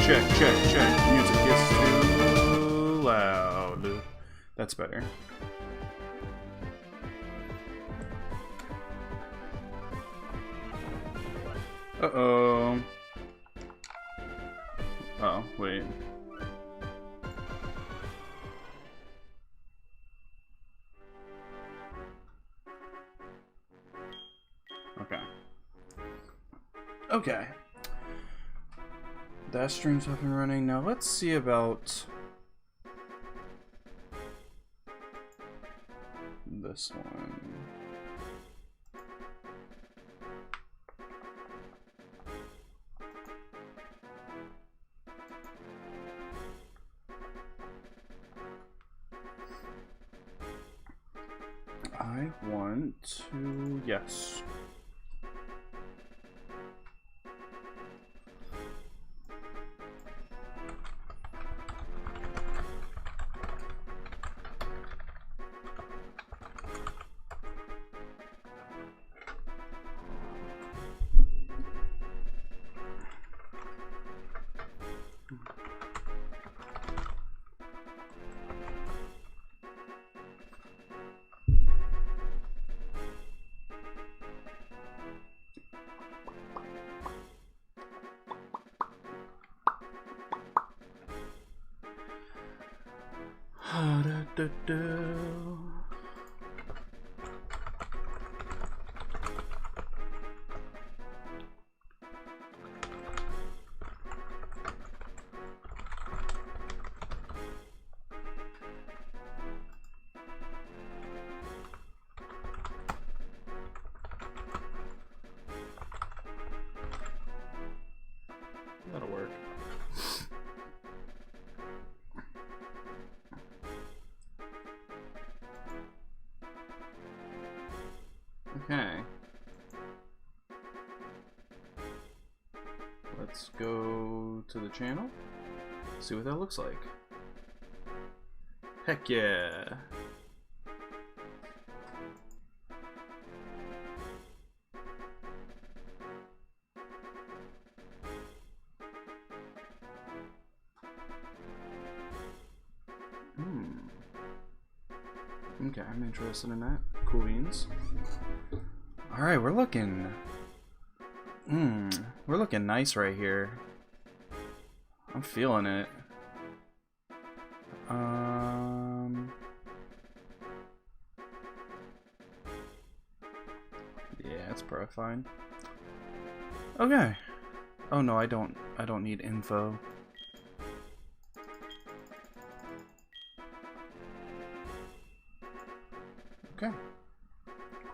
check. Music is too loud. That's better. Uh-oh. Oh, wait. Okay. That stream's up and running. Now let's see about this one. I want to, yes. That'll work. Okay. Let's go to the channel. See what that looks like. Heck yeah. Okay, I'm interested in that. Cool beans. Alright, we're looking nice right here. I'm feeling it. Yeah, it's probably fine. Okay. Oh no, I don't need info. Okay.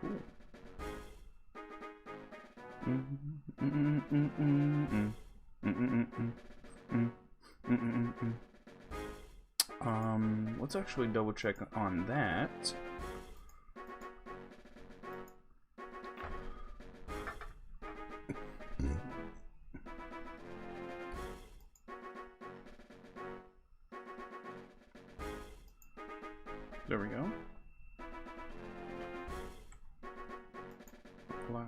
Cool. Let's actually double check on that. There we go. Wow.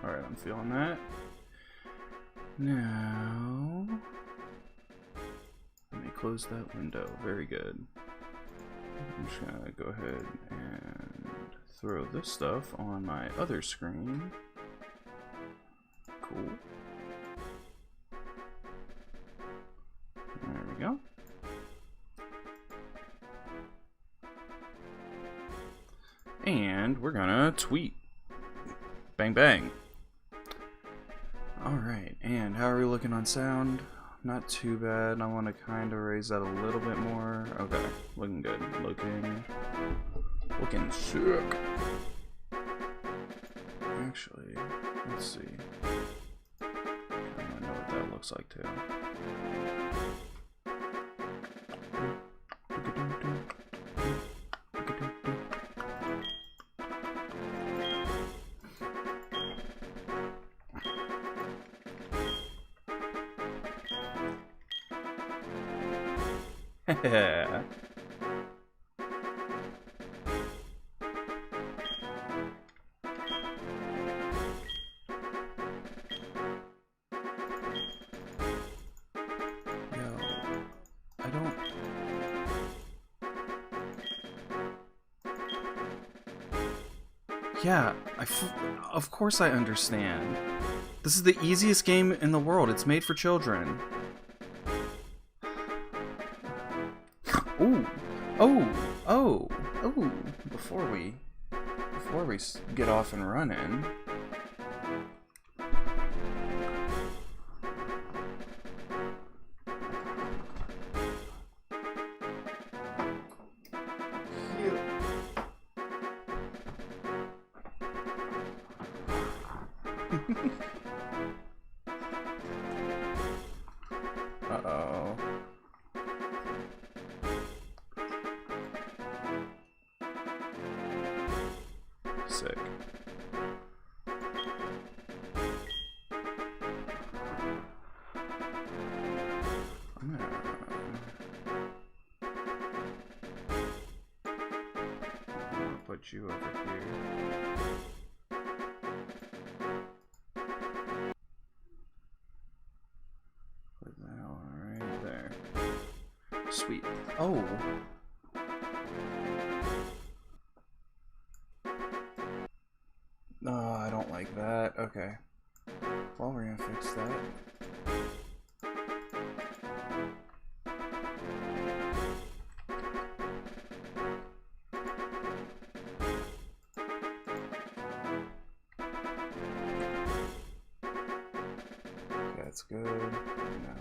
Alright, I'm feeling that. Now, let me close that window. Very good. I'm just gonna go ahead and throw this stuff on my other screen. Cool. There we go. And we're gonna tweet. Bang bang. Alright, and how are we looking on sound? Not too bad. I want to kind of raise that a little bit more. Okay, looking good. Looking sick. actually, let's see. I don't know what that looks like too. Yeah. Yeah, of course I understand. This is the easiest game in the world. It's made for children. Ooh. Oh. Oh. Oh. Before we get off and running. Uh-oh. Sick. I'm gonna put you over here. Put that one right there. Sweet. Oh. Oh, I don't like that. Okay. Well, we're gonna fix that. That's good. No.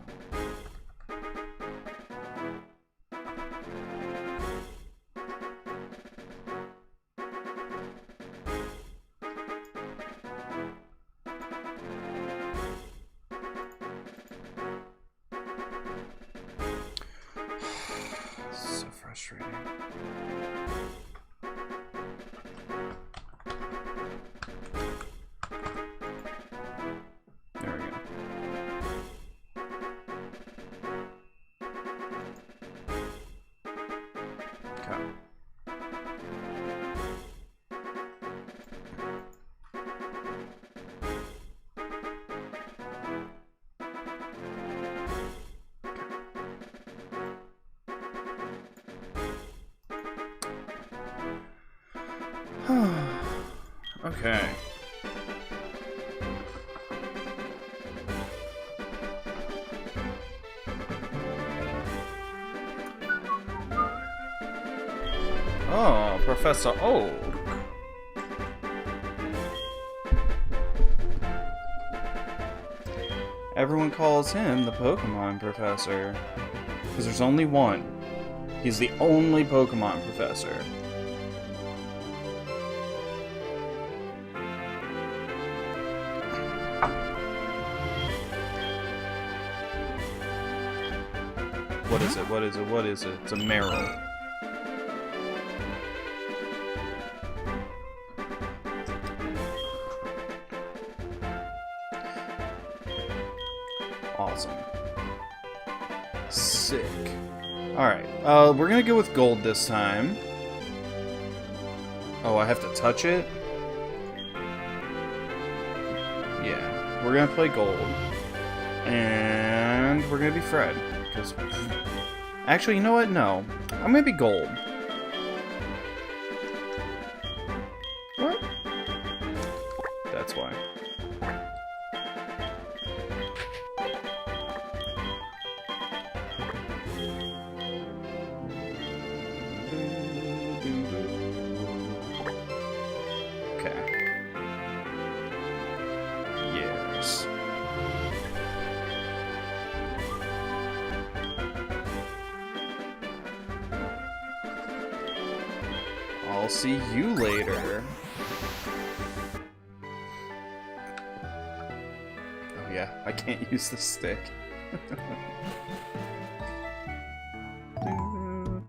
So frustrating. There we go. Okay. Okay. Oh, Professor Oak. Everyone calls him the Pokemon Professor. Because there's only one. He's the only Pokemon Professor. What is it? What is it? What is it? It's a Meryl. Awesome. Sick. Alright, we're gonna go with gold this time. Oh, I have to touch it? Yeah, we're gonna play gold. And we're gonna be Fred. Because... Actually, you know what? No. I'm gonna be gold. What? That's why. I'll see you later. yeah, I can't use the stick.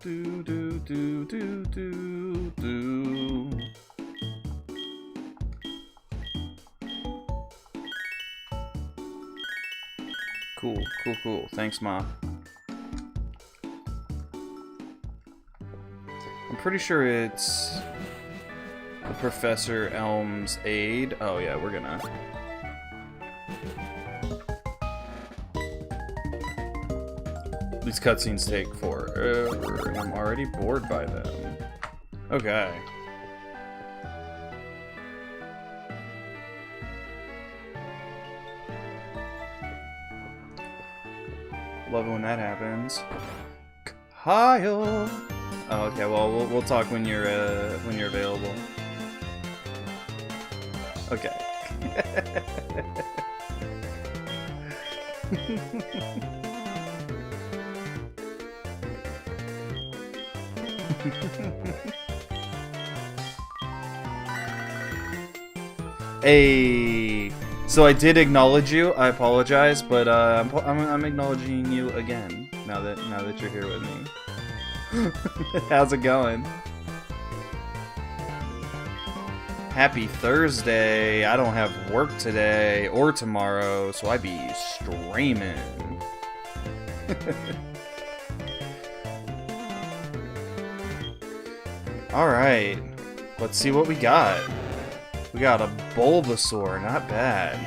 do, do, do, do, do, do. Cool, cool, cool. Thanks, Ma. I'm pretty sure it's the Professor Elm's aide. Oh yeah, we're gonna... These cutscenes take forever, and I'm already bored by them. Okay. Love it when that happens. Kyle! Oh, okay, well, we'll talk when you're available. Okay. Hey, so I did acknowledge you. I apologize, but I'm acknowledging you again now that you're here with me. How's it going? Happy Thursday. I don't have work today or tomorrow, so I be streaming. Alright, let's see what we got. We got a Bulbasaur, not bad.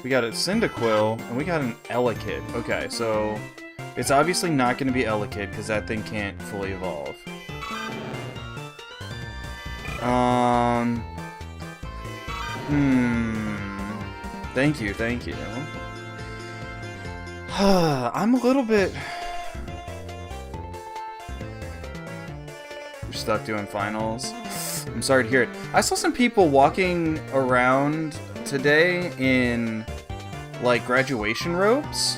We got a Cyndaquil, and we got an Elekid. Okay, so it's obviously not going to be Elekid, because that thing can't fully evolve. Thank you, thank you. I'm a little bit... You're stuck doing finals? I'm sorry to hear it. I saw some people walking around today in, like, graduation robes.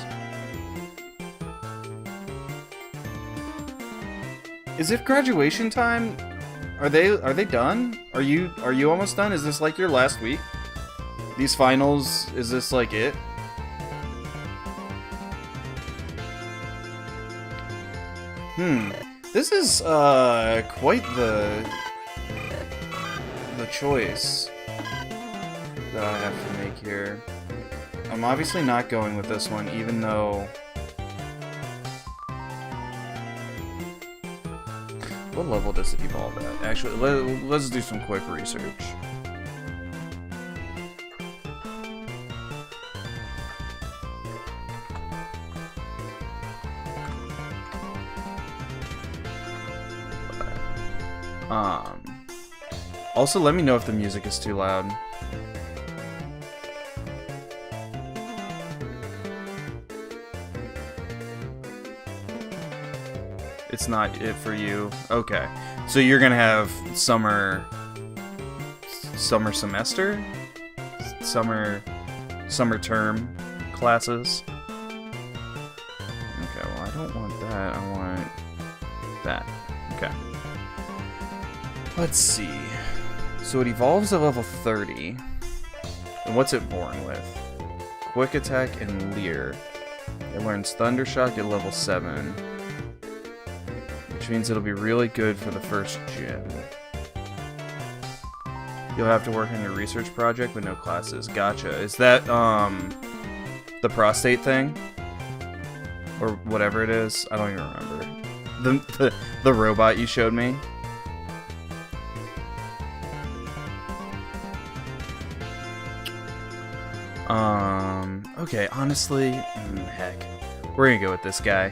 Is it graduation time? Are they done? Are you almost done? Is this like your last week? These finals, is this like it? This is quite the choice that I have to make here. I'm obviously not going with this one, even though... What level does it evolve at? Actually, let's do some quick research. Also, let me know if the music is too loud. It's not it for you. Okay. So you're gonna have summer semester? Summer term classes? Okay, well I don't want that. I want that. Okay. Let's see. So it evolves at level 30. And what's it born with? Quick Attack and Leer. It learns Thunder Shock at level 7. Which means it'll be really good for the first gym. You'll have to work on your research project with no classes. Gotcha. Is that, the prostate thing? Or whatever it is? I don't even remember. The robot you showed me? Okay, honestly, heck. We're gonna go with this guy.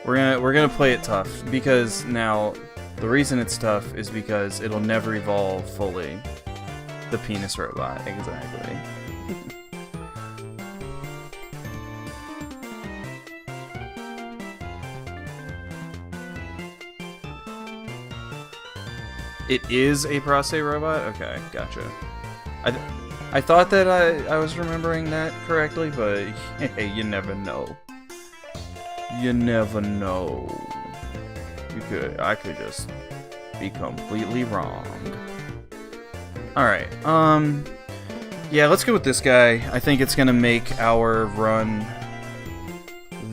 We're gonna play it tough, because now, the reason it's tough is because it'll never evolve fully. The penis robot, exactly. It is a prostate robot? Okay, gotcha. I thought that I was remembering that correctly, but hey, you never know. You never know. I could just be completely wrong. Alright, Yeah, let's go with this guy. I think it's gonna make our run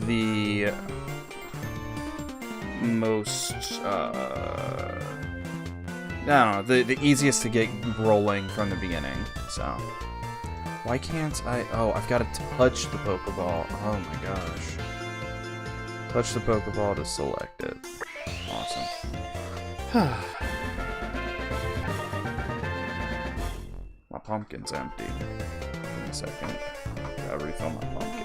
the most, I don't know, the easiest to get rolling from the beginning, so. Why can't I, oh, I've got to touch the Pokeball. Oh my gosh. Touch the Pokeball to select it. Awesome. My pumpkin's empty. Give me a second. Gotta refill my pumpkin.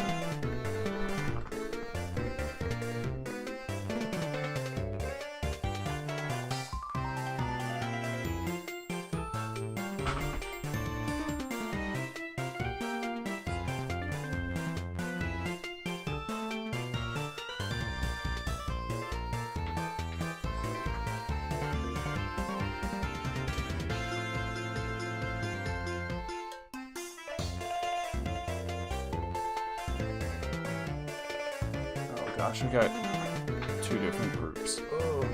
Gosh, I got 2 different groups. Oh.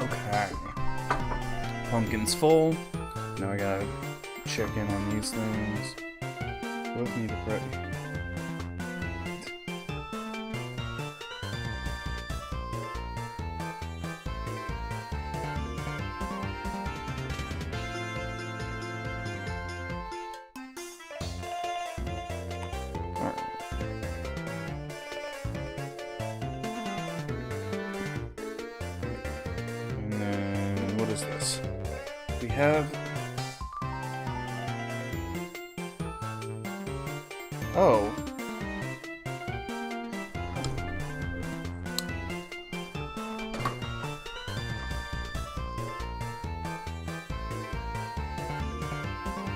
Okay. Pumpkin's full. Now I gotta check in on these things. Both need to prep. Oh.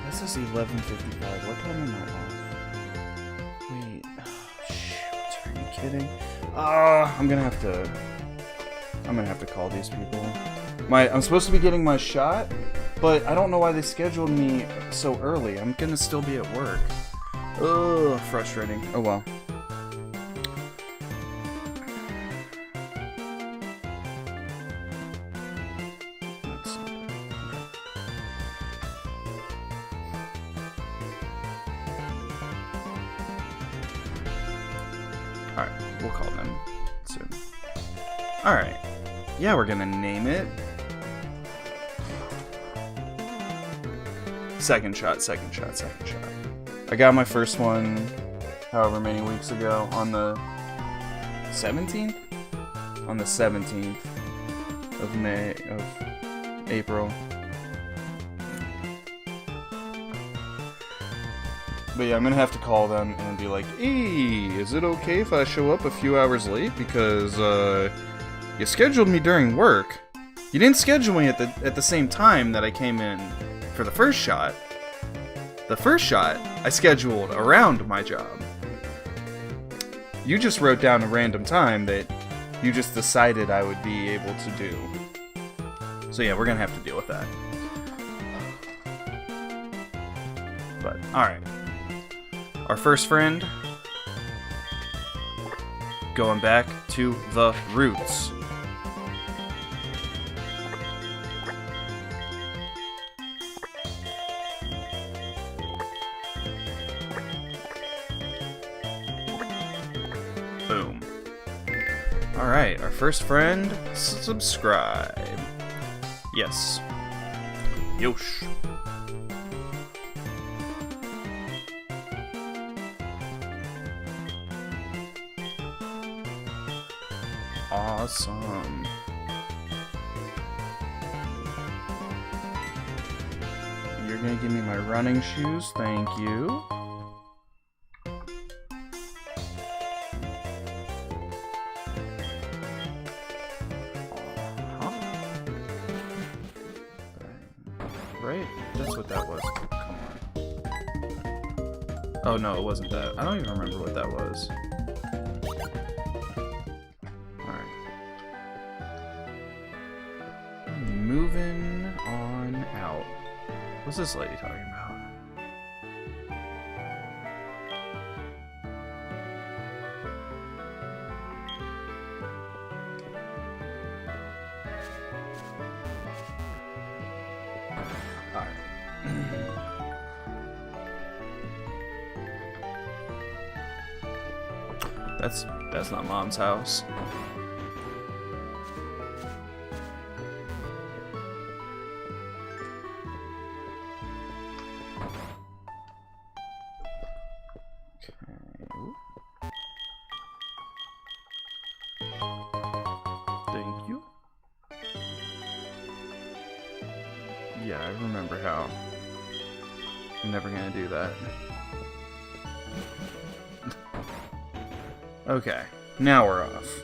This is 11:55. What time am I off? Wait. Oh, shoot. Are you kidding? I'm gonna have to call these people. I'm supposed to be getting my shot, but I don't know why they scheduled me so early. I'm gonna still be at work. Ugh, frustrating. Oh well. Alright, we'll call them soon. Alright. Yeah, we're gonna name it. Second shot. I got my first one however many weeks ago on the 17th? On the 17th of April. But yeah, I'm gonna have to call them and be like, hey, is it okay if I show up a few hours late? Because, you scheduled me during work. You didn't schedule me at the same time that I came in for the first shot. The first shot, I scheduled around my job. You just wrote down a random time that you just decided I would be able to do. So yeah, we're gonna have to deal with that. But, alright. Our first friend. Going back to the roots. Boom. Alright, our first friend, subscribe. Yes. Yosh. Awesome. You're gonna give me my running shoes, thank you. Right? That's what that was. Come on. Oh no, it wasn't that. I don't even remember what that was. Alright. Moving on out. What's this lady talking about? That's not Mom's house. Thank you. Yeah, I remember how. I'm never gonna do that. Okay, now we're off.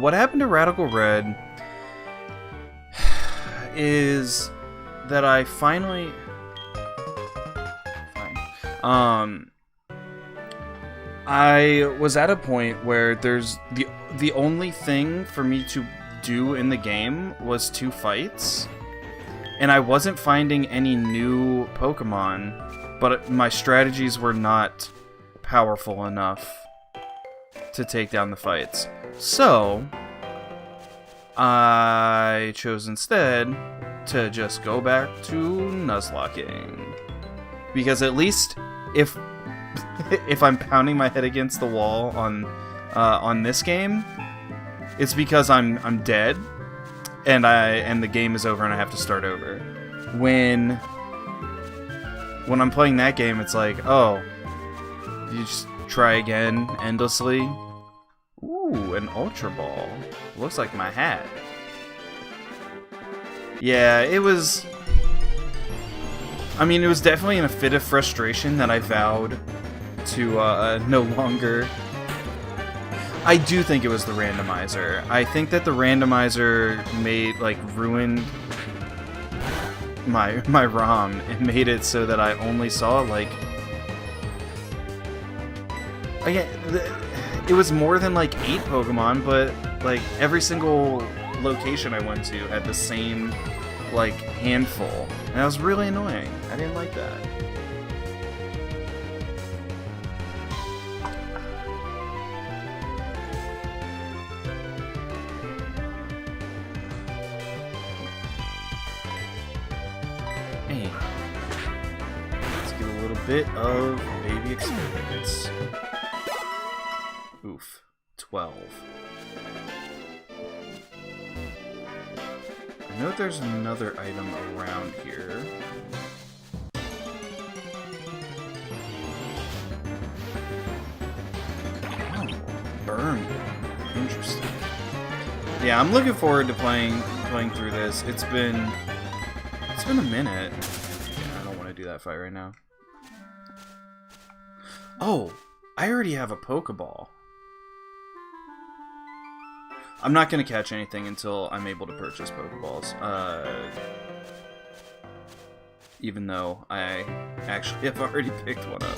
What happened to Radical Red is that I finally... I was at a point where there's the only thing for me to do in the game was 2 fights, and I wasn't finding any new Pokemon, but my strategies were not powerful enough to take down the fights. So I chose instead to just go back to Nuzlocking, because at least if I'm pounding my head against the wall on this game, it's because I'm dead, and the game is over and I have to start over. When I'm playing that game, it's like, oh, you just try again endlessly. Ooh, an Ultra Ball. Looks like my hat. Yeah, it was... I mean, it was definitely in a fit of frustration that I vowed to no longer... I do think it was the randomizer. I think that the randomizer ruined my ROM and made it so that I only saw, like... Again, it was more than, 8 Pokemon, but, every single location I went to had the same, handful. And that was really annoying. I didn't like that. Hey. Let's get a little bit of baby experience. Oof. 12. I know there's another item around here. Oh, burn. Interesting. Yeah, I'm looking forward to playing through this. It's been a minute. Yeah, I don't want to do that fight right now. Oh, I already have a Pokeball. I'm not going to catch anything until I'm able to purchase Pokeballs. Even though I actually have already picked one up.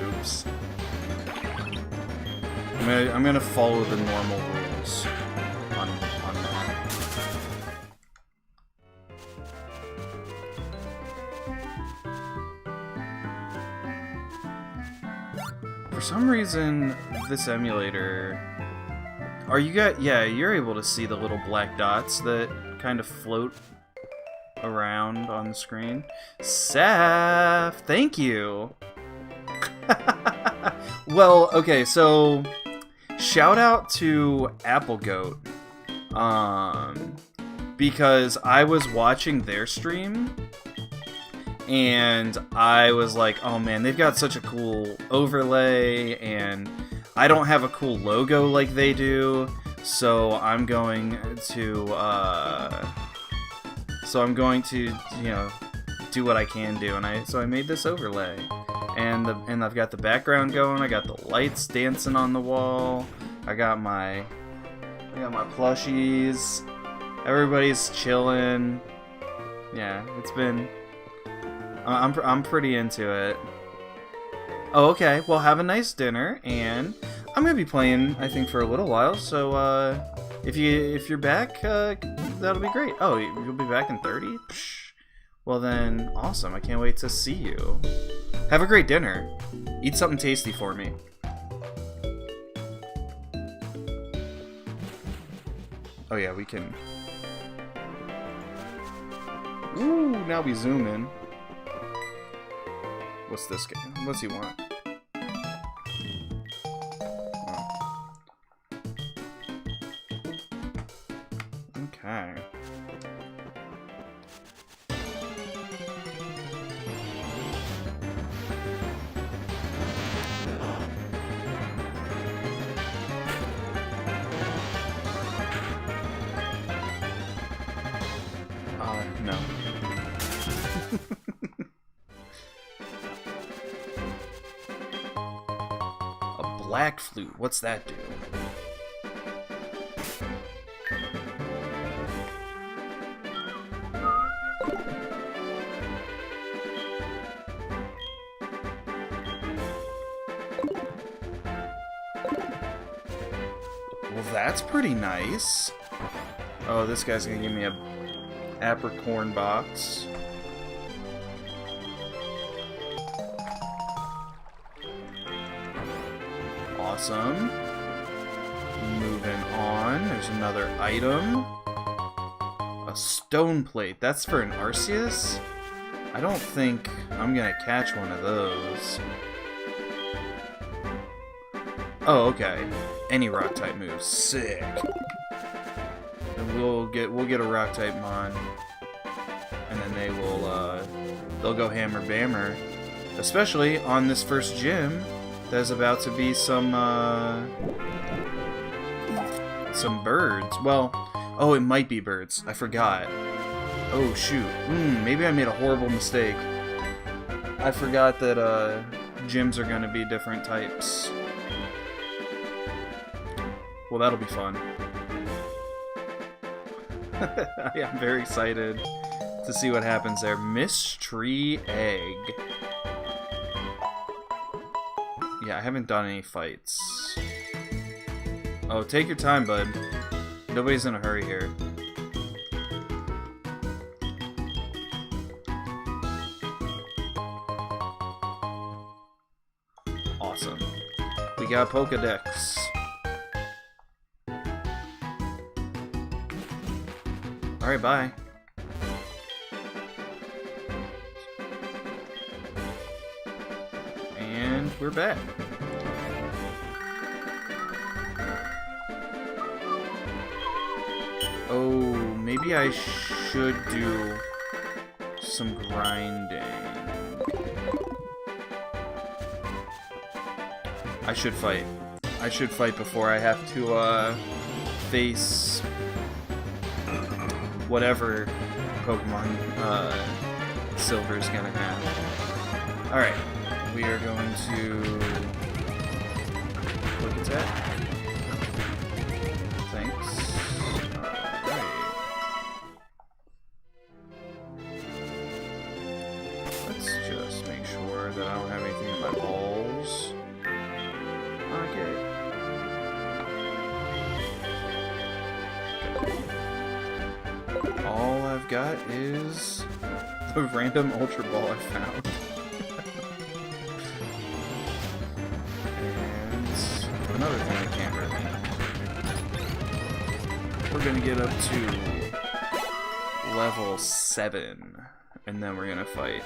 Oops. I'm gonna follow the normal rules on that. For some reason, this emulator... Yeah, you're able to see the little black dots that kind of float around on the screen. Saf! Thank you! Well, okay, so... Shout out to Applegoat. Because I was watching their stream... And I was like, oh man, they've got such a cool overlay, and I don't have a cool logo like they do, so I'm going to, you know, do what I can do, and so I made this overlay, and I've got the background going, I got the lights dancing on the wall, I got my plushies, everybody's chilling, yeah, it's been... I'm pretty into it. Oh, okay. Well, have a nice dinner, and I'm gonna be playing, I think, for a little while. So, if you're back, that'll be great. Oh, you'll be back in 30? Psh. Well then, awesome. I can't wait to see you. Have a great dinner. Eat something tasty for me. Oh yeah, we can. Ooh, now we zoom in. What's this game? What's he want? Oh. Okay. No. A black flute. What's that do? Well, that's pretty nice. Oh, this guy's gonna give me a Apricorn box. Awesome. Moving on. There's another item. A stone plate. That's for an Arceus? I don't think I'm gonna catch one of those. Oh, okay. Any rock type moves. Sick. We'll get a rock type mon, and then they'll go hammer bammer, especially on this first gym. There's about to be some birds. Well, oh, it might be birds. I forgot. Oh shoot. Maybe I made a horrible mistake. I forgot that gyms are gonna be different types. Well, that'll be fun. Yeah, I'm very excited to see what happens there. Mystery Egg. Yeah, I haven't done any fights. Oh, take your time, bud. Nobody's in a hurry here. Awesome. We got Pokedex. Alright, bye. And we're back. Oh, maybe I should do some grinding. I should fight. I should fight before I have to face whatever Pokemon Silver's gonna have. Alright, we are going to quick attack. Thanks. Alright. Let's just make sure that I don't have anything in my balls. Okay. All I've got is the random Ultra Ball I found. And another thing I can't really. We're gonna get up to level 7, and then we're gonna fight.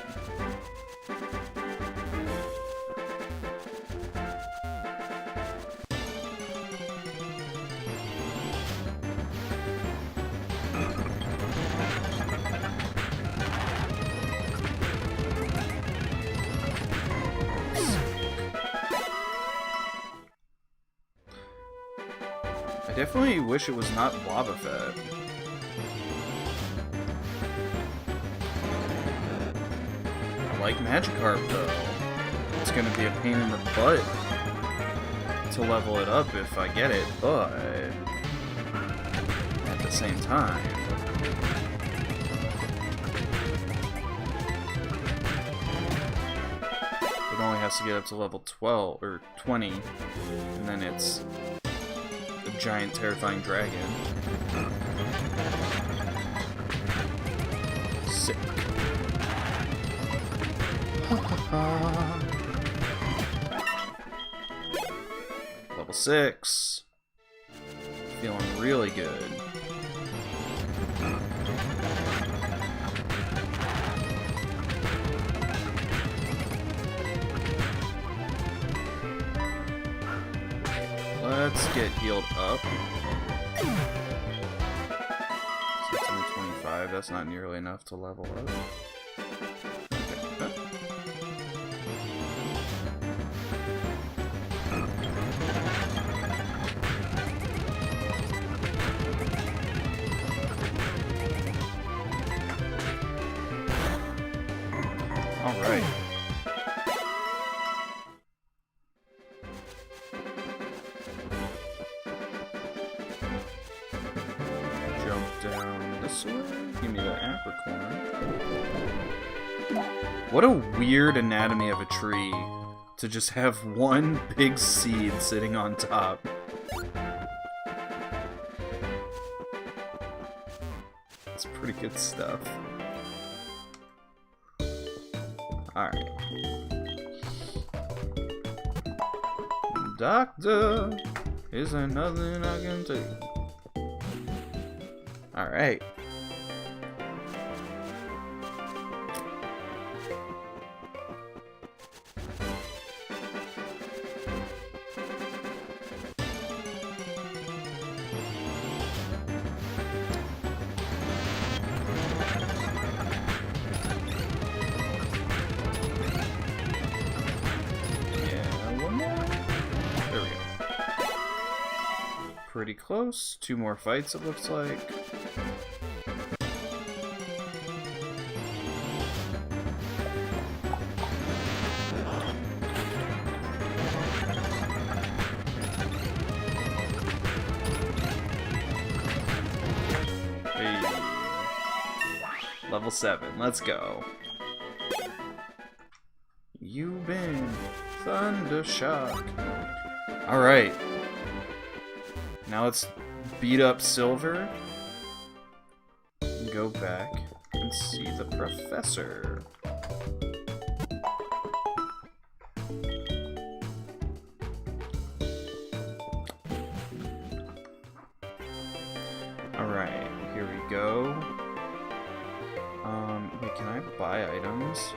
I definitely wish it was not Wobbuffet. I like Magikarp though. It's gonna be a pain in the butt to level it up if I get it, but at the same time, it only has to get up to level 12 or 20, and then it's a giant terrifying dragon. Sick. Level 6. Feeling really good. let's get healed up. So it's only 25. That's not nearly enough to level up. Alright. Jump down this way. Give me the apricorn. What a weird anatomy of a tree to just have one big seed sitting on top. It's pretty good stuff. Alright. Doctor, is there nothing I can do? Alright. Pretty close. 2 more fights, it looks like. Hey. Level 7. Let's go. You've been Thundershock. Alright. Now let's beat up Silver and go back and see the professor. Alright, here we go. Wait, can I buy items?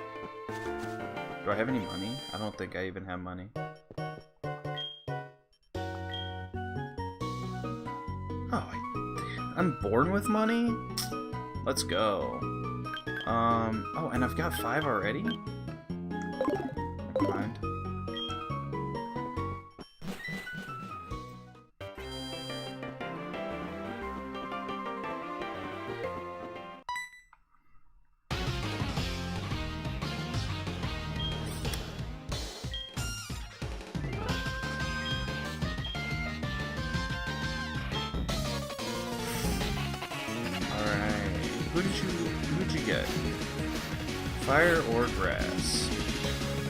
Do I have any money? I don't think I even have money. I'm born with money? Let's go. Oh, and I've got 5 already? Never mind. Who'd you get? Fire or grass?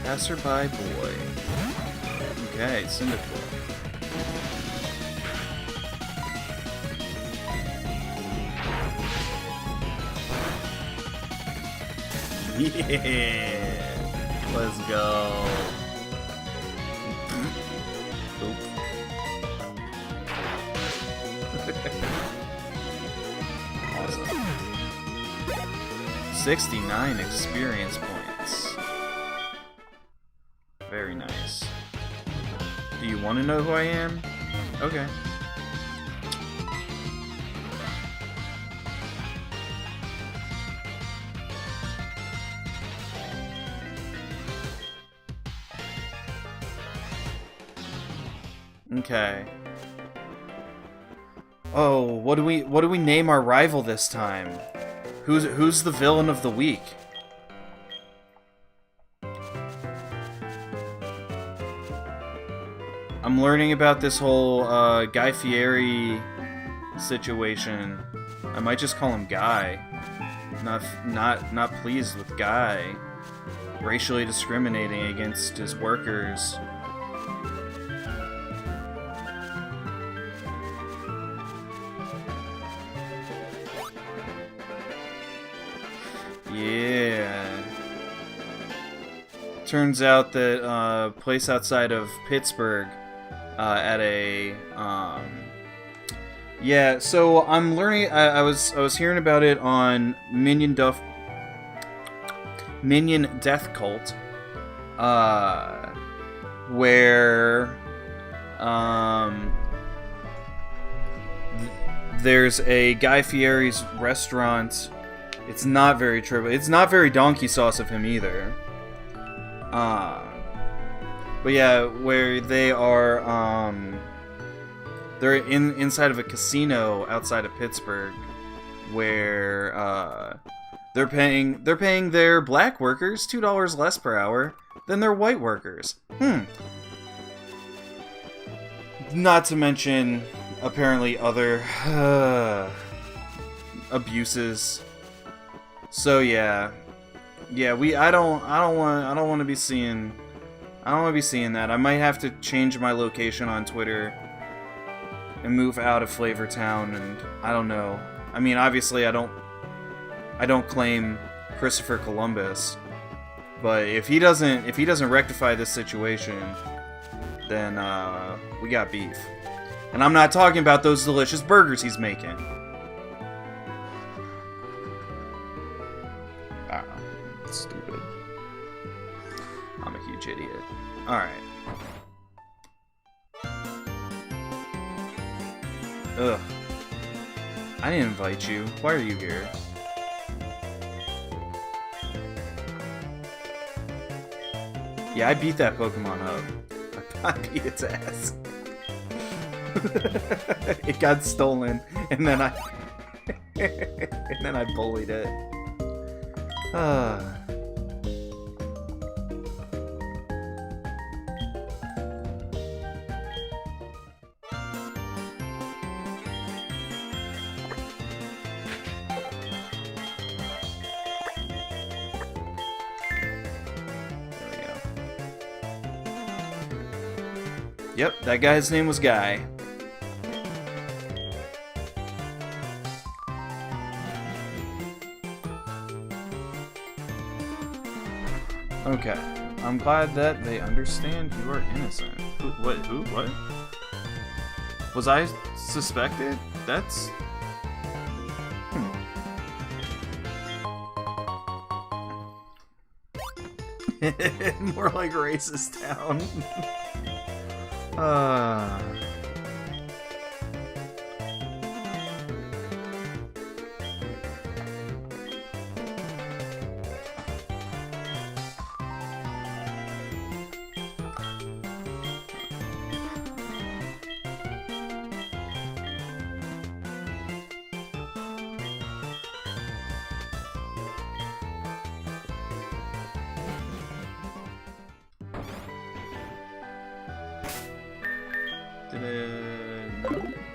Passerby boy. Okay, Cyndaquil. Yeah! Let's go. Awesome. 69 experience points. Very nice. Do you want to know who I am? Okay. Okay. Oh, what do we name our rival this time? Who's the villain of the week? I'm learning about this whole Guy Fieri situation. I might just call him Guy. Not pleased with Guy racially discriminating against his workers. Yeah. Turns out that place outside of Pittsburgh at a yeah, so I'm learning. I was hearing about it on Minion Death Cult, where there's a Guy Fieri's restaurant. It's not very trivial. It's not very donkey sauce of him either. But yeah, where they are, they're inside of a casino outside of Pittsburgh, where they're paying their black workers $2 less per hour than their white workers. Not to mention, apparently, other abuses. So yeah, I don't want to be seeing that. I might have to change my location on Twitter and move out of Flavortown, and I don't know. I mean, obviously, I don't claim Christopher Columbus, but if he doesn't rectify this situation, then we got beef. And I'm not talking about those delicious burgers he's making. Stupid. I'm a huge idiot. Alright. Ugh. I didn't invite you. Why are you here? Yeah, I beat that Pokemon up. I beat its ass. It got stolen, and then I bullied it. Yep, that guy's name was Guy. Okay, I'm glad that they understand you are innocent. What? Was I suspected? That's... More like racist town. No?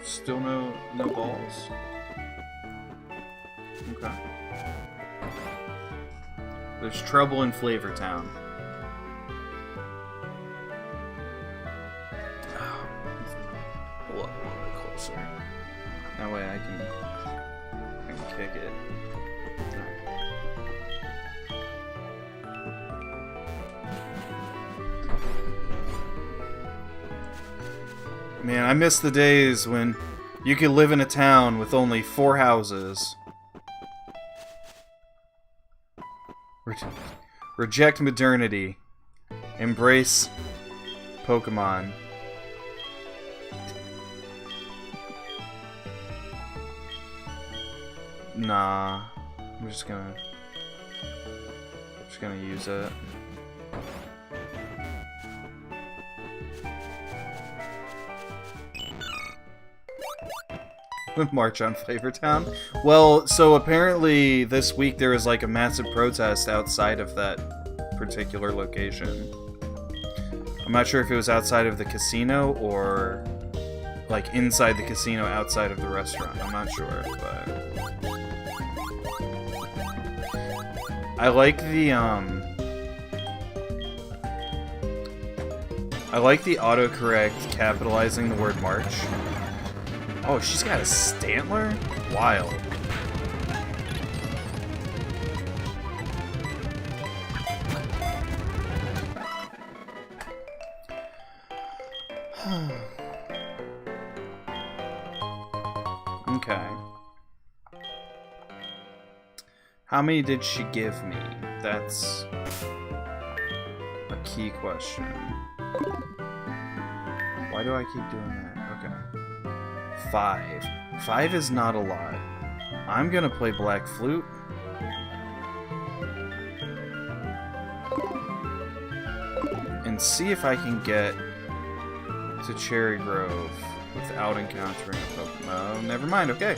Still no balls? Okay. There's trouble in Flavortown. Pull up a little bit closer. That way I can kick it. Man, I miss the days when you could live in a town with only 4 houses. Reject modernity. Embrace Pokemon. Nah. I'm just gonna use it. March on Flavortown? Well, so apparently this week there was like a massive protest outside of that particular location. I'm not sure if it was outside of the casino or like inside the casino outside of the restaurant. I'm not sure, but I like the autocorrect capitalizing the word March. Oh, she's got a Stantler? Wild. Okay. How many did she give me? That's a key question. Why do I keep doing that? Okay. 5. 5 is not a lot. I'm gonna play Black Flute. And see if I can get to Cherry Grove without encountering a Pokemon. Oh, never mind, okay.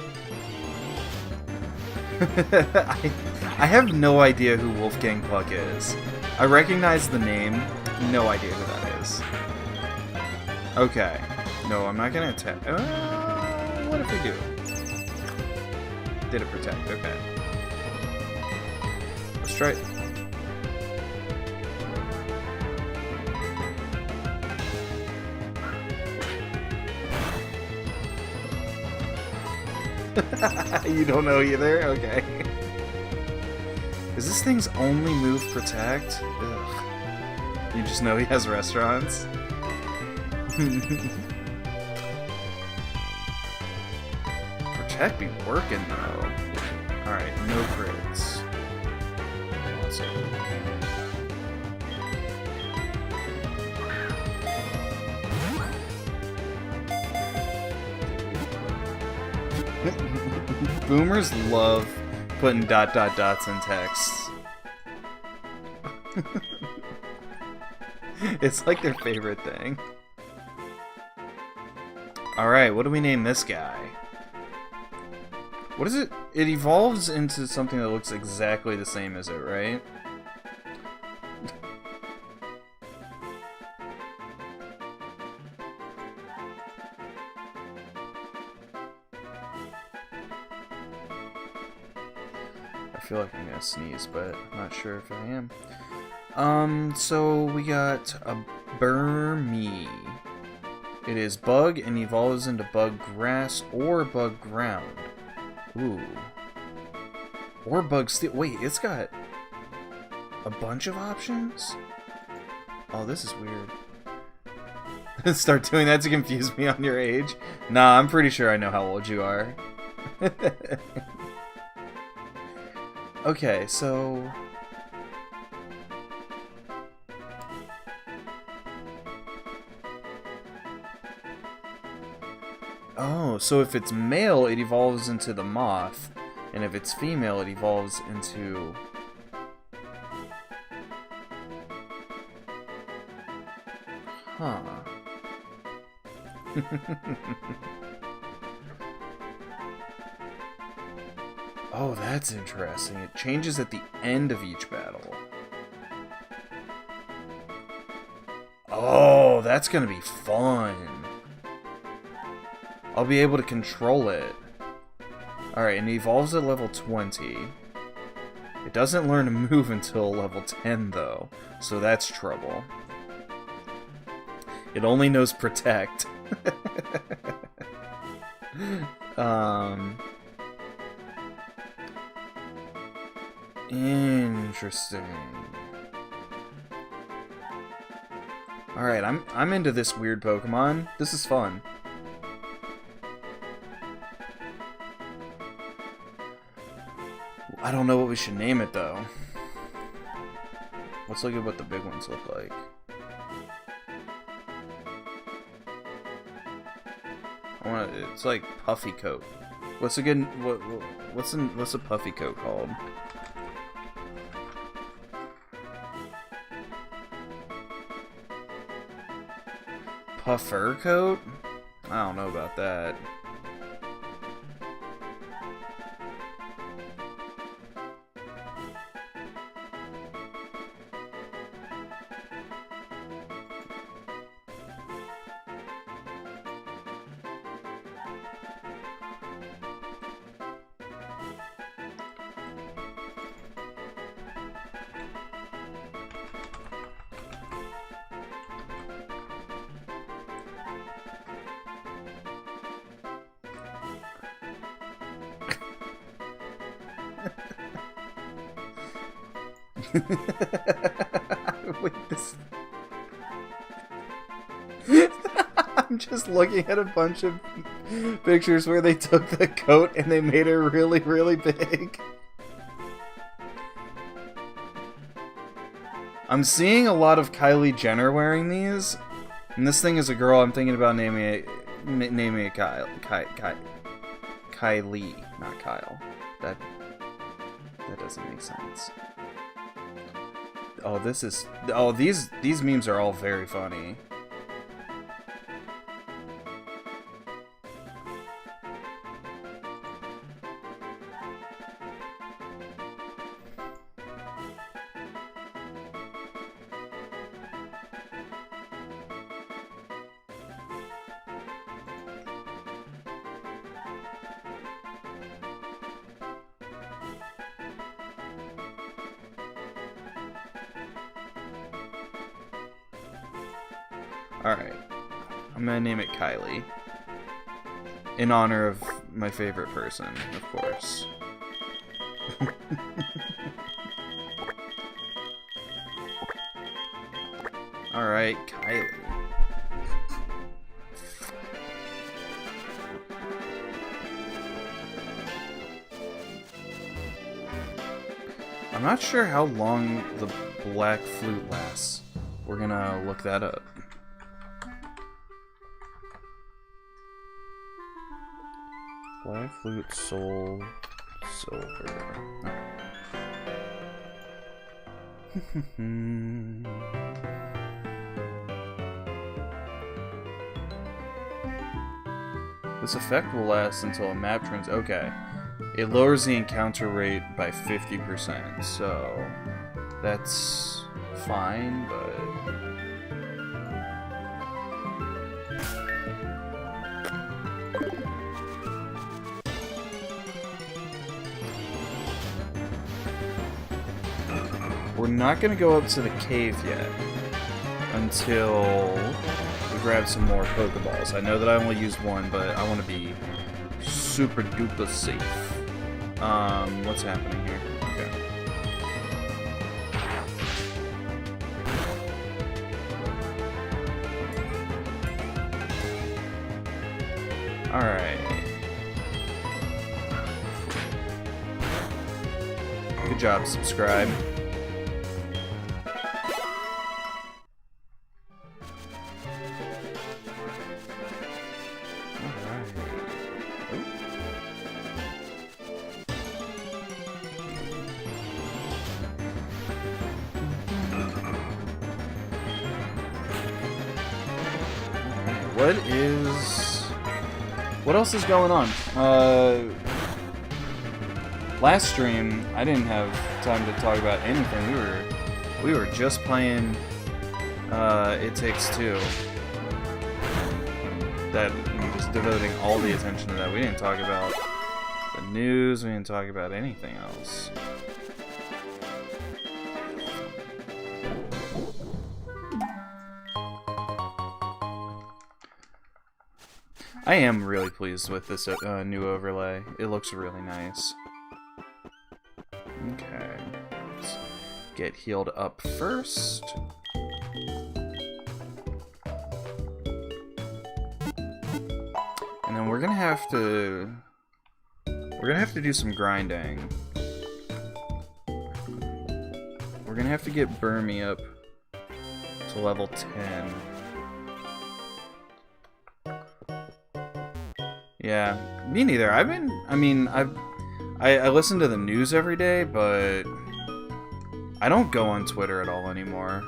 I have no idea who Wolfgang Puck is. I recognize the name, no idea who that is. Okay. No, I'm not gonna attack. What if we do? Did it protect? Okay. Let's try it. You don't know either? Okay. Is this thing's only move protect? Ugh. You just know he has restaurants? Protect be working though. Alright, no crits. Boomers love putting dots in texts. It's like their favorite thing. Alright, what do we name this guy? What is it? It evolves into something that looks exactly the same as it, right? I feel like I'm gonna sneeze, but I'm not sure if I am. So we got a Burmy. It is bug and evolves into bug grass or bug ground. Ooh. Or bug steel. Wait, it's got a bunch of options? Oh, this is weird. Start doing that to confuse me on your age? Nah, I'm pretty sure I know how old you are. Okay, so... Oh, so if it's male, it evolves into the moth, and if it's female, it evolves into... Huh. Oh, that's interesting. It changes at the end of each battle. Oh, that's gonna be fun. I'll be able to control it. Alright, and it evolves at level 20. It doesn't learn to move until level 10, though, so that's trouble. It only knows protect. Interesting. Alright, I'm into this weird Pokemon. This is fun. I don't know what we should name it, though. Let's look at what the big ones look like. It's like Puffy Coat. What's a good... What's a Puffy Coat called? Puffer Coat? I don't know about that. Wait, this... I'm just looking at a bunch of pictures where they took the coat and they made it really, really big. I'm seeing a lot of Kylie Jenner wearing these, and this thing is a girl. I'm thinking about naming it Kyle. Kylie, not Kyle. That doesn't make sense. Oh, this is... Oh, these memes are all very funny. Alright. I'm gonna name it Kylie. In honor of my favorite person, of course. Alright, Kylie. I'm not sure how long the black flute lasts. We're gonna look that up. Black flute, soul, silver. This effect will last until a map turns. Okay. It lowers the encounter rate by 50%, so that's fine, but... We're not going to go up to the cave yet until we grab some more Pokeballs. I know that I only used one, but I want to be super duper safe. What's happening here? Okay. Alright. Good job, subscribe. What else is going on? Last stream, I didn't have time to talk about anything. We were just playing It Takes Two. That just devoting all the attention to that. We didn't talk about the news. We didn't talk about anything else. I am really pleased with this new overlay. It looks really nice. Okay, let's get healed up first. And then we're gonna have to do some grinding. We're gonna have to get Burmy up to level 10. Yeah, me neither. I listen to the news every day, but I don't go on Twitter at all anymore.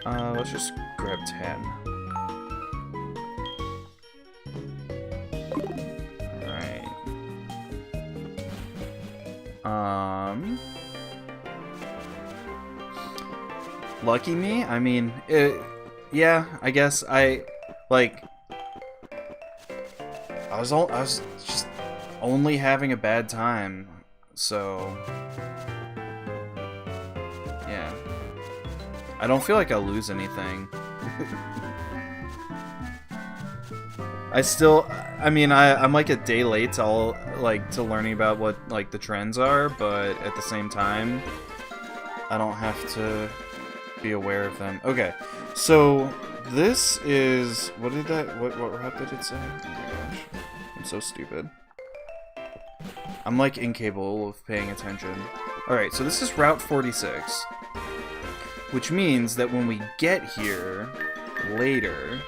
Let's just grab 10. Lucky me? I mean, yeah, I guess I was just only having a bad time, so yeah. I don't feel like I'll lose anything. I'm like a day late to learning about what like the trends are, but at the same time, I don't have to be aware of them. Okay, so this is what did it say? Oh my gosh, I'm so stupid. I'm like incapable of paying attention. Alright, so this is Route 46. Which means that when we get here later...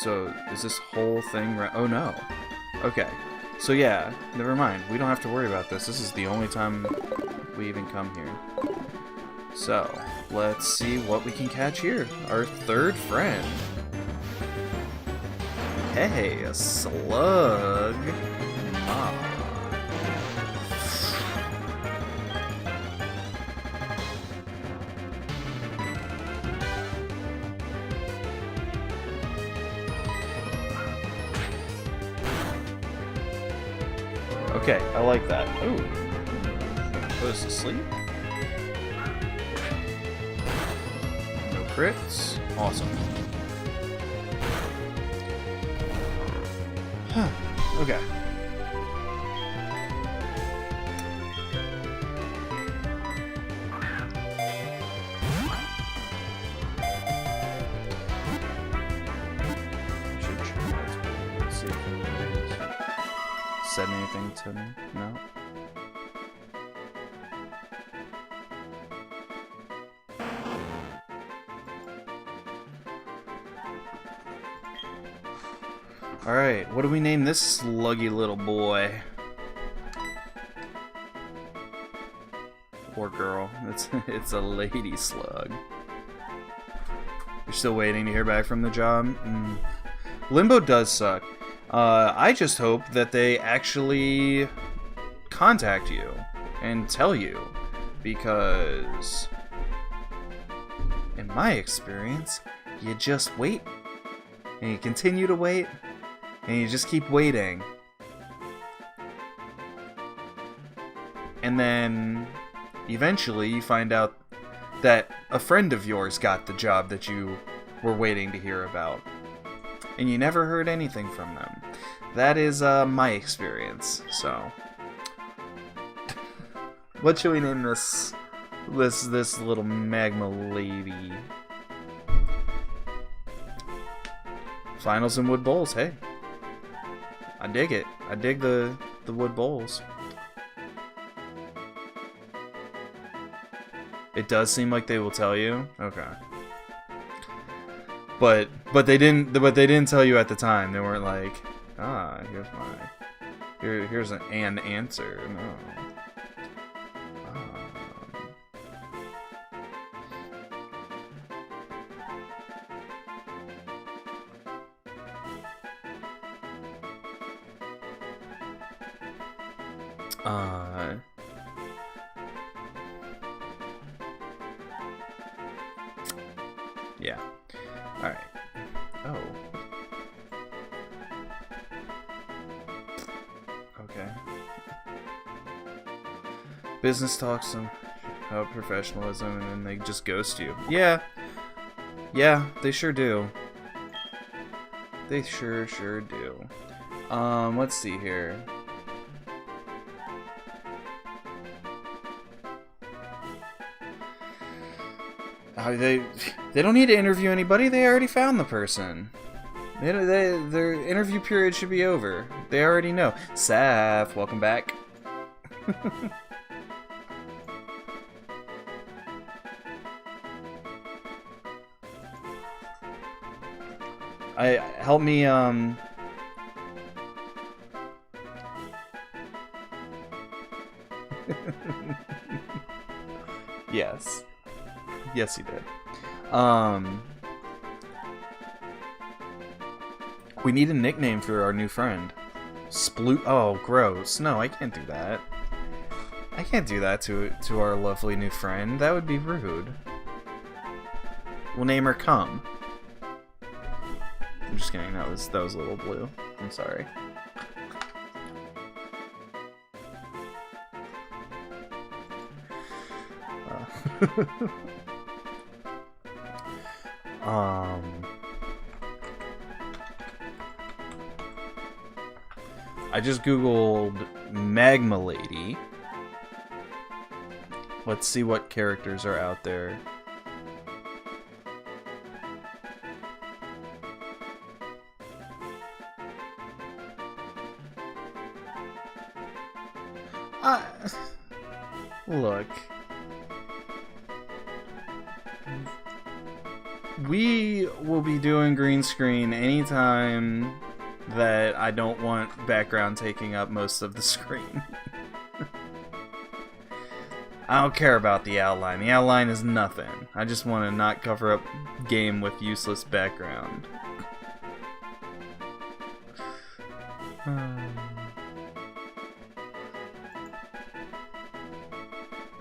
so is this whole thing right? Oh no. Okay. So yeah, never mind. We don't have to worry about this. This is the only time we even come here. So, let's see what we can catch here. Our third friend. Hey, a slug. Ah. Okay, I like that. Ooh. Put us to sleep. No crits. Awesome. Huh. Okay. Should try to see if anybody's said anything to me. No. Alright, what do we name this sluggy little boy? Or girl. It's a lady slug. You're still waiting to hear back from the job? Limbo does suck. I just hope that they actually contact you and tell you, because in my experience, you just wait and you continue to wait and you just keep waiting, and then eventually you find out that a friend of yours got the job that you were waiting to hear about, and you never heard anything from them. That is my experience. So, what should we name this little magma lady? Finals and wood bowls. Hey, I dig it. I dig the wood bowls. It does seem like they will tell you. Okay. But they didn't tell you at the time. They weren't like, ah, here's an answer. No. Yeah. Alright. Oh. Okay. Business talks about professionalism, and then they just ghost you. Yeah. Yeah, they sure do. They sure do. Let's see here. They don't need to interview anybody. They already found the person. Their interview period should be over. They already know. Saf, welcome back. Help me Yes. Yes, you did. We need a nickname for our new friend. Sploot. Oh, gross. No, I can't do that. I can't do that to our lovely new friend. That would be rude. We'll name her Cum. I'm just kidding. That was a little blue. I'm sorry. I just googled Magma Lady. Let's see what characters are out there. Look. We will be doing green screen anytime that I don't want background taking up most of the screen. I don't care about the outline. The outline is nothing. I just want to not cover up game with useless background.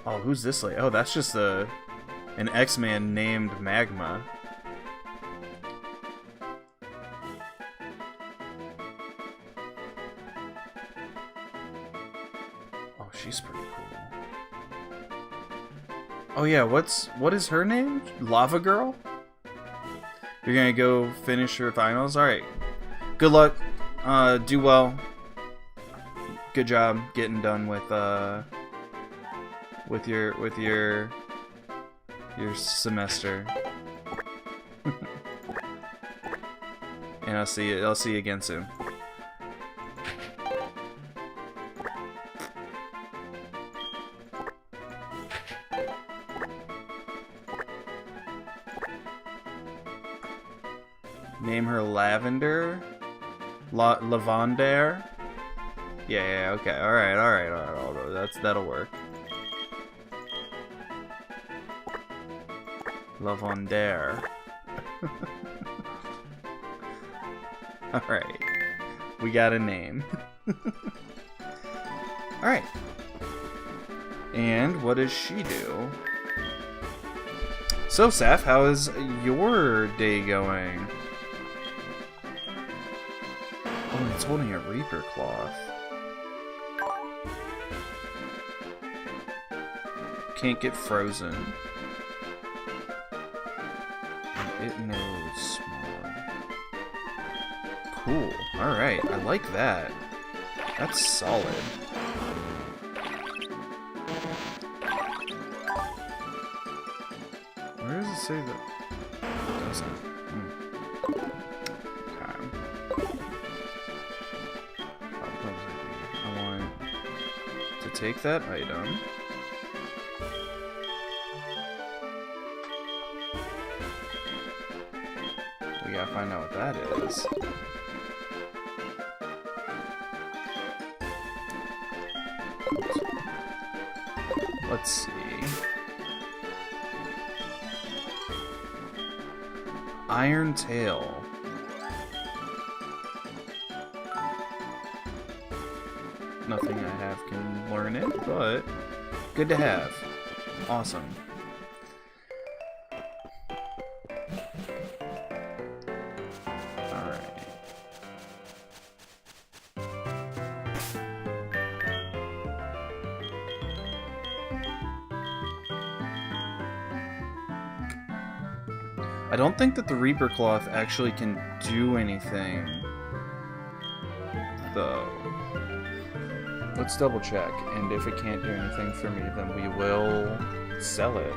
Oh, who's this lady? Oh, that's just an X-Man named Magma. Oh, she's pretty cool. Oh yeah, what is her name? Lava Girl? You're gonna go finish your finals? Alright. Good luck. Do well. Good job getting done with your semester. And I'll see you again soon. Name her Lavender? Lavender? Yeah, okay. Alright. That'll work. Lavender. Alright. We got a name. Alright. And what does she do? So, Saf, how is your day going? Oh, it's holding a Reaper Cloth. Can't get frozen. It knows smog. Cool. Alright, I like that. That's solid. Where does it say that? It doesn't. I want to take that item. We gotta find out what that is. Let's see. Iron Tail. Nothing I have can learn it, but good to have. Awesome. I don't think that the Reaper Cloth actually can do anything, though. Let's double check, and if it can't do anything for me, then we will sell it.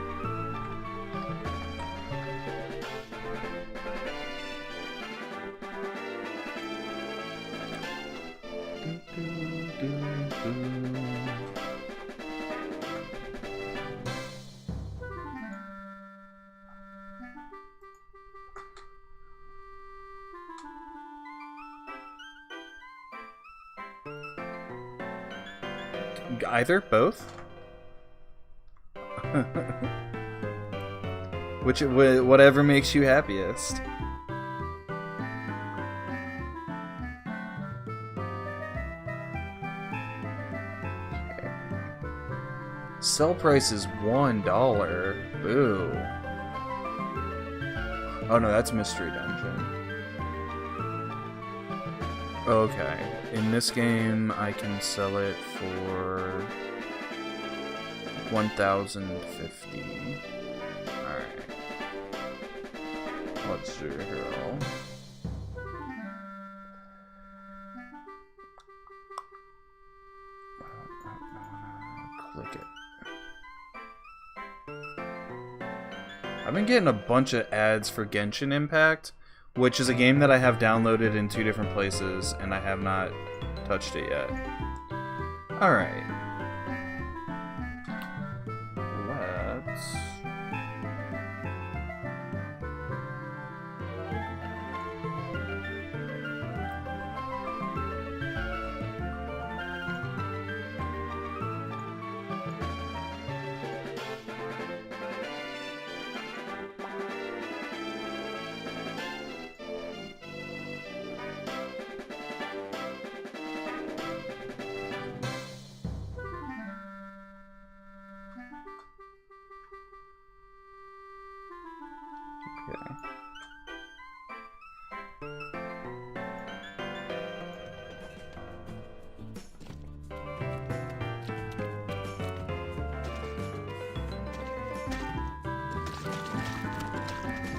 Either? Both? Whatever makes you happiest. Okay. Sell price is $1. Boo. Oh no, that's Mystery Dungeon. Okay. In this game, I can sell it for 1,050. Alright. Let's do here. Click it. I've been getting a bunch of ads for Genshin Impact, which is a game that I have downloaded in 2 different places, and I have not touched it yet. Alright.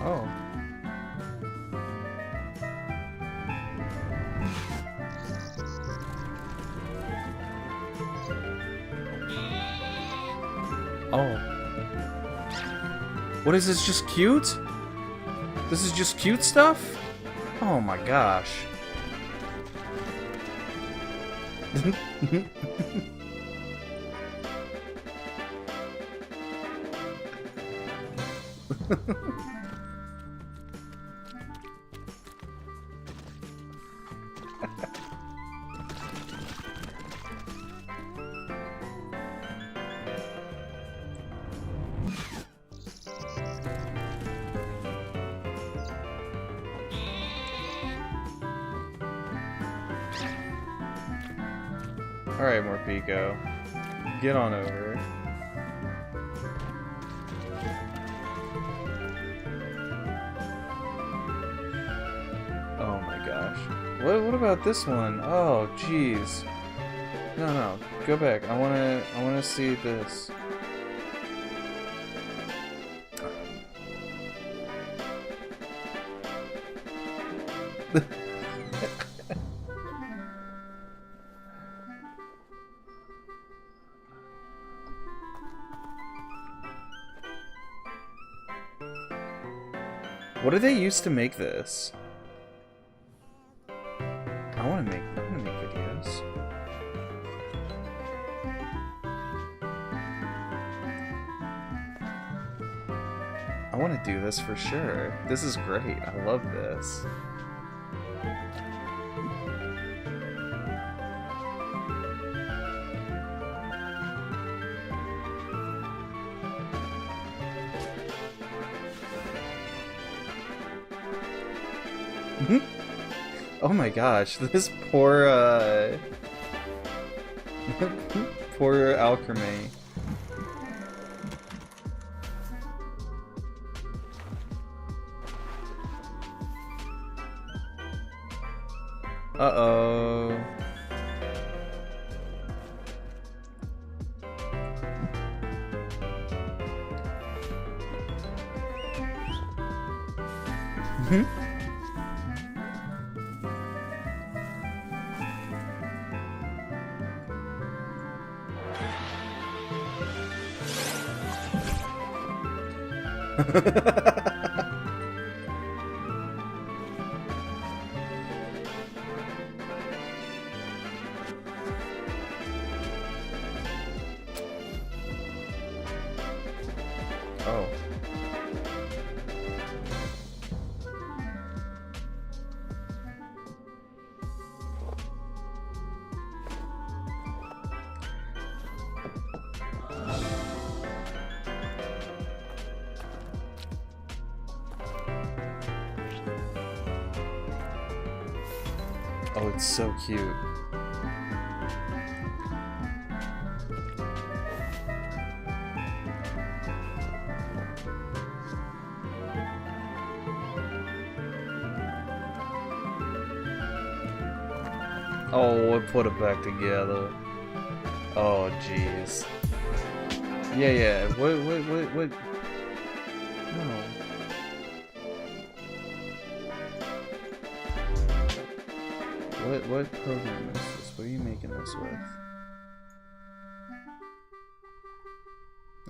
Oh. Oh. What is this, just cute? This is just cute stuff? Oh my gosh. Alright, Morpeko. Get on over. Oh my gosh. What about this one? Oh, jeez. No, go back. I wanna see this. What do they use to make this? I wanna make videos. I wanna do this for sure. This is great. I love this. Oh my gosh, this poor, poor Alchemy. Uh-oh. Oh. Oh, it's so cute. Oh, I put it back together. Oh, jeez. Yeah. What? No. What program is this? What are you making this with?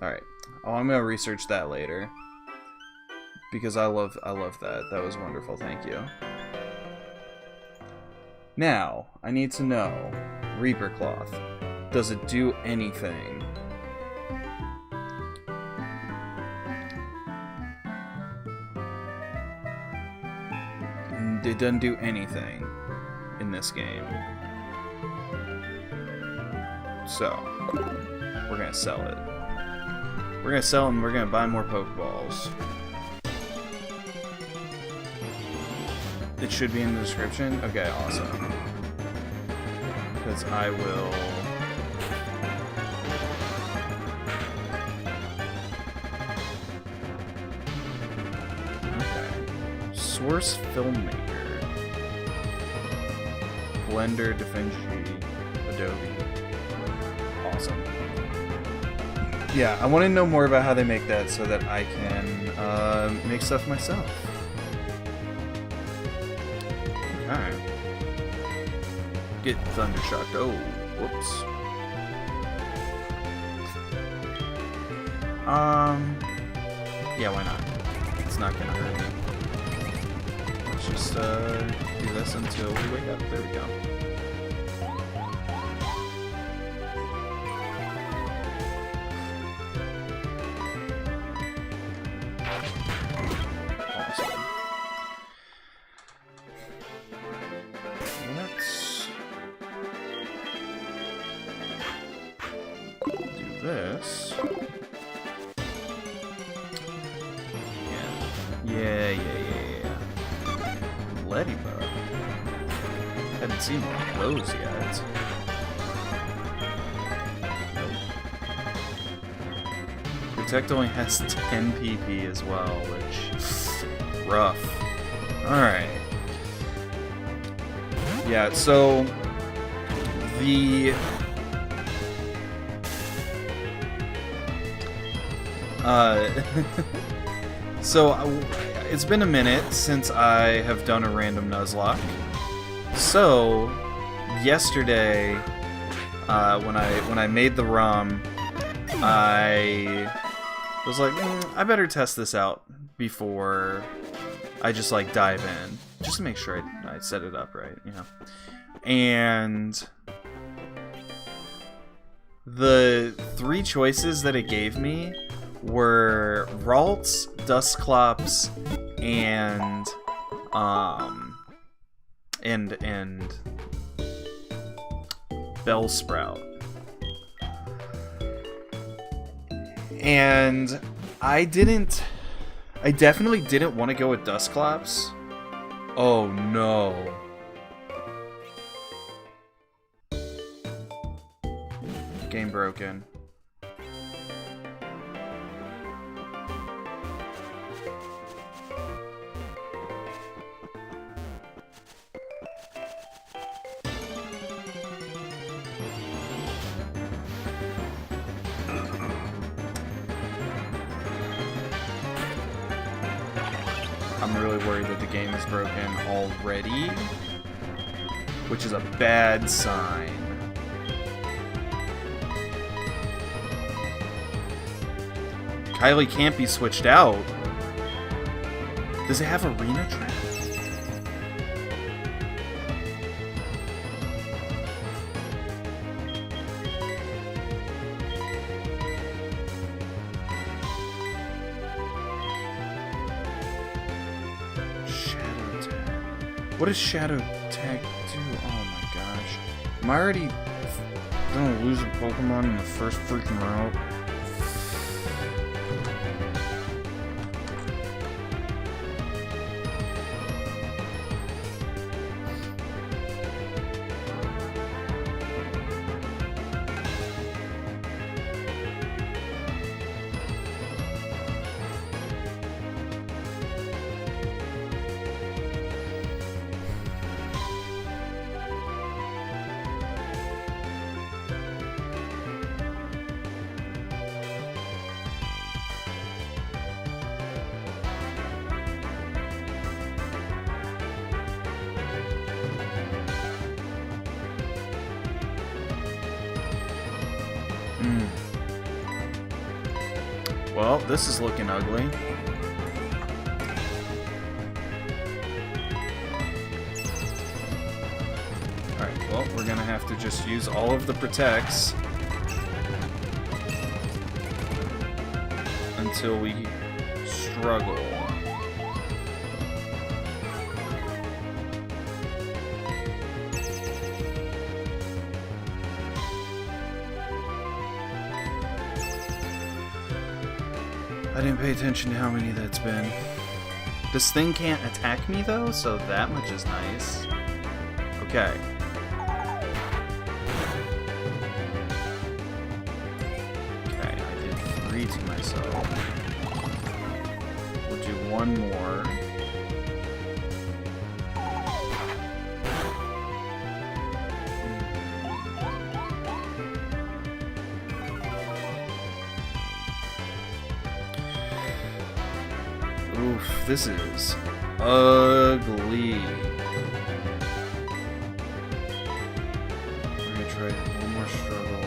Alright. Oh, I'm gonna research that later. Because I love that. That was wonderful, thank you. Now, I need to know, Reaper Cloth, does it do anything? It doesn't do anything in this game. So, we're gonna sell it. We're gonna sell them, we're gonna buy more Pokeballs. It should be in the description? Okay, awesome. Because I will... Okay. Source Filmmaker. Blender, DaVinci, Adobe. Awesome. Yeah, I want to know more about how they make that so that I can make stuff myself. Okay. Get thundershocked. Oh, whoops. Yeah, why not? It's not gonna hurt me. Let's just do this until we wake up. There we go. Awesome. Let's do this. Yeah. Ladybug. Haven't seen one of those yet. Nope. Protect only has 10 PP as well, which rough. Alright. Yeah, so the so it's been a minute since I have done a random Nuzlocke. So yesterday, when I made the ROM, I was like, I better test this out before I just like dive in, just to make sure I set it up right, you know. And the 3 choices that it gave me were Ralts, Dusclops, and Bellsprout. And I definitely didn't want to go with Dusclops. Oh no. Game broken. I'm really worried that the game is broken already, which is a bad sign. Kylie can't be switched out. Does it have arena trap? What does Shadow Tag do? Oh my gosh. Am I already gonna lose a Pokemon in the first freaking route? Well, this is looking ugly. Alright, well, we're gonna have to just use all of the protects until we struggle. I didn't pay attention to how many that's been. This thing can't attack me though, so that much is nice. Okay. Okay, I did 3 to myself. We'll do 1 more. Oof, this is ugly. We're gonna try one more struggle.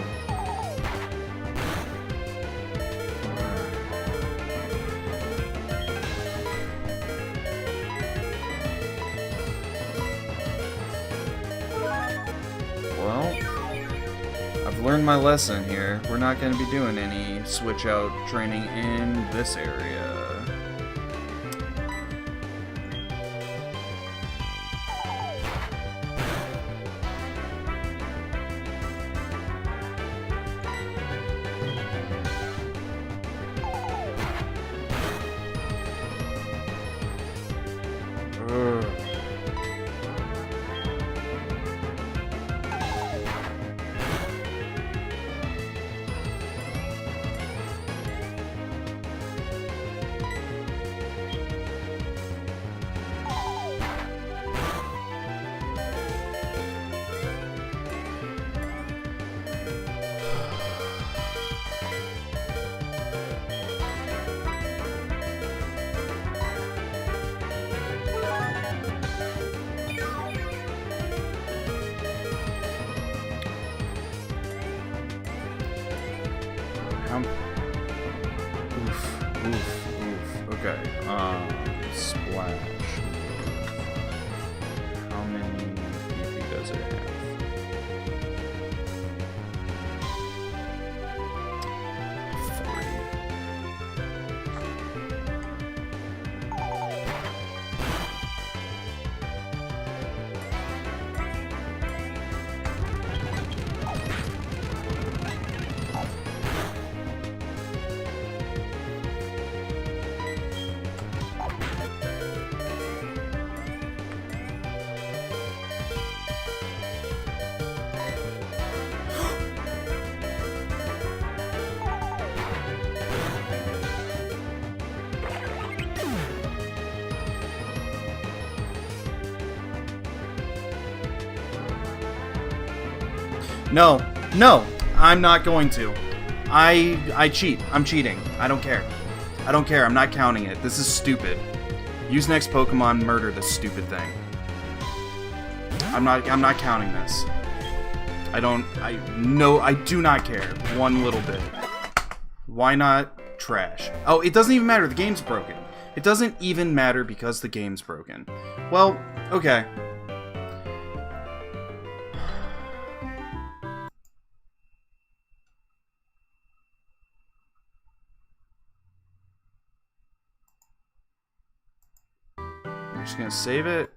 Well, I've learned my lesson here. We're not going to be doing any switch out training in this area. Okay, splash. How many PP does it have? 40. No, no, I'm not going to. I cheat. I'm cheating. I don't care. I don't care. I'm not counting it. This is stupid. Use next Pokemon, murder this stupid thing. I'm not counting this. I do not care. One little bit. Why not trash? Oh, it doesn't even matter. The game's broken. It doesn't even matter because the game's broken. Well, okay. We're just gonna save it,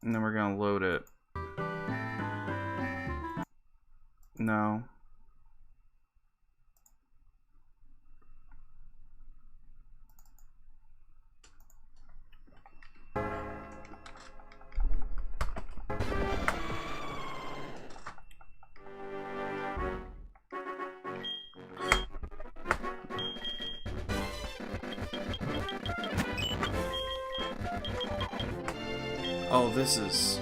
and then we're gonna load it. No. Oh, this is...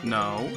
No.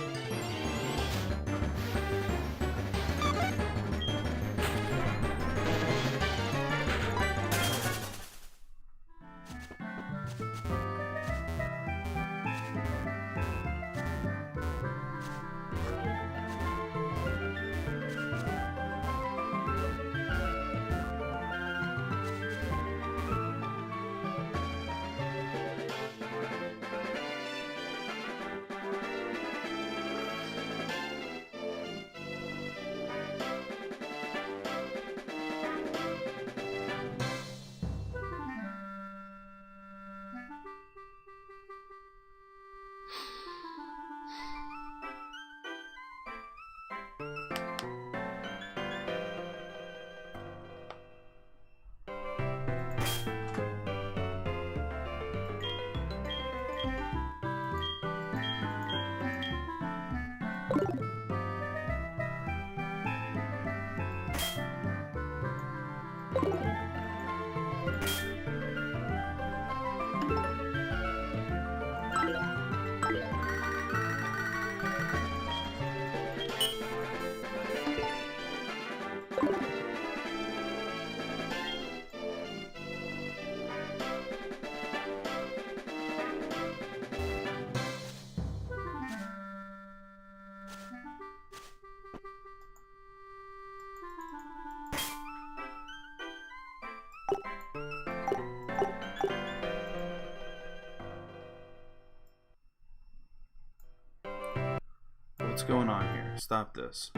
What's going on here? Stop this.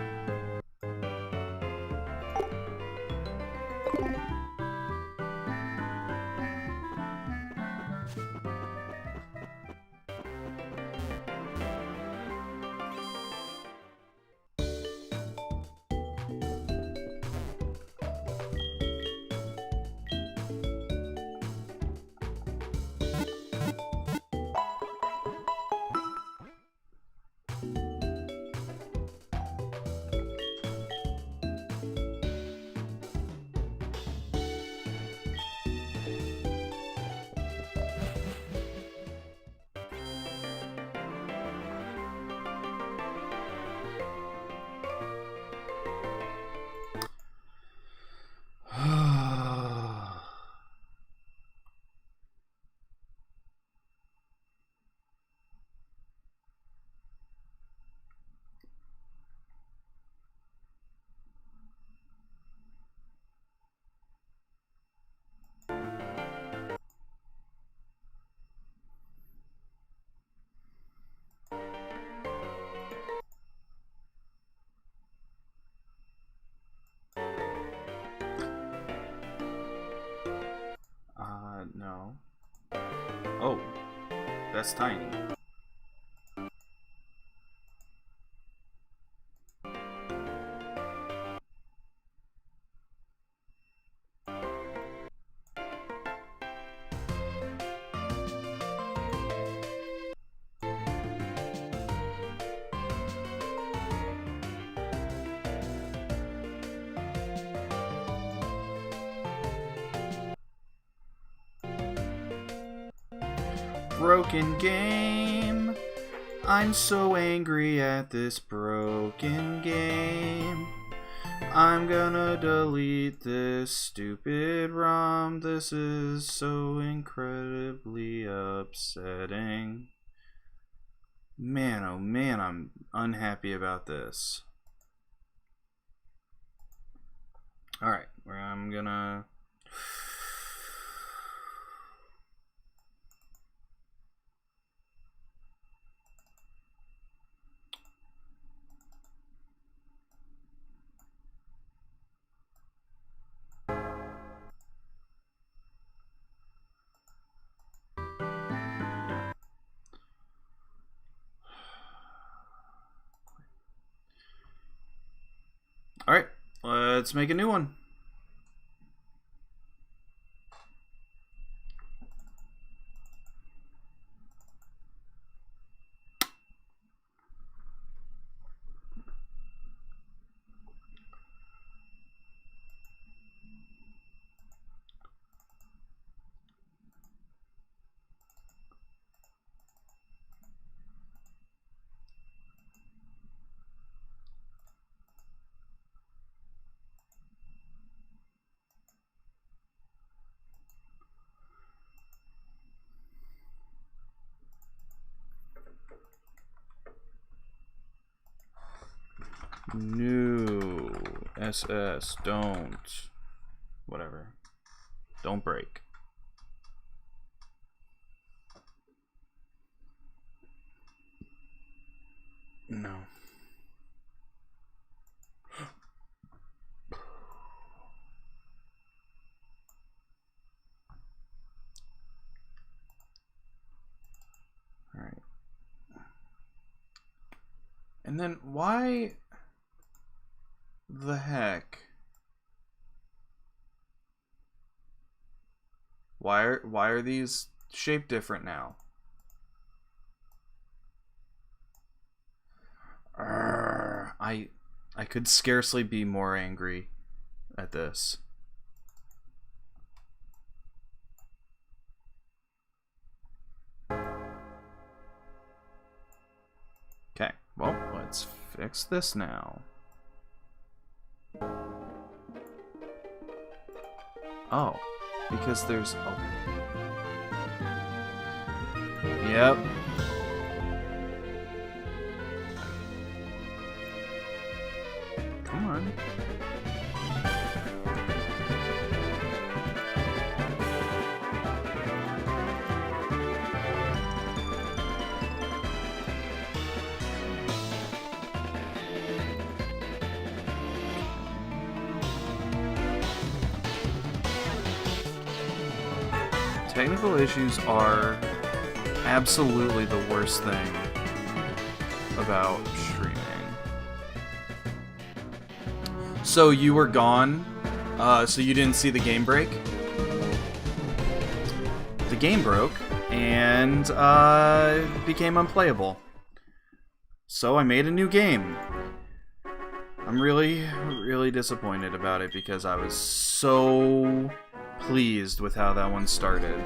No. Oh, that's tiny. Broken game. I'm so angry at this broken game. I'm gonna delete this stupid ROM. This is so incredibly upsetting. Man, oh man, I'm unhappy about this. Alright, I'm gonna... Alright, let's make a new one. New SS, don't, whatever, don't break. No. All right. And then why the heck? Why are these shaped different now? I could scarcely be more angry at this. Okay, well, let's fix this now. Oh, because there's... Oh. Yep. Come on. Technical issues are absolutely the worst thing about streaming. So you were gone, so you didn't see the game break? The game broke, and became unplayable. So I made a new game. I'm really, really disappointed about it because I was so pleased with how that one started.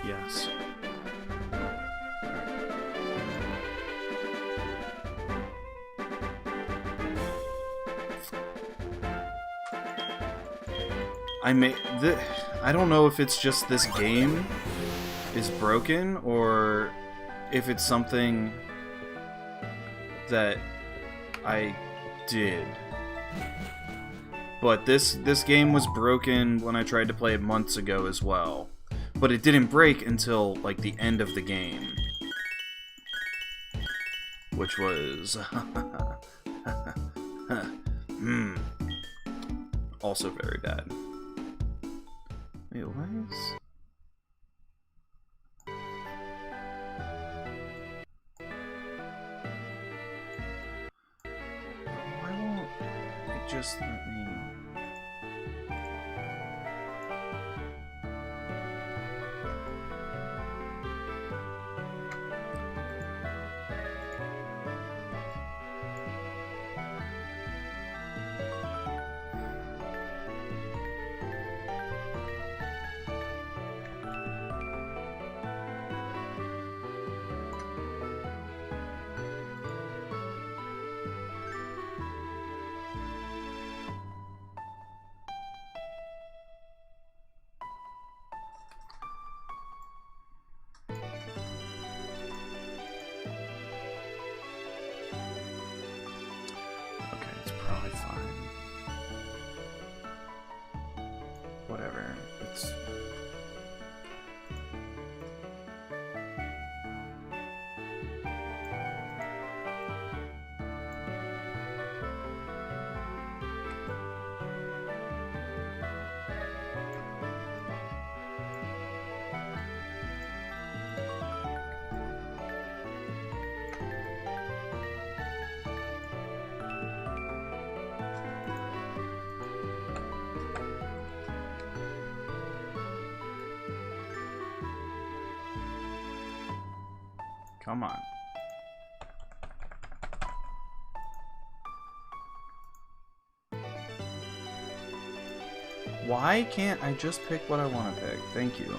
Yes. I don't know if it's just this game is broken or if it's something that I did. But this game was broken when I tried to play it months ago as well. But it didn't break until, like, the end of the game. Which was... also very bad. Wait, what is... Why won't it just let me... Whatever. It's... Come on. Why can't I just pick what I want to pick? Thank you.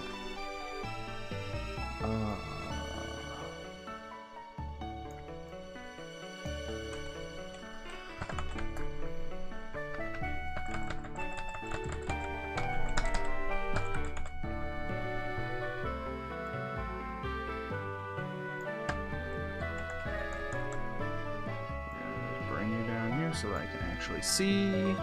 Bring you down here so that I can actually see.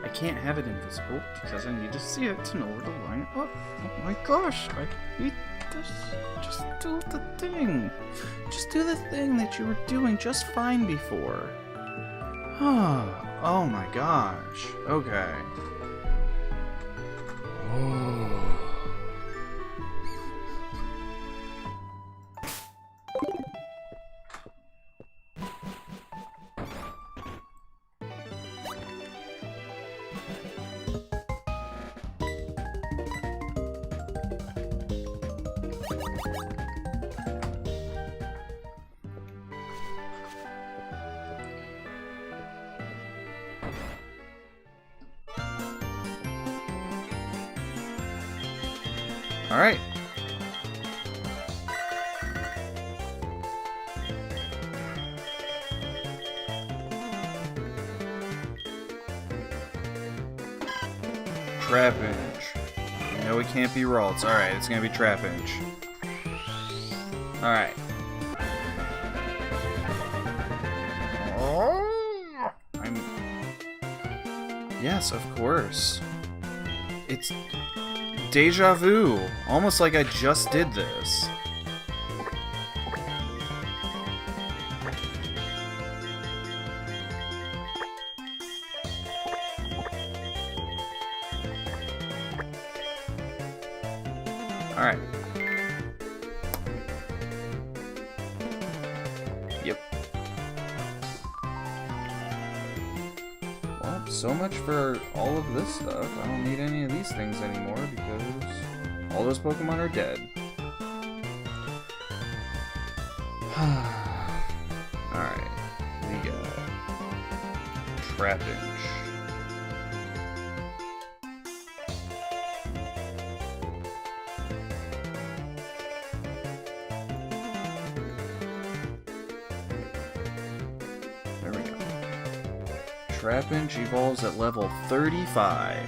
I can't have it invisible because I need to see it to know where to line it up. Oh my gosh, I hate this. Just do the thing. Just do the thing that you were doing just fine before. Oh my gosh. Okay. Alright. Trapinch. You know it can't be Ralts. Alright, it's gonna be Trapinch. Alright. Yes, of course. It's deja vu. Almost like I just did this. Alright. Yep. Well, so much for all of this stuff. I don't need any of these things anymore because all those Pokemon are dead. Alright. We got Trapinch. Trapinch evolves at level 35.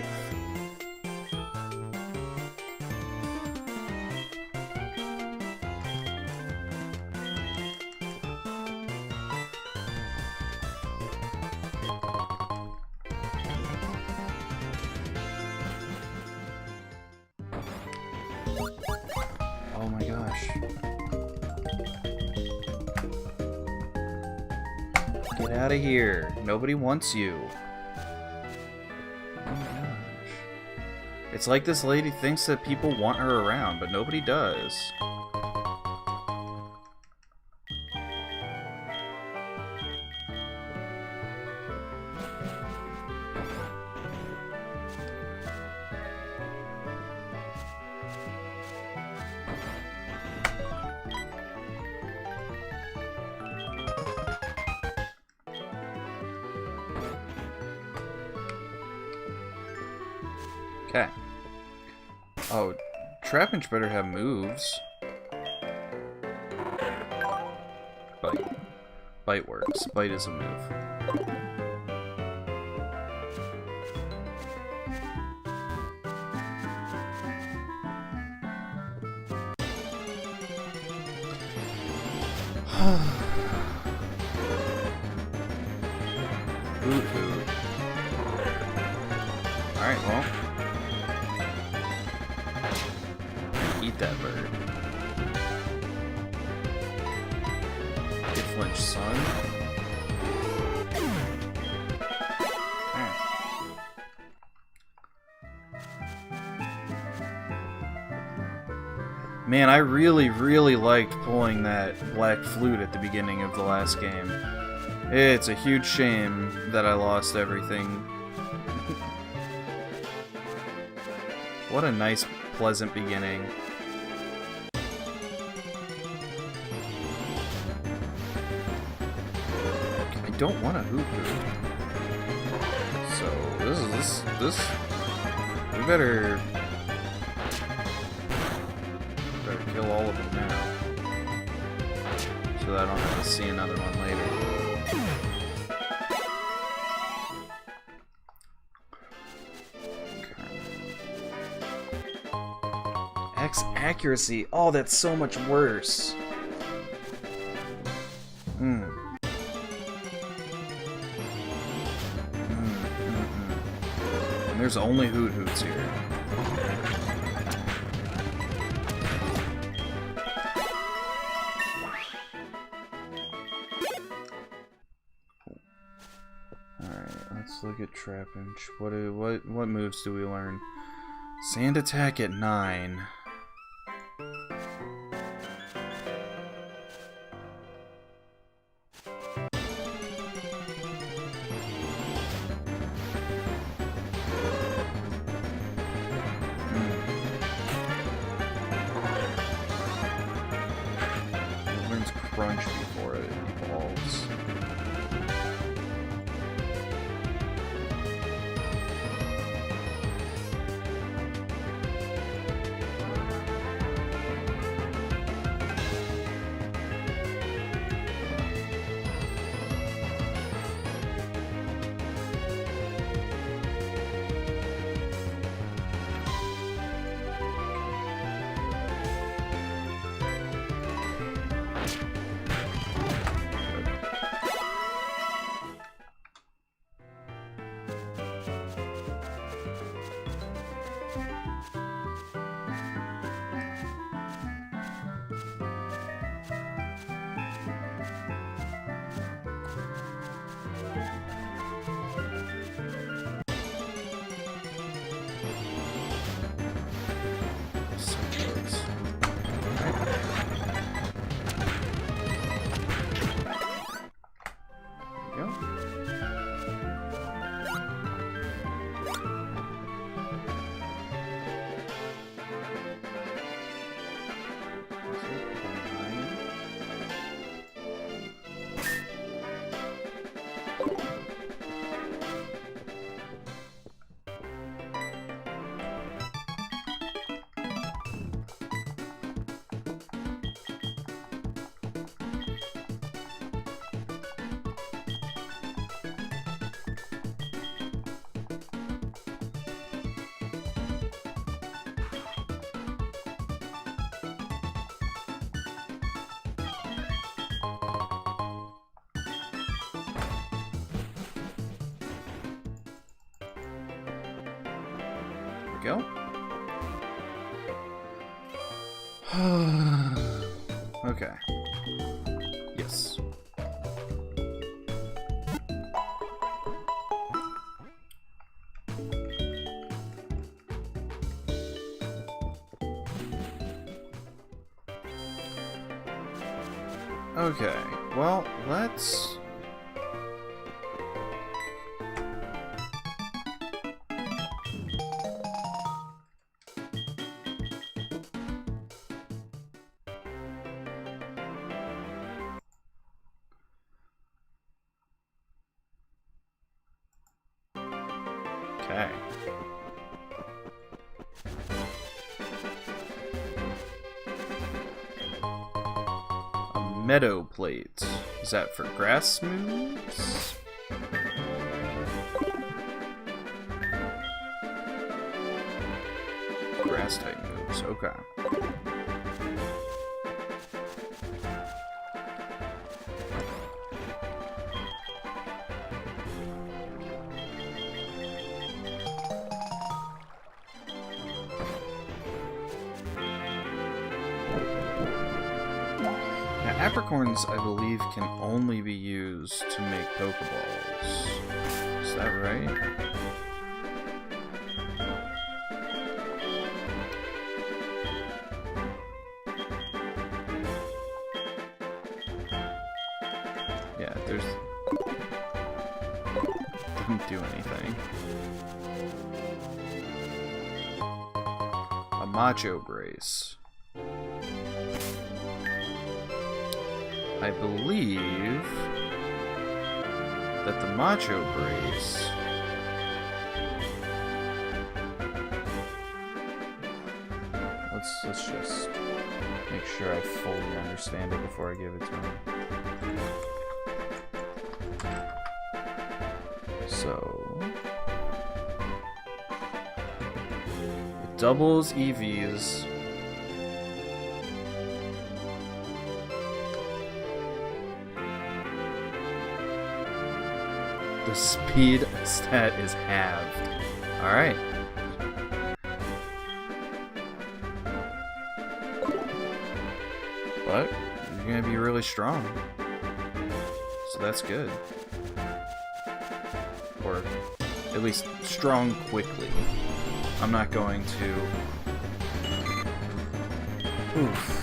Oh my gosh. Get out of here. Nobody wants you. Oh my gosh. It's like this lady thinks that people want her around, but nobody does. Okay. Oh, Trapinch better have moves. Bite. Bite works. Bite is a move. Hoot hoot. Alright, well. Eat that bird. Get flinch, son. Man, I really, really liked pulling that black flute at the beginning of the last game. It's a huge shame that I lost everything. What a nice, pleasant beginning. I don't want a Hoot-Hoot. So, this... We better kill all of them now. So that I don't have to see another one later. X accuracy. Oh, that's so much worse. And there's only Hoot-Hoots here. Alright, let's look at Trapinch. What moves do we learn? Sand attack at 9. It learns Crunch before it evolves. Go. Okay. Yes. Okay. Well, let's... Okay. A meadow plate. Is that for grass moves? Grass type moves, okay. Apricorns, I believe, can only be used to make Pokeballs. Is that right? Yeah, there's... Didn't do anything. A Macho Brace. I believe that the Macho Brace let's just make sure I fully understand it before I give it to him. So it doubles EVs. The speed stat is halved. Alright. But you're gonna be really strong. So that's good. Or at least strong quickly. I'm not going to... Oof.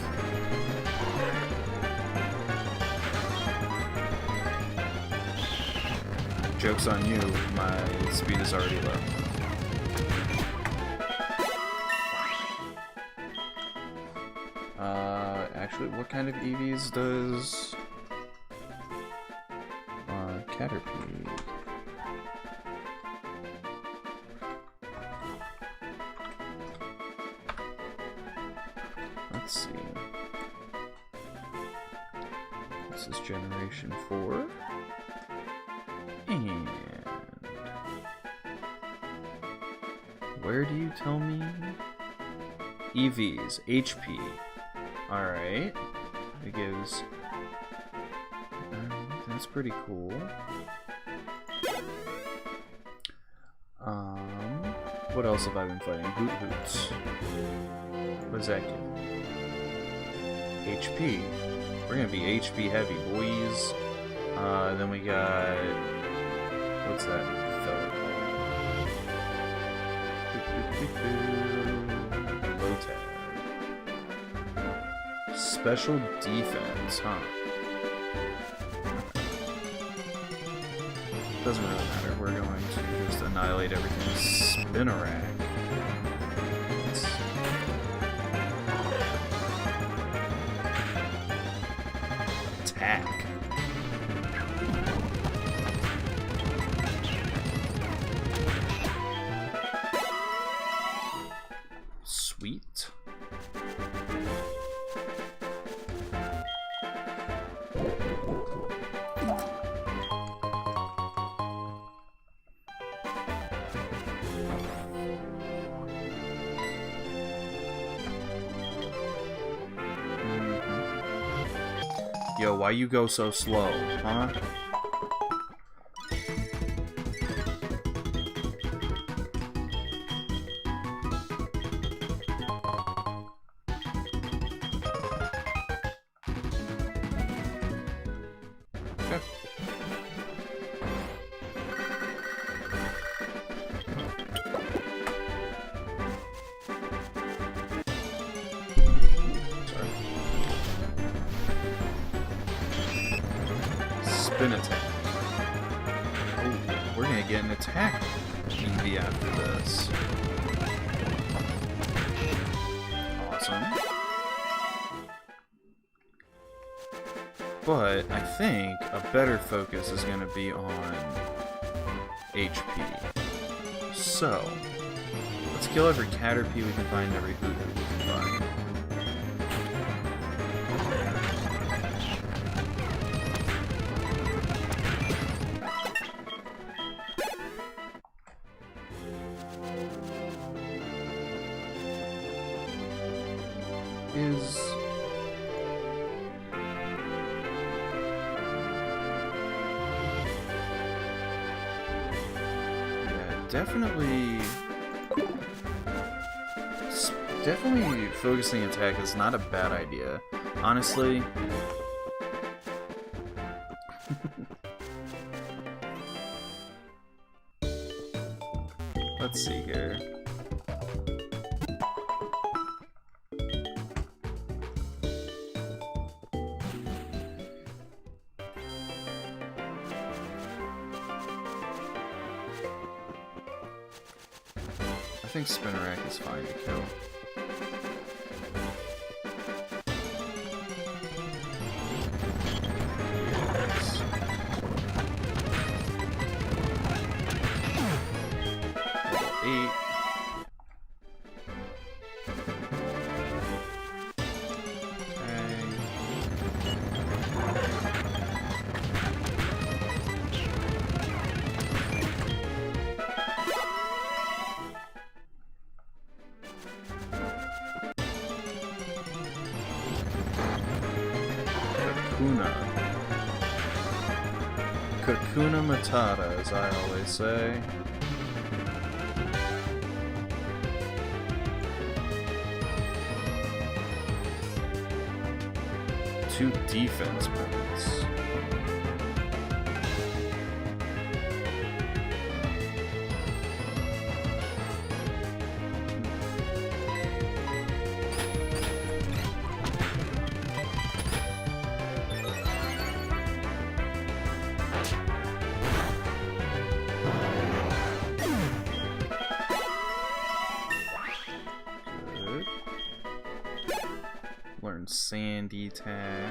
Joke's on you, my speed is already low. Actually, what kind of EVs does Caterpie? Let's see. This is Generation 4. And where do you tell me? EVs, HP. Alright. It gives... that's pretty cool. What else have I been fighting? Hoot Hoots. What does that give? HP. We're gonna be HP heavy, boys. Then we got... what's that fella called? Low tag. Special defense, huh? Doesn't really matter. We're going to just annihilate everything. Spinarak. Attack. Sweet. Yo, why you go so slow, huh? Spin attack. Oh, we're gonna get an attack EV after this. Awesome. But I think a better focus is gonna be on HP. So, let's kill every Caterpie we can find, every Hoot we can find. Definitely focusing attack is not a bad idea, honestly. Let's see here. I think Spinnerack is fine to kill. Yes. Level 8. Kakuna Matata, as I always say. 2 defense points. Learn Sandy Tag.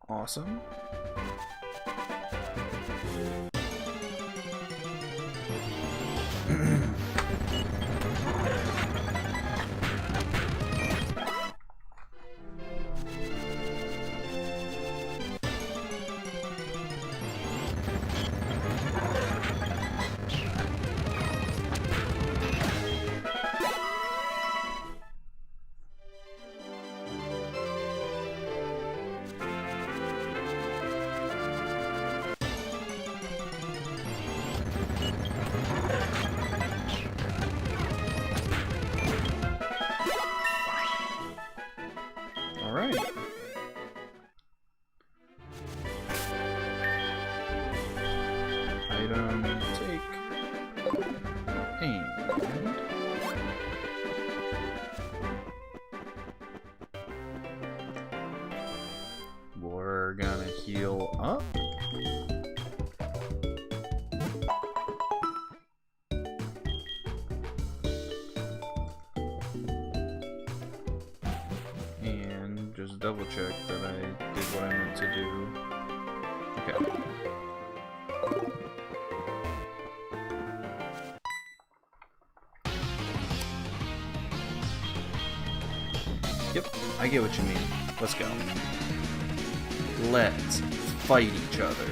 Awesome. Alright. Item, take. up. And just double check that I did what I meant to do. Okay. Yep, I get what you mean. Let's go. Let's fight each other.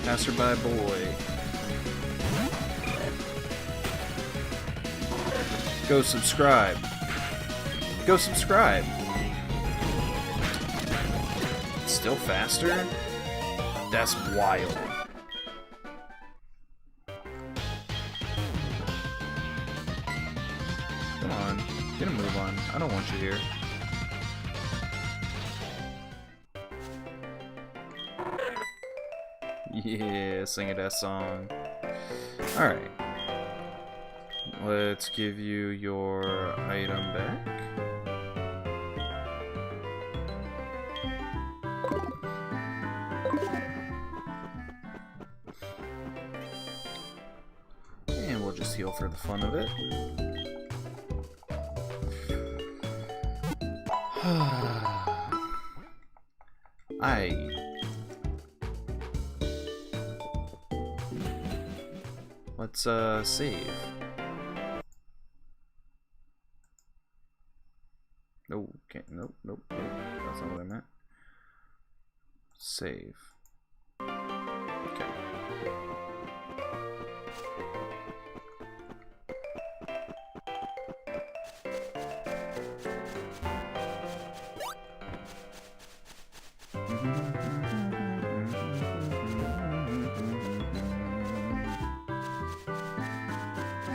Passerby boy. Go subscribe. Go subscribe. Still faster? That's wild. Come on. Get a move on. I don't want you here. Yeah, sing it that song. Alright. Let's give you your item back. And we'll just heal for the fun of it. Let's save. No, can't. Nope, nope, nope. That's not what I meant. Save. Okay.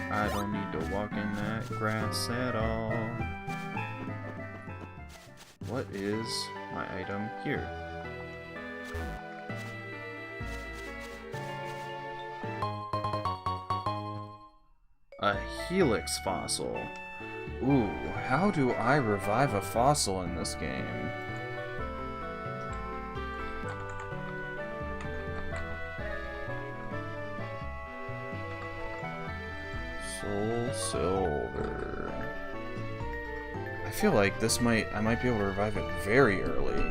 I don't need to walk in that grass at all. What is my item here? A helix fossil. Ooh, how do I revive a fossil in this game? SoulSilver. I feel like I might be able to revive it very early.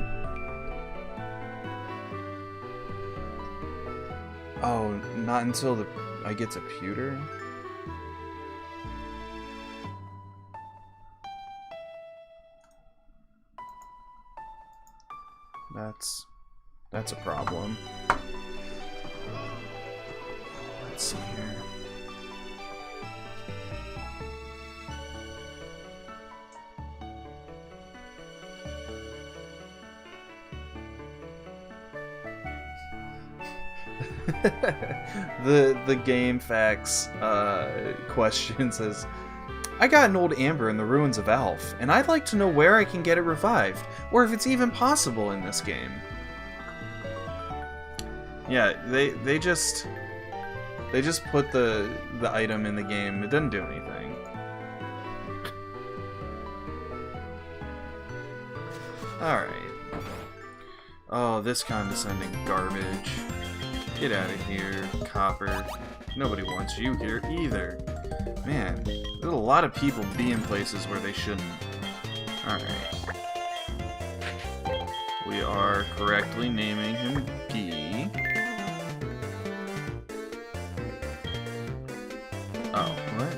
Oh, not until I get to pewter? That's a problem. Let's see here. the game facts question says, I got an old amber in the ruins of Alf, and I'd like to know where I can get it revived, or if it's even possible in this game. Yeah, they just put the item in the game. It doesn't do anything. Alright. Oh, this condescending garbage. Get out of here, copper. Nobody wants you here either. Man, there's a lot of people being places where they shouldn't. Alright. We are correctly naming him P. Oh, what?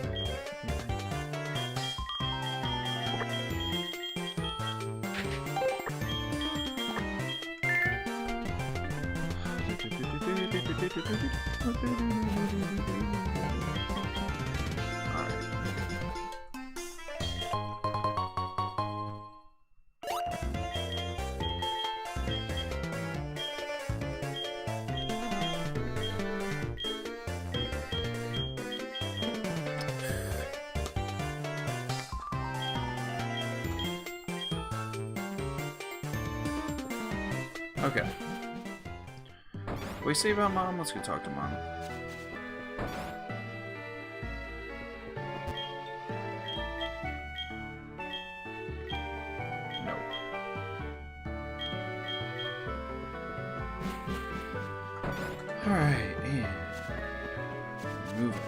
Okay. What do you say about Mom? Let's go talk to Mom. No. Alright, and moving.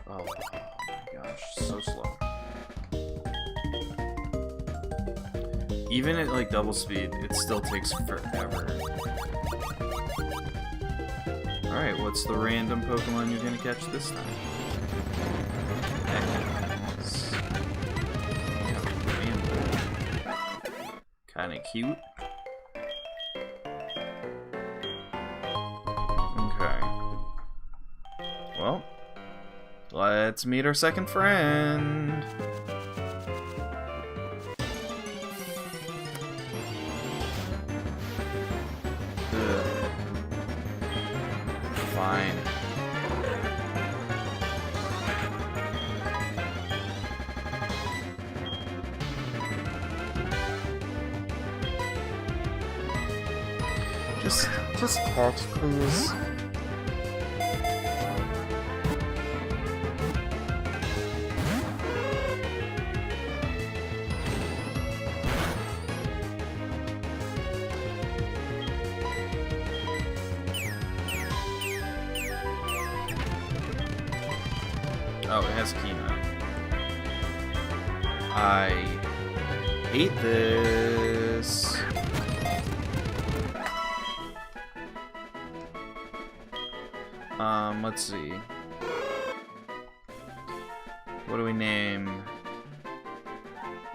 Oh my gosh, so slow. Even at like double speed, it still takes forever. Alright, what's the random Pokemon you're gonna catch this time? Kinda cute. Okay. Well, let's meet our second friend. Fine. Just catch, please. Oh, it has Keynote. I hate this. Let's see. What do we name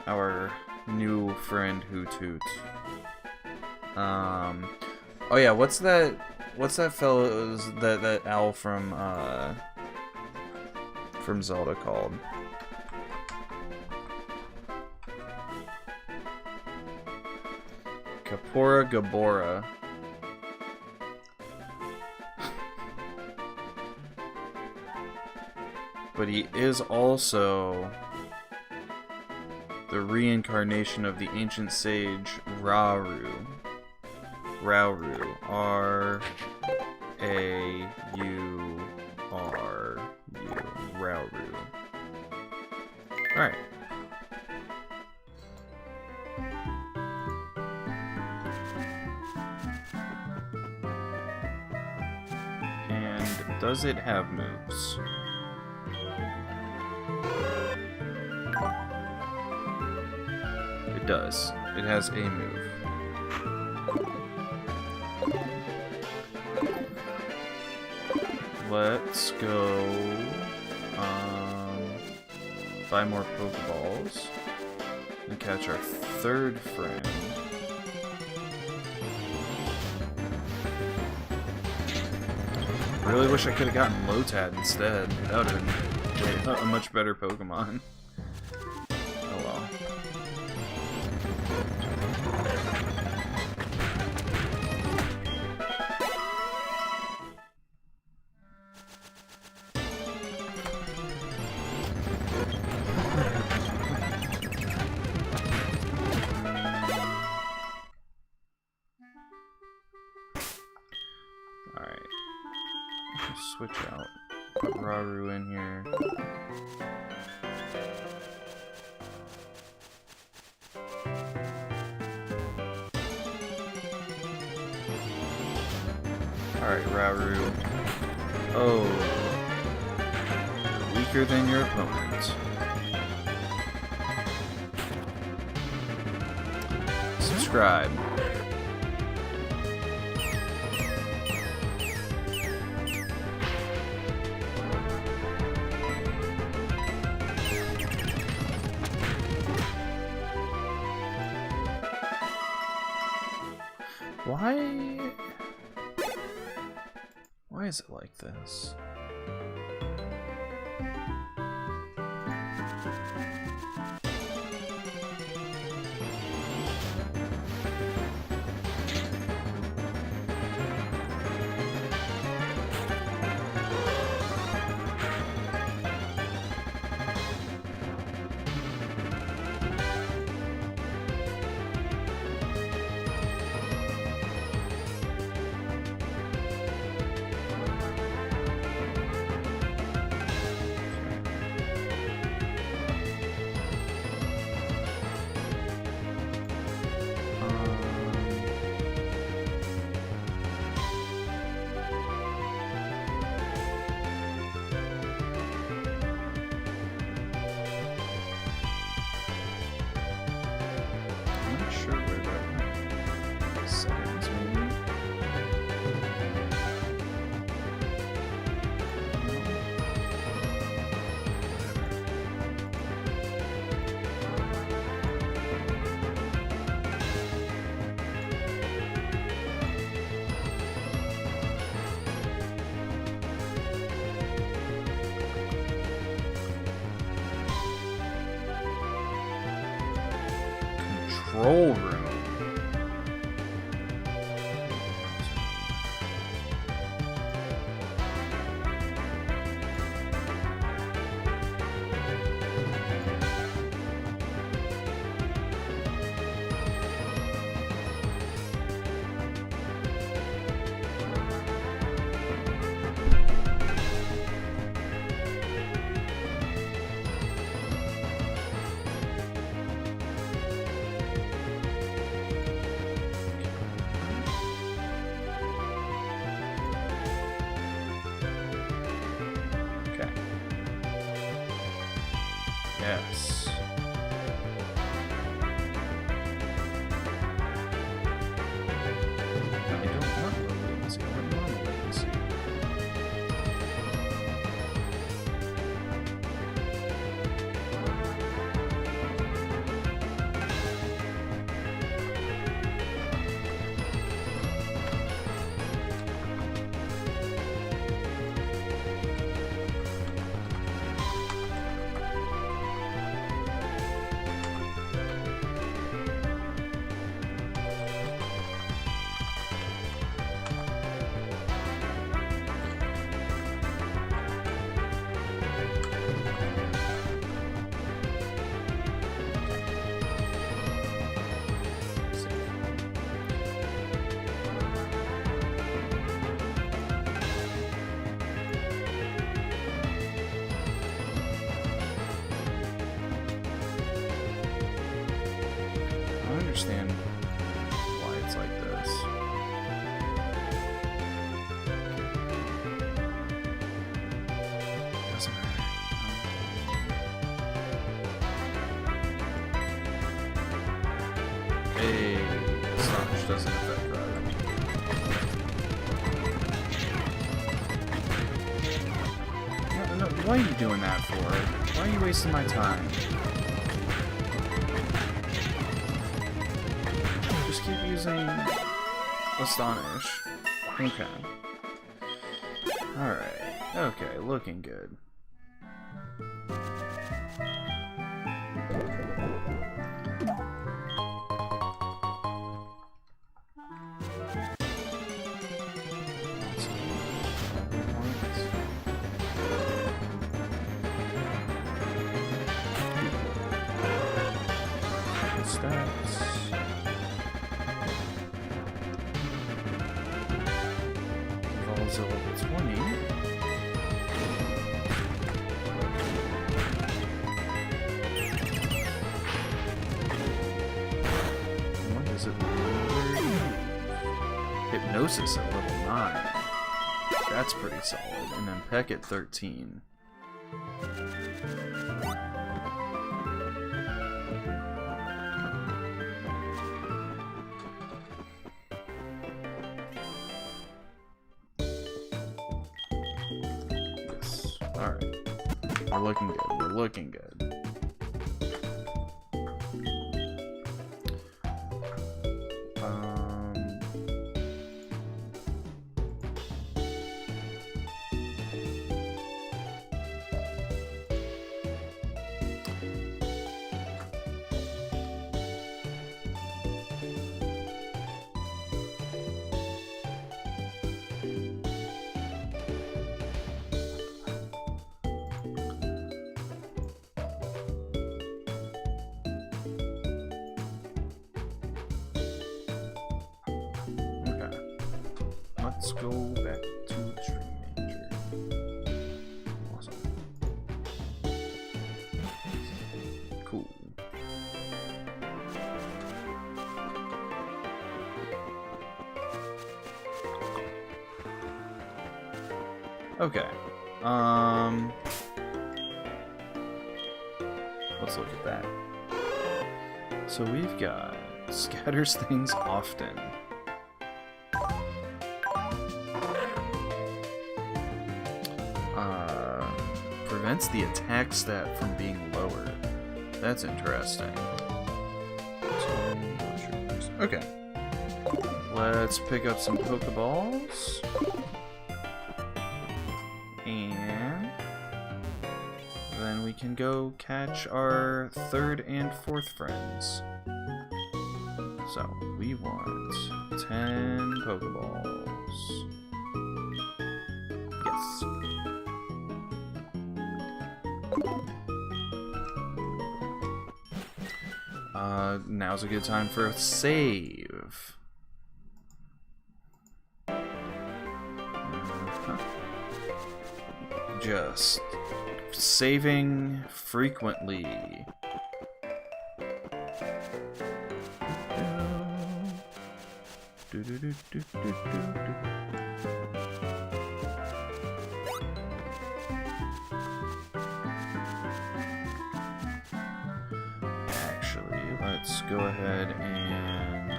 our new friend Hoot Hoot? Oh yeah, what's that fellow's that owl from Zelda called? Kapora Gabora. But he is also the reincarnation of the ancient sage Rauru. Rauru. R-A-U-R-U. Rauru. Alright. And does it have moves? It does. It has a move. Let's go buy more Pokeballs and catch our third friend. Really wish I could have gotten Lotad instead. That would have been a much better Pokemon. Oh well. Switch out. Put Rauru in here. Alright, Rauru. Oh. You're weaker than your opponent. Subscribe. Why is it like this? control room. Yes. I don't want low latency. I want normal latency. I understand why it's like this. Doesn't matter. Hey, Slash doesn't affect gravity. No, why are you doing that for? Why are you wasting my time? Just keep using Astonish. Okay. Alright. Okay, looking good. Stats. Evolves a level 20. What is it? Hypnosis at level 9. That's pretty solid. And then Peck at 13. Alright. We're looking good. We're looking good. Let's go back to the Stream Manager. Awesome. Cool. Okay. Let's look at that. So we've got scatters things often. Prevents the attack stat from being lowered. That's interesting. Okay. Let's pick up some Pokeballs. And then we can go catch our 3rd and 4th friends. So, we want 10 Pokeballs. Yes. Now's a good time for a save. Just saving frequently. Actually, let's go ahead and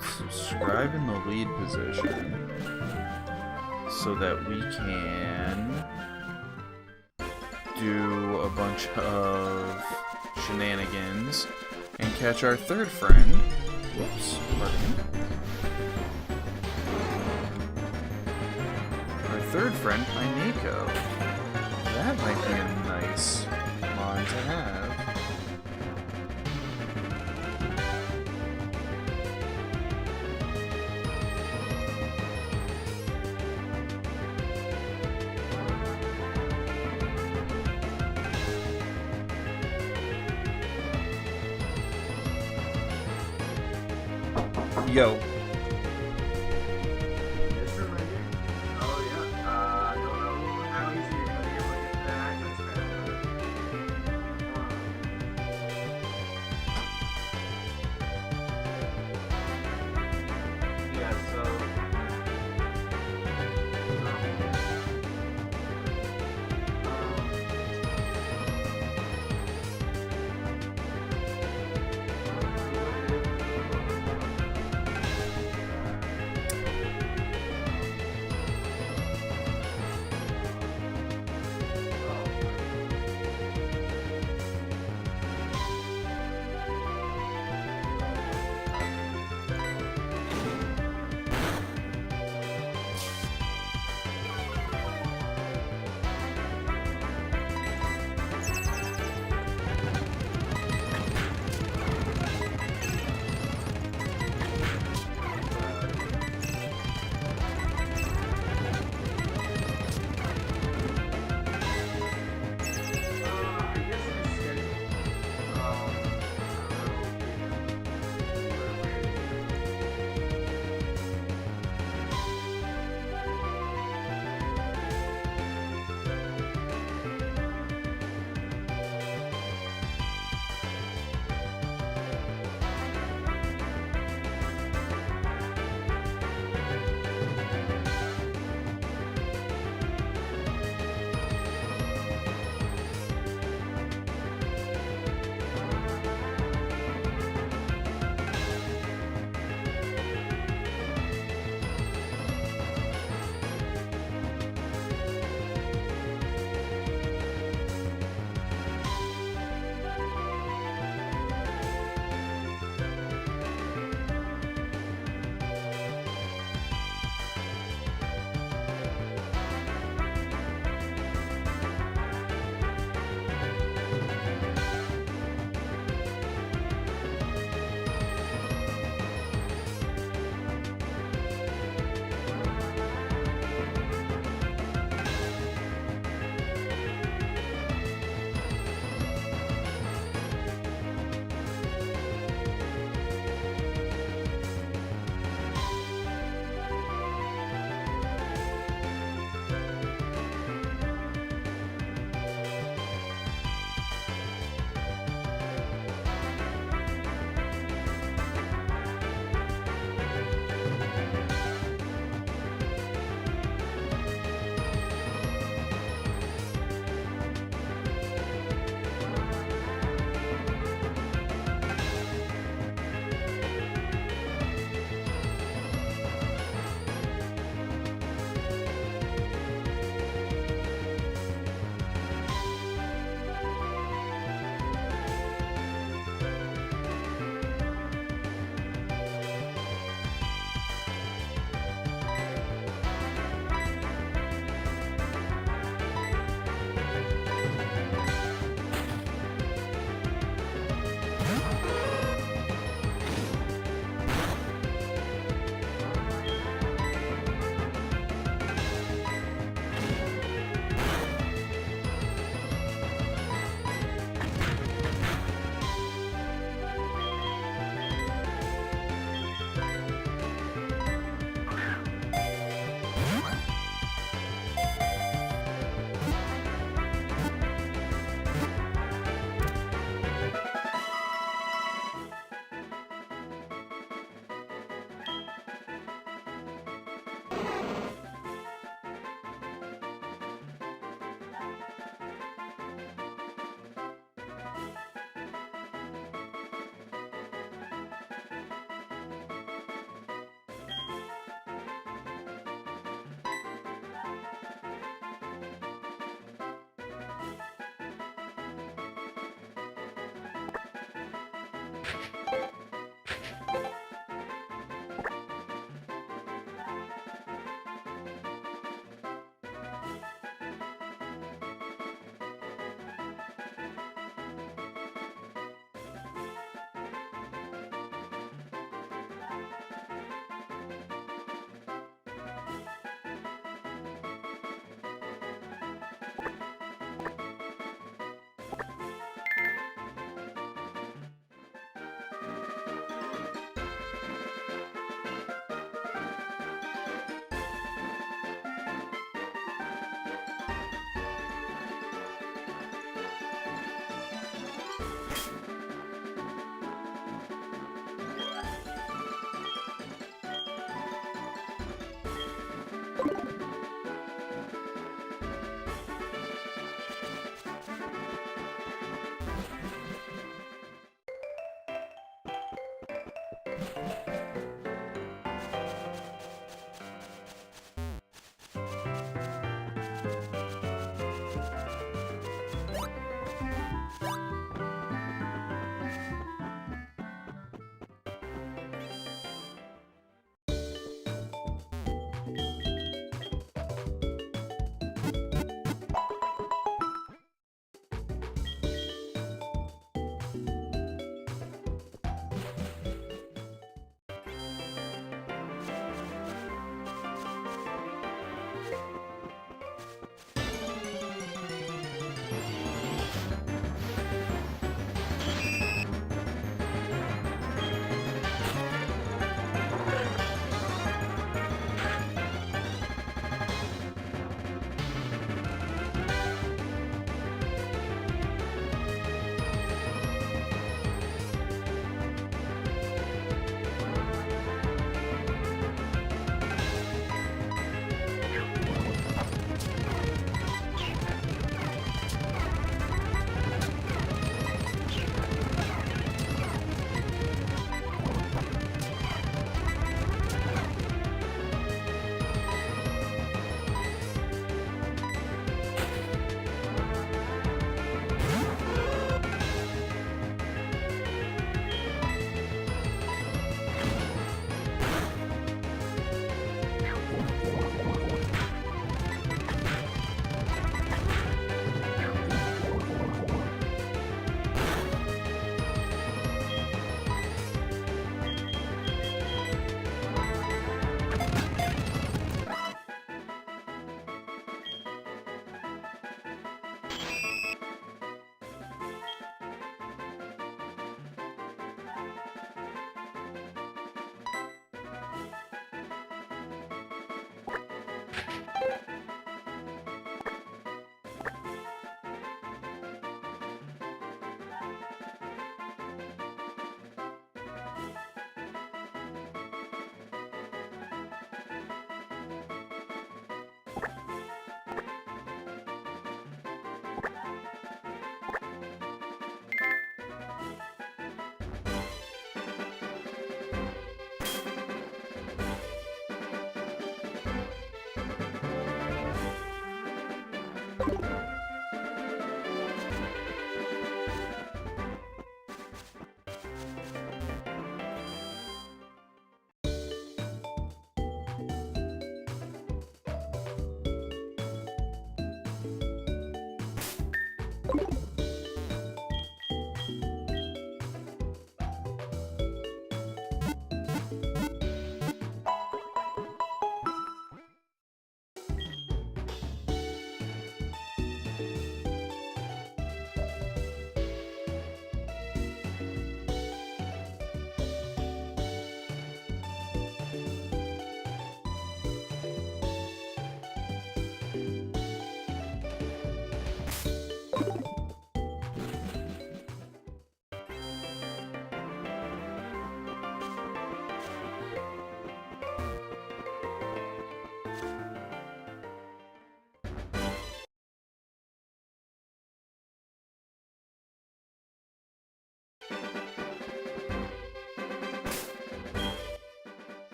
subscribe in the lead position so that we can do a bunch of shenanigans and catch our third friend. Whoops, pardon me. Our third friend, Pineco. That might be a nice mon to have. Yo.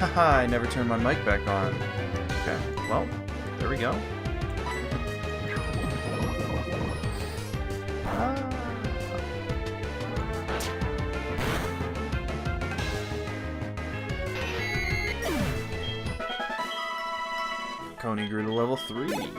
Haha, I never turned my mic back on. Okay, well, there we go. Coney grew to level 3.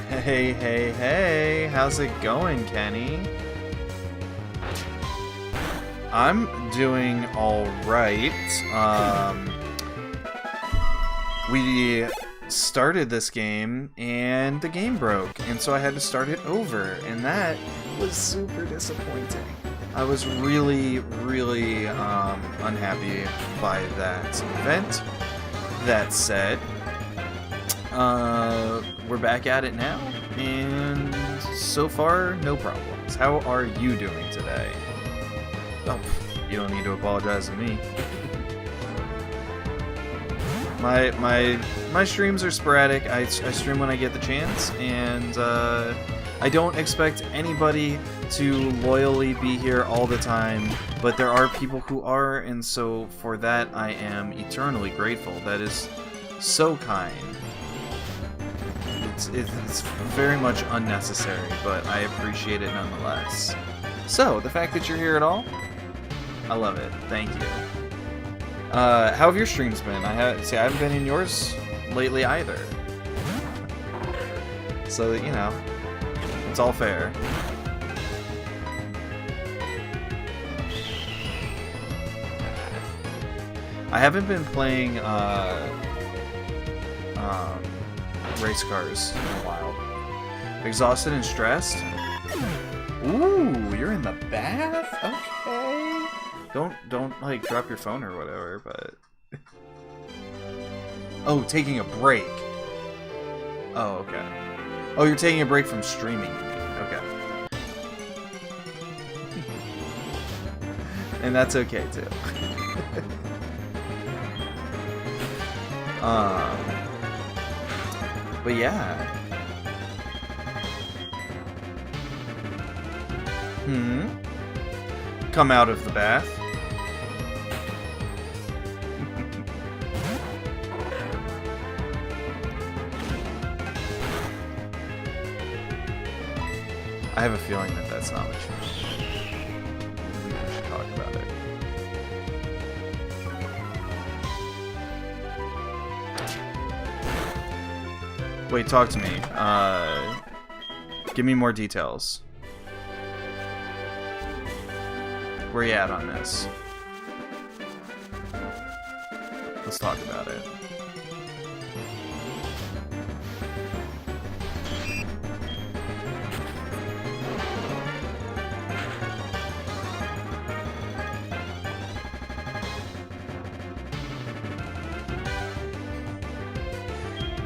Hey, hey, hey, how's it going, Kenny? I'm doing alright. We started this game, and the game broke, and so I had to start it over, and that was super disappointing. I was really, really unhappy by that event. That said, we're back at it now, and so far, no problems. How are you doing today? Oh, you don't need to apologize to me. My streams are sporadic. I stream when I get the chance, and I don't expect anybody to loyally be here all the time, but there are people who are, and so for that I am eternally grateful. That is so kind. It's very much unnecessary, but I appreciate it nonetheless. So, the fact that you're here at all, I love it. Thank you. How have your streams been? I haven't been in yours lately either. So, you know, it's all fair. I haven't been playing race cars in a while. Exhausted and stressed? Ooh, you're in the bath? Okay. Don't like drop your phone or whatever, but oh, taking a break. Oh, okay. Oh, you're taking a break from streaming. Okay. And that's okay too. But yeah. Come out of the bath. I have a feeling that that's not what we should talk about it. Wait, talk to me. Give me more details. Where you at on this? Let's talk about it.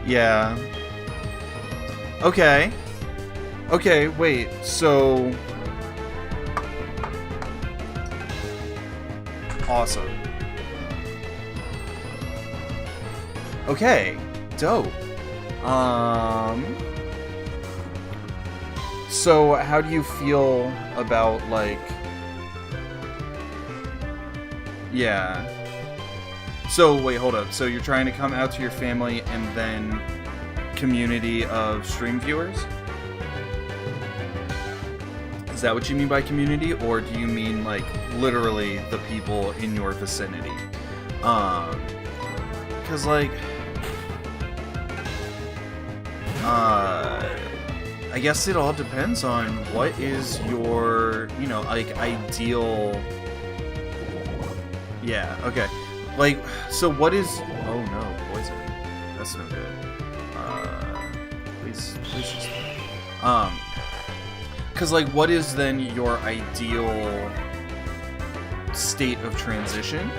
Yeah. Okay. Okay, wait, so... Awesome. Okay, dope. So how do you feel about, like... Yeah. So, wait, hold up. So you're trying to come out to your family and then community of stream viewers? Is that what you mean by community, or do you mean, like, literally the people in your vicinity? Because, like... I guess it all depends on what is your, you know, like, ideal... Yeah, okay. Like, so what is... Oh no, poison. That's no good. Please just... Because, like, what is then your ideal state of transition?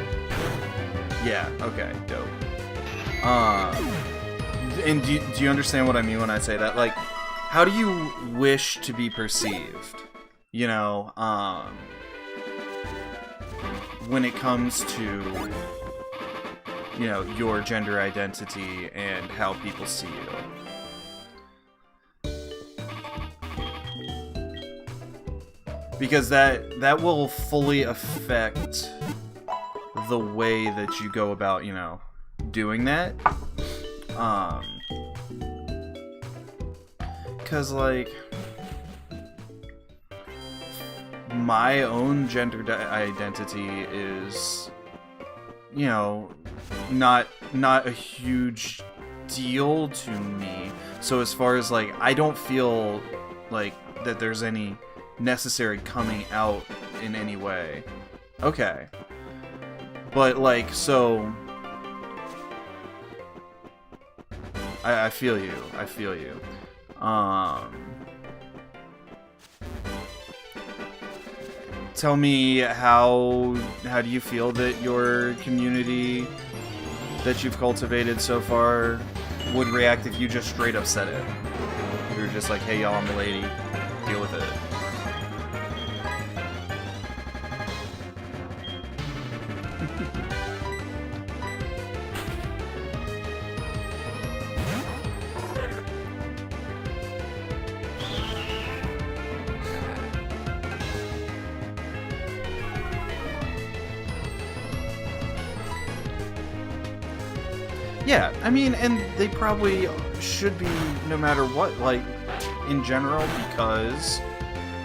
Yeah, okay, dope. And do you understand what I mean when I say that? Like, how do you wish to be perceived? You know, when it comes to, you know, your gender identity and how people see you. Because that will fully affect the way that you go about, you know, doing that. Because, like, my own gender identity is, you know, not a huge deal to me. So as far as, like, I don't feel like that there's any necessary coming out in any way. Okay. But, like, so... I feel you. I feel you. Tell me how do you feel that your community that you've cultivated so far would react if you just straight up said it? You're just like, hey y'all, I'm a lady. Deal with it. Yeah, I mean, and they probably should be no matter what, like, in general, because,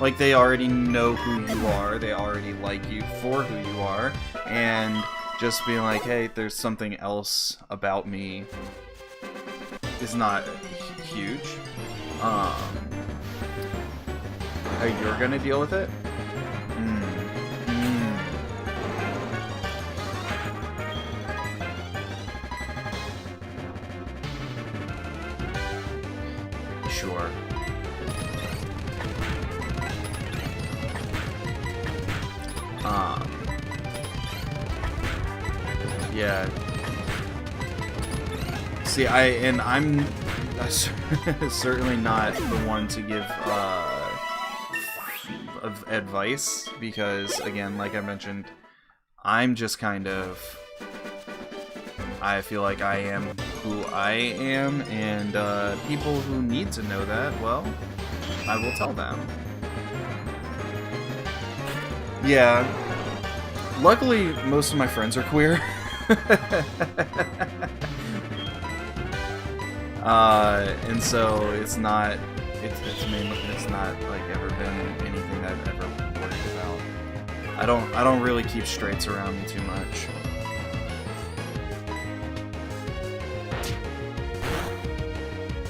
like, they already know who you are, they already like you for who you are, and just being like, hey, there's something else about me is not huge. How you're gonna deal with it? Sure. Yeah. See, I'm certainly not the one to give advice, because, again, like I mentioned, I'm just kind of... I feel like I am who I am, and people who need to know that, well, I will tell them. Yeah. Luckily, most of my friends are queer. And so it's not it's not like ever been anything that I've ever worried about. I don't really keep straights around me too much.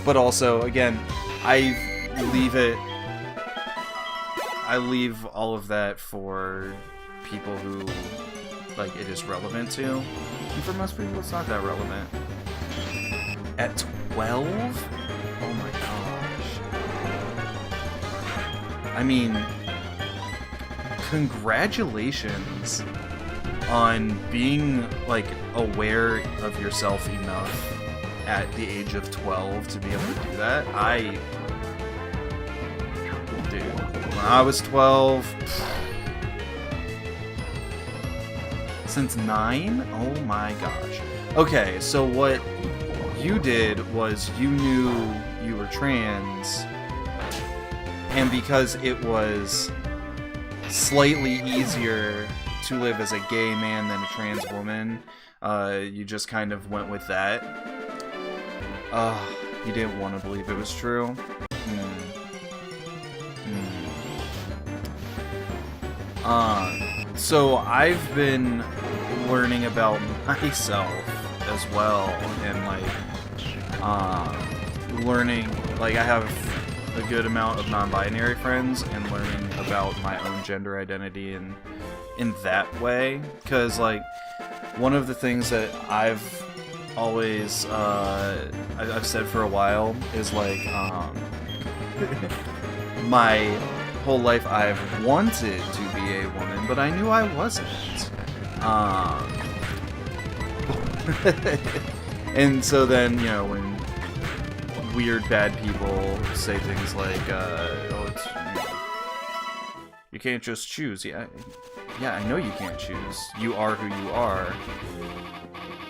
But also, again, I leave all of that for people who, like, it is relevant to. And for most people, it's not that relevant. At 12? Oh my gosh. I mean, congratulations on being, like, aware of yourself enough at the age of 12 to be able to do that. Dude, when I was 12, since 9? Oh my gosh. Okay, so what you did was you knew you were trans, and because it was slightly easier to live as a gay man than a trans woman, you just kind of went with that. You didn't want to believe it was true. So I've been learning about myself as well, and like, learning, like, I have a good amount of non-binary friends, and learning about my own gender identity and in that way, because, like, one of the things that I've always I've said for a while is, like, my whole life I've wanted to be a woman, but I knew I wasn't. And so then, you know, when weird bad people say things like, oh, it's, you can't just choose. Yeah, I know you can't choose. You are who you are.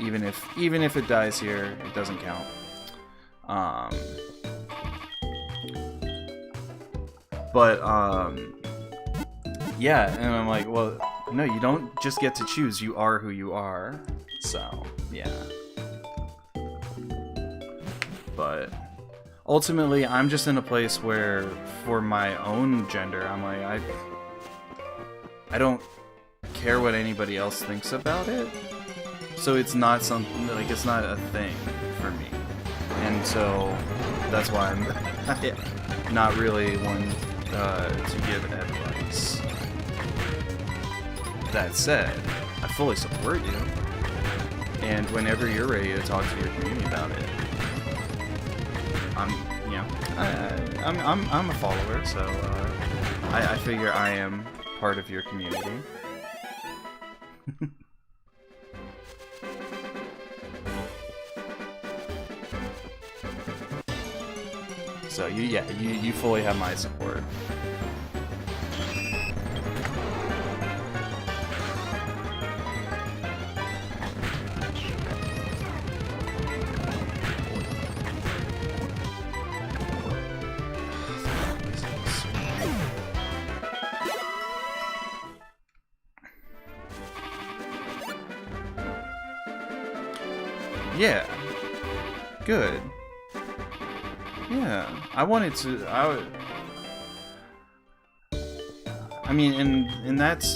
Even if it dies here, it doesn't count. Yeah, and I'm like, well, no, you don't just get to choose. You are who you are. So, yeah. But ultimately, I'm just in a place where, for my own gender, I'm like, I don't care what anybody else thinks about it. So it's not something, like, it's not a thing for me. And so that's why I'm not really one to give advice. That said, I fully support you. And whenever you're ready to talk to your community about it, I'm a follower, so I figure I am part of your community. So you fully have my support. Yeah. Good. Yeah. I wanted to. I mean, and that's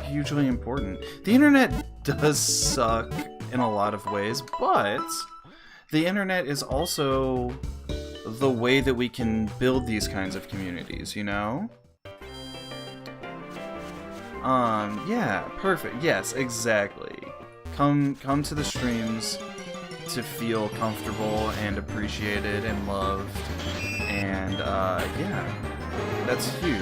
hugely important. The internet does suck in a lot of ways, but the internet is also the way that we can build these kinds of communities, you know? Yeah, perfect. Yes, exactly. Come to the streams to feel comfortable and appreciated and loved, and yeah, that's huge.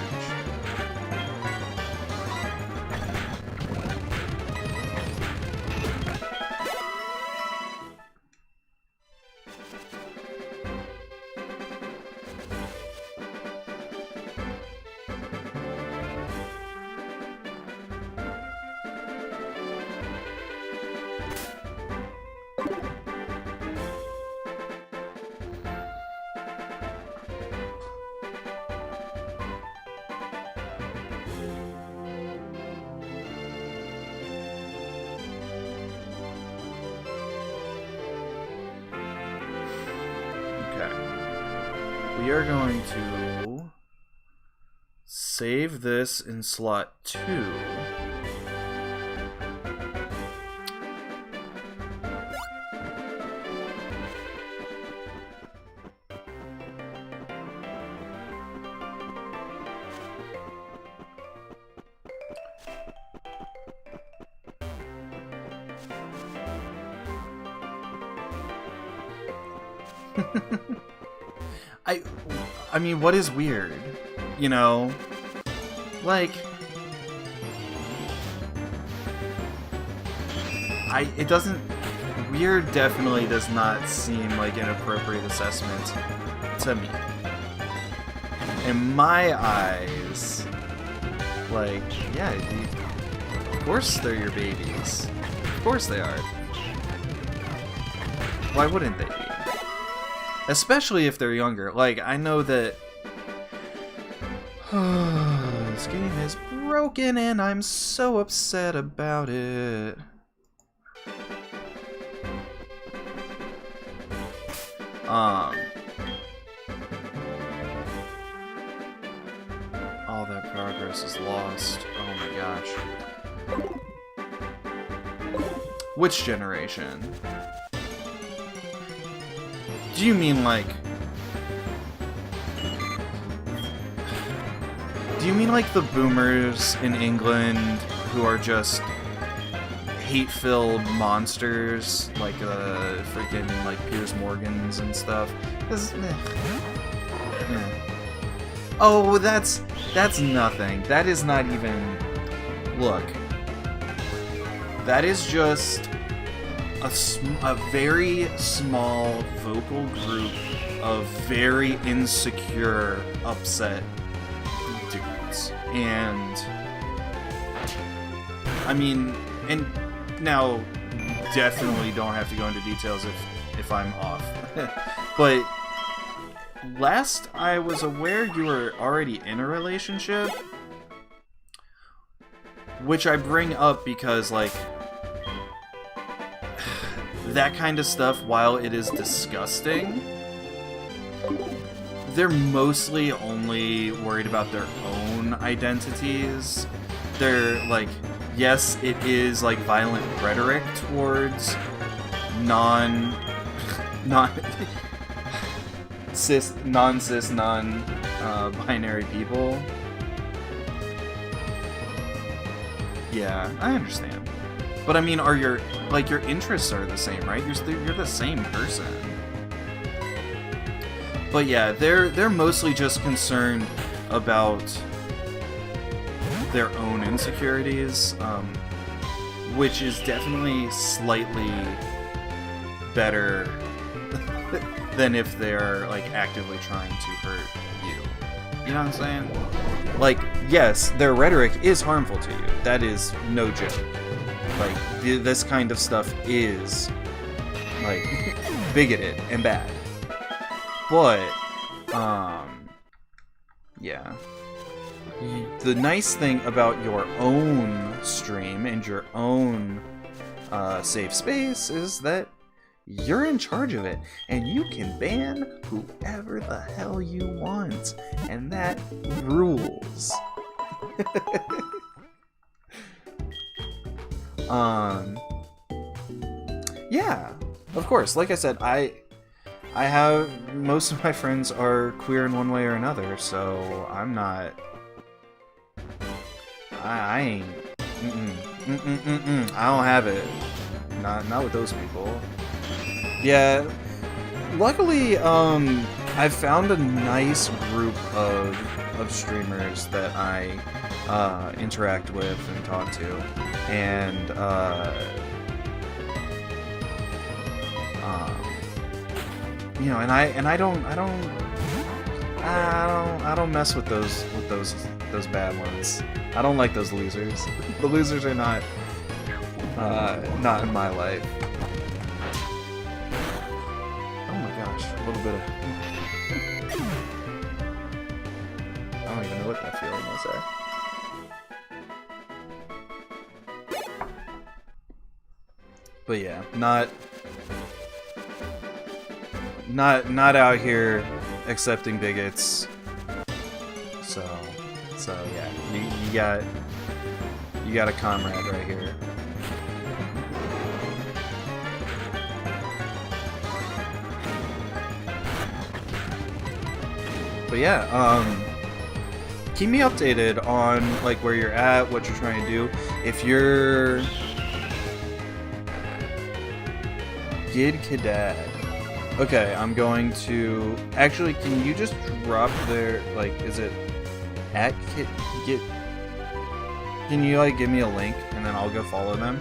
we are going to save this in slot 2. I mean, what is weird? You know? Like... it doesn't... Weird definitely does not seem like an appropriate assessment to me. In my eyes, like, yeah, of course they're your babies. Of course they are. Why wouldn't they be? Especially if they're younger. Like, I know that... this game is broken and I'm so upset about it. All that progress is lost. Oh my gosh. Which generation? Do you mean like... Do you mean like the boomers in England who are just hate-filled monsters, like freaking like Piers Morgans and stuff? 'Cause, oh, that's nothing. That is not even... Look. That is just a very small vocal group of very insecure, upset dudes. And... I mean, and now, definitely don't have to go into details if I'm off. But... last I was aware, you were already in a relationship. Which I bring up because, like, that kind of stuff, while it is disgusting, they're mostly only worried about their own identities. They're, like, yes, it is, like, violent rhetoric towards non-cis, non-binary people. Yeah, I understand. But I mean, are your interests are the same, right? You're the same person. But yeah, they're mostly just concerned about their own insecurities, which is definitely slightly better than if they're like actively trying to hurt you. You know what I'm saying? Like, yes, their rhetoric is harmful to you. That is no joke. Like, this kind of stuff is, like, bigoted and bad. But, yeah. The nice thing about your own stream and your own safe space is that you're in charge of it, and you can ban whoever the hell you want, and that rules. Yeah, of course. Like I said, I have most of my friends are queer in one way or another, so I'm not. I ain't. I don't have it. Not with those people. Yeah. Luckily, I've found a nice group of streamers that I interact with and talk to, and you know, and I don't mess with those bad ones. I don't like those losers. The losers are not in my life. Oh my gosh, a little bit of... I don't even know what that feeling was there. But yeah, not out here accepting bigots. So yeah, you got a comrade right here. But yeah, keep me updated on like where you're at, what you're trying to do. If you're Gid Cadet, okay, I'm going to actually. Can you just drop their like? Is it at Git? Can you like give me a link and then I'll go follow them?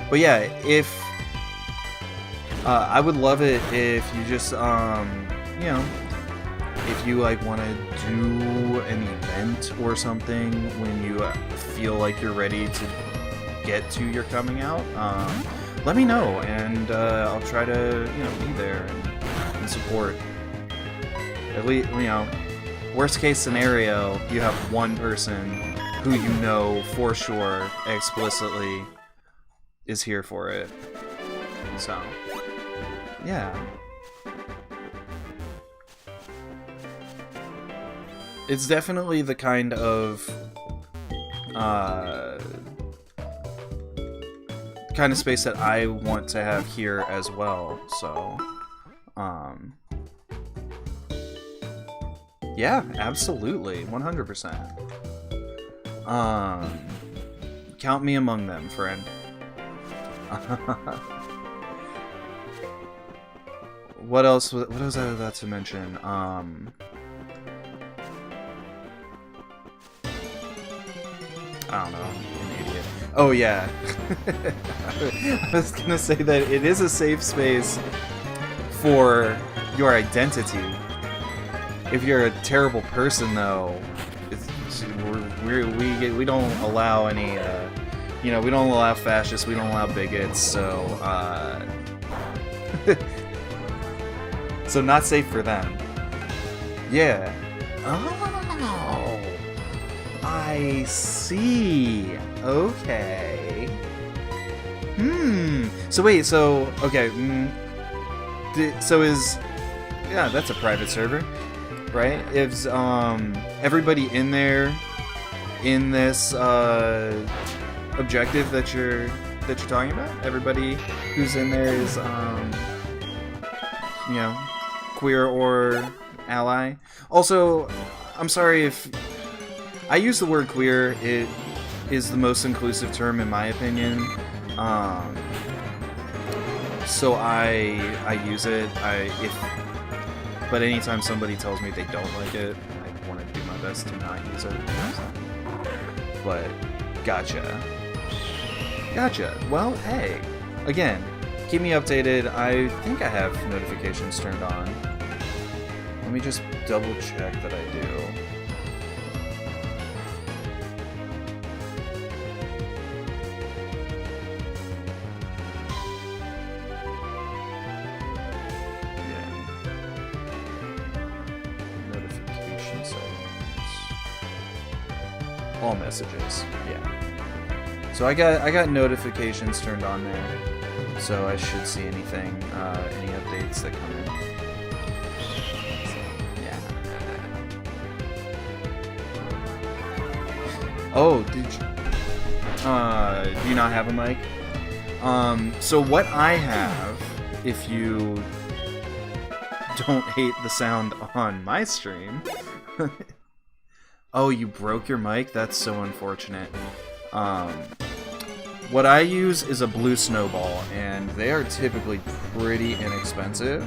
But yeah, if I would love it if you just you know, if you like want to do an event or something when you feel like you're ready to get to your coming out, let me know and I'll try to be there and support. At least worst case scenario, you have one person who you know for sure explicitly is here for it. So yeah. It's definitely the kind of space that I want to have here as well. So, yeah, absolutely, 100%. Count me among them, friend. What else? What was I about to mention? I don't know, I'm an idiot. Oh yeah, I was gonna say that it is a safe space for your identity. If you're a terrible person, though, we don't allow any, we don't allow fascists, we don't allow bigots, so so not safe for them. Yeah. Oh. I see. Okay. So wait, so okay. So yeah, that's a private server, right? Is everybody in there in this objective that you're talking about? Everybody who's in there is queer or ally. Also, I'm sorry if I use the word queer. It is the most inclusive term in my opinion. So I use it. But anytime somebody tells me they don't like it, I want to do my best to not use it. But gotcha. Well, hey, again, keep me updated. I think I have notifications turned on. Let me just double check that I do. All messages, yeah. So I got notifications turned on there, so I should see anything, any updates that come in. So, yeah. Oh, did you? Do you not have a mic? So what I have, if you don't hate the sound on my stream. Oh, you broke your mic? That's so unfortunate. What I use is a blue snowball, and they are typically pretty inexpensive.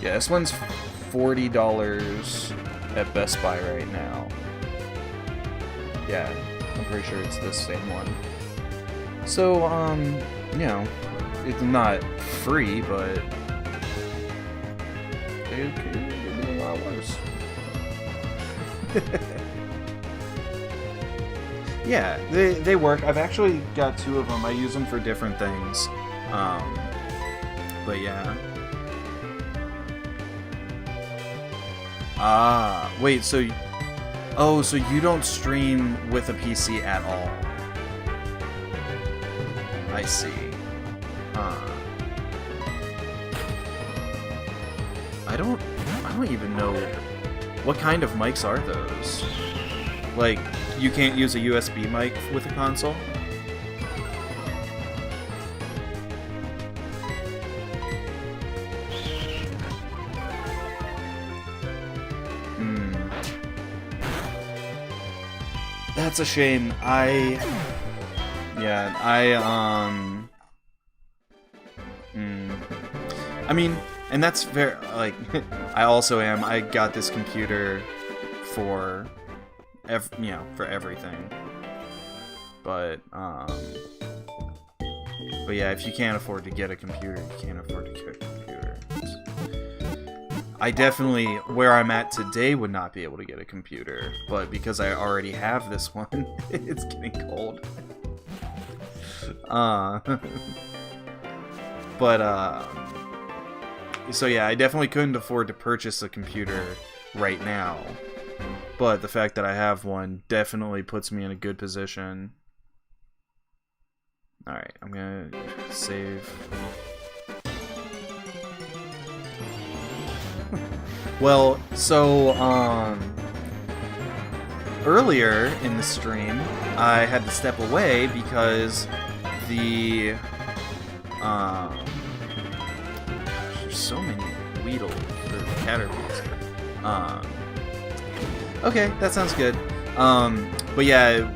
Yeah, this one's $40 at Best Buy right now. Yeah, I'm pretty sure it's the same one. So, it's not free, but it could be a lot worse. Yeah, they work. I've actually got two of them. I use them for different things. But yeah. Ah, wait, so you don't stream with a PC at all? I see. I don't even know what kind of mics are those. Like, you can't use a USB mic with a console? That's a shame. I mean, and that's very, like, I also am. I got this computer for, for everything. But yeah, if you can't afford to get a computer, you can't afford to get a computer. I definitely, where I'm at today, would not be able to get a computer. But because I already have this one, it's getting cold. So yeah, I definitely couldn't afford to purchase a computer right now. But the fact that I have one definitely puts me in a good position. Alright, I'm gonna save. Well, so, earlier in the stream, I had to step away because the, there's so many Weedle, or Caterpies here. Okay, that sounds good. But yeah,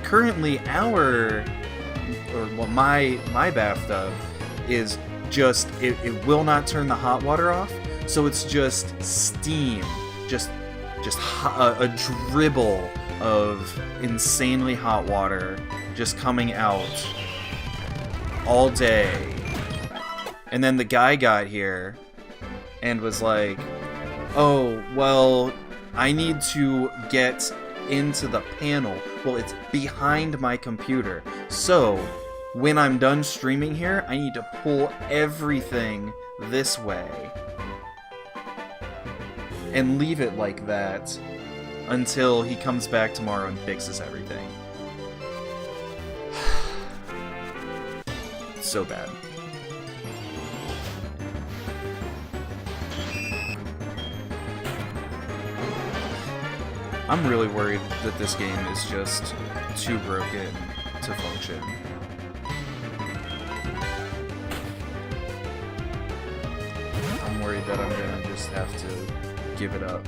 currently my bathtub is just, it will not turn the hot water off. So it's just steam, just a dribble of insanely hot water just coming out all day. And then the guy got here and was like, oh, well, I need to get into the panel. Well, it's behind my computer. So when I'm done streaming here, I need to pull everything this way and leave it like that until he comes back tomorrow and fixes everything. So bad. I'm really worried that this game is just too broken to function. I'm worried that I'm gonna just have to give it up.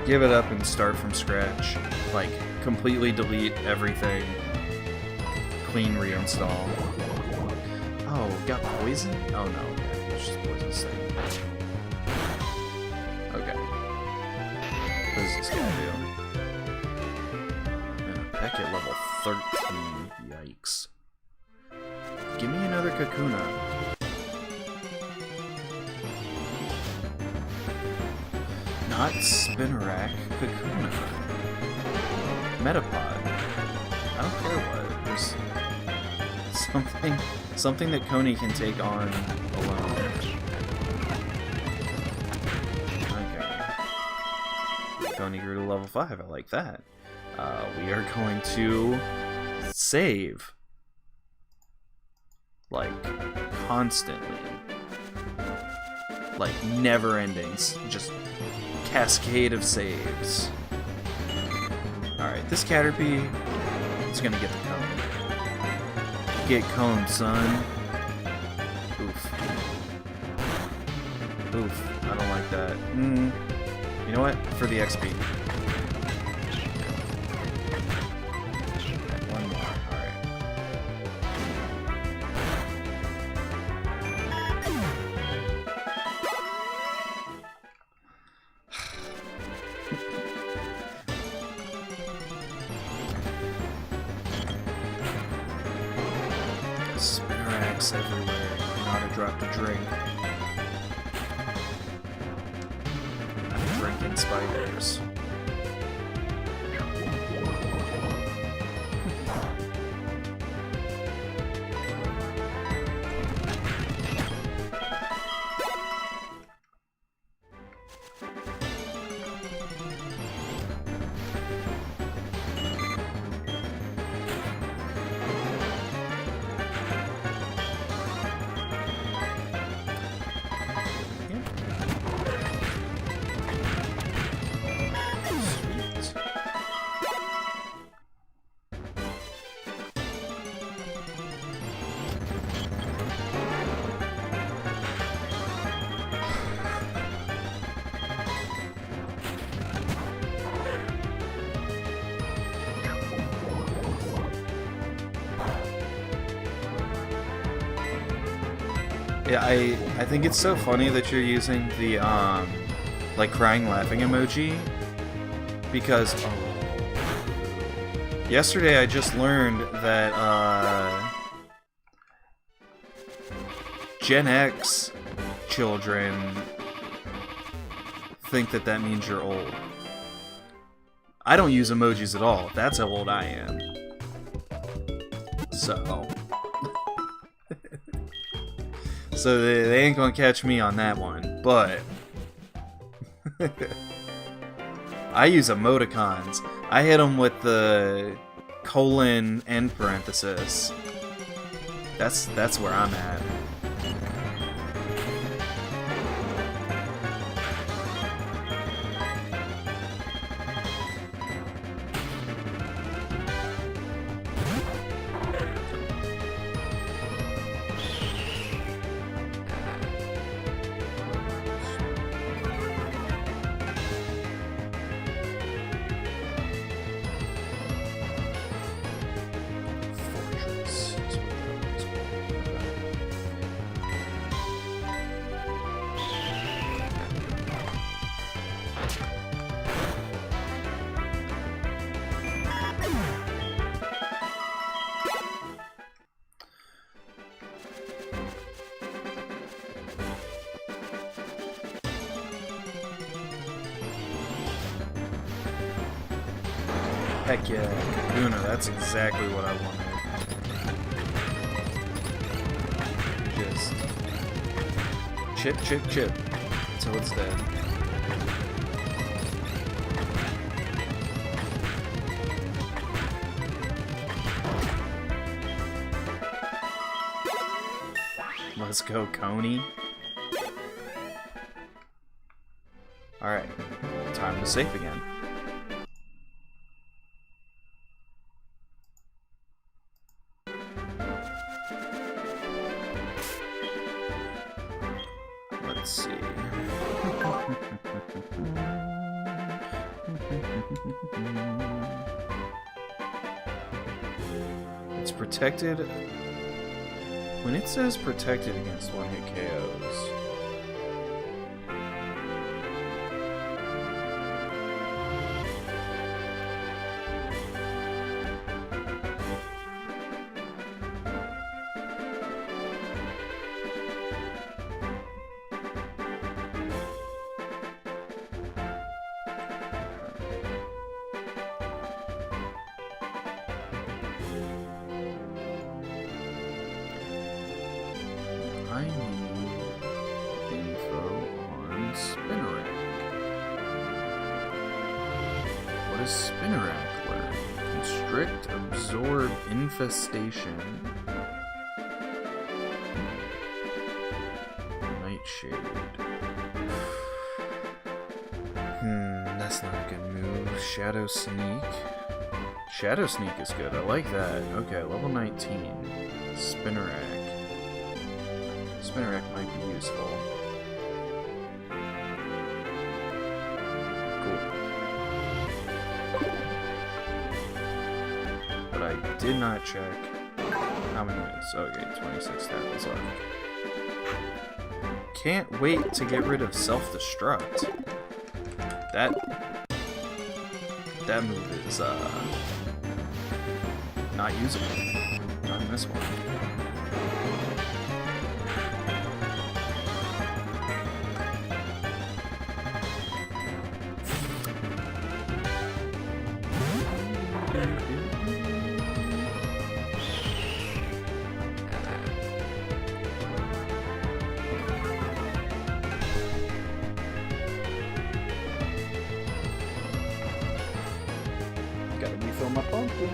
Give it up and start from scratch. Like, completely delete everything. Clean reinstall. Oh, got poison? Oh no, okay. It's just poison thing. Okay. What is this gonna do? And a peck at level 13. Yikes. Give me another Kakuna. Not Spinarak, Kakuna. Metapod. I don't care what. There's something that Coney can take on alone. Okay. Coney grew to level 5. I like that. We are going to save. Like, constantly. Like, never endings. Just cascade of saves. Alright, this Caterpie is gonna get the cone. Get coned, son. Oof. Oof. I don't like that. You know what? For the XP. One more. Alright. Spinneracks everywhere. Not a drop to drink. I'm drinking spiders. Yeah, I think it's so funny that you're using the like crying laughing emoji because yesterday I just learned that Gen X children think that that means you're old. I don't use emojis at all. That's how old I am. So so they ain't gonna catch me on that one, but I use emoticons. I hit them with the colon end parenthesis. That's where I'm at. Heck yeah, Luna, that's exactly what I wanted. Just chip, chip, chip, until it's dead. Let's go, Coney. Alright, time to save again. Let's see. It's protected. When it says protected against one-hit KOs. I need info on Spinnerack. What does Spinnerack learn? Constrict, absorb, infestation. Nightshade. That's not a good move. Shadow Sneak. Shadow Sneak is good. I like that. Okay, level 19. Spinnerack. Spinnerack might be useful. Cool. But I did not check how many minutes. Okay, 26 tackles left. Can't wait to get rid of self-destruct. That move is not usable. Not in this one. Gotta refill my pumpkin.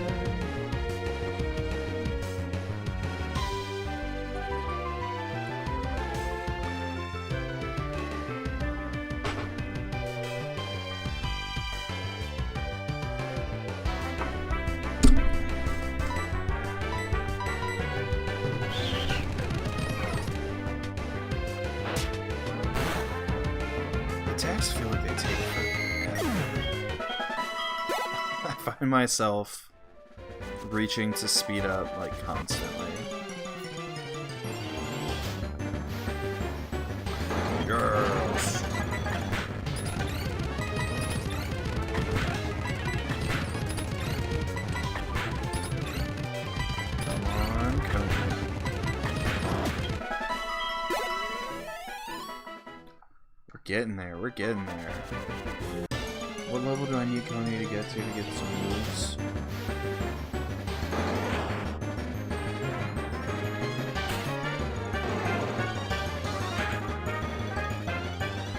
Attacks feel like they take forever. I find myself reaching to speed up like constantly. getting there. We're getting there. What level do I need Coney to get some moves?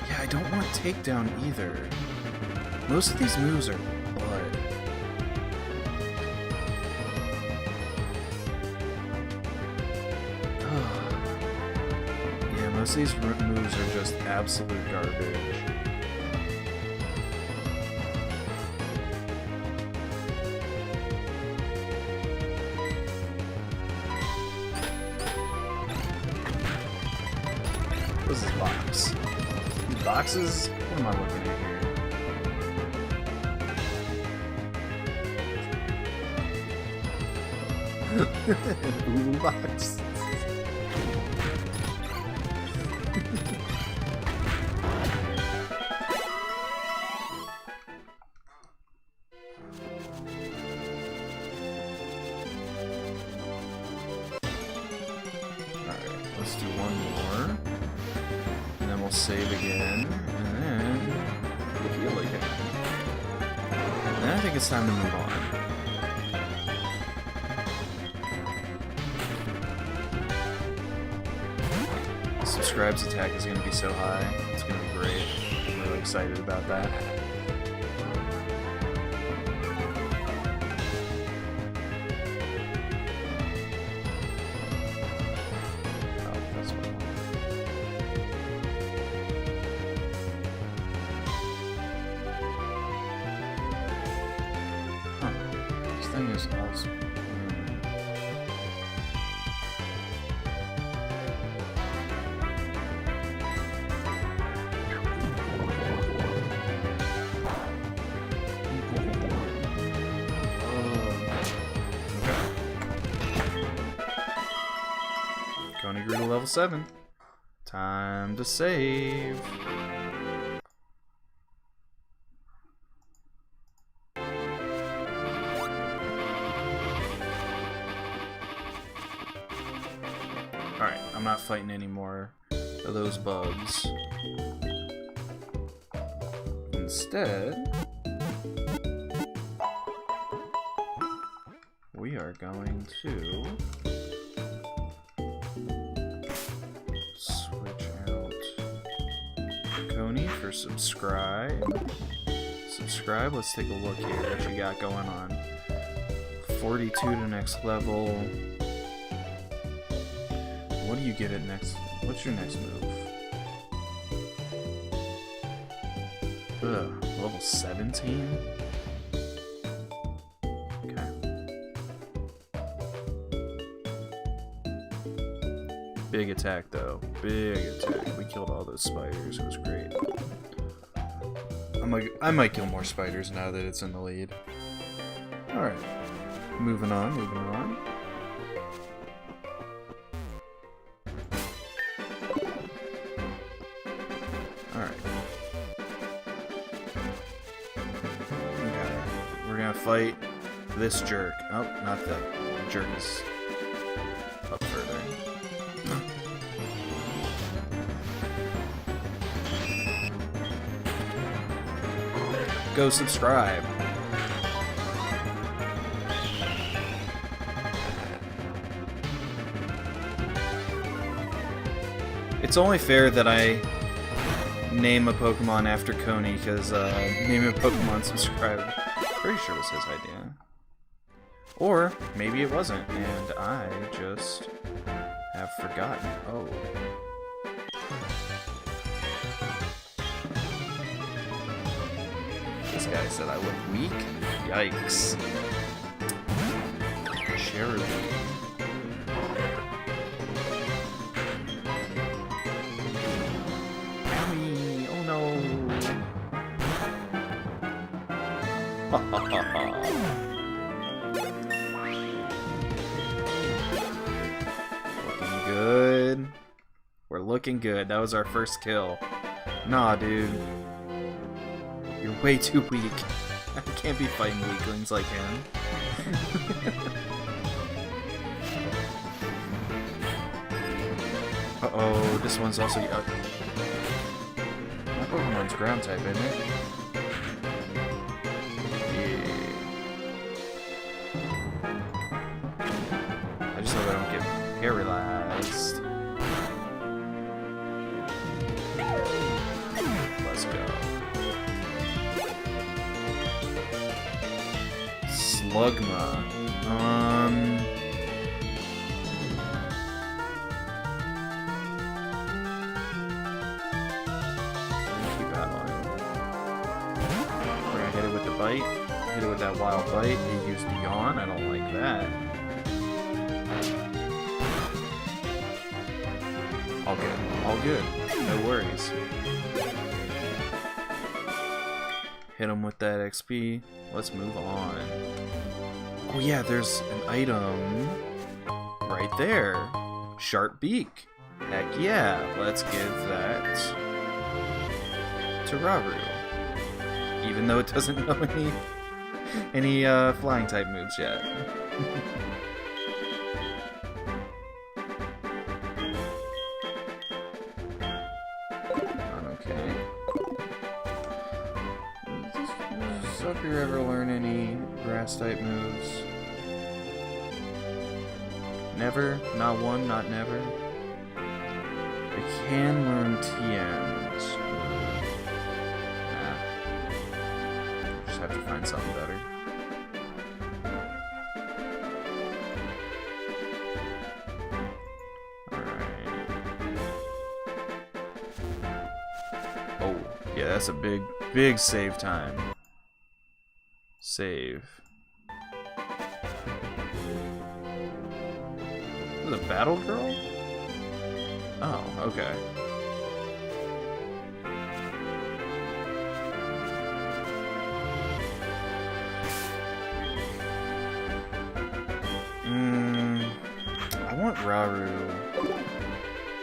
Yeah, I don't want takedown either. Most of these moves are blood. Yeah, most of these moves are just absolute garbage. What's this box? These boxes? What am I looking at here? Ooh, box. Alright, let's do one more. And then we'll save again. And then we'll heal again. And then I think it's time to move on. Subscribe's attack is going to be so high. It's going to be great. I'm really excited about that. Oh, that's what I want. Huh. This thing is awesome. Coney grew to level 7. Time to save. Alright, I'm not fighting any more of those bugs. Instead, we are going to for subscribe. Subscribe, let's take a look here what you got going on. 42 to next level. What do you get at next? What's your next move? Ugh, level 17? Okay. Big attack though. Big attack. We killed all those spiders. It was great. I might kill more spiders now that it's in the lead. Alright. Moving on, moving on. Alright. Okay. We're gonna fight this jerk. Oh, not that. The jerk is up further. Go subscribe. It's only fair that I name a Pokemon after Coney, because name a Pokemon subscribe. Pretty sure it was his idea. Or maybe it wasn't, and I just have forgotten. Oh. This guy said I look weak? Yikes. Cherry. Owie! Oh no! Ha ha ha ha! Looking good. We're looking good. That was our first kill. Nah, dude. You're way too weak. I can't be fighting weaklings like him. Uh-oh, this one's also... What Pokemon's ground type, isn't it? Yeah. I just hope I don't get paralyzed. Let's go. Slugma. Keep battling. We're gonna hit it with the bite. Hit it with that wild bite. He used the yawn. I don't like that. All good. All good. No worries. Hit him with that XP. Let's move on. Oh yeah, there's an item right there. Sharp beak. Heck yeah. Let's give that to Raru. Even though it doesn't know any flying type moves yet. Okay. Does Sucker ever learn any grass type moves? Never? Not one? Not never? I can learn TMs. Nah. Just have to find something better. Alright. Oh, yeah, that's a big save time. Save. The battle girl? Oh, okay. I want Raru.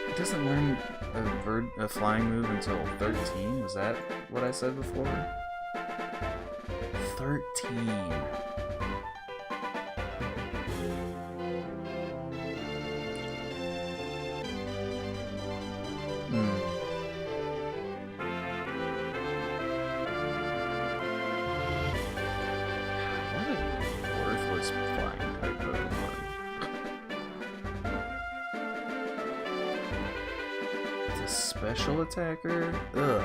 He doesn't learn a flying move until 13. Was that what I said before? 13. What a worthless flying type Pokemon. It's a special attacker? Ugh.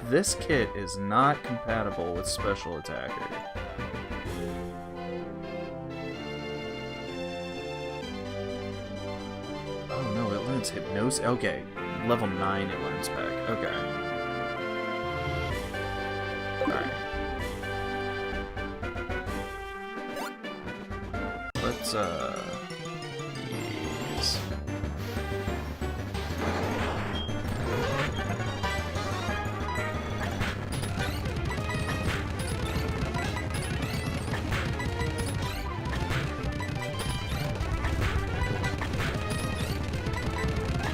This kit is not compatible with special attacker. Oh no, it learns hypnosis. Okay, level 9 it learns back. Okay. Alright. Let's, yes.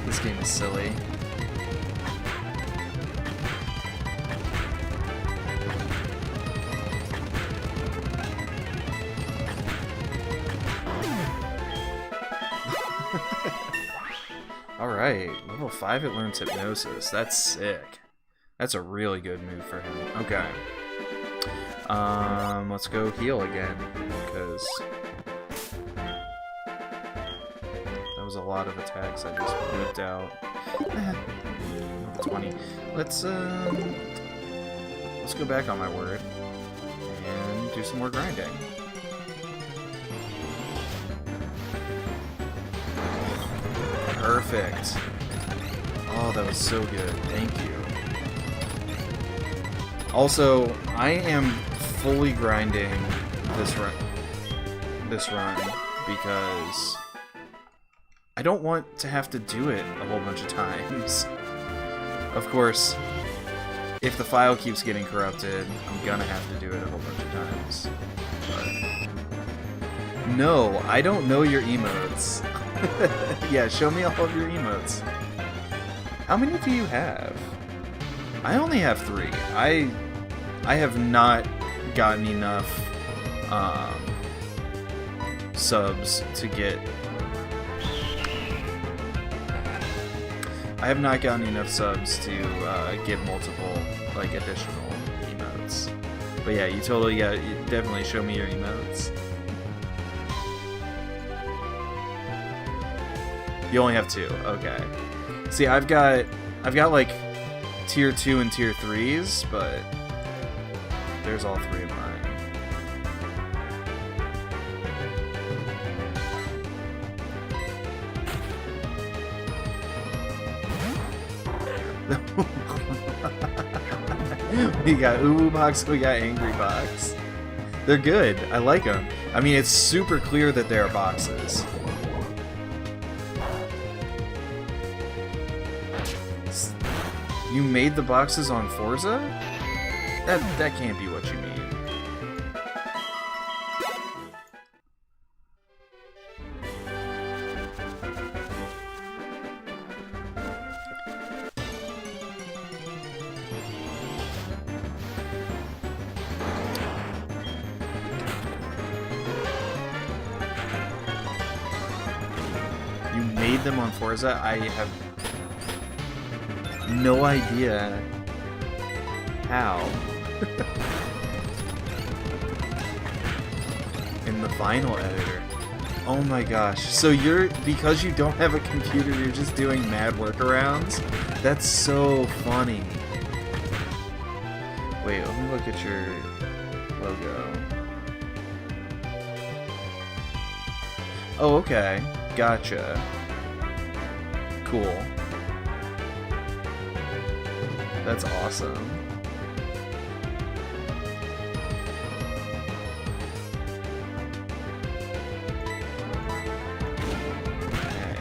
This game is silly. Alright, level 5 it learns hypnosis. That's sick. That's a really good move for him. Okay. Let's go heal again, because that was a lot of attacks I just whipped out. Level 20. Let's go back on my word and do some more grinding. Perfect. Oh, that was so good. Thank you. Also, I am fully grinding this run because I don't want to have to do it a whole bunch of times. Of course, if the file keeps getting corrupted, I'm gonna have to do it a whole bunch of times. But no, I don't know your emotes. Yeah, show me all of your emotes. How many do you have? I only have 3. I have not gotten enough subs to get I have not gotten enough subs to get multiple like additional emotes. But yeah, you totally got. You definitely show me your emotes. You only have 2. Okay. See, I've got like tier 2 and tier 3s, but there's all 3 of mine. We got Uwu Box, we got Angry Box. They're good. I like them. I mean, it's super clear that they are boxes. You made the boxes on Forza? That can't be what you mean. You made them on Forza? I have no idea how. In the final editor. Oh my gosh. So because you don't have a computer, you're just doing mad workarounds? That's so funny. Wait, let me look at your logo. Oh, okay. Gotcha. Cool. That's awesome. Okay.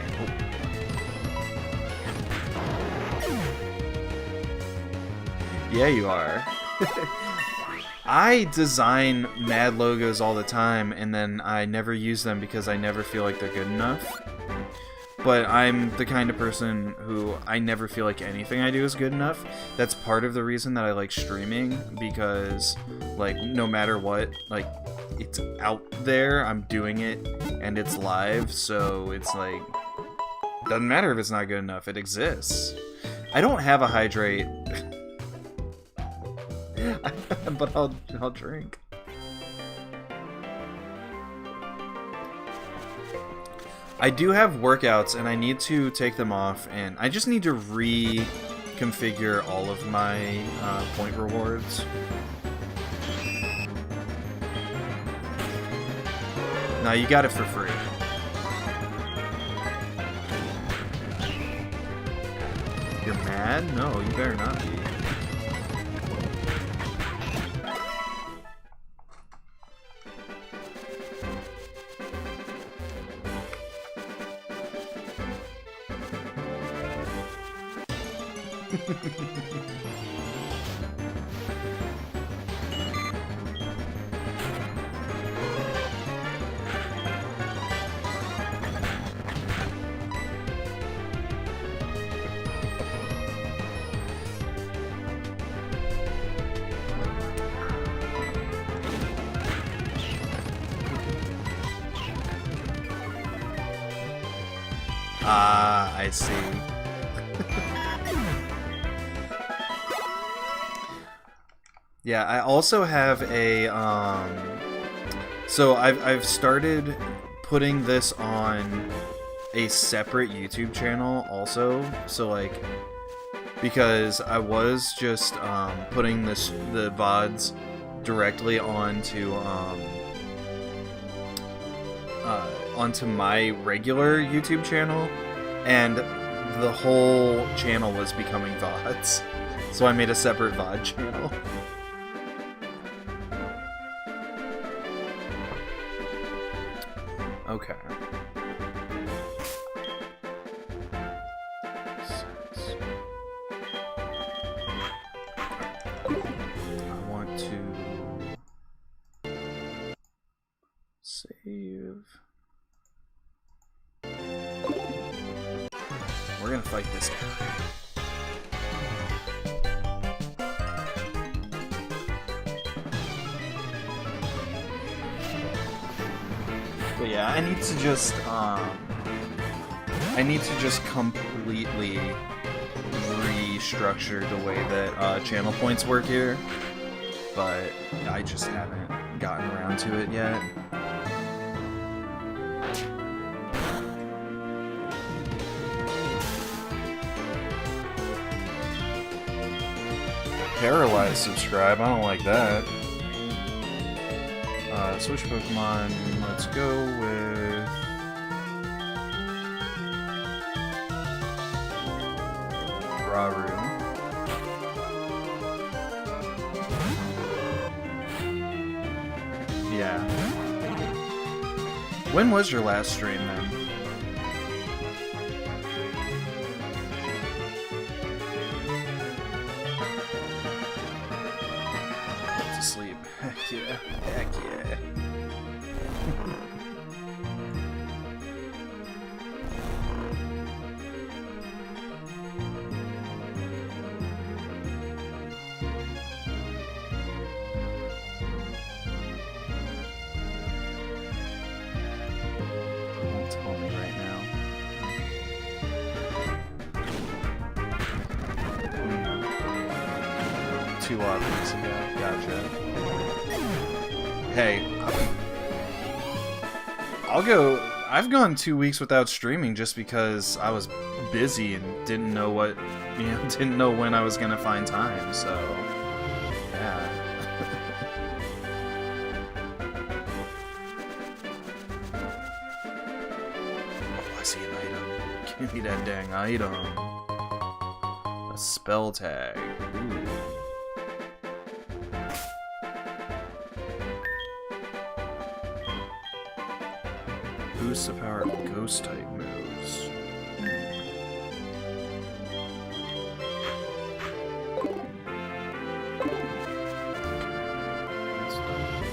Yeah, you are. I design mad logos all the time, and then I never use them because I never feel like they're good enough. But I'm the kind of person who I never feel like anything I do is good enough. That's part of the reason that I like streaming, because like no matter what, like it's out there, I'm doing it, and it's live, so it's like doesn't matter if it's not good enough, it exists. I don't have a hydrate. But I'll drink. I do have workouts, and I need to take them off, and I just need to reconfigure all of my point rewards. No, you got it for free. You're mad? No, you better not be. Ah, I see. Yeah, I also have a so I've started putting this on a separate YouTube channel also. So like, because I was just putting the VODs directly onto onto my regular YouTube channel, and the whole channel was becoming VODs. So I made a separate VOD channel. Okay. I want to save. We're gonna fight this guy. But yeah, I need to just completely structured the way that channel points work here, but I just haven't gotten around to it yet. Paralyzed subscribe, I don't like that. Switch Pokemon, let's go with... Raru. Yeah. When was your last stream then? To sleep. Heck yeah. Heck yeah. Don't tell me right now. Two weeks ago. Gotcha. Hey, I'll go. I've gone 2 weeks without streaming just because I was busy and didn't know what, didn't know when I was gonna find time. So, yeah. Oh, I see an item. Give me that dang item. A spell tag. Ooh. Boosts the power of ghost type moves.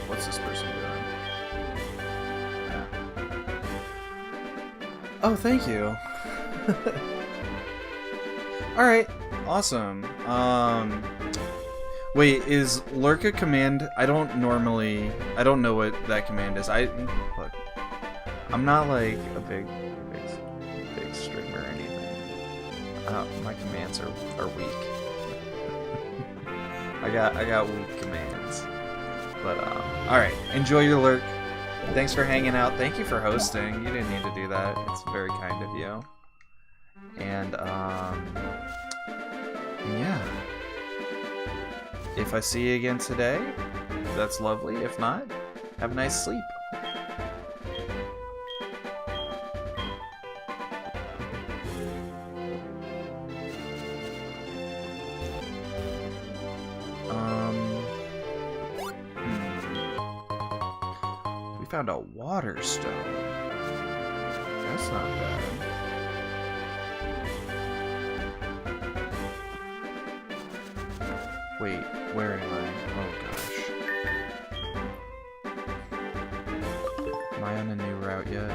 What's this person doing? Oh, thank you. Alright, awesome. Wait, is Lurk a command? I don't know what that command is. Look. I'm not like a big streamer or anything. My commands are weak. I got weak commands. But alright, enjoy your lurk. Thanks for hanging out. Thank you for hosting. You didn't need to do that. It's very kind of you. And yeah. If I see you again today, that's lovely. If not, have a nice sleep. Found a water stone. That's not bad. Wait, where am I? Oh gosh. Am I on a new route yet?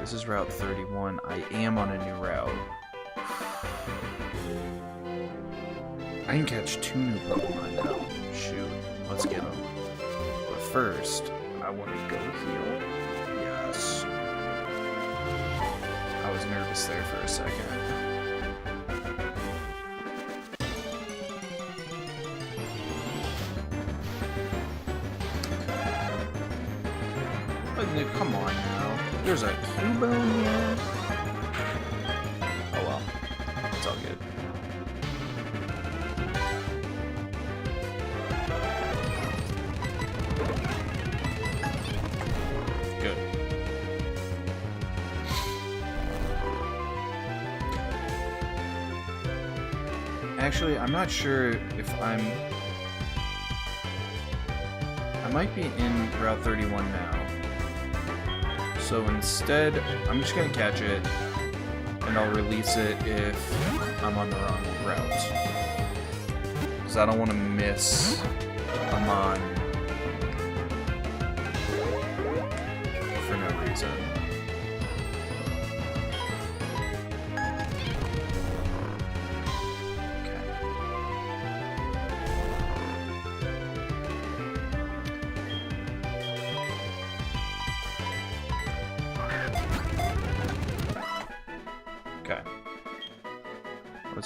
This is Route 31. I am on a new route. I can catch 2 new Pokemon now. Shoot, let's get them. But first, I want to go heal. Yes. I was nervous there for a second. Come on now. There's a Cubone here. Oh well. It's all good. Actually, I'm not sure if I might be in Route 31 now. So instead, I'm just gonna catch it, and I'll release it if I'm on the wrong route. Because I don't want to miss Amon for no reason.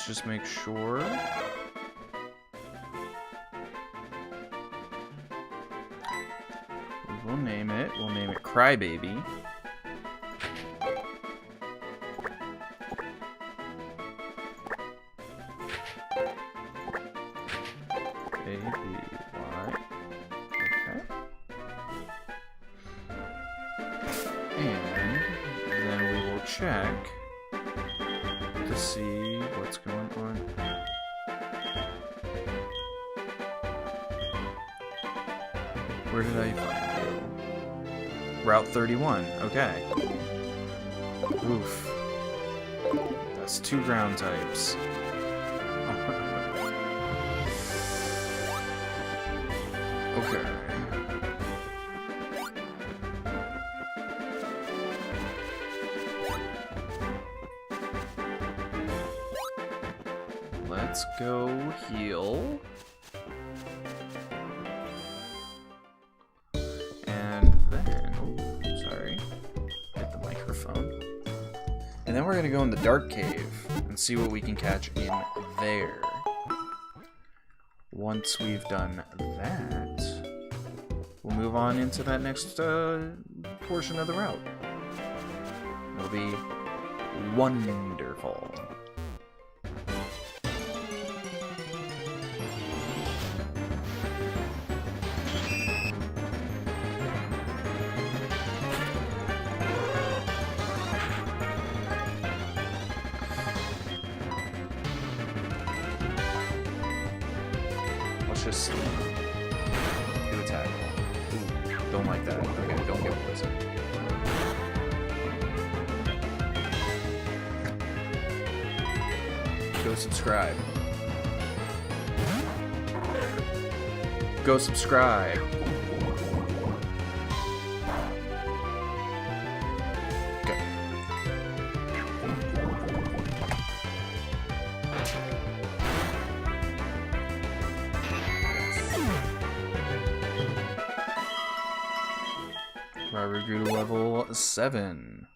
let's just make sure. We'll name it Crybaby. A-B-Y. Okay. And then we will check to see what's going on. Where did I find you? Route 31. Okay. Oof. That's 2 ground types. Okay. Let's go heal. And then, oh, sorry, hit the microphone. And then we're gonna go in the dark cave and see what we can catch in there. Once we've done that, we'll move on into that next portion of the route. It'll be wonderful. Just do attack. Ooh, don't like that. Okay, don't get poison. Go subscribe. Go subscribe. Go. Robert grew to level 7.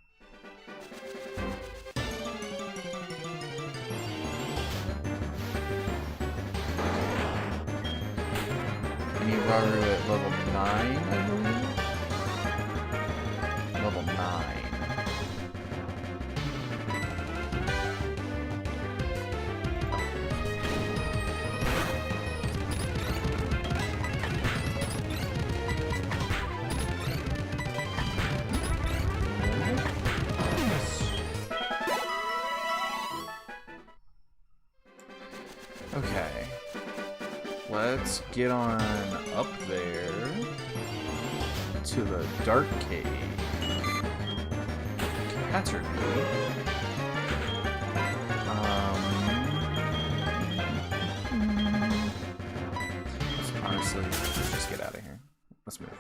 I need Raru at level 9, I believe. Level 9. Okay, let's get on up there to the dark cave. Caterpie. Honestly, let's just get out of here. Let's move.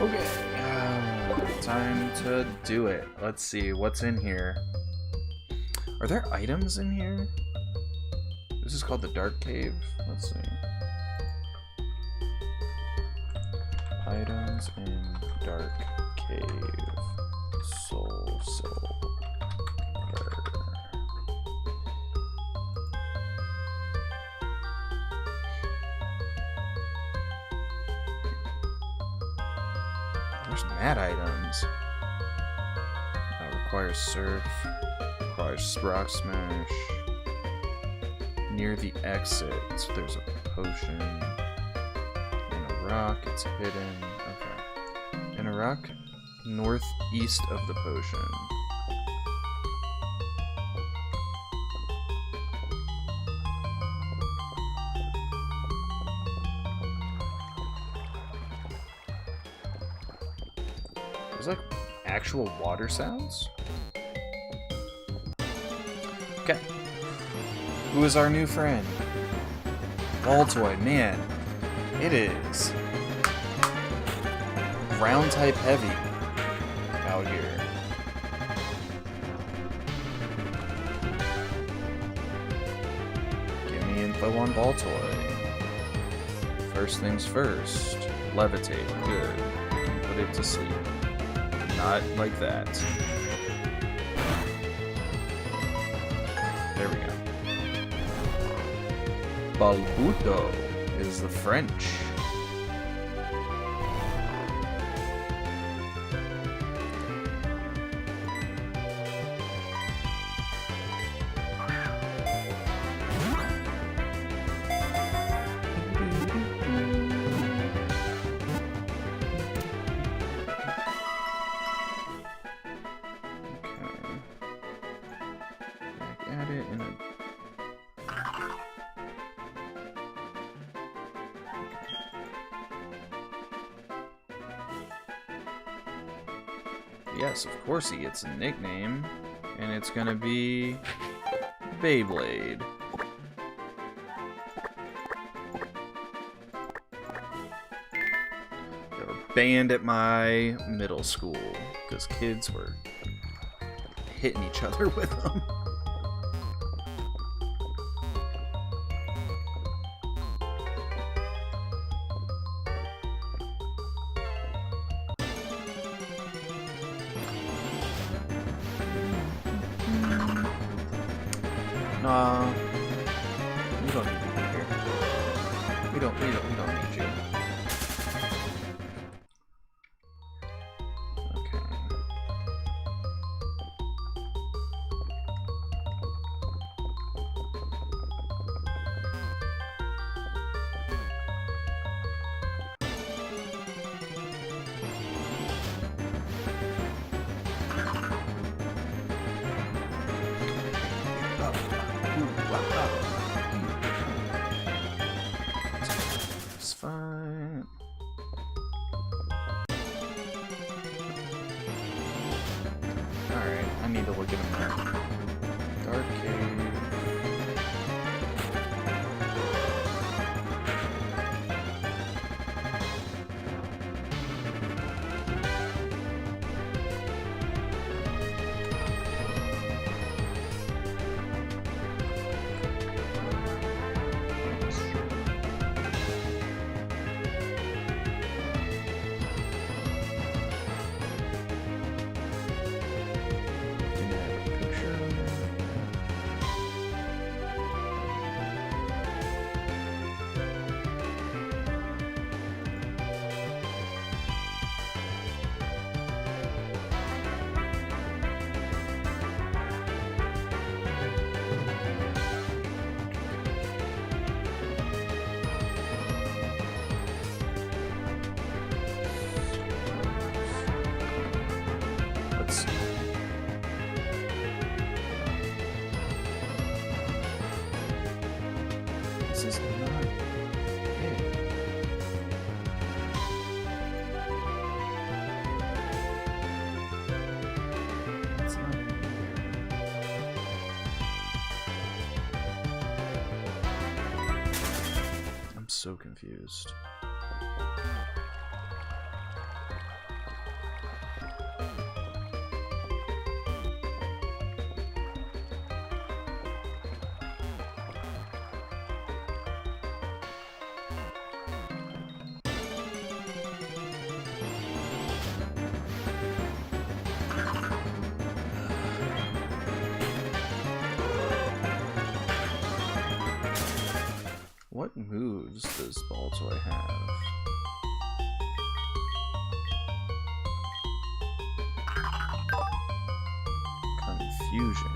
Okay, time to do it. Let's see what's in here. Are there items in here? This is called the Dark Cave. Let's see. Items in Dark Cave. SoulSilver. There's mad items. Requires surf. Requires rock smash. Near the exit, there's a potion. In a rock, it's hidden. Okay. In a rock, northeast of the potion. There's like actual water sounds? Okay. Who is our new friend? Ball toy, man. It is ground type heavy out here. Give me info on ball toy. First things first. Levitate. Good. Put it to sleep. Not like that. There we go. Balbuto is the French. Yes, of course he gets a nickname, and it's gonna be Beyblade. They were banned at my middle school because kids were hitting each other with them. Nah, you don't need to be here. We don't need you. Okay. It's fine. Alright, I need to look at a map. Dark cave. This is not it. It's not in here. I'm so confused. What moves does Ball Toy have? Confusion.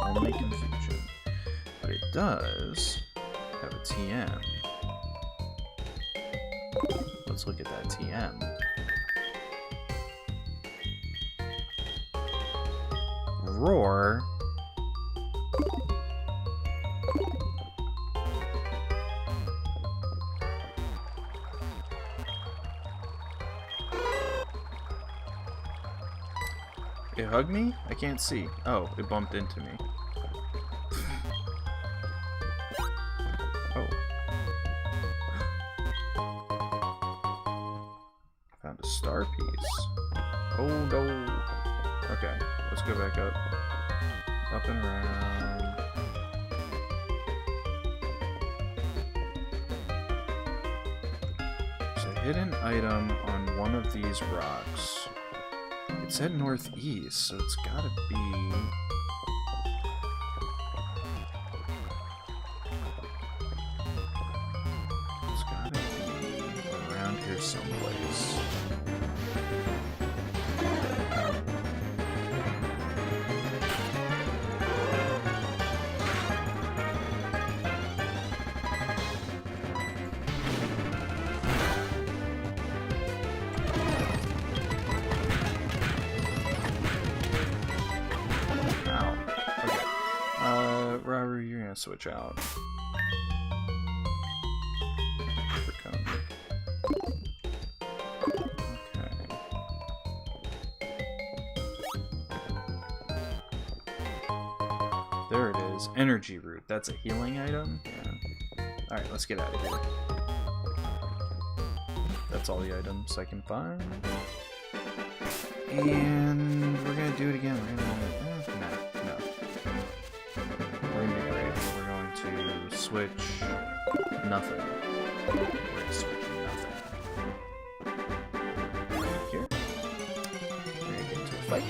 Only confusion. But it does have a TM. Let's look at that TM. Roar. It hugged me? I can't see. Oh, it bumped into me. Oh. Found a star piece. Oh no. Okay, let's go back up. Up and around. There's a hidden item on one of these rocks. It said northeast, so it's gotta be... It's gotta be around here someplace. Switch out. Okay. There it is. Energy root. That's a healing item? Yeah. Alright, let's get out of here. That's all the items I can find. And we're gonna do it again. We're gonna... switch nothing. We're gonna switch nothing. Here. We're gonna get into a fight.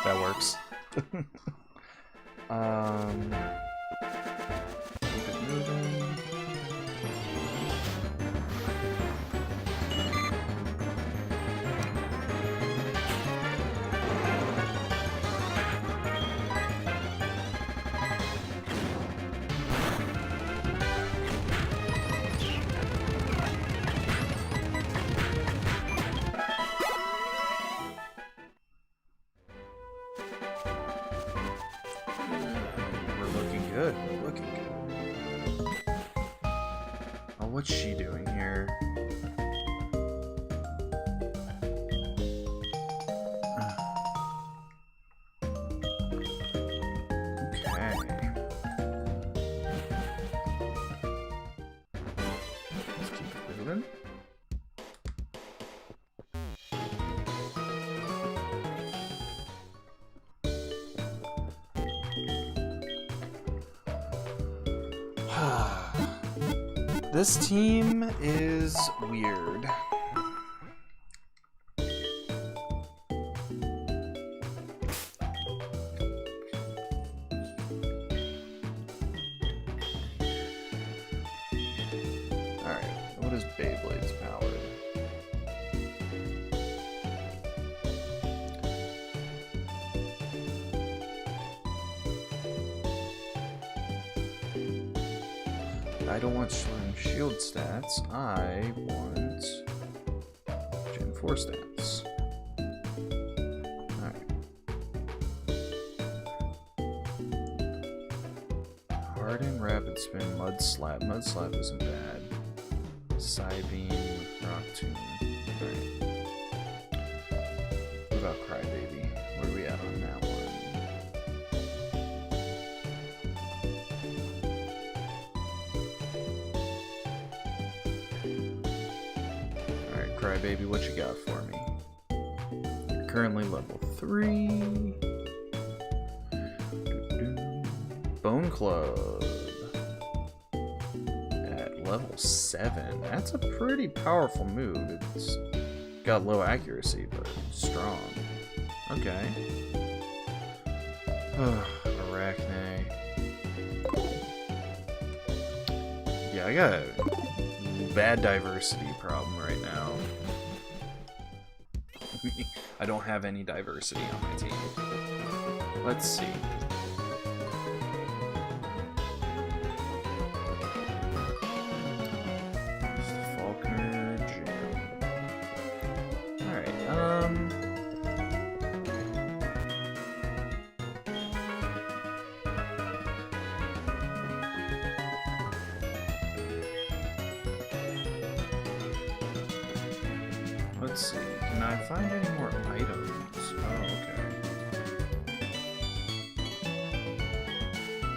That works. Keep it moving. Good, looking good. Oh, what's she doing here? Okay. Let's keep it moving. This team is weird. Alright, what is Beyblade's power? I don't want shield stats, I want Gen 4 stats. Alright. Harden, Rapid Spin, Mud Slap. Mud Slap isn't bad. Psybeam, Rock Tomb. Alright. What about Crybaby? Where are we at on that one? Crybaby, what you got for me? You're currently level 3. Bone Club at level 7. That's a pretty powerful move. It's got low accuracy, but strong. Okay. Arachne. Yeah, I got a bad diversity problem right now. I don't have any diversity on my team. Let's see. Let's see. Can I find any more items? Oh, okay.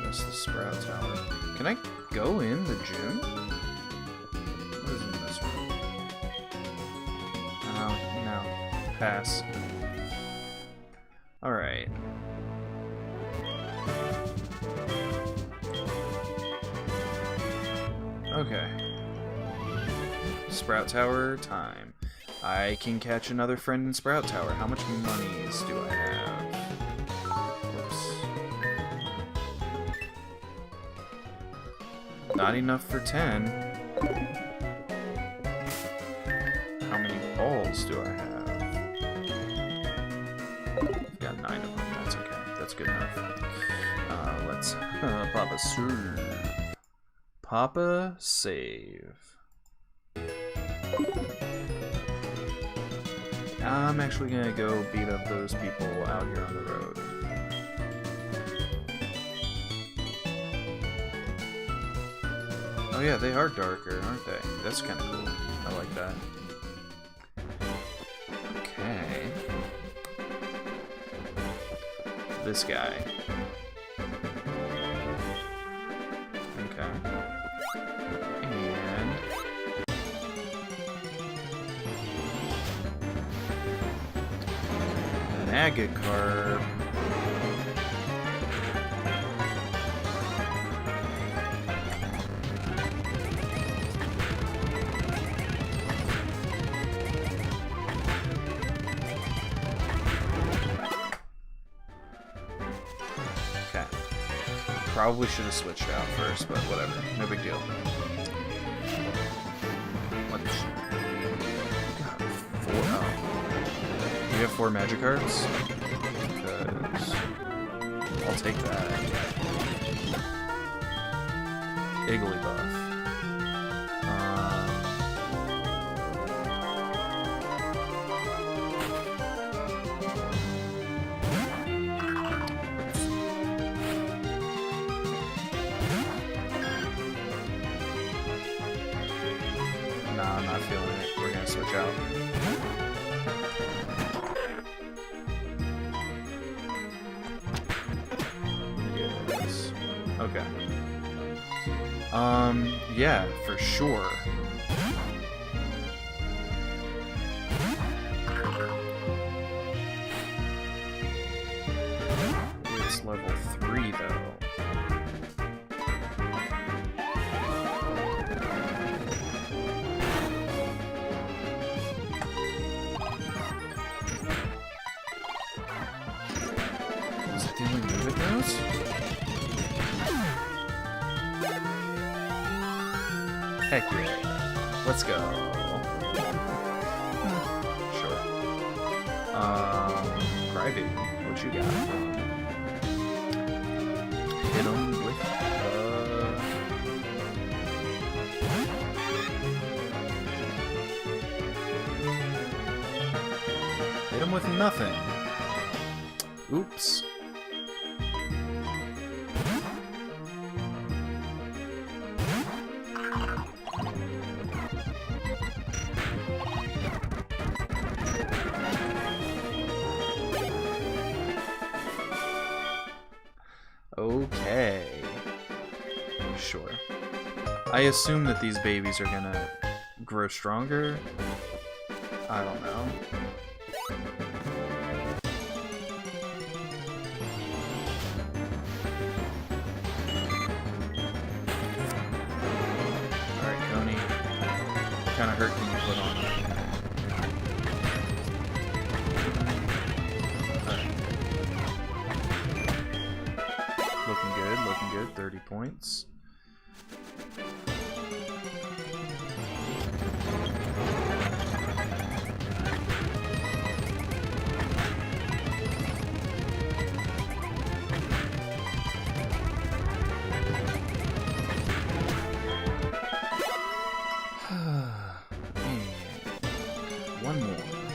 That's the Sprout Tower. Can I go in the gym? What is in this room? Oh, no. Pass. Alright. Okay. Sprout Tower time. I can catch another friend in Sprout Tower. How much monies do I have? Whoops. Not enough for 10. How many balls do I have? I've got 9 of them. That's okay. That's good enough. Let's Papa serve. Papa save. I'm actually gonna go beat up those people out here on the road. Oh yeah, they are darker, aren't they? That's kind of cool. I like that. Okay. This guy. Okay. And... Nagacarb. Okay. Probably should have switched out first, but whatever. No big deal. Let's... God, 4. Oh. Do you have 4 magic cards? Because I'll take that. Igglybuff. Nah, I'm not feeling it. We're gonna switch out. Okay. Yeah, for sure. It's level 3 though. Is that the only move it knows? Heck yeah. Let's go. Sure. Crybaby, what you got? Hit him with, hit him with nothing. Oops. Okay. Sure. I assume that these babies are gonna grow stronger. I don't know. Alright, Coney. What kind of hurt can you put on him? Looking good, looking good. 30 points.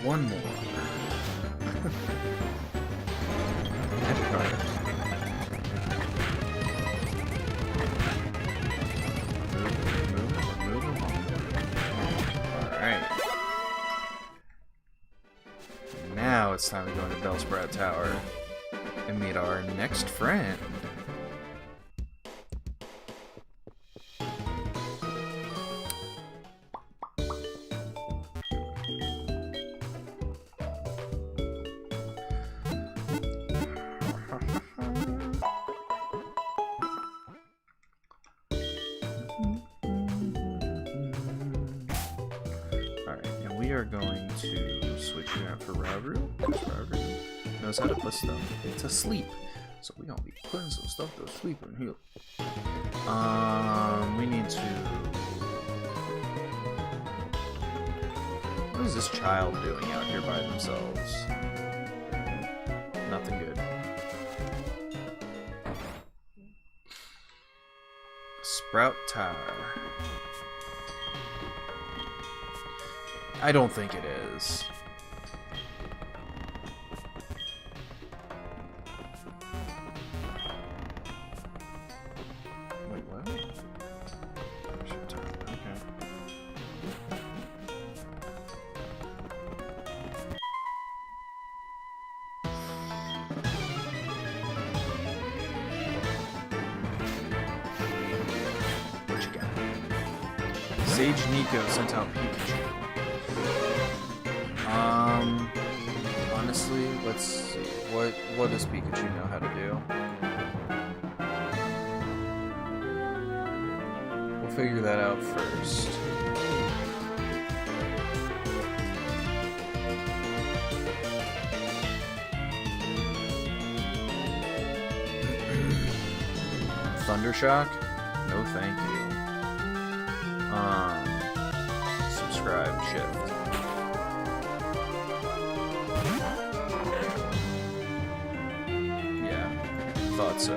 One more. Magic card. Move. Alright. it's time to go into Bellsprout Tower and meet our next friend. We are going to switch you out for Rauru. Rauru knows how to put stuff to sleep. So we're gonna be putting some stuff to sleep in here. We need to... What is this child doing out here by themselves? Nothing good. Sprout Tower. I don't think it is. Wait, what? Okay. What you got? Sage Nico sent out Pikachu. Honestly, let's see. What does Pikachu know how to do? We'll figure that out first. Thundershock? No, thank you. Subscribe, shift. Thought so.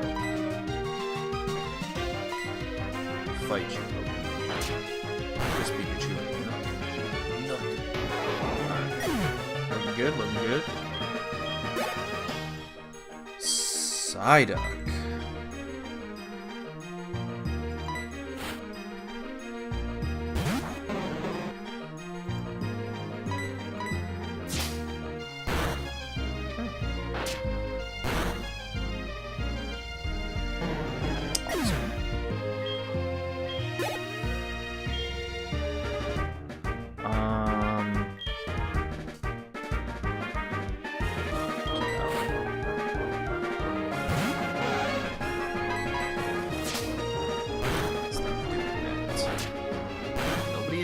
Fight you. This Pikachu. No. Alright. Looking good, looking good. Psyduck.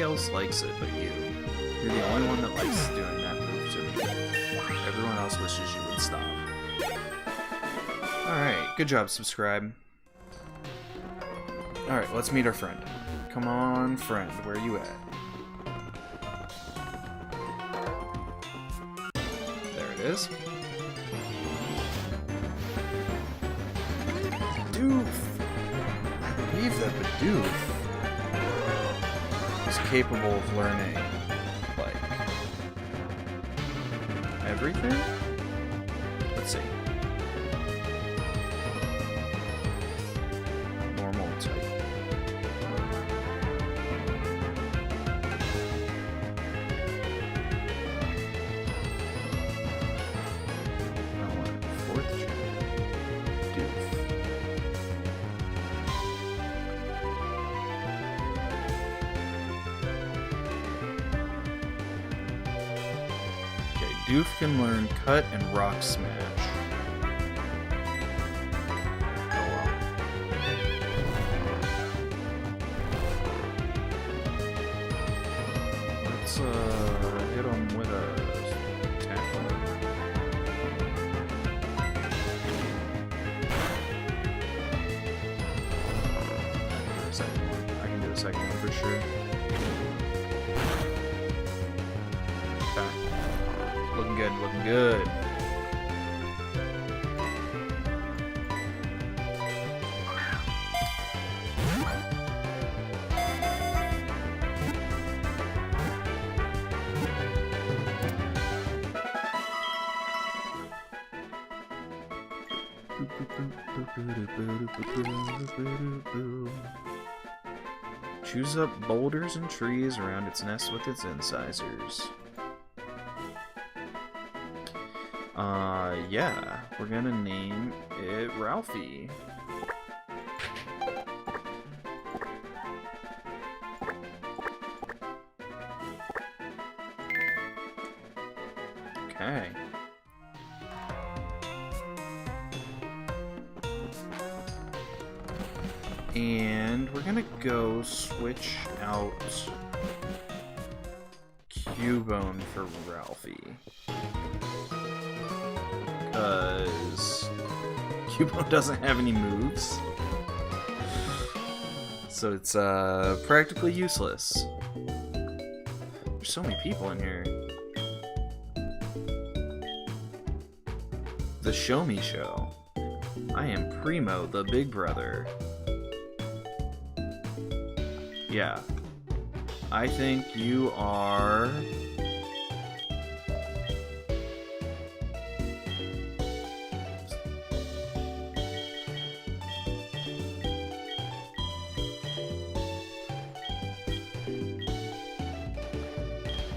Else likes it but you. You're the only one that likes doing that move to me. Everyone else wishes you would stop. Alright, good job, subscribe. Alright, let's meet our friend. Come on, friend, where are you at? There it is. Doof! I believe that Bidoof capable of learning, like, everything? Let's see. Normal type. I want 4th gen. Doof. Doof can learn Cut and Rock Smash. Oh well. Let's hit him with a tackle. I can do a second one for sure. Okay. Looking good, looking good. Chews up boulders and trees around its nest with its incisors. Yeah, we're gonna name it Ralphie. Okay. And we're gonna go switch out Cubone for Ralphie. Because Cubone doesn't have any moves. So it's practically useless. There's so many people in here. The Show Me Show. I am Primo, the big brother. Yeah. I think you are...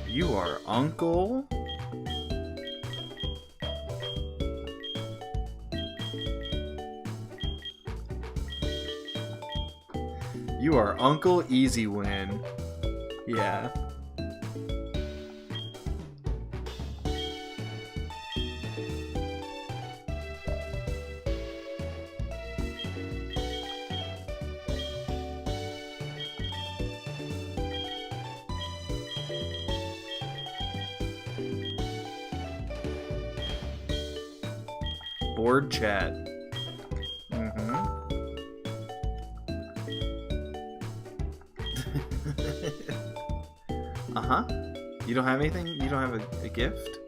You are Uncle... You are Uncle Easy Win. Yeah. Board chat. Uh-huh. You don't have anything? You don't have a gift?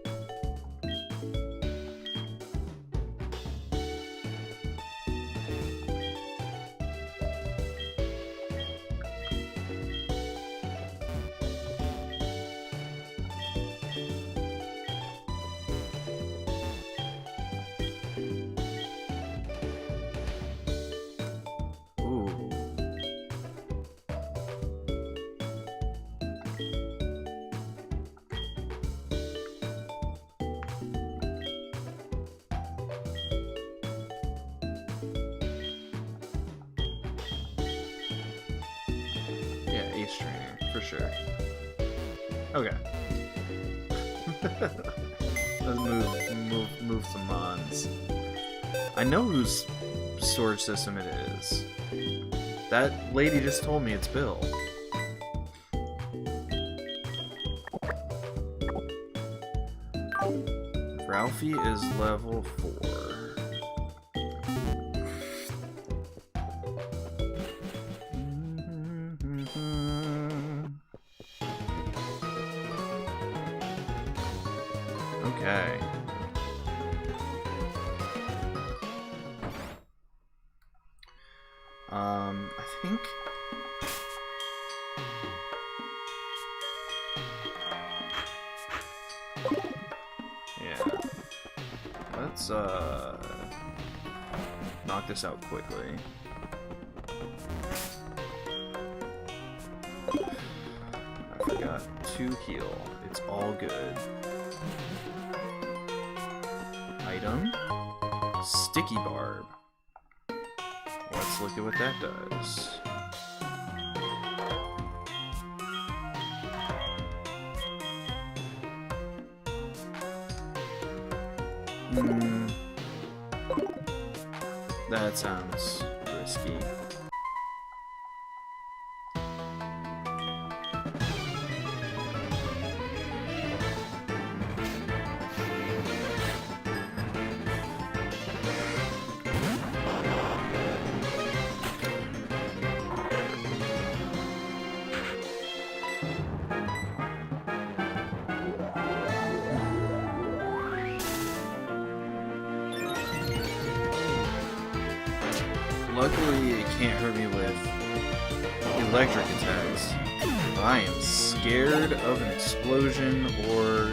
Trainer, for sure. Okay. Let's move some mons. I know whose storage system it is. That lady just told me it's Bill. Ralphie is level 4. Okay. I think yeah. Let's knock this out quickly. I forgot to heal. It's all good. Item. Sticky Barb. Let's look at what that does. That sounds risky. Luckily, it can't hurt me with electric attacks. But I am scared of an explosion or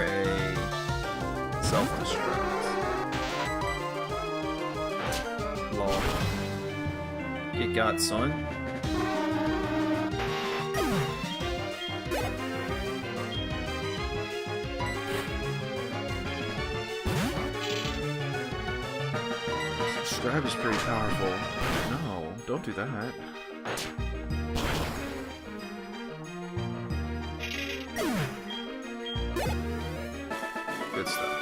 a self-destruct. Lol. It got son. Scribe is pretty powerful. No, don't do that. Good stuff.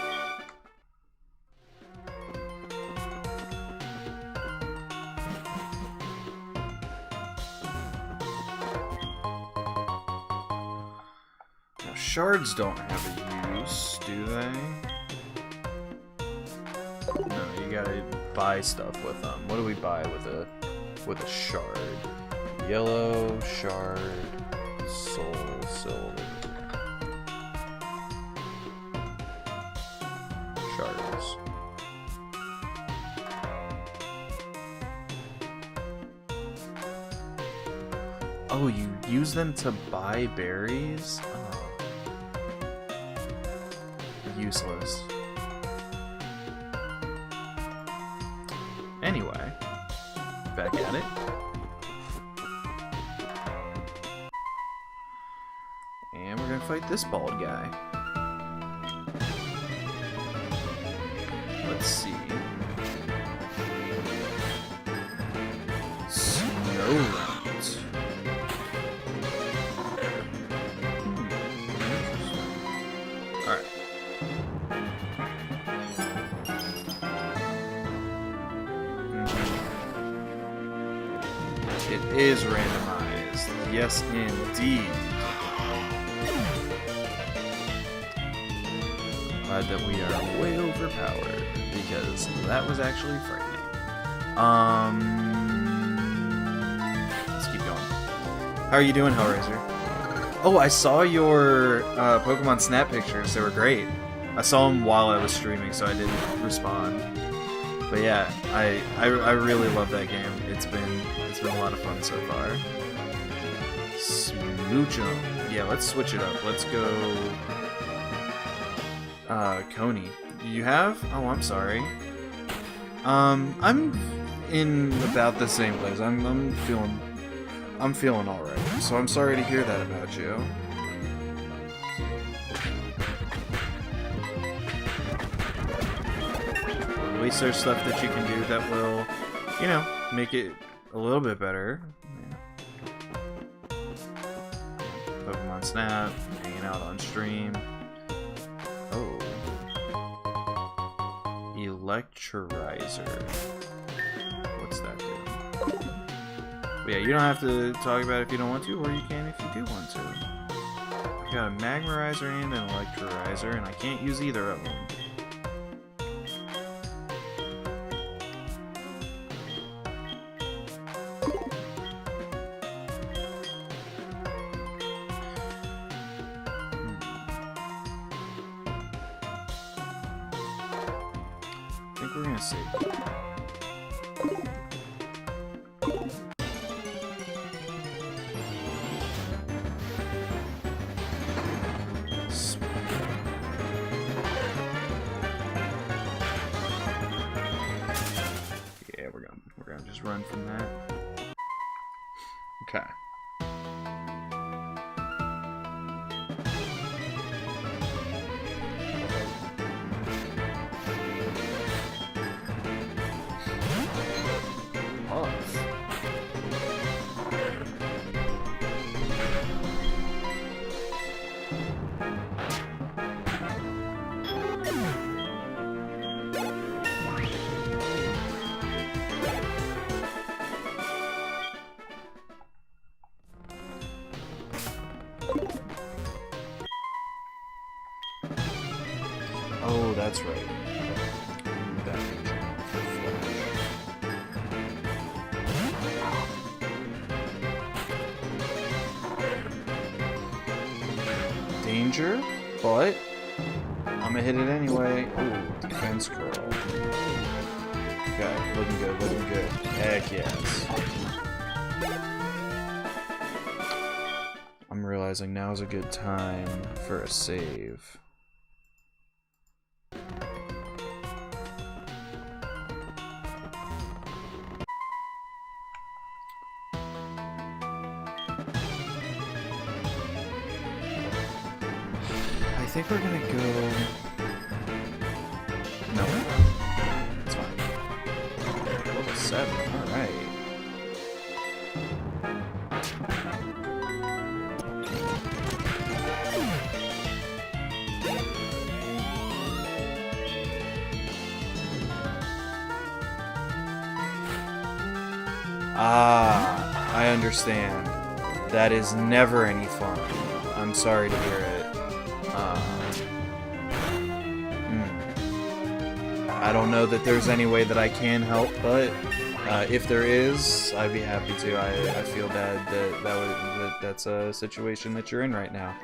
Now, shards don't have a use, do they? No, you gotta buy stuff with them. What do we buy with a shard? Yellow shard, SoulSilver. Shards. Oh, you use them to buy berries? Oh. Useless. Anyway, back at it. And we're gonna fight this bald guy. Let's see. Snow route. Alright. It is randomized. Yes, indeed. Glad that we are way overpowered, because that was actually frightening. Let's keep going. How are you doing, Hellraiser? Oh, I saw your Pokemon Snap pictures. They were great. I saw them while I was streaming, so I didn't respond. But yeah, I really love that game. It's been a lot of fun so far. Smoochum. Yeah, let's switch it up. Let's go Coney. You have? Oh, I'm sorry. I'm in about the same place. I'm feeling alright. So I'm sorry to hear that about you. At least there's stuff that you can do that will, you know, make it a little bit better. Yeah. Pokemon Snap, hanging out on stream. Oh. Electrizer. What's that do? But yeah, you don't have to talk about it if you don't want to, or you can if you do want to. I got a Magmarizer and an Electrizer, and I can't use either of them. I think we're gonna save. Yeah, we're gonna just run from that. Okay. Oh, that's right. That danger, but I'm gonna hit it anyway. Ooh, defense curl. Okay, looking good, looking good. Heck yes. I'm realizing now is a good time for a save. I think we're gonna go. No, it's fine. 7. Alright. Ah, I understand. That is never any fun. I'm sorry to hear it. I don't know that there's any way that I can help, but if there is, I'd be happy to. I feel bad that that's a situation that you're in right now.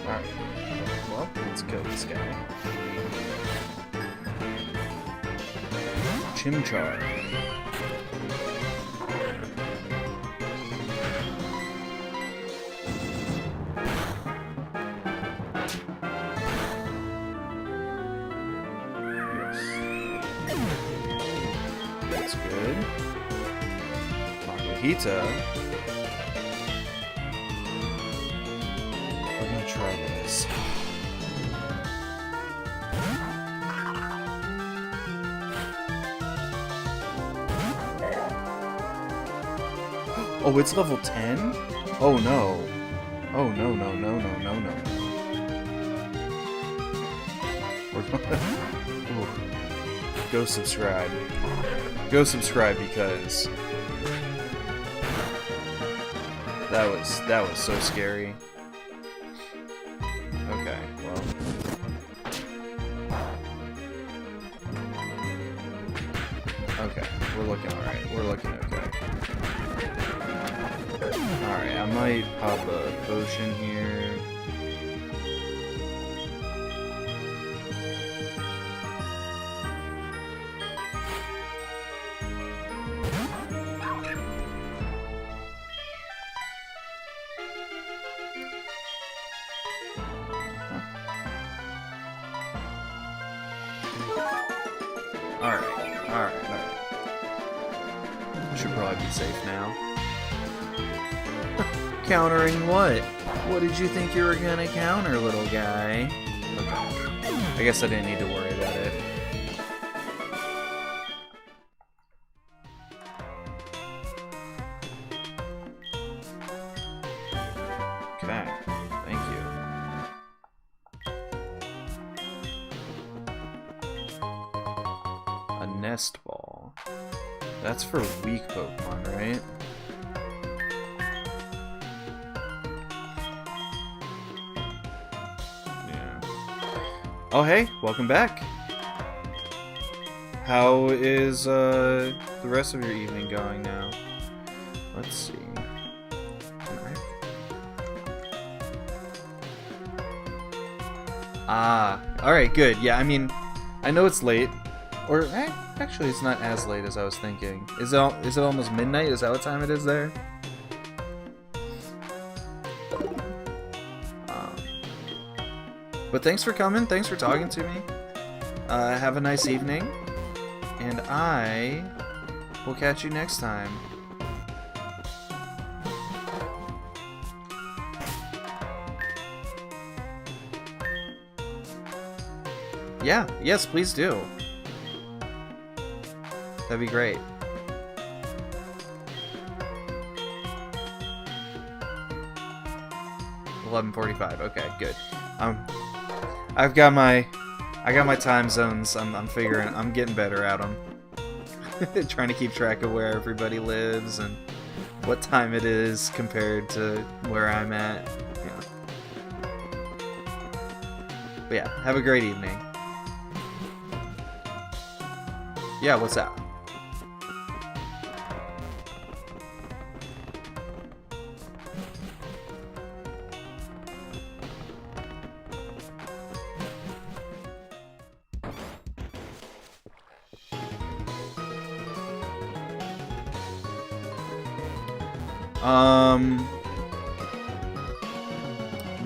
Alright, well, let's kill this guy. Chimchar. Yes. That's good. Makuhita. Try this. Oh, it's level 10? Oh no. Oh no no no no no no. Go subscribe. Go subscribe because that was so scary. Okay, well. Okay, we're looking alright. We're looking okay. Alright, I might pop a potion here. Alright. Should probably be safe now. Countering what? What did you think you were gonna counter, little guy? Okay. I guess I didn't need to worry about it. Okay. Thank you. A nest ball. That's for weak Pokemon, right? Yeah. Oh, hey, welcome back. How is the rest of your evening going now? Let's see. Ah, alright, good. Yeah, I mean, I know it's late. Or, actually, it's not as late as I was thinking. Is it almost midnight? Is that what time it is there? But thanks for coming. Thanks for talking to me. Have a nice evening. And I will catch you next time. Yeah, yes, please do. That'd be great. 11:45. Okay, good. I got my time zones. I'm getting better at them. Trying to keep track of where everybody lives and what time it is compared to where I'm at. Yeah. But yeah, have a great evening. Yeah, what's that?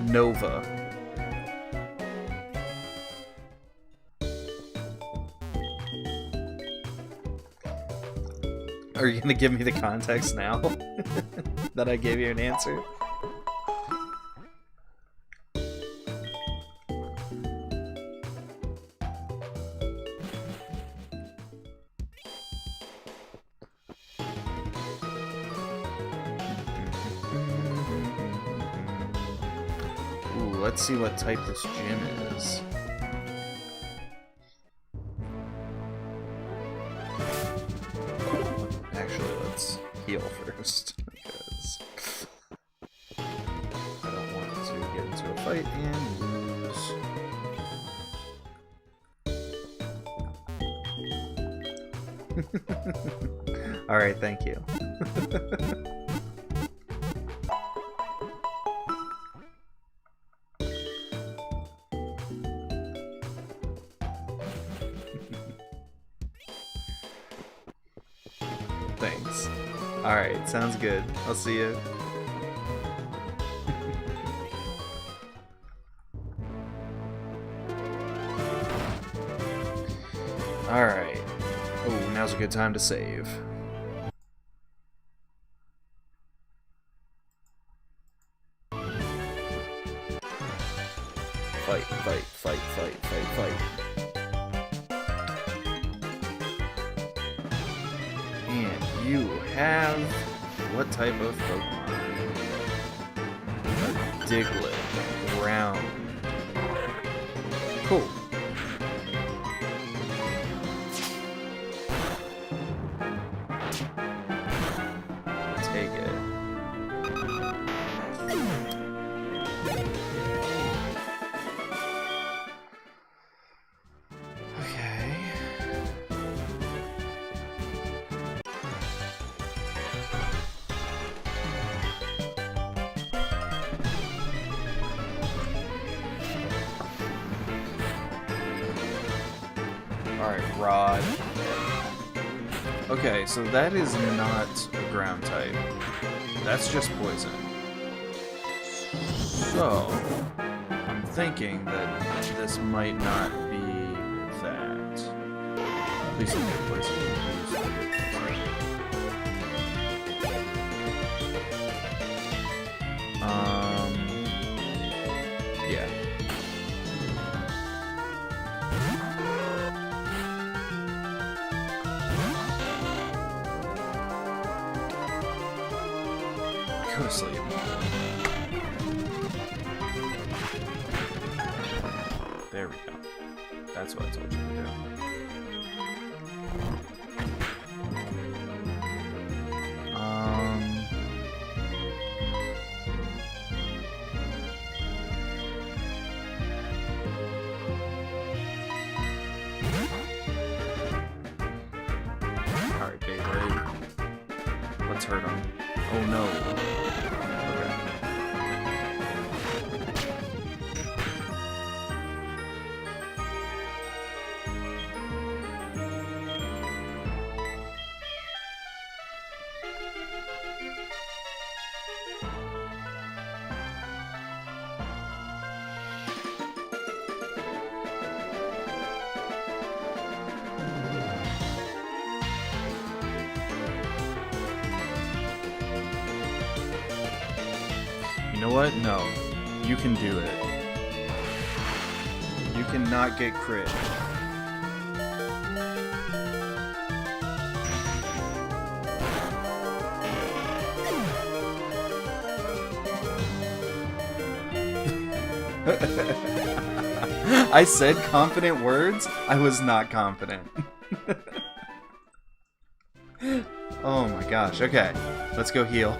Nova. Are you gonna give me the context now? That I gave you an answer? Ooh, let's see what type this gym is. Actually, let's heal first, because I don't want to get into a fight and lose. Alright, thank you. Thanks. Alright, sounds good. I'll see you. Alright. Oh, now's a good time to save. Fight, fight, fight, fight, fight, fight. And you have what type of Pokemon? A Diglett. Round. Cool. Take it. Alright, Rod. Okay, so that is not a ground type. That's just poison. So, I'm thinking that this might not be that. Please don't get poison. Please don't get poison. Yeah. Go to sleep. There we go. That's what I told you to do. Alright, Beyblade. Let's hurt him. Oh no. Okay. know what? No. You can do it. You cannot get crit. I said confident words. I was not confident. Oh my gosh. Okay. Let's go heal.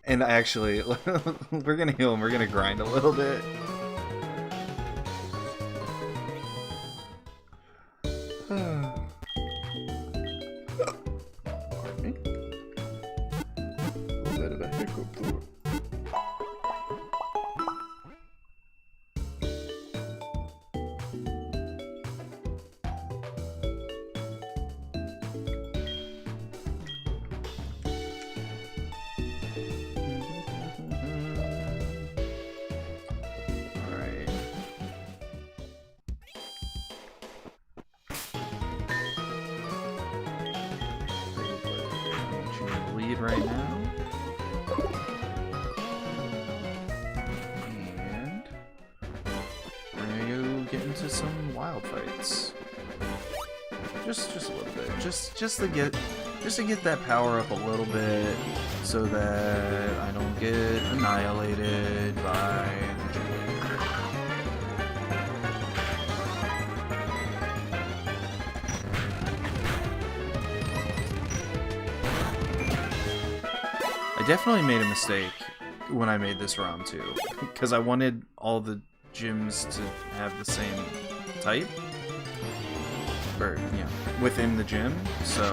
And actually, we're gonna heal and we're gonna grind a little bit. Pardon me. A little bit of a hiccup there. Right now, and we're gonna go get into some wild fights. Just a little bit, just to get that power up a little bit, so that I don't get annihilated by the gym leader. I definitely made a mistake when I made this ROM too, because I wanted all the gyms to have the same type, or yeah, within the gym. So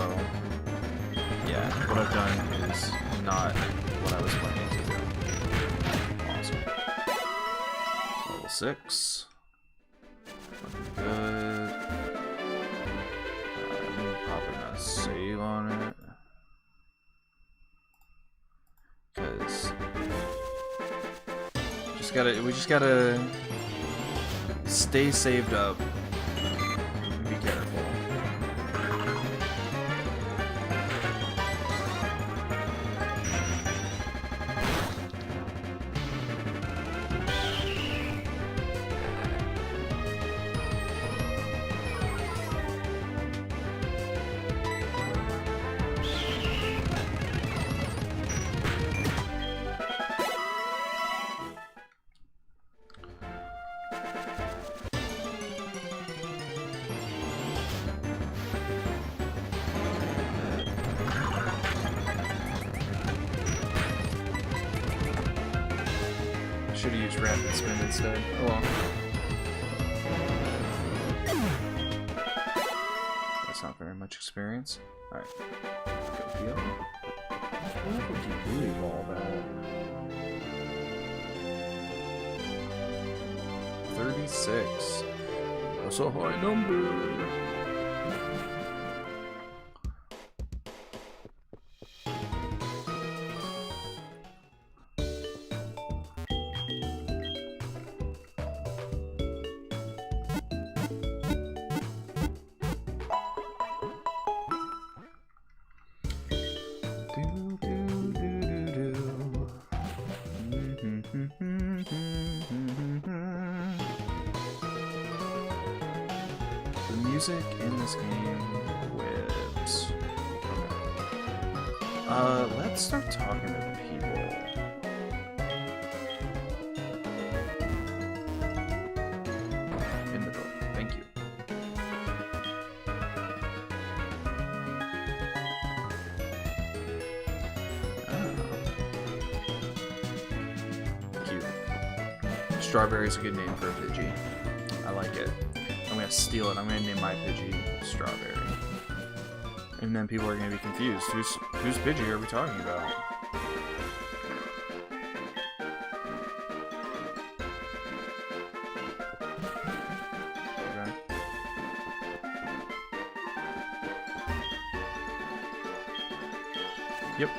yeah, what I've done is not what I was planning to do. Awesome. Level 6. Looking good. I'm popping a save on it. Because we just gotta stay saved up and be careful. Should have used rapid spin instead. Oh well. That's not very much experience. Alright. Go heal. What would you really all that? 36. That's a high number. The music in this game whips. Okay. Let's start talking to people. In the door. Thank you. Cute. Strawberry's a good name for a Pidgey. I like it. I'm gonna steal it. I'm gonna name my Pidgey Strawberry. And then people are gonna be confused. Whose Pidgey are we talking about? Okay. Yep.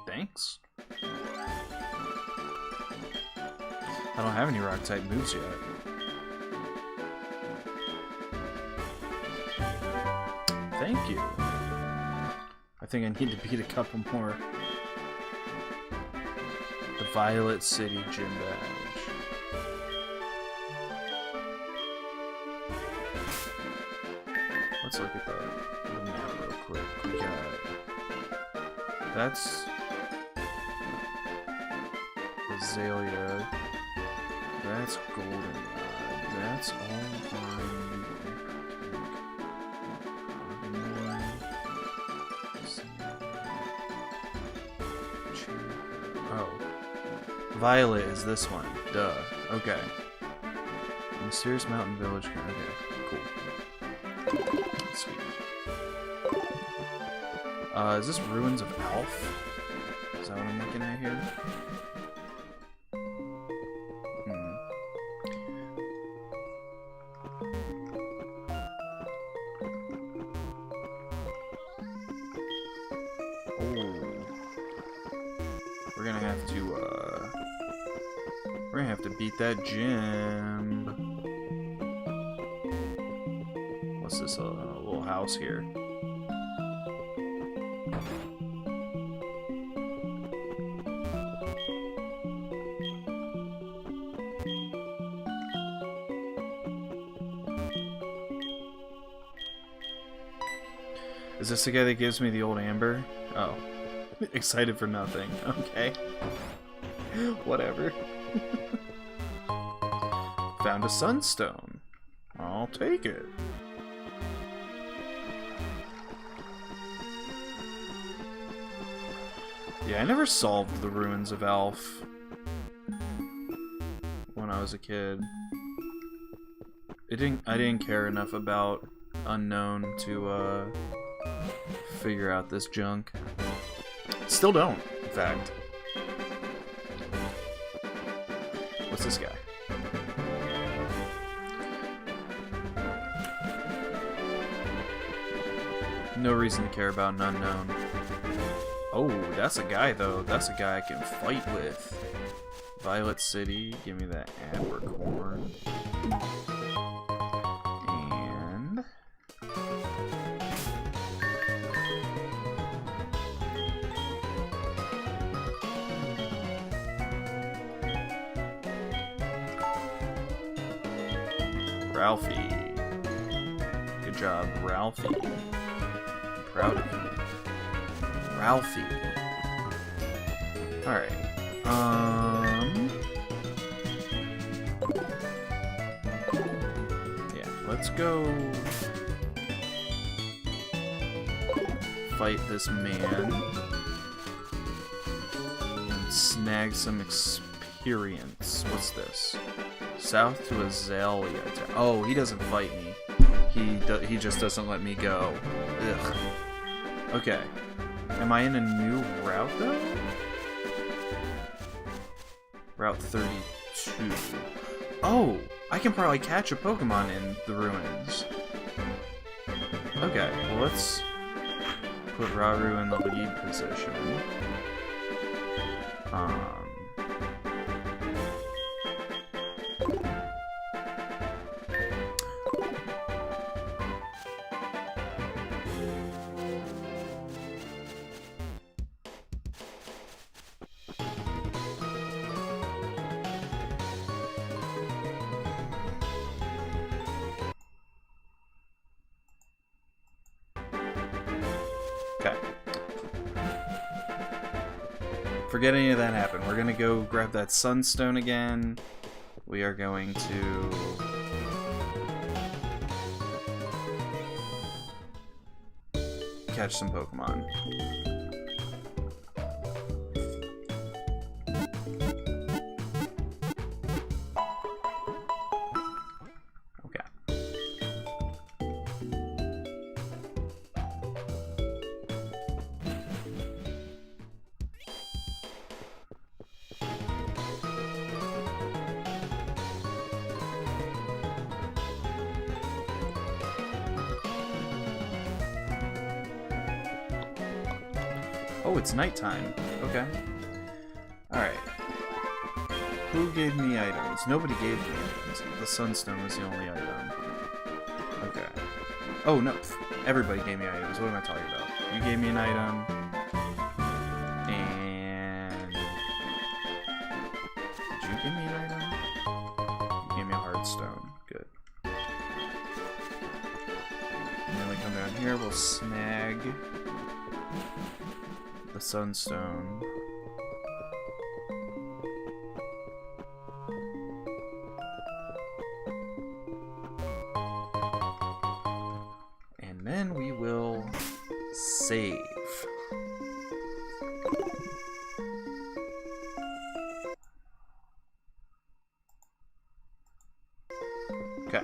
Thanks. I don't have any rock type moves yet. Thank you. I think I need to beat a couple more. The Violet City Gym Badge. Let's look at the map real quick. We got... That's... Azalea. That's Goldenrod. That's all on... Oh. Violet is this one. Duh. Okay. Mysterious Mountain Village. Okay, cool. Sweet. Is this Ruins of Elf? Is that what I'm looking at here? We're gonna have to beat that gym. What's this little house here? Is this the guy that gives me the old amber? Oh. Excited for nothing. Okay. Whatever. Found a sunstone. I'll take it. Yeah, I never solved the Ruins of Elf when I was a kid. I didn't care enough about Unknown to figure out this junk. Still don't, in fact. What's this guy? No reason to care about an unknown. Oh, that's a guy, though. That's a guy I can fight with. Violet City, give me that Abercorn. And... Ralphie. Good job, Ralphie. I'm proud of you. Ralphie. Alright. Yeah, let's go fight this man and snag some experience. What's this? South to Azalea. Oh, he doesn't fight me. He just doesn't let me go. Ugh. Okay. Am I in a new route, though? Route 32. Oh! I can probably catch a Pokemon in the ruins. Okay, well let's put Rauru in the lead position. Forget any of that happened. We're gonna go grab that Sunstone again. We are going to... catch some Pokemon. Oh, it's nighttime. Okay. Alright. Who gave me items? Nobody gave me items. The Sunstone was the only item. Okay. Oh no, everybody gave me items. What am I talking about? You gave me an item. And... Did you give me an item? You gave me a hardstone. Good. And then we come down here, we'll snag the sunstone. And then we will save. Okay.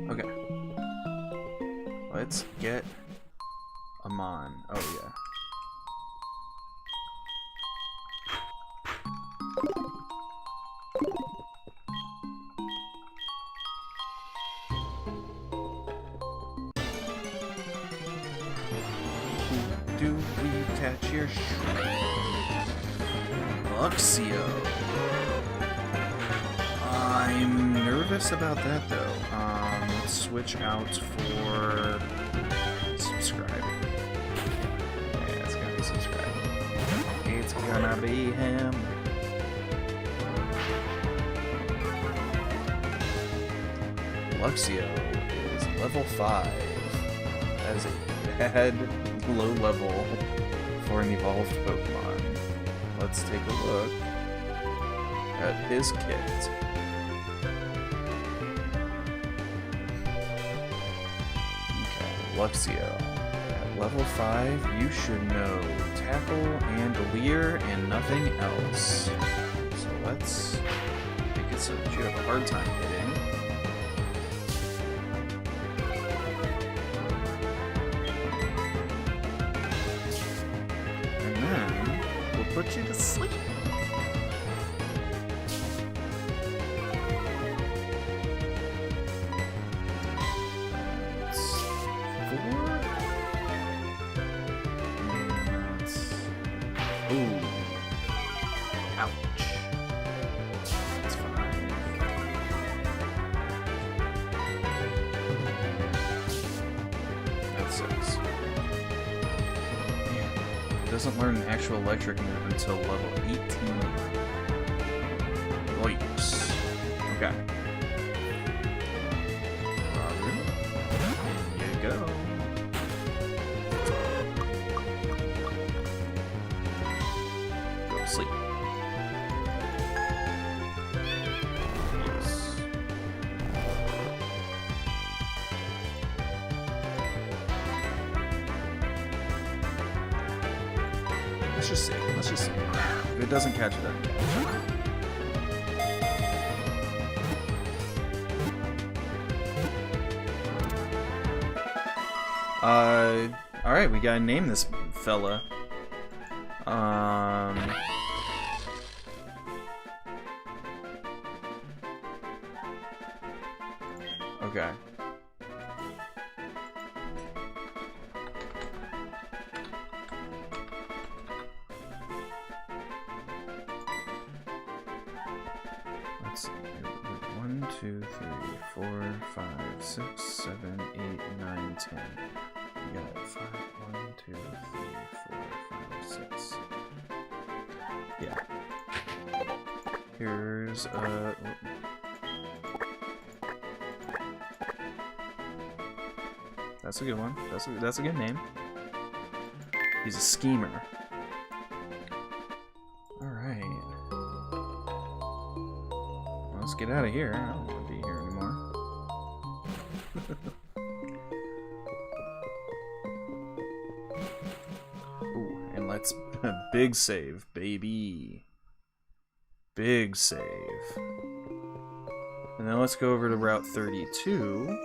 Okay. Let's get Amon. Oh yeah. Do we catch your Luxio? I'm nervous about that though. Let's switch out for subscribe. Yeah, it's gonna be subscribe. It's gonna be him. Luxio is level 5. That is a bad low level for an evolved Pokemon. Let's take a look at his kit. Okay, Luxio. At level 5, you should know Tackle and Leer and nothing else. So let's make it so that you have a hard time hitting. Put you to sleep. That's 4. That's... Ooh. Ouch. That's fine. That sucks. Doesn't learn an actual electric move until level 18. Yikes. Okay. Robin. In you go. Go to sleep. Yes. Let's just see. Let's just see. If it doesn't catch it, it doesn't catch it. Alright, we gotta name this fella. Okay. Let's see. 1, 2, 3, 4, 5, 6, 7, 8, 9, 10. We got 5, 1, 2, 3, 4, 5, 6. Yeah. Here's that's a good one. That's a good name. He's a schemer. Alright. Let's get out of here. I don't want to be here anymore. Ooh, and let's big save, baby. Big save. And then let's go over to Route 32.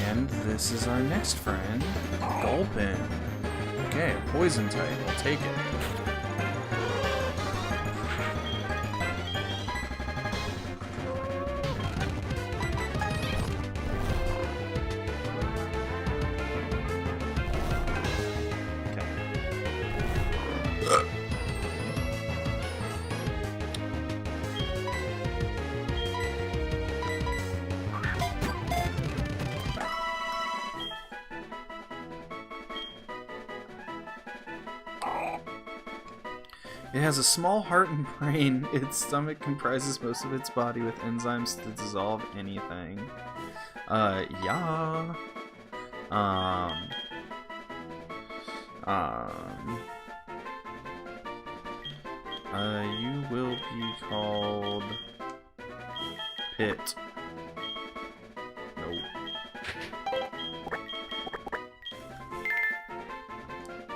And this is our next friend, Gulpin. Okay, a poison type. I'll take it. It has a small heart and brain. Its stomach comprises most of its body with enzymes to dissolve anything. Yeah. You will be called Pit. Nope.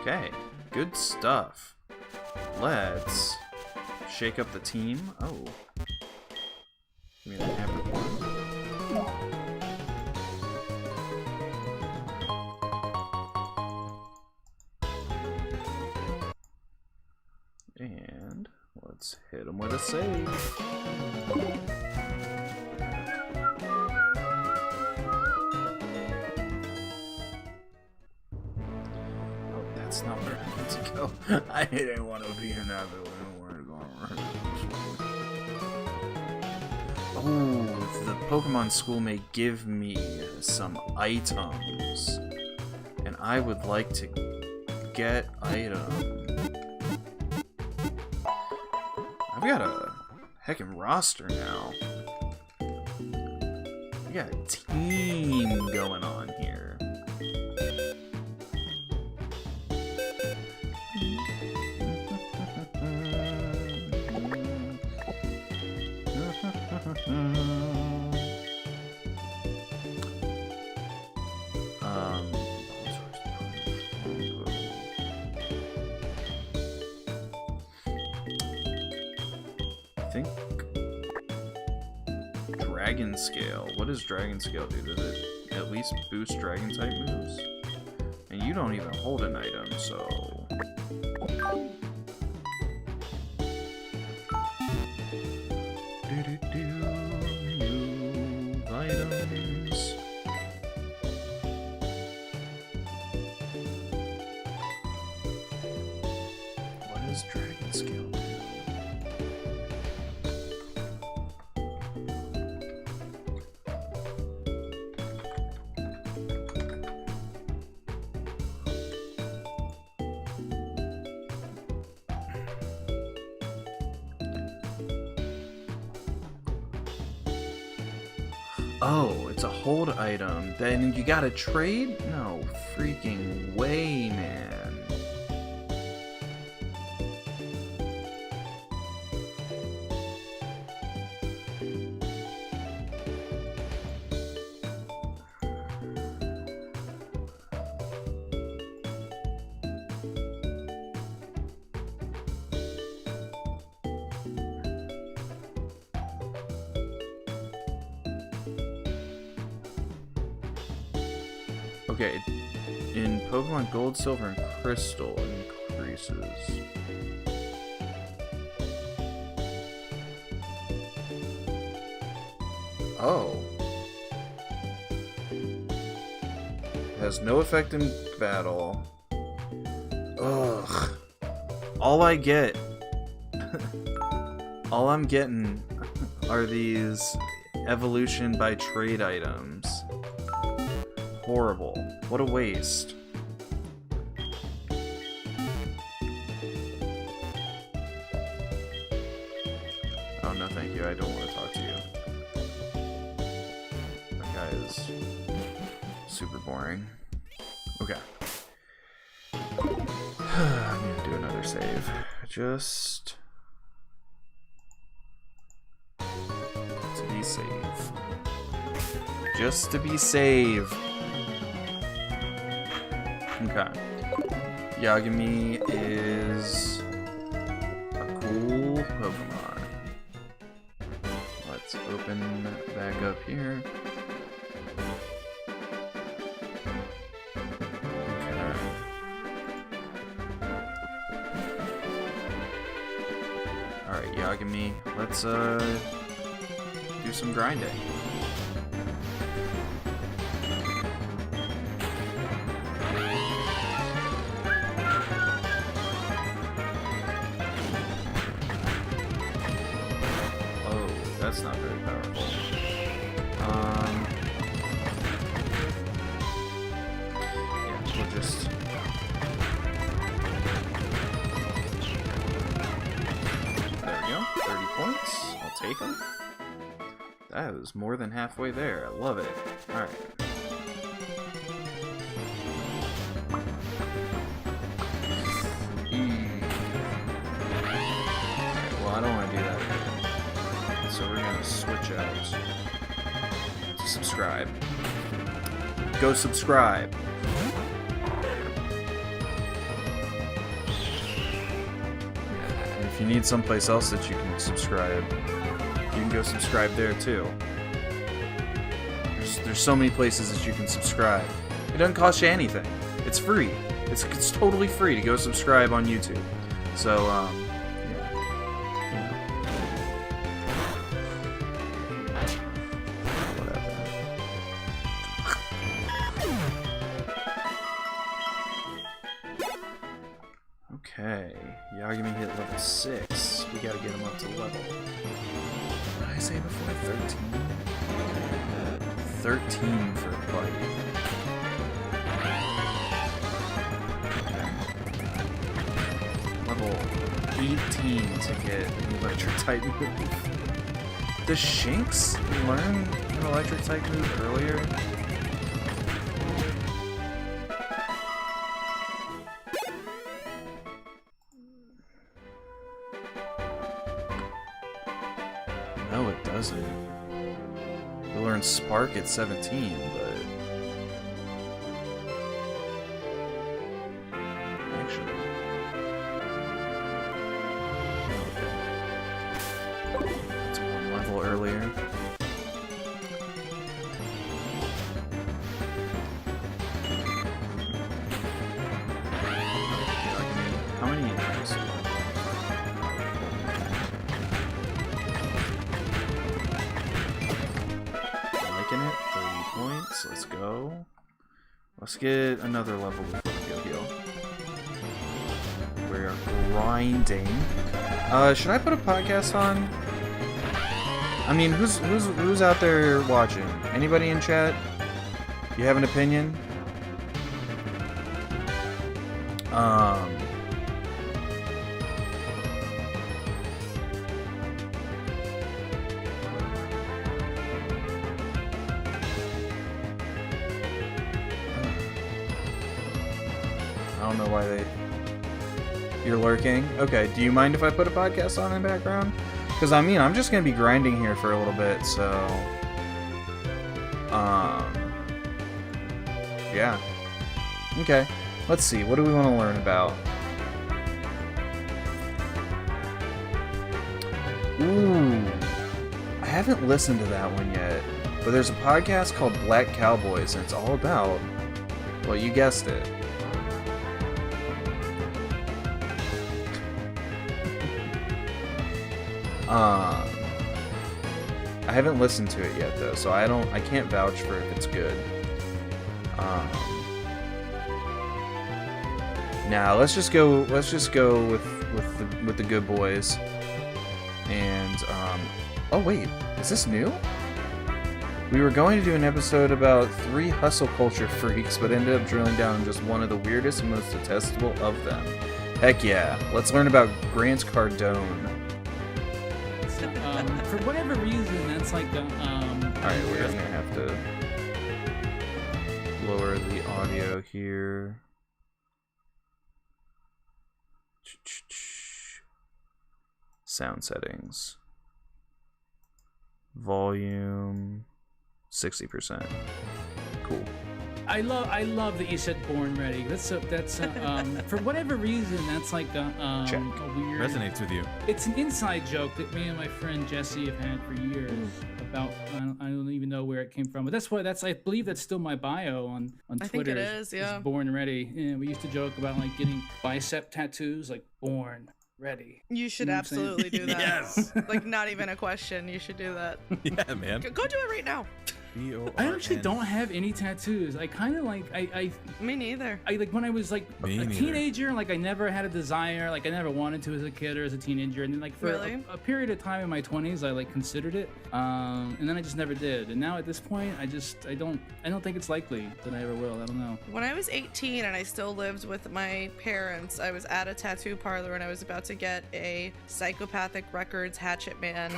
Okay, good stuff. Let's shake up the team. Oh. Give me that hammer. And let's hit him with a save. Oh, that's not where I need to go. I didn't want to be in that building. Oh, the Pokemon school may give me some items. And I would like to get items. I've got a heckin' roster now. We got a team going on here. I think Dragon Scale. What does Dragon Scale do? Does it at least boost Dragon type moves? And you don't even hold an item, so move items. What does Dragon Scale do? Oh, it's a hold item. Then you gotta trade? No freaking way, man. Okay, in Pokemon Gold, Silver, and Crystal, it increases. Oh. It has no effect in battle. Ugh. All I get... all I'm getting are these evolution by trade items. Horrible. What a waste. Oh, no thank you. I don't want to talk to you. That guy is super boring. Okay. I'm gonna do another save. Just to be safe. Just to be safe. Okay. Yagami is a cool Pokemon. Let's open back up here. Yagami, let's do some grinding. Oh, that's not very powerful. Yeah, we'll just... There we go, 30 points. I'll take them. That was more than halfway there. I love it. Alright. Well, I don't want to do that again. So we're going to switch out to subscribe. Go subscribe. And if you need someplace else that you can subscribe, you can go subscribe there too. There's so many places that you can subscribe. It doesn't cost you anything. It's free. It's totally free to go subscribe on YouTube. So yeah. Whatever. Okay, Yagami hit level 6. We gotta get him up to level. What did I say before? 13? 13 for a bite. Okay. Level 18 to get an electric type move. Does Shinx learn an electric type move earlier? No, it doesn't. You learn Spark at 17, but... Actually... Okay. It's 1 level earlier. How many years? It 30 points. Let's go. Let's get another level before we go heal. We're grinding. Should I put a podcast on? I mean, who's out there watching? Anybody in chat? You have an opinion? I don't know why they... You're lurking? Okay, do you mind if I put a podcast on in the background? Because, I mean, I'm just going to be grinding here for a little bit, so... Yeah. Okay, let's see. What do we want to learn about? Ooh. I haven't listened to that one yet. But there's a podcast called Black Cowboys, and it's all about... Well, you guessed it. I haven't listened to it yet though, so I can't vouch for if it's good. Now let's just go with the good boys. And oh wait, is this new? We were going to do an episode about 3 hustle culture freaks, but ended up drilling down on just one of the weirdest and most detestable of them. Heck yeah, let's learn about Grant Cardone. For whatever reason, that's like the Alright, we're gonna have to lower the audio here. Sound settings. Volume 60%. Cool. I love that you said "Born Ready." That's for whatever reason that's like a weird. Resonates with you. It's an inside joke that me and my friend Jesse have had for years about. I don't even know where it came from, but I believe that's still my bio on Twitter. I think it is. Yeah. Born Ready. Yeah, we used to joke about like getting bicep tattoos, like born ready. You should You know what I'm saying? absolutely do that. Yes. Like, not even a question. You should do that. Yeah, man. Go do it right now. I actually don't have any tattoos. I kind of like Me neither. I like when I was like Me a neither. teenager, like I never had a desire, like I never wanted to as a kid or as a teenager, and then like for Really? a period of time in my 20s, I like considered it, and then I just never did. And now at this point, I don't think it's likely that I ever will. I don't know. When I was 18 and I still lived with my parents, I was at a tattoo parlor and I was about to get a Psychopathic Records Hatchet Man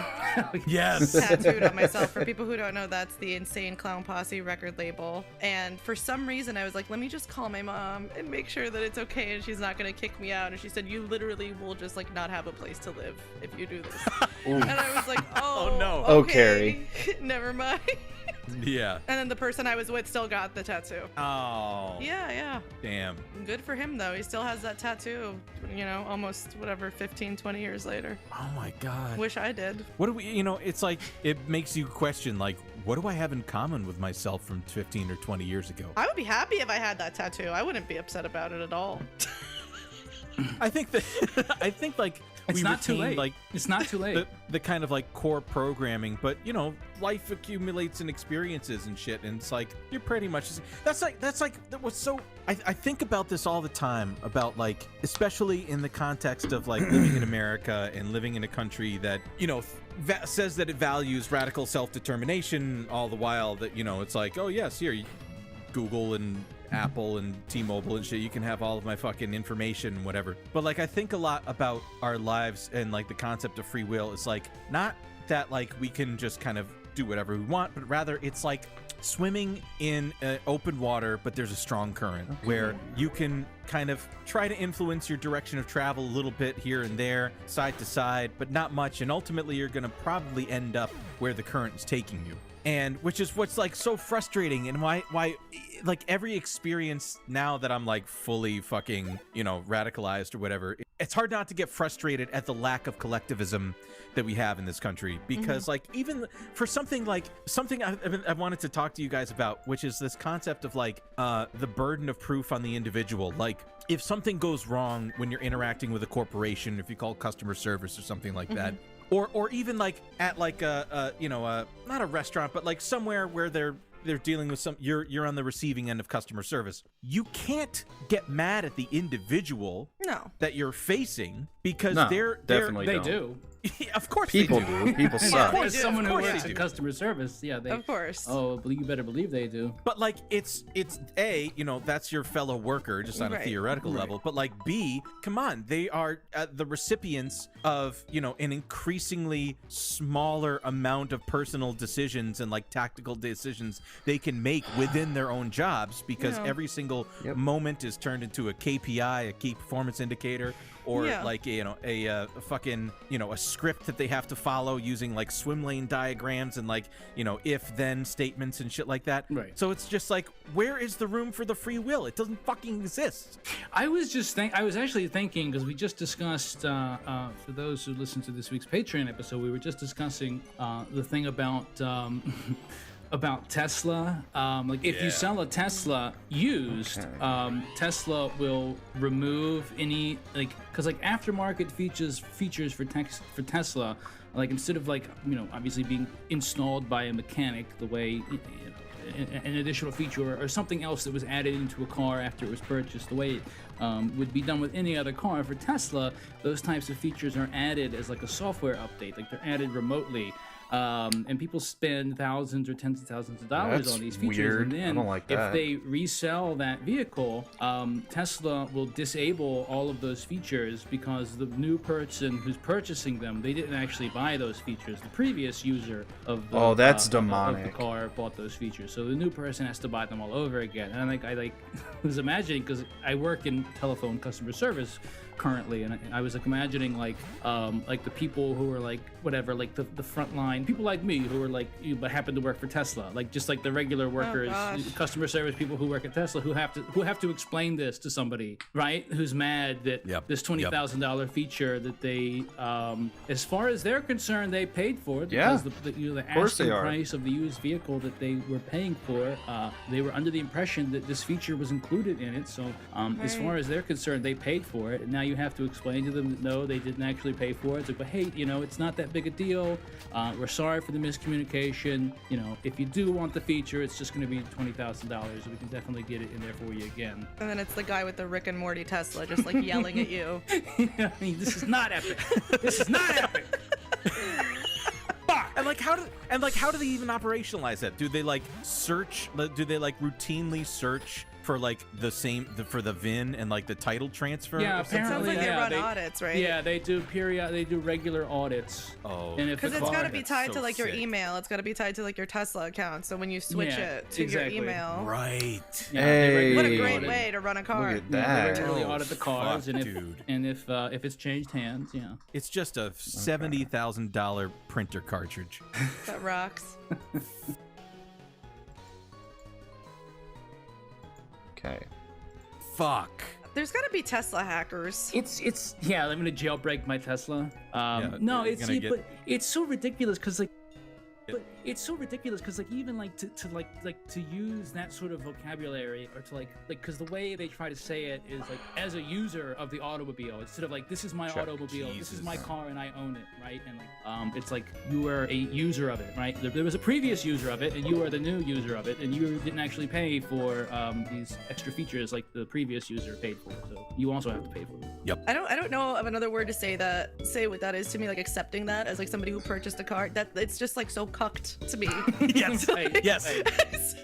Yes. tattooed on myself. For people who don't know, that's the Insane Clown Posse record label. And for some reason, I was like, let me just call my mom and make sure that it's okay and she's not going to kick me out. And she said, you literally will just like not have a place to live if you do this. And I was like, oh, Oh, no. Oh, okay. Never mind. Yeah. And then the person I was with still got the tattoo. Oh. Yeah. Damn. Good for him, though. He still has that tattoo, you know, almost, 15, 20 years later. Oh my God. Wish I did. What do we, it's like, it makes you question, like, what do I have in common with myself from 15 or 20 years ago? I would be happy if I had that tattoo. I wouldn't be upset about it at all. I think like, It's we not too retain, late. like, It's not too late. the kind of like core programming, but life accumulates and experiences and shit, and it's like you're pretty much that's like what's so I think about this all the time, about like, especially in the context of like living in America and living in a country that says that it values radical self-determination, all the while that it's like, oh yes, here Google and Apple and T-Mobile and shit, you can have all of my fucking information and whatever. But like, I think a lot about our lives and like the concept of free will. It's like, not that like we can just kind of do whatever we want, but rather it's like swimming in open water, but there's a strong current where you can kind of try to influence your direction of travel a little bit here and there, side to side, but not much. And ultimately you're going to probably end up where the current is taking you. And which is what's like so frustrating, and why like every experience now that I'm like fully fucking radicalized or whatever, it's hard not to get frustrated at the lack of collectivism that we have in this country, because like, even for something I've wanted to talk to you guys about, which is this concept of like the burden of proof on the individual. Like, if something goes wrong when you're interacting with a corporation, if you call customer service or something like that, or even like at like a not a restaurant, but like somewhere where they're dealing with you're on the receiving end of customer service, you can't get mad at the individual that you're facing, because They do. Of course People they do. People suck. As someone who Of course works they in do. customer service, yeah, they. Of course. Oh, you better believe they do. But like, it's that's your fellow worker, just on a Right. theoretical level. But like, B, come on, they are the recipients of an increasingly smaller amount of personal decisions and like tactical decisions they can make within their own jobs, because every single moment is turned into a KPI, a key performance indicator, or like a fucking a script that they have to follow using like swim lane diagrams and like if then statements and shit like that. Right. So it's just like, where is the room for the free will? It doesn't fucking exist. I was actually thinking, because we just discussed, for those who listened to this week's Patreon episode, we were just discussing the thing about about Tesla. Like, if you sell a Tesla used, Tesla will remove any, like, because like aftermarket features for Tesla, like, instead of like obviously being installed by a mechanic, the way an additional feature or something else that was added into a car after it was purchased, the way it would be done with any other car, for Tesla, those types of features are added as like a software update, like they're added remotely. And people spend thousands or tens of thousands of dollars That's on these features. weird. And then I don't like that. if they resell that vehicle, Tesla will disable all of those features, because the new person who's purchasing them, they didn't actually buy those features. The previous user of the, that's of the demonic. car bought those features. So the new person has to buy them all over again. And I was imagining, because I work in telephone customer service currently, and I was like imagining like the people who are like whatever, like the front line people like me who are like but happen to work for Tesla, like just like the regular workers, customer service people who work at Tesla, who have to explain this to somebody, right, who's mad that this $20,000 feature that they as far as they're concerned they paid for, because the asking price of the used vehicle that they were paying for, they were under the impression that this feature was included in it, so as far as they're concerned they paid for it, and now now you have to explain to them that no, they didn't actually pay for it. It's like, but hey, it's not that big a deal. We're sorry for the miscommunication. If you do want the feature, it's just going to be $20,000. We can definitely get it in there for you again. And then it's the guy with the Rick and Morty Tesla just like yelling at you. I mean, this is not epic. This is not epic. Fuck. And how do they even operationalize that? Do they search? Do they routinely search for for the VIN and the title transfer? Yeah, It sounds like they run audits, right? Yeah, they do They do regular audits. Oh, because it's got to be tied to your sick. email. It's got to be tied to your Tesla account. So when you switch it to exactly. your email, right? Yeah, Hey. what a great way to run a car. Look at They that. regularly audit the cars, fuck, and dude. if it's changed hands, It's just a $70,000 printer cartridge. That rocks. Okay. Fuck. There's got to be Tesla hackers. It's I'm gonna jailbreak my Tesla. Yeah, No, you're it's gonna get- but it's so ridiculous because even to use that sort of vocabulary or to because the way they try to say it is as a user of the automobile instead of this is my Sure. automobile, this is Jesus. my car and I own it, right? And it's you are a user of it, right? There was a previous user of it and you are the new user of it, and you didn't actually pay for these extra features like the previous user paid for, so you also have to pay for them. I don't know of another word to say what that is to me, accepting that as somebody who purchased a car. That it's just so cucked to me. Yes. Right, Yes.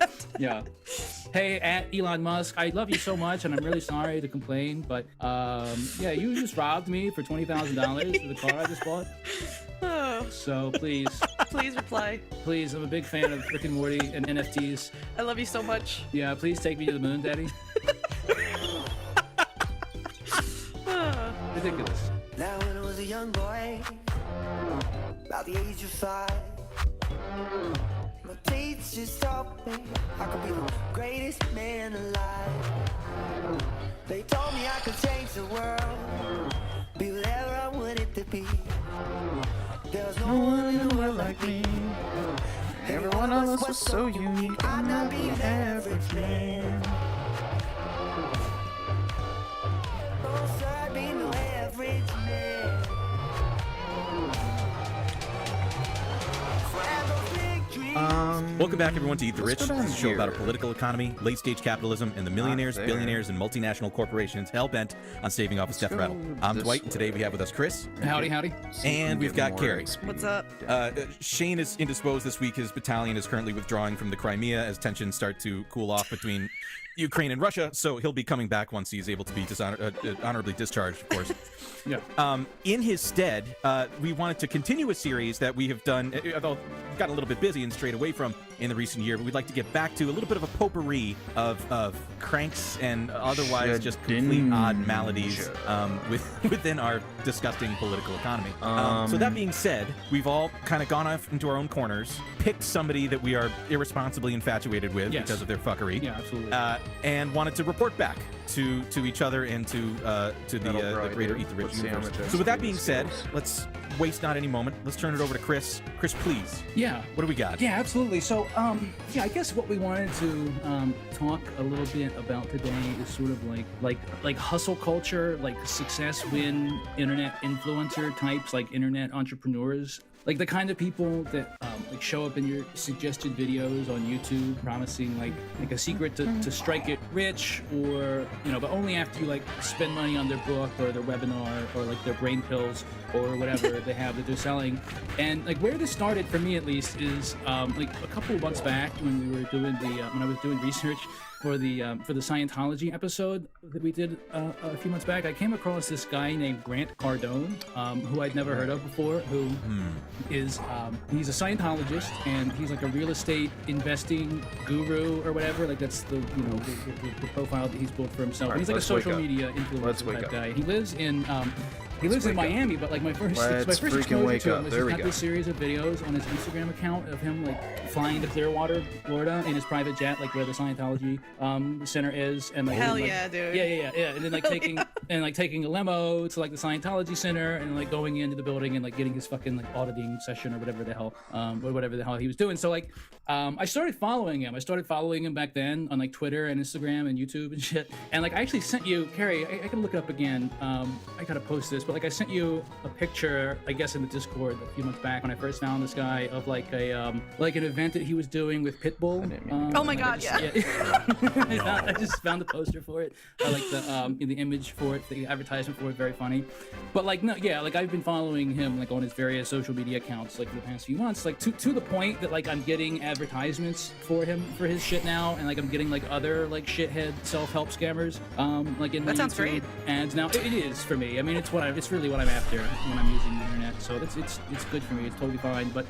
right. Yeah. Hey, at Elon Musk, I love you so much, and I'm really sorry to complain, but you just robbed me for $20,000 for the car I just bought. Oh, So please, please reply. please, I'm a big fan of Rick and Morty and NFTs. I love you so much. Yeah, please take me to the moon, Daddy. Ah. Ridiculous. Now when I was a young boy, about the age of 5, my teacher taught me I could be the greatest man alive. They told me I could change the world, be whatever I wanted to be. There was no one in the world like me. Every one of us was so unique. I'd not be an average man. Oh, sir, I'd be no average man. Welcome back, everyone, to Eat the Let's Rich. go down This is a show about a here. political economy, late-stage capitalism, and the millionaires, there. billionaires, and multinational corporations hell-bent on staving off its death go rattle. I'm this Dwight, and today we way. have with us Chris, Howdy, howdy. and we've got Carrie. What's up? Shane is indisposed this week. His battalion is currently withdrawing from the Crimea as tensions start to cool off between Ukraine and Russia, so he'll be coming back once he's able to be honorably discharged, of course. Yeah. In his stead, we wanted to continue a series that we have done, although gotten a little bit busy and strayed away from in the recent year, but we'd like to get back to a little bit of a potpourri of cranks and otherwise just complete odd maladies within our disgusting political economy. So that being said, we've all kind of gone off into our own corners, picked somebody that we are irresponsibly infatuated with Yes. because of their fuckery, Yeah, absolutely. and wanted to report back to each other and to the That'll the greater probably Eat the Rich Let's see how universe. much So with that XP being this said, goes. let's waste not any moment. Let's turn it over to Chris. Chris, please. Yeah. What do we got? Yeah, absolutely. So, I guess what we wanted to talk a little bit about today is sort of like hustle culture, like success win internet influencer types, like internet entrepreneurs, like the kind of people that show up in your suggested videos on YouTube, promising like a secret to strike it rich, or but only after you spend money on their book or their webinar or their brain pills or whatever they have that they're selling. And where this started for me at least is a couple of months back when we were doing when I was doing research for the Scientology episode that we did a few months back. I came across this guy named Grant Cardone, who I'd never heard of before, who is he's a Scientologist, and he's a real estate investing guru or whatever. That's the the profile that he's built for himself. All right, He's a let's wake social up. media Let's influencer wake type up. guy. He lives in wake up. Miami, but my first Let's freaking exposure wake to up. him was There he's we got go. this series of videos on his Instagram account of him flying to Clearwater, Florida in his private jet, where the Scientology Center is, and like Hell like, yeah, dude. yeah, and then like taking a limo to like the Scientology Center, and like going into the building and like getting his fucking like auditing session or whatever the hell he was doing. So like I started following him. I started following him back then on like Twitter and Instagram and YouTube and shit. And like I actually sent you, Carrie, I can look it up again. I gotta post this, but like I sent you a picture, I guess in the Discord a few months back when I first found this guy, of like a like an event that he was doing with Pitbull. Oh my god, I just found the poster for it. I like the image for it, the advertisement for it, very funny. But like no, yeah, like I've been following him like on his various social media accounts like for the past few months, like to the point that like I'm getting advertisements for him for his shit now, and like I'm getting like other like shithead self-help scammers like in That sounds YouTube great. ads now. It is for me. I mean, it's really what I'm after when I'm using the internet. So it's good for me. It's totally fine. But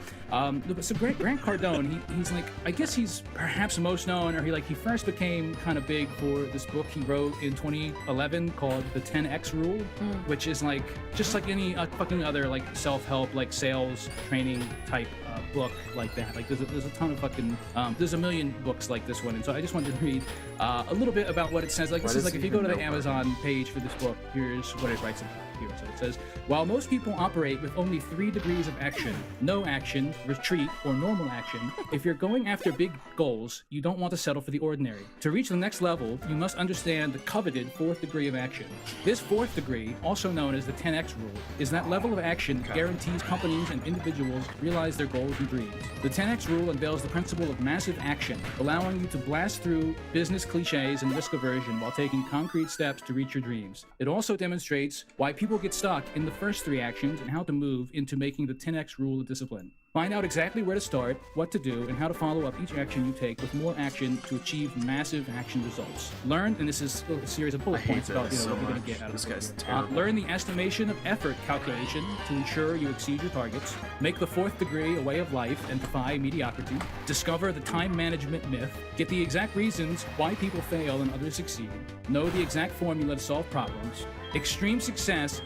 so Grant Cardone, he's like, I guess he's perhaps most known, or he first became kind of big for this book he wrote in 2011 called The 10X Rule, which is like just like any fucking other like self-help like sales training type book like that. Like there's a ton of fucking there's a million books like this one, and so I just wanted to read a little bit about what it says. Like this is like if you go to the Amazon page for this book, here's what it writes here. So it says, while most people operate with only 3 degrees of action, no action, retreat, or normal action, if you're going after big goals, you don't want to settle for the ordinary. To reach the next level, you must understand the coveted 4th degree of action. This 4th degree, also known as the 10X rule, is that level of action that guarantees companies and individuals realize their goals and dreams. The 10X rule unveils the principle of massive action, allowing you to blast through business cliches and risk aversion while taking concrete steps to reach your dreams. It also demonstrates why people get stuck in the first 3 actions and how to move into making the 10X rule a discipline. Find out exactly where to start, what to do, and how to follow up each action you take with more action to achieve massive action results. Learn, and this is a series of bullet points about what you're going to get out of this it. guy's terrible. Learn the estimation of effort calculation to ensure you exceed your targets. Make the 4th degree a way of life and defy mediocrity. Discover the time management myth. Get the exact reasons why people fail and others succeed. Know the exact formula to solve problems. Extreme success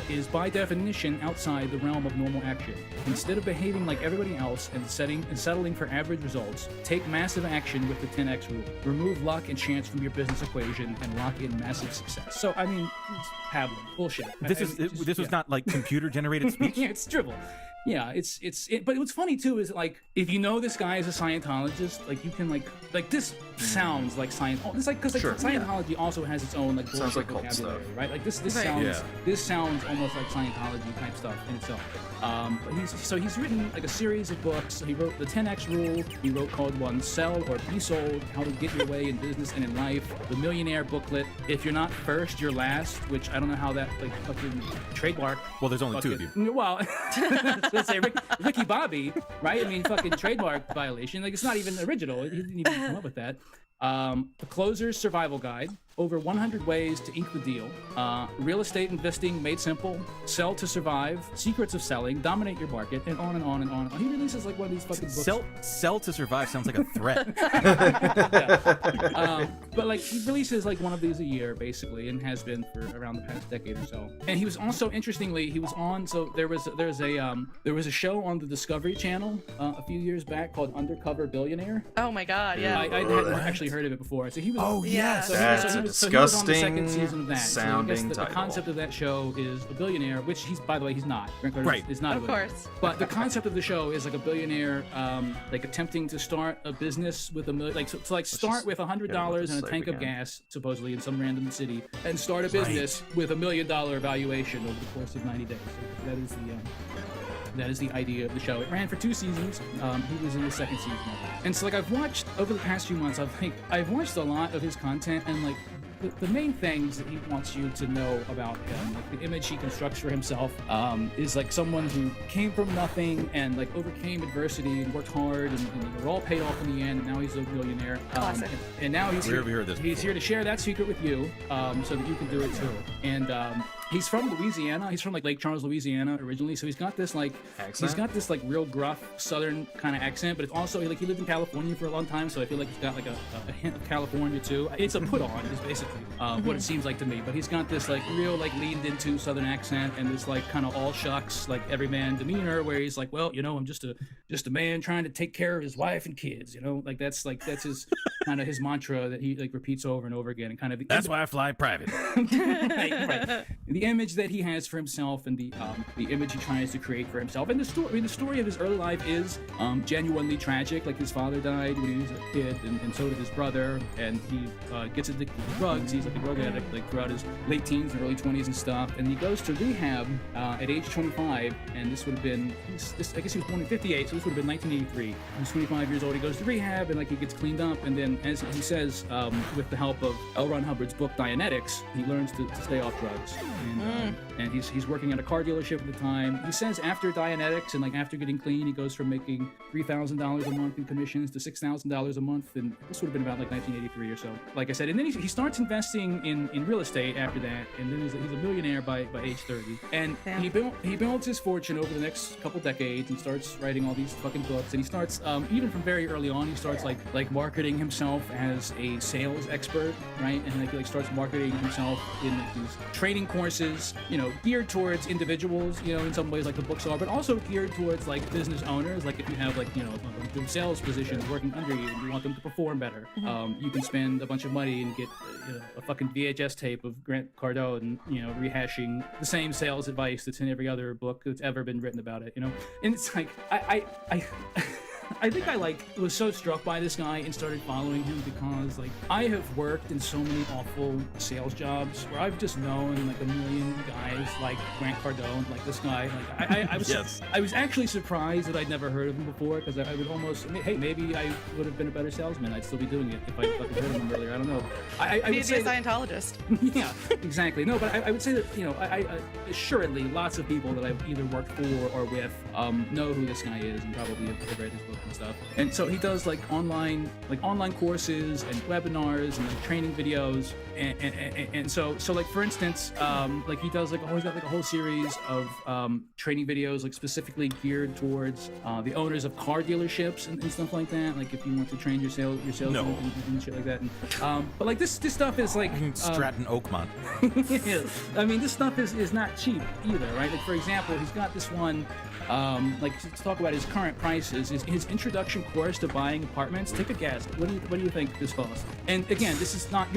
is by definition outside the realm of normal action. Instead of behaving like everybody else and settling for average results, take massive action with the 10X rule. Remove luck and chance from your business equation and lock in massive success. So I mean, it's pablum, bullshit. This was not like computer generated speech. Yeah, it's dribble. Yeah, but what's funny too is like if you know this guy is a Scientologist, like you can like this sounds like Science. Oh, it's like because like Scientology also has its own like sounds like cult vocabulary, stuff, right? Like this Right. sounds almost like Scientology type stuff in itself. But he's written like a series of books. He wrote the 10X Rule. He wrote called one Sell or Be Sold: How to Get Your Way in Business and in Life. The Millionaire Booklet. If you're not first, you're last. Which I don't know how that like fucking trademark. Well, there's only 2 of you. Well, let's say Ricky Bobby, right? I mean, fucking trademark violation. Like it's not even original. He didn't even come up with that. The Closer's Survival Guide. Over 100 ways to ink the deal. Real estate investing made simple. Sell to survive. Secrets of selling. Dominate your market. And on and on and on. He releases like one of these fucking books. Sell to survive sounds like a threat. But like he releases like one of these a year basically, and has been for around the past decade or so. And he was also interestingly he was on. So there was a show on the Discovery Channel a few years back called Undercover Billionaire. Oh my god, yeah. I hadn't actually heard of it before. So he was. Oh yes. So he was on the Disgusting second season of that. sounding so I guess the title. concept of that show is a billionaire, which he's, by the way, he's not. Right. Is not Of a billionaire. course. But the concept of the show is like a billionaire, like attempting to start a business with start with $100 and a slave tank of again. gas, supposedly in some random city, and start a business with $1 million valuation over the course of 90 days. So that is the idea of the show. It ran for 2 seasons. He was in the 2nd season of it. And so like I've watched over the past few months, I've watched a lot of his content, and like the main things that he wants you to know about him, like the image he constructs for himself, is like someone who came from nothing and like overcame adversity and worked hard, and they were all paid off in the end. And now he's a millionaire. Classic. And now he's Where have we heard this He's here to share that secret with you, so that you can do it too. And He's from Louisiana. He's from like Lake Charles, Louisiana originally. So he's got this like real gruff Southern kind of accent, but it's also like he lived in California for a long time. So I feel like he's got like a hint of California too. It's a put on is basically what it seems like to me. But he's got this like real like leaned into Southern accent and this like kind of all shucks like everyman demeanor where he's like, well, you know, I'm just a man trying to take care of his wife and kids. You know, like that's his kind of his mantra that he like repeats over and over again and kind of that's why I fly private. right. The image that he has for himself and the image he tries to create for himself, and the story of his early life is genuinely tragic. Like his father died when he was a kid, and so did his brother, and he gets addicted to drugs. He's like a drug addict like throughout his late teens and early 20s and stuff. And he goes to rehab at age 25, and this would have been I guess he was born in 58, so this would have been 1983. He's 25 years old. He goes to rehab and like he gets cleaned up, and then as he says, with the help of L. Ron Hubbard's book Dianetics, he learns to stay off drugs. And he's working at a car dealership at the time. He says after Dianetics and like after getting clean, he goes from making $3,000 a month in commissions to $6,000 a month, and this would have been about like 1983 or so. Like I said, and then he starts investing in real estate after that, and then he's a millionaire by age 30. And he builds his fortune over the next couple decades. He starts writing all these fucking books, and he starts even from very early on, he starts like marketing himself as a sales expert, right? And like he starts marketing himself in like, these training courses, you know, geared towards individuals, you know, in some ways like the books are, but also geared towards like business owners. Like if you have like, you know, sales positions working under you and you want them to perform better, you can spend a bunch of money and get a fucking VHS tape of Grant Cardone, you know, rehashing the same sales advice that's in every other book that's ever been written about it, you know? And it's like, I think I like was so struck by this guy and started following him because like I have worked in so many awful sales jobs where I've just known like a million guys like Grant Cardone, like this guy. Like I was actually surprised that I'd never heard of him before because I would almost maybe I would have been a better salesman. I'd still be doing it if I fucking heard of him earlier. I don't know. I would say a Scientologist. Yeah, exactly. No, but I would say that, you know, I assuredly lots of people that I've either worked for or with know who this guy is and probably have read his book and stuff. And so he does like online courses and webinars and like training videos and so like for instance like he does like he's got like a whole series of training videos like specifically geared towards the owners of car dealerships and stuff like that, like if you want to train your sales and shit like that. And but like this stuff is like Stratton Oakmont. Yeah. I mean, this stuff is not cheap either, right? Like for example, he's got this one like to talk about his current prices, his introduction course to buying apartments. Take a guess. What do you think this costs? And again, this is not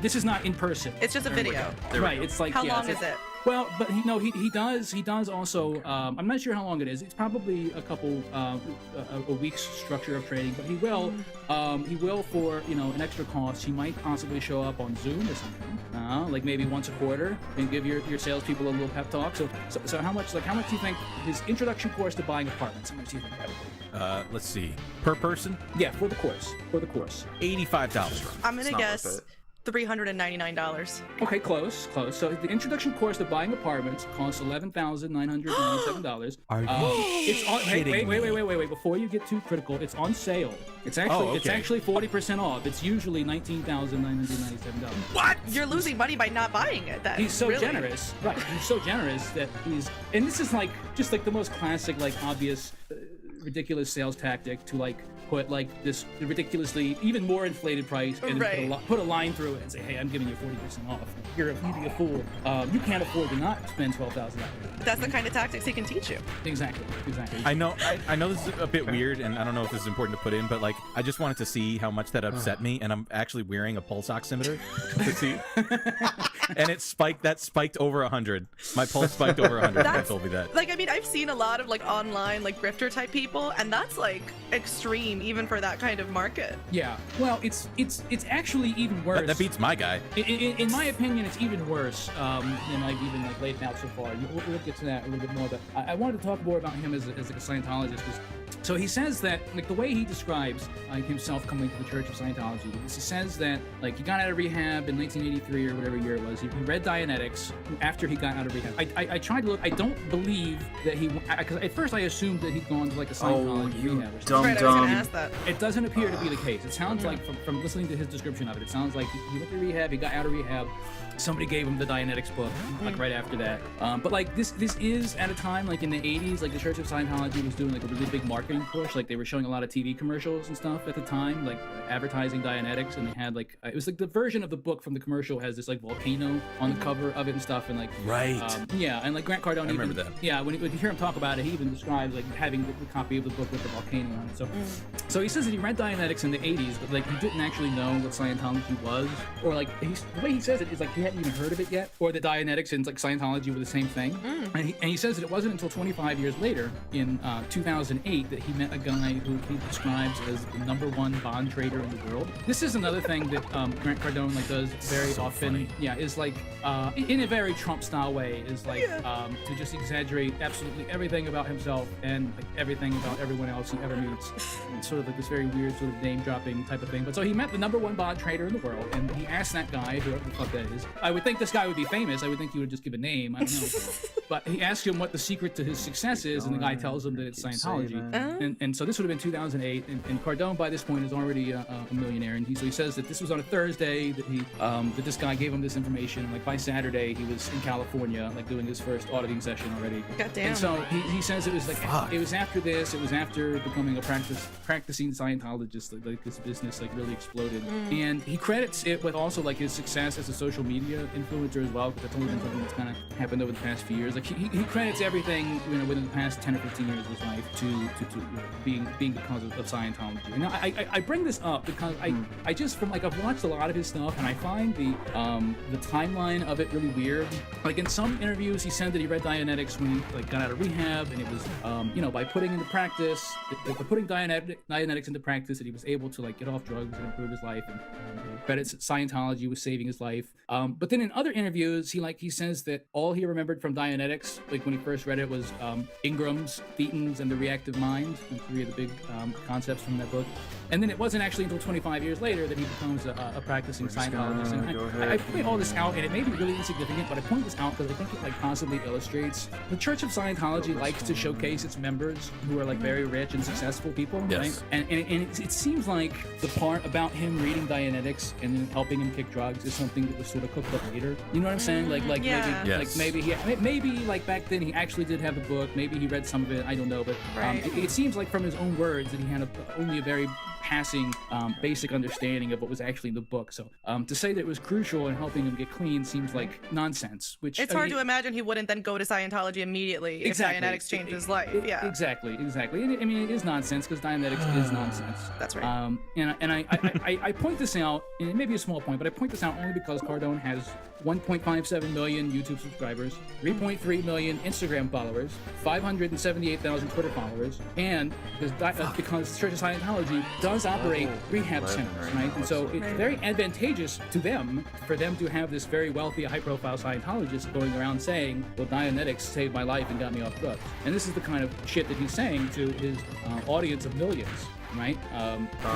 this is not in person. It's just a video. Right. It's like how long is it? Well, but he does also. I'm not sure how long it is. It's probably a couple a week's structure of training, but he will for, you know, an extra cost. He might possibly show up on Zoom or something, like maybe once a quarter, and give your salespeople a little pep talk. So how much do you think his introduction course to buying apartments? How much do you think that would be? Let's see, per person. Yeah, for the course. $85. I'm gonna guess $399. Okay, close. So the introduction course to buying apartments costs $11,997. Are you it's on, kidding me? Wait! Before you get too critical, it's on sale. It's actually 40% off. It's usually $19,997. What? You're losing money by not buying it. Then he's so really generous, right? He's so generous that and this is like just like the most classic, like obvious, ridiculous sales tactic to like put like this ridiculously even more inflated price and put a line through it and say, hey, I'm giving you 40% off. You'd be a fool. You can't afford to not spend $12,000. That's the kind of tactics he can teach you. Exactly. I know this is a bit weird, and I don't know if this is important to put in, but like I just wanted to see how much that upset me, and I'm actually wearing a pulse oximeter to see. And it spiked over 100. My pulse spiked over 100 when they told me that. Like, I mean, I've seen a lot of like online like grifter type people, and that's like extreme even for that kind of market. Yeah. Well, it's actually even worse. That beats my guy. In my opinion, it's even worse than I've even like laid out so far. We'll get to that a little bit more, but I wanted to talk more about him as like a Scientologist. So he says that, like, the way he describes himself coming to the Church of Scientology is he says that, like, he got out of rehab in 1983 or whatever year it was. He read Dianetics after he got out of rehab. I tried to look. I don't believe that he, because at first I assumed that he'd gone to like a Scientology rehab or something. Right, I was gonna ask that. It doesn't appear to be the case. It sounds like, from listening to his description of it, it sounds like he went to rehab, he got out of rehab, somebody gave him the Dianetics book, like right after that. But like this is at a time like in the 80s, like the Church of Scientology was doing like a really big marketing push. Like they were showing a lot of TV commercials and stuff at the time, like advertising Dianetics, and they had like it was like the version of the book from the commercial has this like volcano on the cover of it and stuff, and like yeah, and like Grant Cardone. I remember that. Yeah, when you hear him talk about it, he even describes like having the copy of the book with the volcano on it. So he says that he read Dianetics in the 80s, but like he didn't actually know what Scientology was, or like the way he says it is like he hadn't even heard of it yet, or that Dianetics and like Scientology were the same thing. And he says that it wasn't until 25 years later, in 2008, that he met a guy who he describes as the #1 bond trader in the world. This is another thing that Grant Cardone like does very often. Funny. Yeah, is like in a very Trump-style way, is like to just exaggerate absolutely everything about himself and like everything about everyone else he ever meets. And sort of like this very weird sort of name-dropping type of thing. But so he met the #1 bond trader in the world, and he asked that guy, whoever the fuck that is. I would think this guy would be famous. I would think he would just give a name. I don't know. But he asked him what the secret to his success is, and the guy tells him that it's Scientology. And so this would have been 2008, and Cardone by this point is already a millionaire. And so he says that this was on a Thursday that that this guy gave him this information. And like by Saturday, he was in California, like doing his first auditing session already. Goddamn. And so he says it was like it was after this. It was after becoming a practicing Scientologist. Like this business like really exploded. And he credits it with also like his success as a social media influencer as well, because that's only been something that's kind of happened over the past few years. Like he credits everything, you know, within the past 10 or 15 years of his life to you know, being because of Scientology. And I bring this up because I just from like I've watched a lot of his stuff, and I find the timeline of it really weird. Like in some interviews, he said that he read Dianetics when he like got out of rehab, and it was you know, by putting into practice, putting Dianetics into practice, that he was able to like get off drugs and improve his life, and credits Scientology was saving his life. But then in other interviews, he says that all he remembered from Dianetics, like when he first read it, was Ingram's, Thetans, and the Reactive Mind, and 3 of the big concepts from that book. And then it wasn't actually until 25 years later that he becomes a practicing Scientologist. And I point all this out, and it may be really insignificant, but I point this out because I think it like possibly illustrates the Church of Scientology likes to showcase its members who are like very rich and successful people, right? And it seems like the part about him reading Dianetics and then helping him kick drugs is something that was sort of cooked up later. You know what I'm saying? Maybe like back then he actually did have a book. Maybe he read some of it. I don't know, but it seems like from his own words that he had only a very passing basic understanding of what was actually in the book. So to say that it was crucial in helping him get clean seems like nonsense. Which it's hard to imagine he wouldn't then go to Scientology immediately if Dianetics changed his life. Yeah, exactly. And I mean, it is nonsense because Dianetics is nonsense. That's right. And I point this out, and it may be a small point, but I point this out only because Cardone has 1.57 million YouTube subscribers, 3.3 million Instagram followers, 578,000 Twitter followers, and because Church of Scientology does operate rehab centers, right? And so it's very advantageous to them for them to have this very wealthy, high-profile Scientologist going around saying, well, Dianetics saved my life and got me off drugs. And this is the kind of shit that he's saying to his audience of millions. Right?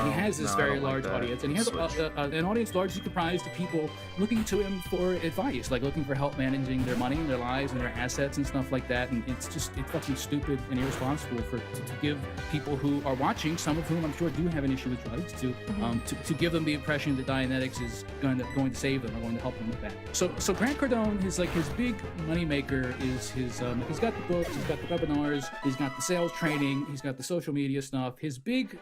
He has this very large audience, and he has an audience largely comprised of people looking to him for advice, like looking for help managing their money, their lives, and their assets and stuff like that. And it's fucking stupid and irresponsible to give people who are watching, some of whom I'm sure do have an issue with drugs, to give them the impression that Dianetics is going to save them or going to help them with that. So Grant Cardone, his big moneymaker is his he's got the books, he's got the webinars, he's got the sales training, he's got the social media stuff. His big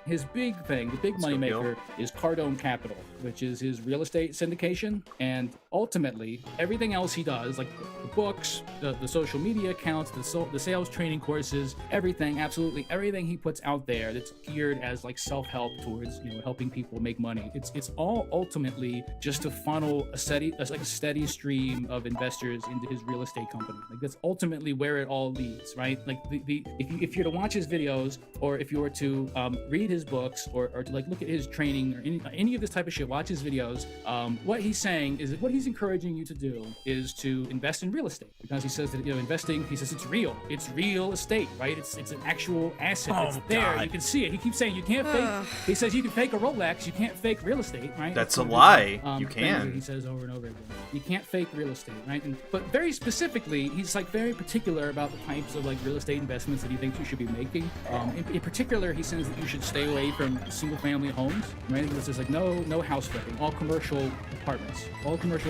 thing, the big moneymaker, is Cardone Capital, which is his real estate syndication, and ultimately everything else he does, like the books, the social media accounts, the sales training courses, absolutely everything he puts out there that's geared as like self-help towards, you know, helping people make money. It's all ultimately just to funnel a steady stream of investors into his real estate company. Like that's ultimately where it all leads, right? Like if you were to watch his videos, or if you were to read his his books or to like look at his training or any of this type of shit, watch his videos, what he's saying is that what he's encouraging you to do is to invest in real estate, because he says that, you know, investing, he says it's real estate, right? It's an actual asset. Oh, it's there. God. You can see it. He keeps saying you can't fake. He says you can fake a Rolex, you can't fake real estate, right? That's a lie. You things can. that he says over and over again. You can't fake real estate, right? But very specifically, he's like very particular about the types of like real estate investments that he thinks you should be making. In particular, he says that you should stay away from single-family homes, right? Because there's like no house flipping, all commercial apartments,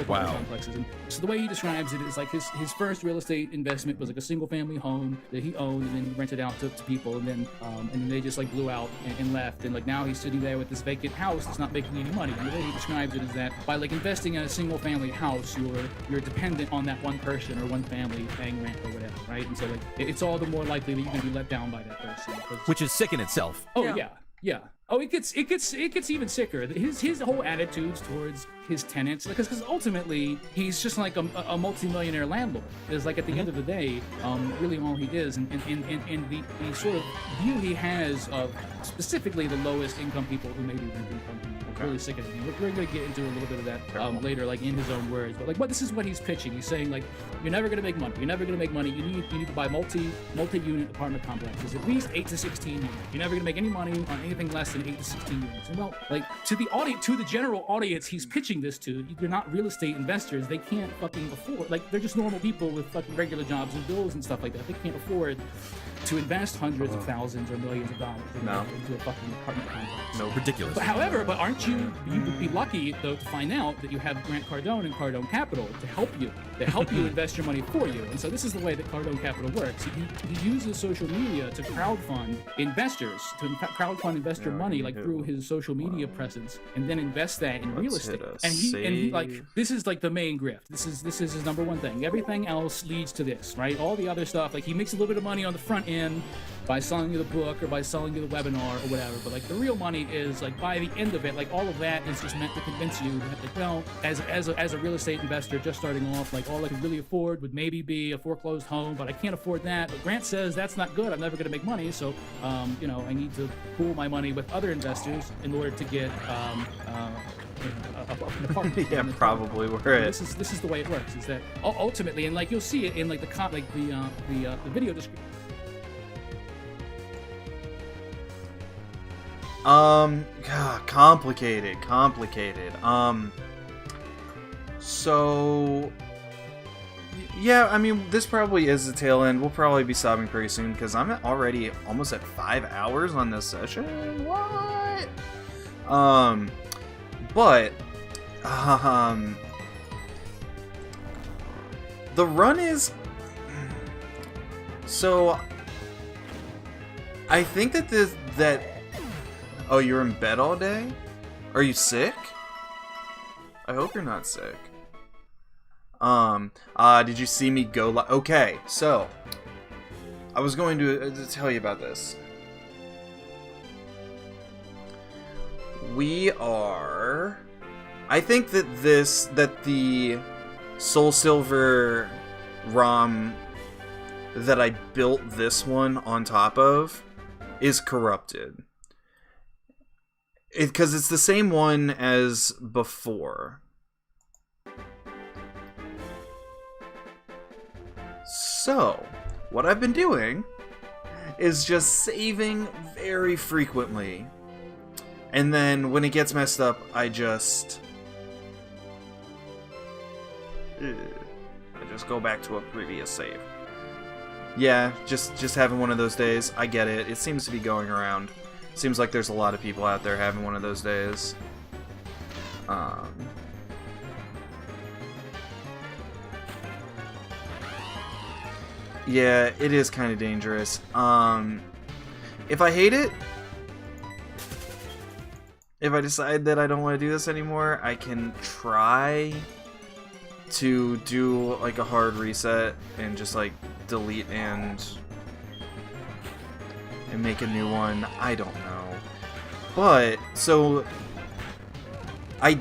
Wow. complexes. And so the way he describes it is like his first real estate investment was like a single-family home that he owned, and then he rented out to people, and then they just like blew out and left, and like now he's sitting there with this vacant house that's not making any money. And the way he describes it is that by like investing in a single-family house, you're dependent on that one person or one family paying rent or whatever, right? And so like it's all the more likely that you're gonna be let down by that person. Which is sick in itself. Oh yeah. Oh, it gets even sicker. His whole attitudes towards his tenants, because ultimately he's just like a multi-millionaire landlord. Is like at the end of the day, really all he is, and the sort of view he has of specifically the lowest income people who maybe renting from him. Really sick of it. We're going to get into a little bit of that later, like in his own words. But like, this is what he's pitching. He's saying like, you're never going to make money. You're never going to make money. You need to buy multi-unit apartment complexes, at least 8 to 16 units. You're never going to make any money on anything less than 8 to 16 units. And well, like to the general audience he's pitching this to, they're not real estate investors. They can't fucking afford. Like they're just normal people with fucking regular jobs and bills and stuff like that. They can't afford to invest hundreds of thousands or millions of dollars into a fucking apartment complex. No, ridiculous. But however, aren't you would be lucky though to find out that you have Grant Cardone and Cardone Capital to help you invest your money for you. And so this is the way that Cardone Capital works. He uses social media to crowdfund investors, investor money like through his social media presence, and then invest that in real estate. And he like, this is like the main grift. This is his number one thing. Everything else leads to this, right? All the other stuff, like he makes a little bit of money on the front end by selling you the book or by selling you the webinar or whatever, but like the real money is like by the end of it, like all of that is just meant to convince you that like, well, as a real estate investor just starting off, like all I could really afford would maybe be a foreclosed home, but I can't afford that. But Grant says that's not good. I'm never going to make money, so I need to pool my money with other investors in order to get an apartment. Yeah, probably where it. This is the way it works. Is that ultimately, and like you'll see it in like the video description. Complicated. So yeah, I mean, this probably is the tail end. We'll probably be stopping pretty soon because I'm already almost at 5 hours on this session. What? But the run is, so I think that oh, you're in bed all day? Are you sick? I hope you're not sick. Did you see me go okay, so I was going to tell you about this. I think that the SoulSilver ROM that I built this one on top of is corrupted. Because it's the same one as before. So, what I've been doing is just saving very frequently. And then when it gets messed up, I just go back to a previous save. Yeah, just having one of those days. I get it. It seems to be going around. Seems like there's a lot of people out there having one of those days. Yeah, it is kind of dangerous. If I hate it, if I decide that I don't want to do this anymore, I can try to do like a hard reset and just like delete and make a new one. I don't know. But so I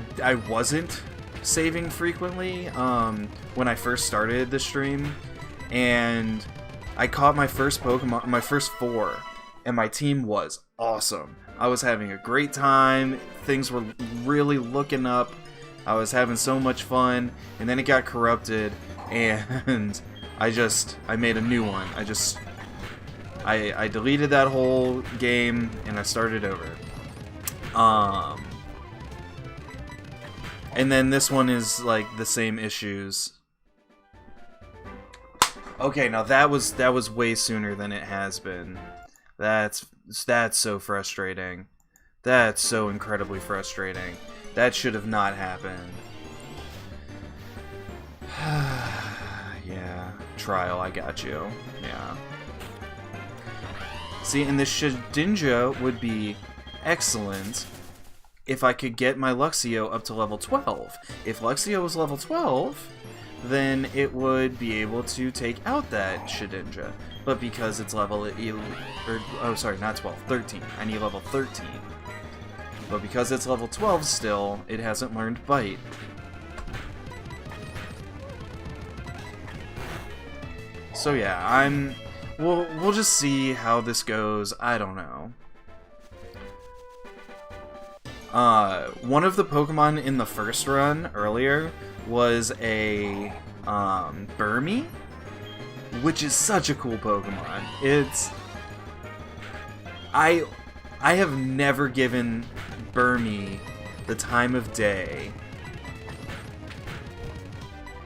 wasn't saving frequently when I first started the stream, and I caught my first Pokemon, my first 4, and my team was awesome. I was having a great time. Things were really looking up. I was having so much fun, and then it got corrupted, and I made a new one. I deleted that whole game, and I started over. And then this one is like the same issues. Okay, now that was way sooner than it has been. That's so frustrating. That's so incredibly frustrating. That should have not happened. Yeah, trial, I got you. Yeah. See, and this Shedinja would be excellent if I could get my Luxio up to level 12. If Luxio was level 12, then it would be able to take out that Shedinja. But because it's level 11, oh sorry, not 12, 13. I need level 13. But because it's level 12 still, it hasn't learned Bite. So yeah, we'll just see how this goes. I don't know. One of the Pokemon in the first run earlier was a Burmy, which is such a cool Pokemon. I have never given Burmy the time of day.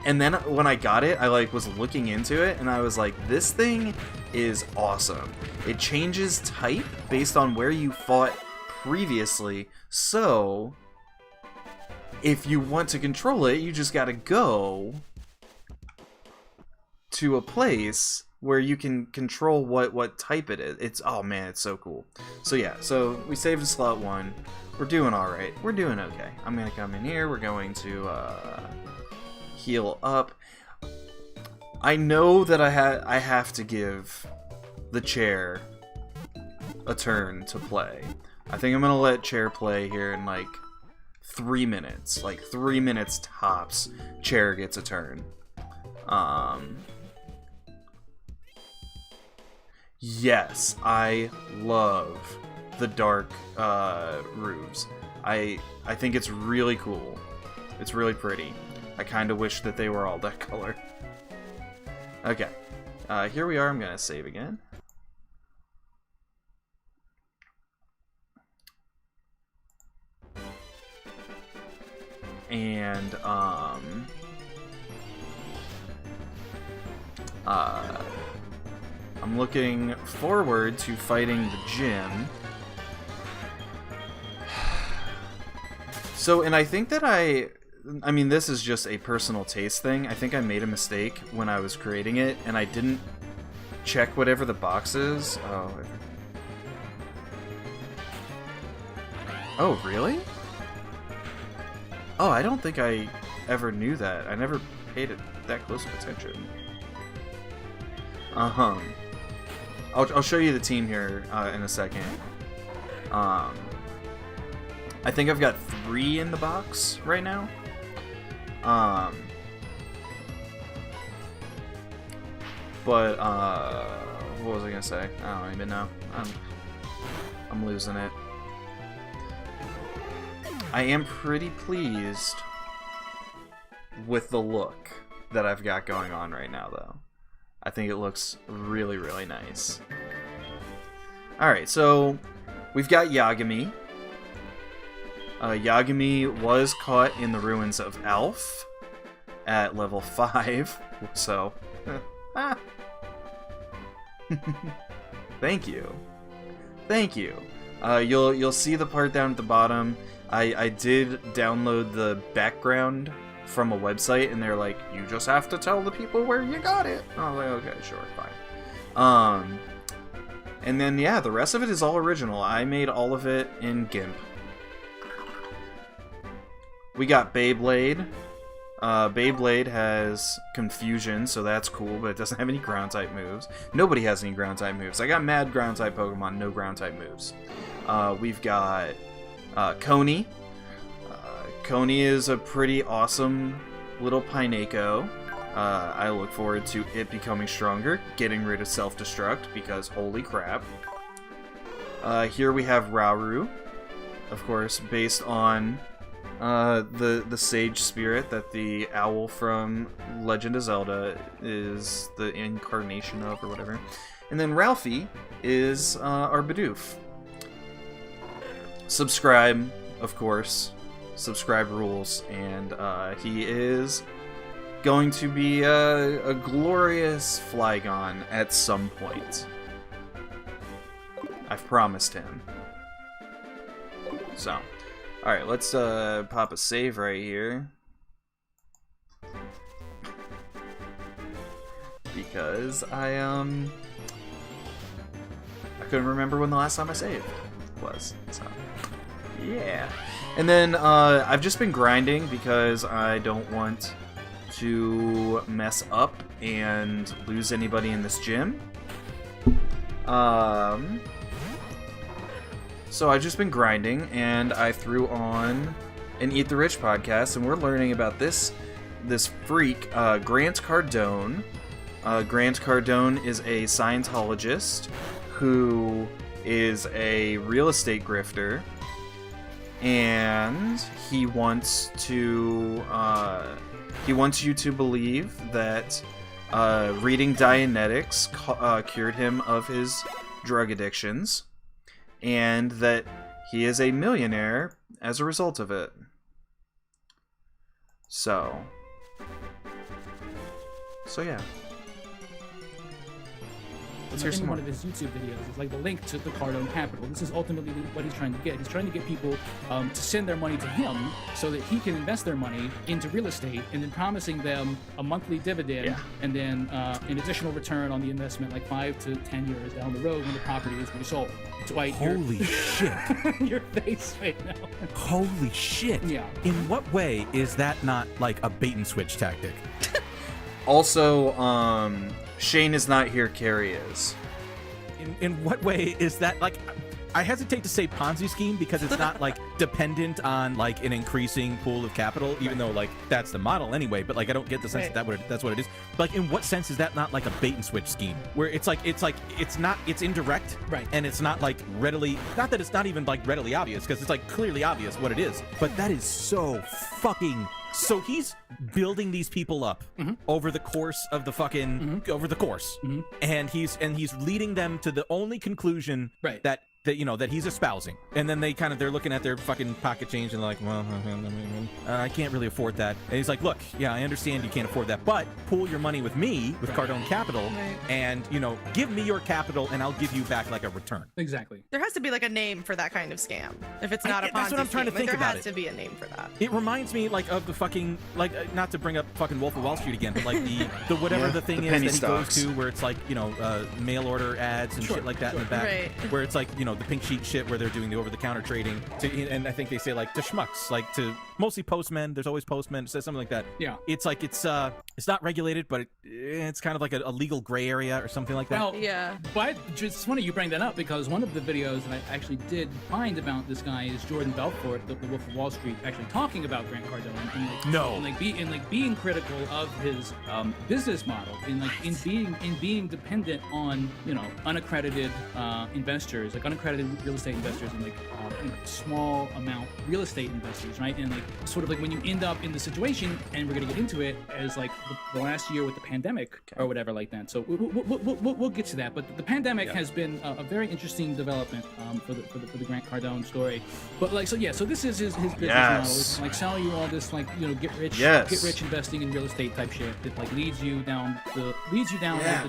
And then when I got it, I was looking into it, and I was like, this thing is awesome. It changes type based on where you fought previously, so if you want to control it, you just gotta go to a place where you can control what type it is. Oh man, it's so cool. So yeah, so we saved a slot 1. We're doing alright. We're doing okay. I'm gonna come in here. We're going to heal up. I know that I have to give the chair a turn to play. I think I'm gonna let chair play here in like 3 minutes. Like 3 minutes tops, chair gets a turn. Yes, I love the dark roofs. I think it's really cool. It's really pretty. I kind of wish that they were all that color. Okay, here we are. I'm gonna save again. And I'm looking forward to fighting the gym. So, and I think that I mean, this is just a personal taste thing. I think I made a mistake when I was creating it, and I didn't check whatever the box is. Oh, really? Oh, I don't think I ever knew that. I never paid it that close of attention. Uh-huh. I'll show you the team here in a second. I think I've got 3 in the box right now. But what was I gonna say? I don't even know. I'm losing it. I am pretty pleased with the look that I've got going on right now, though. I think it looks really, really nice. Alright, so we've got Yagami. Yagami was caught in the ruins of Alf at level 5, so... Thank you. Thank you. You'll see the part down at the bottom. I did download the background from a website, and they're like, you just have to tell the people where you got it. I was like, okay, sure, fine. And then, yeah, the rest of it is all original. I made all of it in GIMP. We got Beyblade. Beyblade has Confusion, so that's cool, but it doesn't have any ground-type moves. Nobody has any ground-type moves. I got mad ground-type Pokemon, no ground-type moves. We've got Coney. Coney is a pretty awesome little Pineco. I look forward to it becoming stronger, getting rid of self-destruct, because holy crap. Here we have Rauru, of course, based on the sage spirit that the owl from Legend of Zelda is the incarnation of, or whatever. And then Ralphie is our Bidoof. Subscribe, of course. Subscribe rules, and he is going to be a glorious Flygon at some point. I've promised him. So, alright, let's pop a save right here. Because I couldn't remember when the last time I saved was. So, yeah. And then I've just been grinding because I don't want to mess up and lose anybody in this gym. So I've just been grinding, and I threw on an Eat the Rich podcast, and we're learning about this freak, Grant Cardone. Grant Cardone is a Scientologist who is a real estate grifter, and he wants you to believe that reading Dianetics cured him of his drug addictions, and that he is a millionaire as a result of it. So yeah. Let's hear in one of his YouTube videos, it's like the link to the Cardone Capital. This is ultimately what he's trying to get. He's trying to get people to send their money to him so that he can invest their money into real estate, and then promising them a monthly dividend, and then an additional return on the investment, like 5 to 10 years down the road when the property is resold. Dwight, holy shit! Your face right now. Holy shit! Yeah. In what way is that not like a bait and switch tactic? Also, Shane is not here, Carrie is. In what way is that, like, I hesitate to say Ponzi scheme because it's not like dependent on like an increasing pool of capital, even though like that's the model anyway. But like I don't get the sense that that's what it is. But like in what sense is that not like a bait and switch scheme where it's indirect, right? And it's not like readily, not that it's not even like readily obvious because it's like clearly obvious what it is. But that is so fucking. So he's building these people up over the course of the fucking and he's leading them to the only conclusion that you know that he's espousing, and then they're looking at their fucking pocket change and they're like, well, I can't really afford that. And he's like, look, yeah, I understand you can't afford that, but pool your money with me, with Cardone Capital, and you know, give me your capital and I'll give you back like a return. Exactly. There has to be like a name for that kind of scam. If it's not a Ponzi that's what I'm trying to think there about. has to be a name for that. It reminds me like of the fucking not to bring up fucking Wolf of Wall Street again, but like the whatever the thing is that he goes to where it's like, you know, mail order ads and shit like that in the back, where it's like, you know, the pink sheet shit where they're doing the over-the-counter trading and I think they say like to schmucks, like to mostly postmen. There's always postmen. It says something like that. Yeah. It's like it's not regulated, but it's kind of like a legal gray area or something like that. Well, yeah. But it's funny you bring that up because one of the videos that I actually did find about this guy is Jordan Belfort, the Wolf of Wall Street, actually talking about Grant Cardone and being critical of his business model, in being dependent on, you know, unaccredited investors, like unaccredited real estate investors, and like small amount real estate investors, right? And like sort of like when you end up in the situation, and we're gonna get into it as like the last year with the pandemic or whatever like that. So we'll get to that. But the pandemic has been a very interesting development for the Grant Cardone story. But like so this is his business model. It's like sell you all this like, you know, get rich investing in real estate type shit that like leads you down the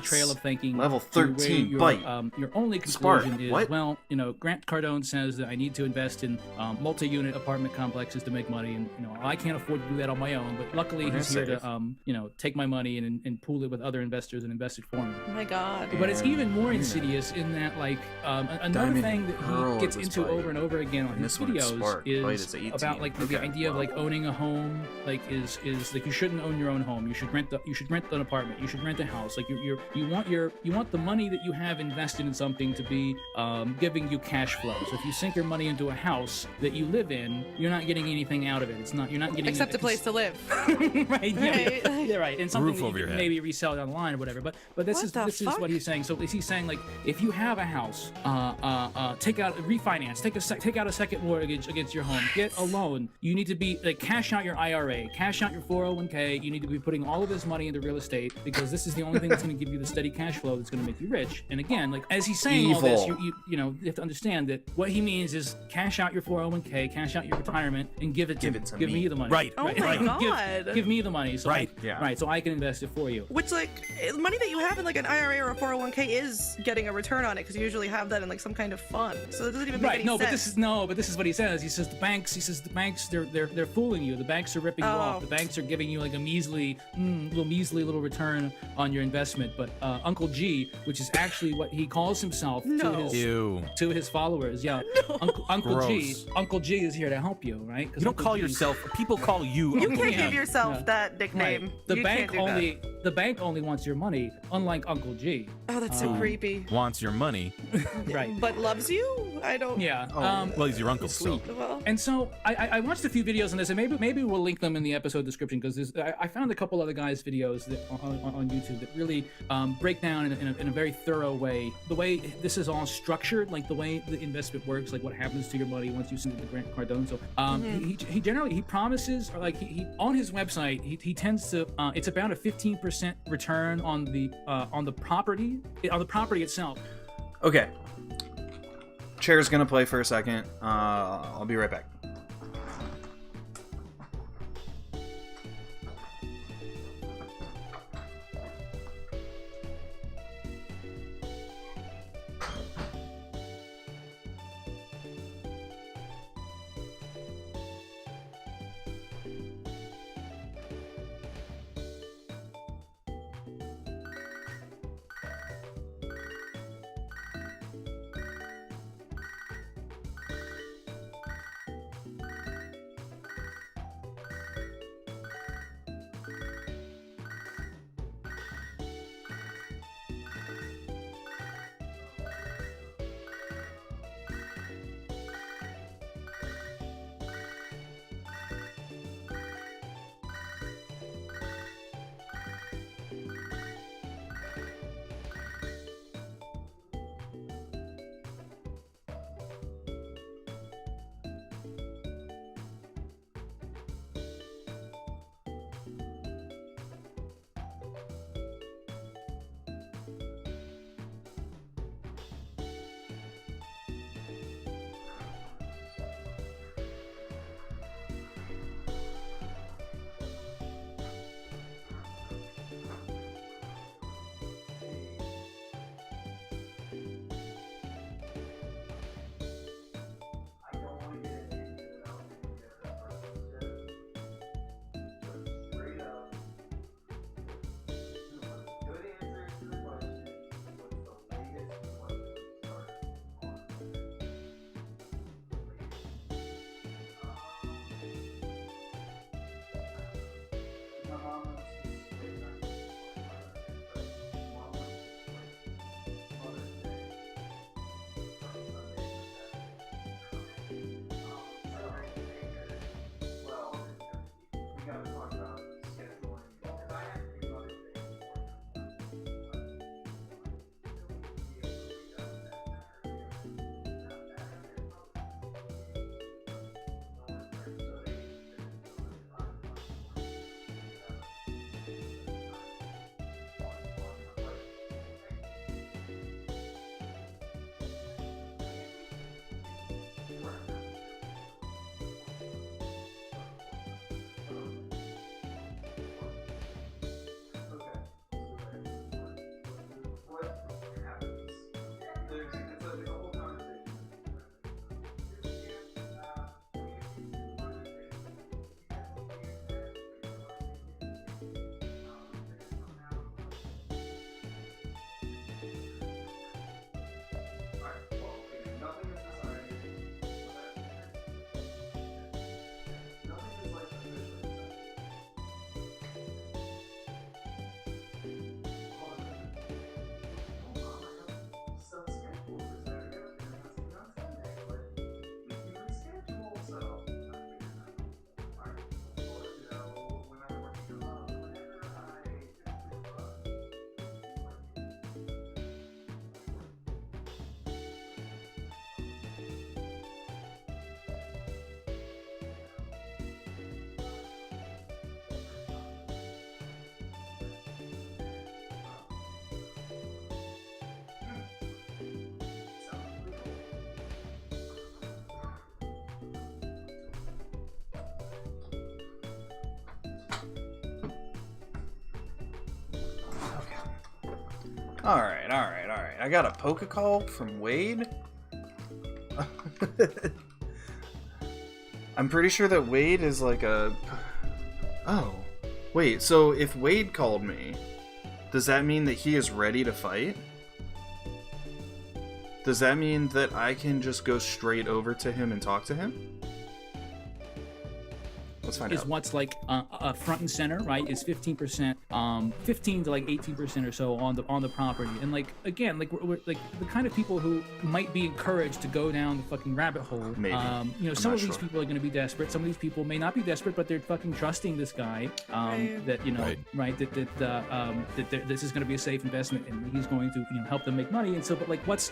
trail of thinking. Level 13 your only conclusion is well, you know, Grant Cardone says that I need to invest in multi-unit apartment complexes to make money, and you know I can't afford to do that on my own. But luckily he's here to you know, take my money and pool it with other investors and invest it for me. Oh my god! But it's even more insidious in that like another thing that he gets into over and over again on his videos is about like the idea of like owning a home. Like is like you shouldn't own your own home. You should rent an apartment. You should rent a house. Like you want the money that you have invested in something to be giving you cash flow. So if you sink your money into a house that you live in, you're not getting anything out of it. It's not. You're not getting Except a place to live. right. Yeah, Right. yeah, right. And something Roof that over you your can head. maybe resell it online or whatever. But this What is the this is fuck? what he's saying. So is he saying like if you have a house, refinance, take out a second mortgage against your home, get a loan. You need to be like cash out your IRA, cash out your 401k. You need to be putting all of this money into real estate because this is the only thing that's going to give you the steady cash flow that's going to make you rich. And again, like as he's saying all this, Evil. you have to understand that what he means is cash out your 401k, cash out your retirement, and give me the money. Right. Oh Right. my Like, God. give me the money. So Right. Yeah. Right. So I can invest it for you. Which, like, money that you have in like an IRA or a 401k is getting a return on it because you usually have that in like some kind of fund. So it doesn't even make Right. any No, sense. but this is what he says. He says the banks. They're fooling you. The banks are ripping you off. Oh. The banks are giving you like a measly little return on your investment. But Uncle G, which is actually what he calls himself No. Ew. to his followers, yeah. Uncle G is here to help you, right? 'Cause You don't Uncle call G- yourself. People call you. You Uncle can't G. give yourself Yeah. that nickname. Right. The You bank can't do only that. the bank only wants your money, unlike Uncle G. Oh, that's so creepy. Wants your money. Right. But loves you? I don't. Yeah. Well, he's your uncle, so. Well, And so I watched a few videos on this, and maybe we'll link them in the episode description because I found a couple other guys' videos that on YouTube that really break down in a very thorough way the way this is all structured, like the way the investment works, like what happens to your money once you send it to Grant Cardone. So he generally promises, or like he on his website he tends to it's about a 15% return on the property itself. Okay. Chair's gonna play for a second. I'll be right back. All right. I got a poke call from Wade. I'm pretty sure that Wade is like a... Oh. Wait, so if Wade called me, does that mean that he is ready to fight? Does that mean that I can just go straight over to him and talk to him? Let's find out. Is what's like front and center, right? Is 15%, 15 to like 18% or so on the property, and like again, like we're like the kind of people who might be encouraged to go down the fucking rabbit hole. Maybe. You know, some of these people are going to be desperate. Some of these people may not be desperate, but they're fucking trusting this guy. That you know, right? That this is going to be a safe investment, and he's going to help them make money. And so, but like what's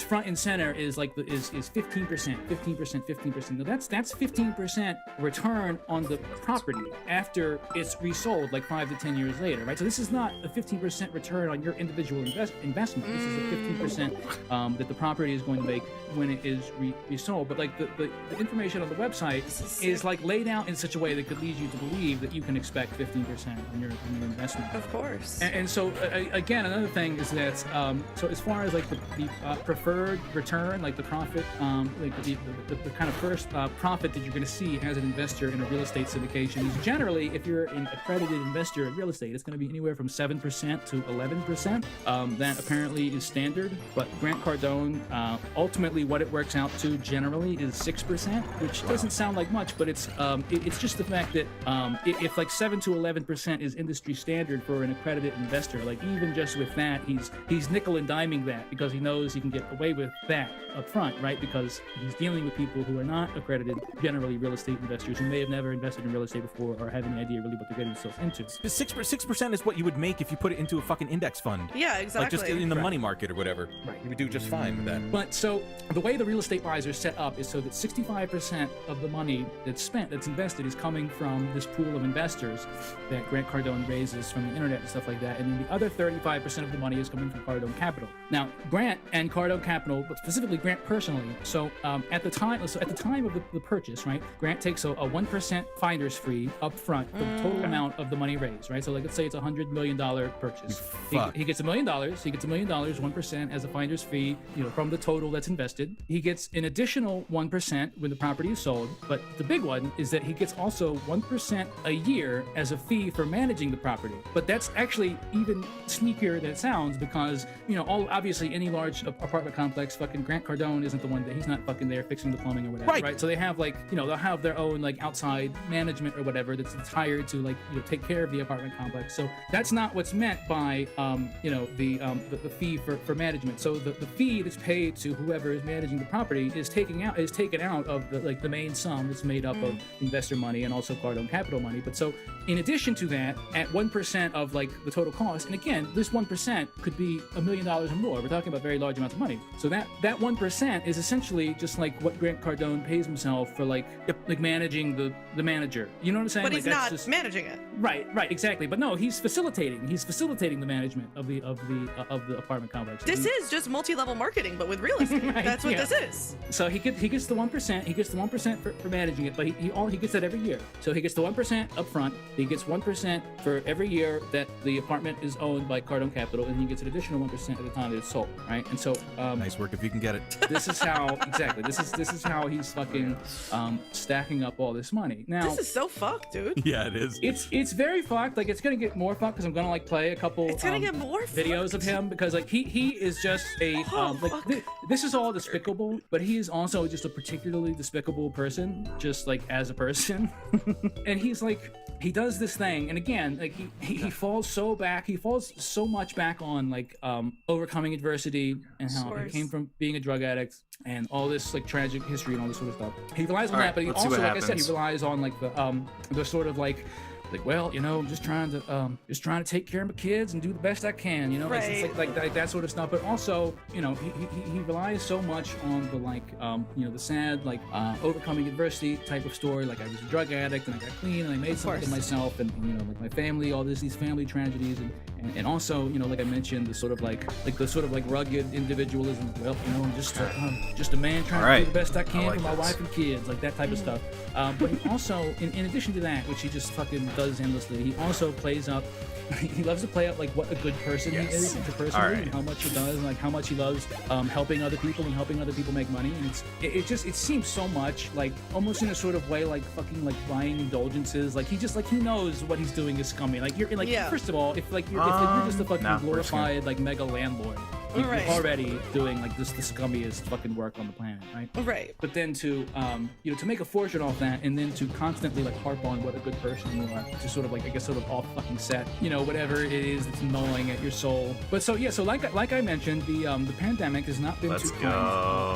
front and center is like is 15%, 15%. Now that's 15% return on the property after it's resold like 5 to 10 years later, right? So this is not a 15% return on your individual investment. This is a 15% that the property is going to make when it is resold. But like the information on the website is like laid out in such a way that could lead you to believe that you can expect 15% on your investment. Of course. And so again, another thing is that so as far as like the preferred return, like the profit, like the kind of first profit that you're going to see as an investor in a real estate syndication is generally, if you're an accredited investor in real estate, it's going to be anywhere from 7% to 11%. That apparently is standard, but Grant Cardone, ultimately what it works out to generally is 6%, which doesn't sound like much, but it's just the fact that if like 7 to 11% is industry standard for an accredited investor, like even just with that, he's nickel and diming that because he knows he can get away with that up front, right? Because he's dealing with people who are not accredited, generally real estate investors who may have never invested in real estate before or have any idea really what they're getting themselves into. 6% is what you would make if you put it into a fucking index fund. Yeah, exactly. Like just in the money market or whatever. Right. You would do just fine with that. But so the way the real estate buys are set up is so that 65% of the money that's invested, is coming from this pool of investors that Grant Cardone raises from the internet and stuff like that. And then the other 35% of the money is coming from Cardone Capital. Now, Grant and Cardone Capital, but specifically Grant personally, so at the time of the purchase, right, Grant takes a 1% finder's fee up front for the total amount of the money raised, right? So like let's say it's $100 million purchase. He gets $1 million. He gets $1 million, 1% as a finder's fee, from the total that's invested. He gets an additional 1% when the property is sold, but the big one is that he gets also 1% a year as a fee for managing the property. But that's actually even sneakier than it sounds because, obviously any large apartment complex, fucking Grant Cardone isn't the one that he's not fucking there fixing the plumbing or whatever, right? So they have like, they'll have their own like outside management or whatever that's hired to like, take care of the apartment complex. So that's not what's meant by, the fee for management. So the fee that's paid to whoever is managing the property is taken out of the main sum that's made up of investor money and also Cardone Capital money. But so in addition to that, at 1% of like the total cost, and again, this 1% could be $1 million or more. We're talking about very large amounts of money. So that 1% is essentially just like what Grant Cardone pays himself for like managing the manager. You know what I'm saying? But like, he's not just managing it. Right, exactly. But no, he's facilitating. He's facilitating the management of the apartment complex. This is just multi-level marketing, but with real estate. Right, That's what this is. So he gets the 1%. He gets the 1% for managing it, but he gets that every year. So he gets the 1% up front. He gets 1% for every year that the apartment is owned by Cardone Capital, and he gets an additional 1% at the time that it's sold. Right, and so nice work if you can get it. This is how exactly. This is how he's fucking stacking up all this money. Now this is so fucked, dude. Yeah, it is. It's very fucked. Like it's gonna get more fucked because I'm gonna like play a couple. It's gonna get more videos of him because like he is just a this is all despicable, but he is also just a particularly despicable person, just like as a person. And he's like he does this thing, and again, like he falls so much back on like overcoming adversity and how he came from being a drug addict and all this like tragic history and all this sort of stuff. He relies on that, but he also, like I said, he relies on like the sort of like well, just trying to take care of my kids and do the best I can, Right. It's like that sort of stuff. But also, he relies so much on the the sad overcoming adversity type of story. Like I was a drug addict and I got clean and I made something of myself and like my family, all these family tragedies and also like I mentioned the sort of like rugged individualism. Well, I'm just a man trying to do the best I can for my wife and kids, like that type of stuff. But he also, in addition to that, which he just fucking does endlessly. He also plays up. He loves to play up like what a good person he is interpersonally, All right. and how much he does, and like how much he loves helping other people and helping other people make money. And it seems so much like almost in a sort of way like fucking like buying indulgences. Like he knows what he's doing is scummy. Like you're like first of all, if you're just a fucking glorified like mega landlord, you're already doing like this the scummiest fucking work on the planet, right? Right. But then to to make a fortune off that, and then to constantly like harp on what a good person you are, to sort of like I guess sort of off fucking set, whatever it is that's gnawing at your soul. But so like I mentioned, the pandemic has not been too kind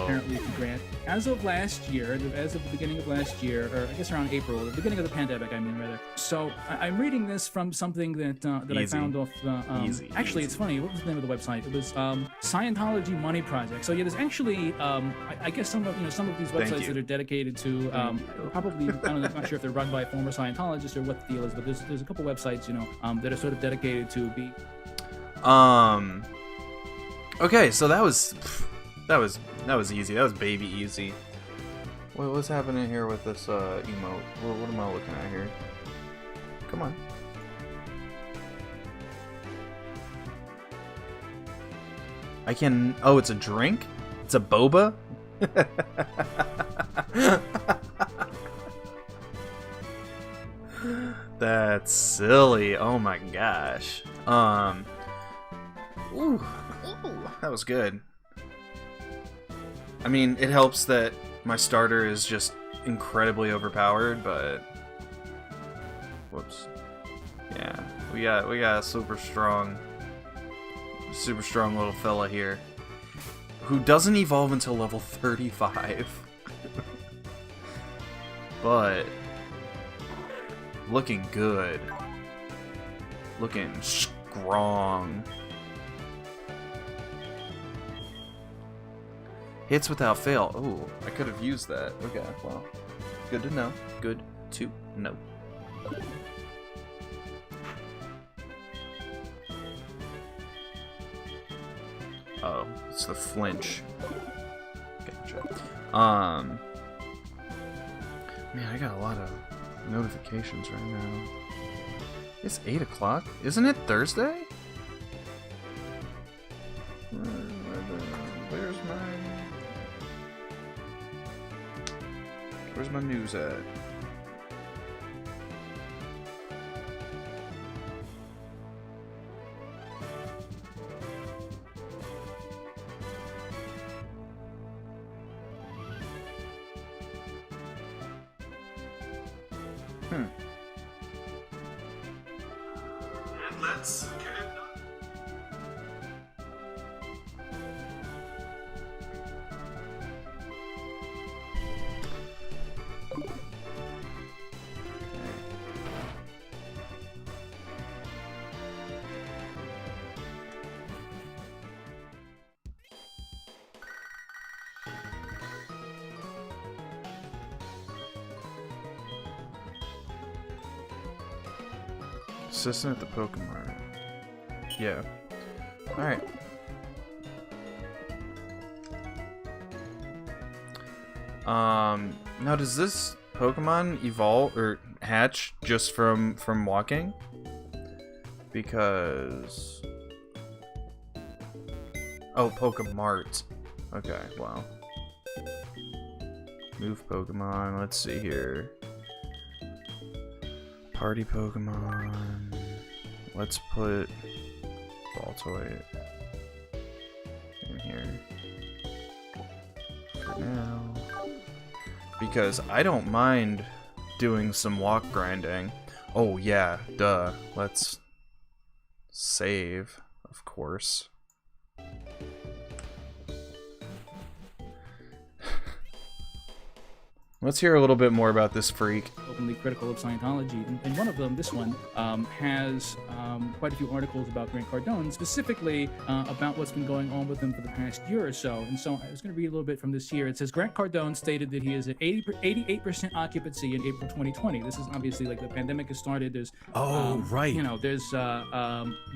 apparently to Grant. As of last year, as of the beginning of last year, or I guess around April, the beginning of the pandemic, I mean rather. So I'm reading this from something that I found off the. Actually, it's funny. What was the name of the website? It was Scientology Money Project. So yeah, there's actually I guess some of these websites that are dedicated to probably I'm not sure if they're run by former Scientologists or what the deal is, but there's a couple websites that are sort of dedicated to be. Okay, so that was easy. That was baby easy. What's happening here with this emote? What am I looking at here? Come on. I can. Oh, it's a drink? It's a boba? That's silly. Oh my gosh. Ooh, that was good. I mean, it helps that my starter is just incredibly overpowered, but whoops. Yeah, we got a super strong little fella here who doesn't evolve until level 35. But looking good. Looking strong. Hits without fail. Oh, I could have used that. Okay, well. Good to know. Good to know. Oh, it's the flinch. Gotcha. Man, I got a lot of notifications right now. It's 8 o'clock? Isn't it Thursday? Where's my news at? And let's get it done. Assistant at the Pokemon. Yeah. Alright. Now does this Pokemon evolve or hatch just from walking? Because oh, Pokemart. Okay, wow. Move Pokemon, let's see here. Party Pokemon. Let's put Baltoy in here for now. Because I don't mind doing some walk grinding. Oh yeah, duh. Let's save, of course. Let's hear a little bit more about this freak. Openly critical of Scientology, and one of them, this one, has quite a few articles about Grant Cardone, specifically about what's been going on with him for the past year or so. And so I was going to read a little bit from this here. It says, Grant Cardone stated that he is at 88% occupancy in April 2020. This is obviously like the pandemic has started. There's right. There's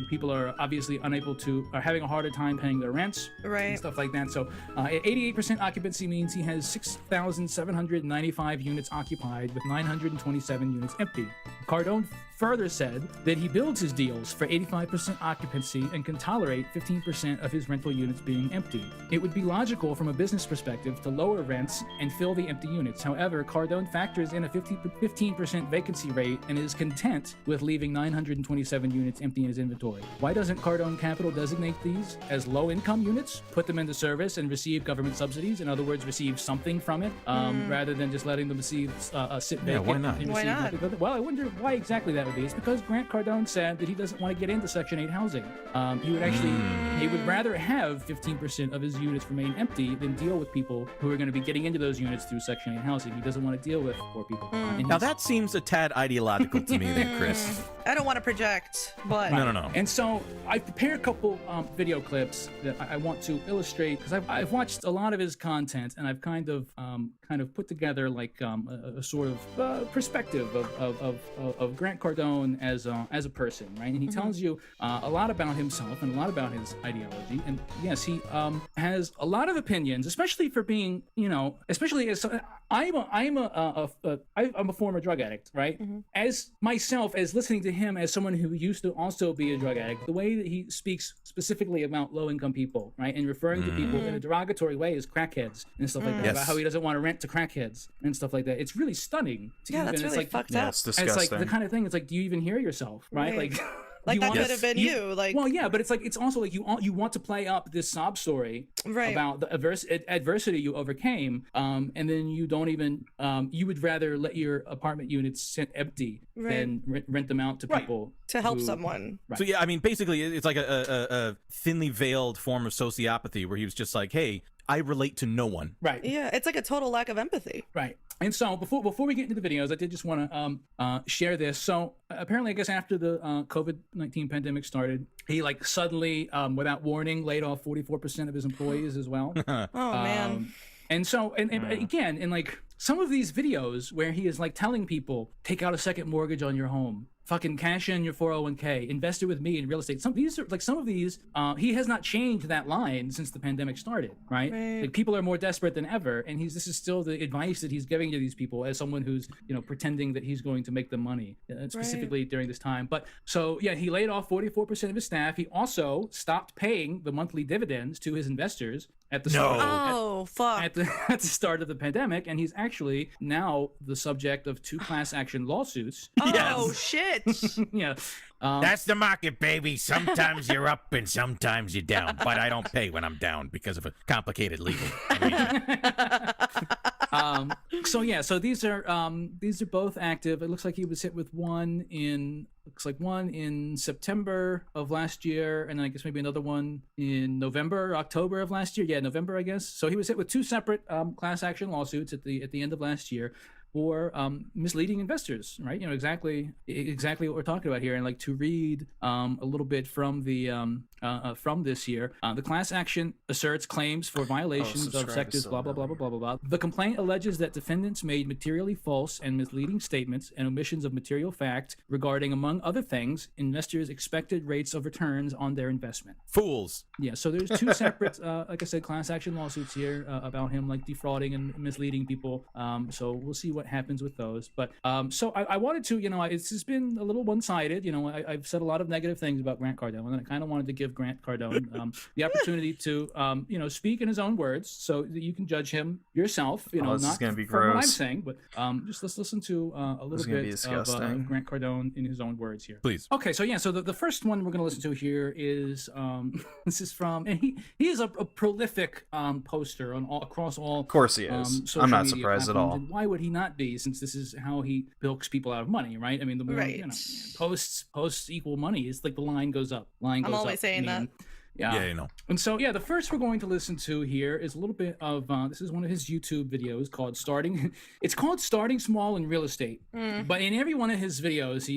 people are obviously are having a harder time paying their rents, Right. and stuff like that. So at 88% occupancy means he has 6,795 units occupied with 927 units empty. Cardone further said that he builds his deals for 85% occupancy and can tolerate 15% of his rental units being empty. It would be logical from a business perspective to lower rents and fill the empty units. However, Cardone factors in a 15% vacancy rate and is content with leaving 927 units empty in his inventory. Why doesn't Cardone Capital designate these as low-income units, put them into service, and receive government subsidies? In other words, receive something from it, rather than just letting them receive sit vacant. Why not? And Why receive not? nothing. Well, I wonder why exactly that would be. It's because Grant Cardone said that he doesn't want to get into Section 8 housing. He would rather have 15% of his units remain empty than deal with people who are going to be getting into those units through Section 8 housing. He doesn't want to deal with poor people. And Now he's- that seems a tad ideological to me there, Chris. I don't want to project, but No. And so I prepared a couple video clips that I want to illustrate, because I've watched a lot of his content, and I've kind of put together like a sort of perspective of Grant Cardone as a person, right? And he tells you a lot about himself and a lot about his ideology. And yes, he has a lot of opinions, especially for being, especially as I'm a former drug addict, right? As myself, as listening to him as someone who used to also be a drug addict, the way that he speaks specifically about low-income people, right, and referring to people in a derogatory way as crackheads and stuff like that, Yes. about how he doesn't want to rent to crackheads and stuff like that. It's really stunning. To yeah, even, that's it's really like, fucked Yeah, up. it's It's disgusting. like the kind of thing. It's like, do you even hear yourself, right? Right. Like. Like you that want- could have been you. Like, Well, yeah, but it's like it's also like you want to play up this sob story Right. about the adversity you overcame, and then you don't even you would rather let your apartment units sit empty than rent them out to people to help who- someone. Right. So yeah, I mean, basically, it's like a thinly veiled form of sociopathy where he was just like, "Hey, I relate to no one." Right. Yeah, it's like a total lack of empathy. Right. And so before we get into the videos, I did just want to share this. So apparently, I guess after the COVID-19 pandemic started, he like suddenly, without warning, laid off 44% of his employees as well. Oh man. And so, and again, in like some of these videos where he is like telling people, take out a second mortgage on your home, fucking cash in your 401k, invest it with me in real estate. Some of these, he has not changed that line since the pandemic started, right? Like people are more desperate than ever, and this is still the advice that he's giving to these people as someone who's, pretending that he's going to make them money, specifically during this time. But so yeah, he laid off 44% of his staff. He also stopped paying the monthly dividends to his investors at the start. Oh fuck. At the start of the pandemic, and he's actually now the subject of 2 class action lawsuits. Oh shit. Yeah. That's the market, baby. Sometimes you're up and sometimes you're down. But I don't pay when I'm down because of a complicated legal reason. So these are both active. It looks like he was hit with one in September of last year, and then I guess maybe another one in November, October of last year. Yeah, November, I guess. So he was hit with 2 separate class action lawsuits at the end of last year for misleading investors, right? Exactly what we're talking about here. And like to read a little bit from the from this year, the class action asserts claims for violations of subscribe is sectors so blah blah blah blah blah blah blah. The complaint alleges that defendants made materially false and misleading statements and omissions of material fact regarding, among other things, investors' expected rates of returns on their investment. Fools. Yeah, so there's 2 separate, like I said, class action lawsuits here about him like defrauding and misleading people. So we'll see what happens with those. But so I wanted to, it's just been a little one-sided. I've said a lot of negative things about Grant Cardone, and I kind of wanted to give Grant Cardone the opportunity to, speak in his own words, so that you can judge him yourself. this is not gonna be from what I'm gross. saying, but just let's listen to a little is gonna be bit disgusting. of Grant Cardone in his own words here. Please. Okay, so yeah, so the first one we're going to listen to here is this is from, and he is a prolific poster across all. Of course he is. social I'm not media surprised at platforms, all. And why would he not be? Since this is how he bilks people out of money, right? I mean, the more Right. posts equal money. It's like the line goes up. Line goes up. always saying that. Yeah. And so, the first we're going to listen to here is a little bit of, this is one of his YouTube videos called it's called Starting Small in Real Estate. But in every one of his videos,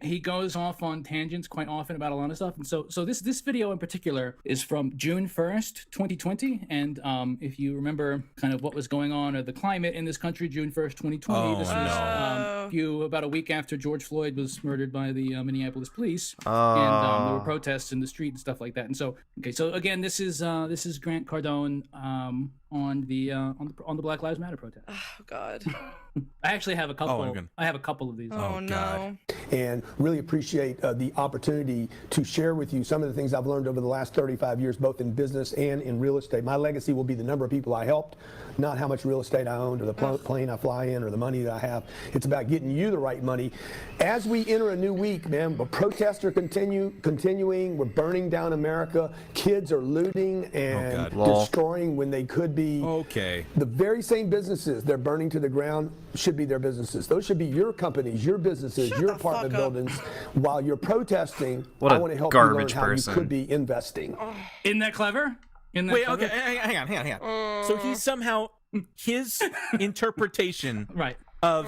he goes off on tangents quite often about a lot of stuff. And so this video in particular is from June 1st, 2020. And if you remember kind of what was going on or the climate in this country, June 1st, 2020, this was about a week after George Floyd was murdered by the Minneapolis police. And there were protests in the street and stuff like that. And so again, this is Grant Cardone on the Black Lives Matter protest. Oh God. I actually have a couple. I'm gonna- I have a couple of these. Oh, God. no. And really appreciate the opportunity to share with you some of the things I've learned over the last 35 years, both in business and in real estate. My legacy will be the number of people I helped, not how much real estate I owned or the plane I fly in or the money that I have. It's about getting you the right money. As we enter a new week, man, the protests are continuing. We're burning down America. Kids are looting and Lol. destroying when they could be. Okay. The very same businesses they're burning to the ground should be their businesses. Those should be your companies, your businesses, Shut your the fuck apartment up. buildings. While you're protesting, What I a want to help you learn garbage how person. you could be investing. Isn't that clever? Isn't that Wait, clever? okay, hang on. So he's somehow his interpretation Right. of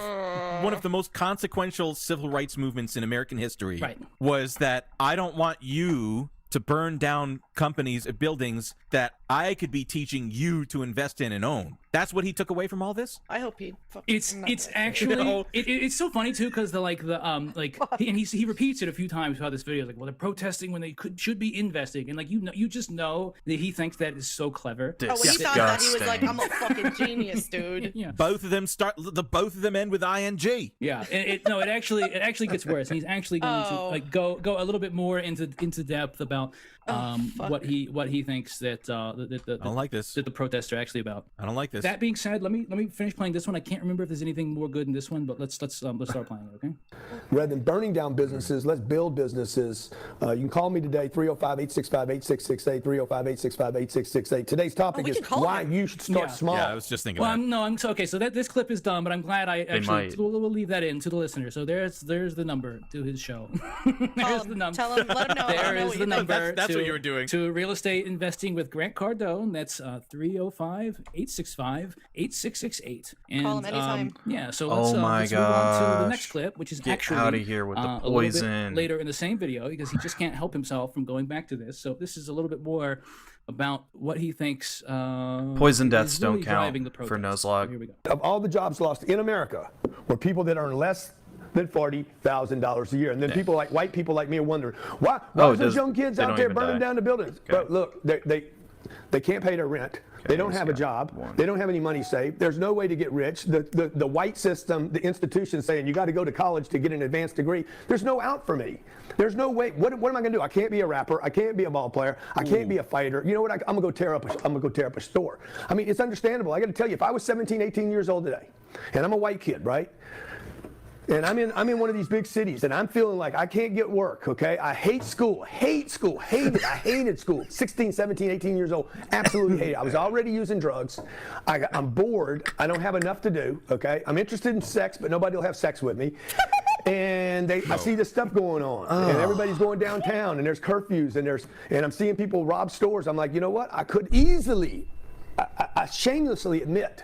one of the most consequential civil rights movements in American history Right. was that I don't want you to burn down companies, buildings that I could be teaching you to invest in and own. That's what he took away from all this? I hope he. fucking- It's not it's that actually No. it's so funny too because he repeats it a few times throughout this video, like, well, they're protesting when they should be investing, and like, you just know that he thinks that is so clever. Oh, when he thought that, he was like, "I'm a fucking genius, dude." Yeah. Both of them end with ing. Yeah, it actually gets worse. He's actually going to like go a little bit more into depth about what he thinks that I don't like this. that the protests are actually about. I don't like this. That being said, let me finish playing this one. I can't remember if there's anything more good in this one, but let's start playing it, okay? Rather than burning down businesses, let's build businesses. You can call me today, 305-865-8668, 305-865-8668. Today's topic we is can call why him. you should start Yeah. small. Yeah, I was just thinking Well, that. okay. So this clip is done, but I'm glad I actually might. we'll leave that in to the listener. So there's the number to his show. There's the number. Tell him, let him know. let him There know is what the you think. number. That's what you were doing. To real estate investing with Grant Cardone. That's 305-865-8668. And, Call him anytime. Yeah. So Oh my let's move on to the gosh. next clip, which is Get actually outta here with the a little bit poison. later in the same video because he just can't help himself from going back to this. So this is a little bit more about what he thinks. Poison is deaths don't really driving count the for protests. Nuzlocke. Here we go. Of all the jobs lost in America were people that earn less than $40,000 a year. And then people like white people like me are wondering, why Oh, is those young kids they out don't there even burning die. down the buildings? Okay. But look, they can't pay their rent. They don't he's have a got job. one. They don't have any money saved. There's no way to get rich. The white system, the institution saying you got to go to college to get an advanced degree. There's no out for me. There's no way. What am I going to do? I can't be a rapper. I can't be a ball player. I can't be a fighter. You know what? I'm going to go tear up a store. I mean, it's understandable. I got to tell you, if I was 17, 18 years old today, and I'm a white kid, right? And I'm in one of these big cities, and I'm feeling like I can't get work, okay? I hate school, hate it. I hated school. 16, 17, 18 years old, absolutely hate it. I was already using drugs. I'm bored. I don't have enough to do, okay? I'm interested in sex, but nobody will have sex with me. And I see this stuff going on, and everybody's going downtown, and there's curfews, and I'm seeing people rob stores. I'm like, you know what? I could easily, I shamelessly admit,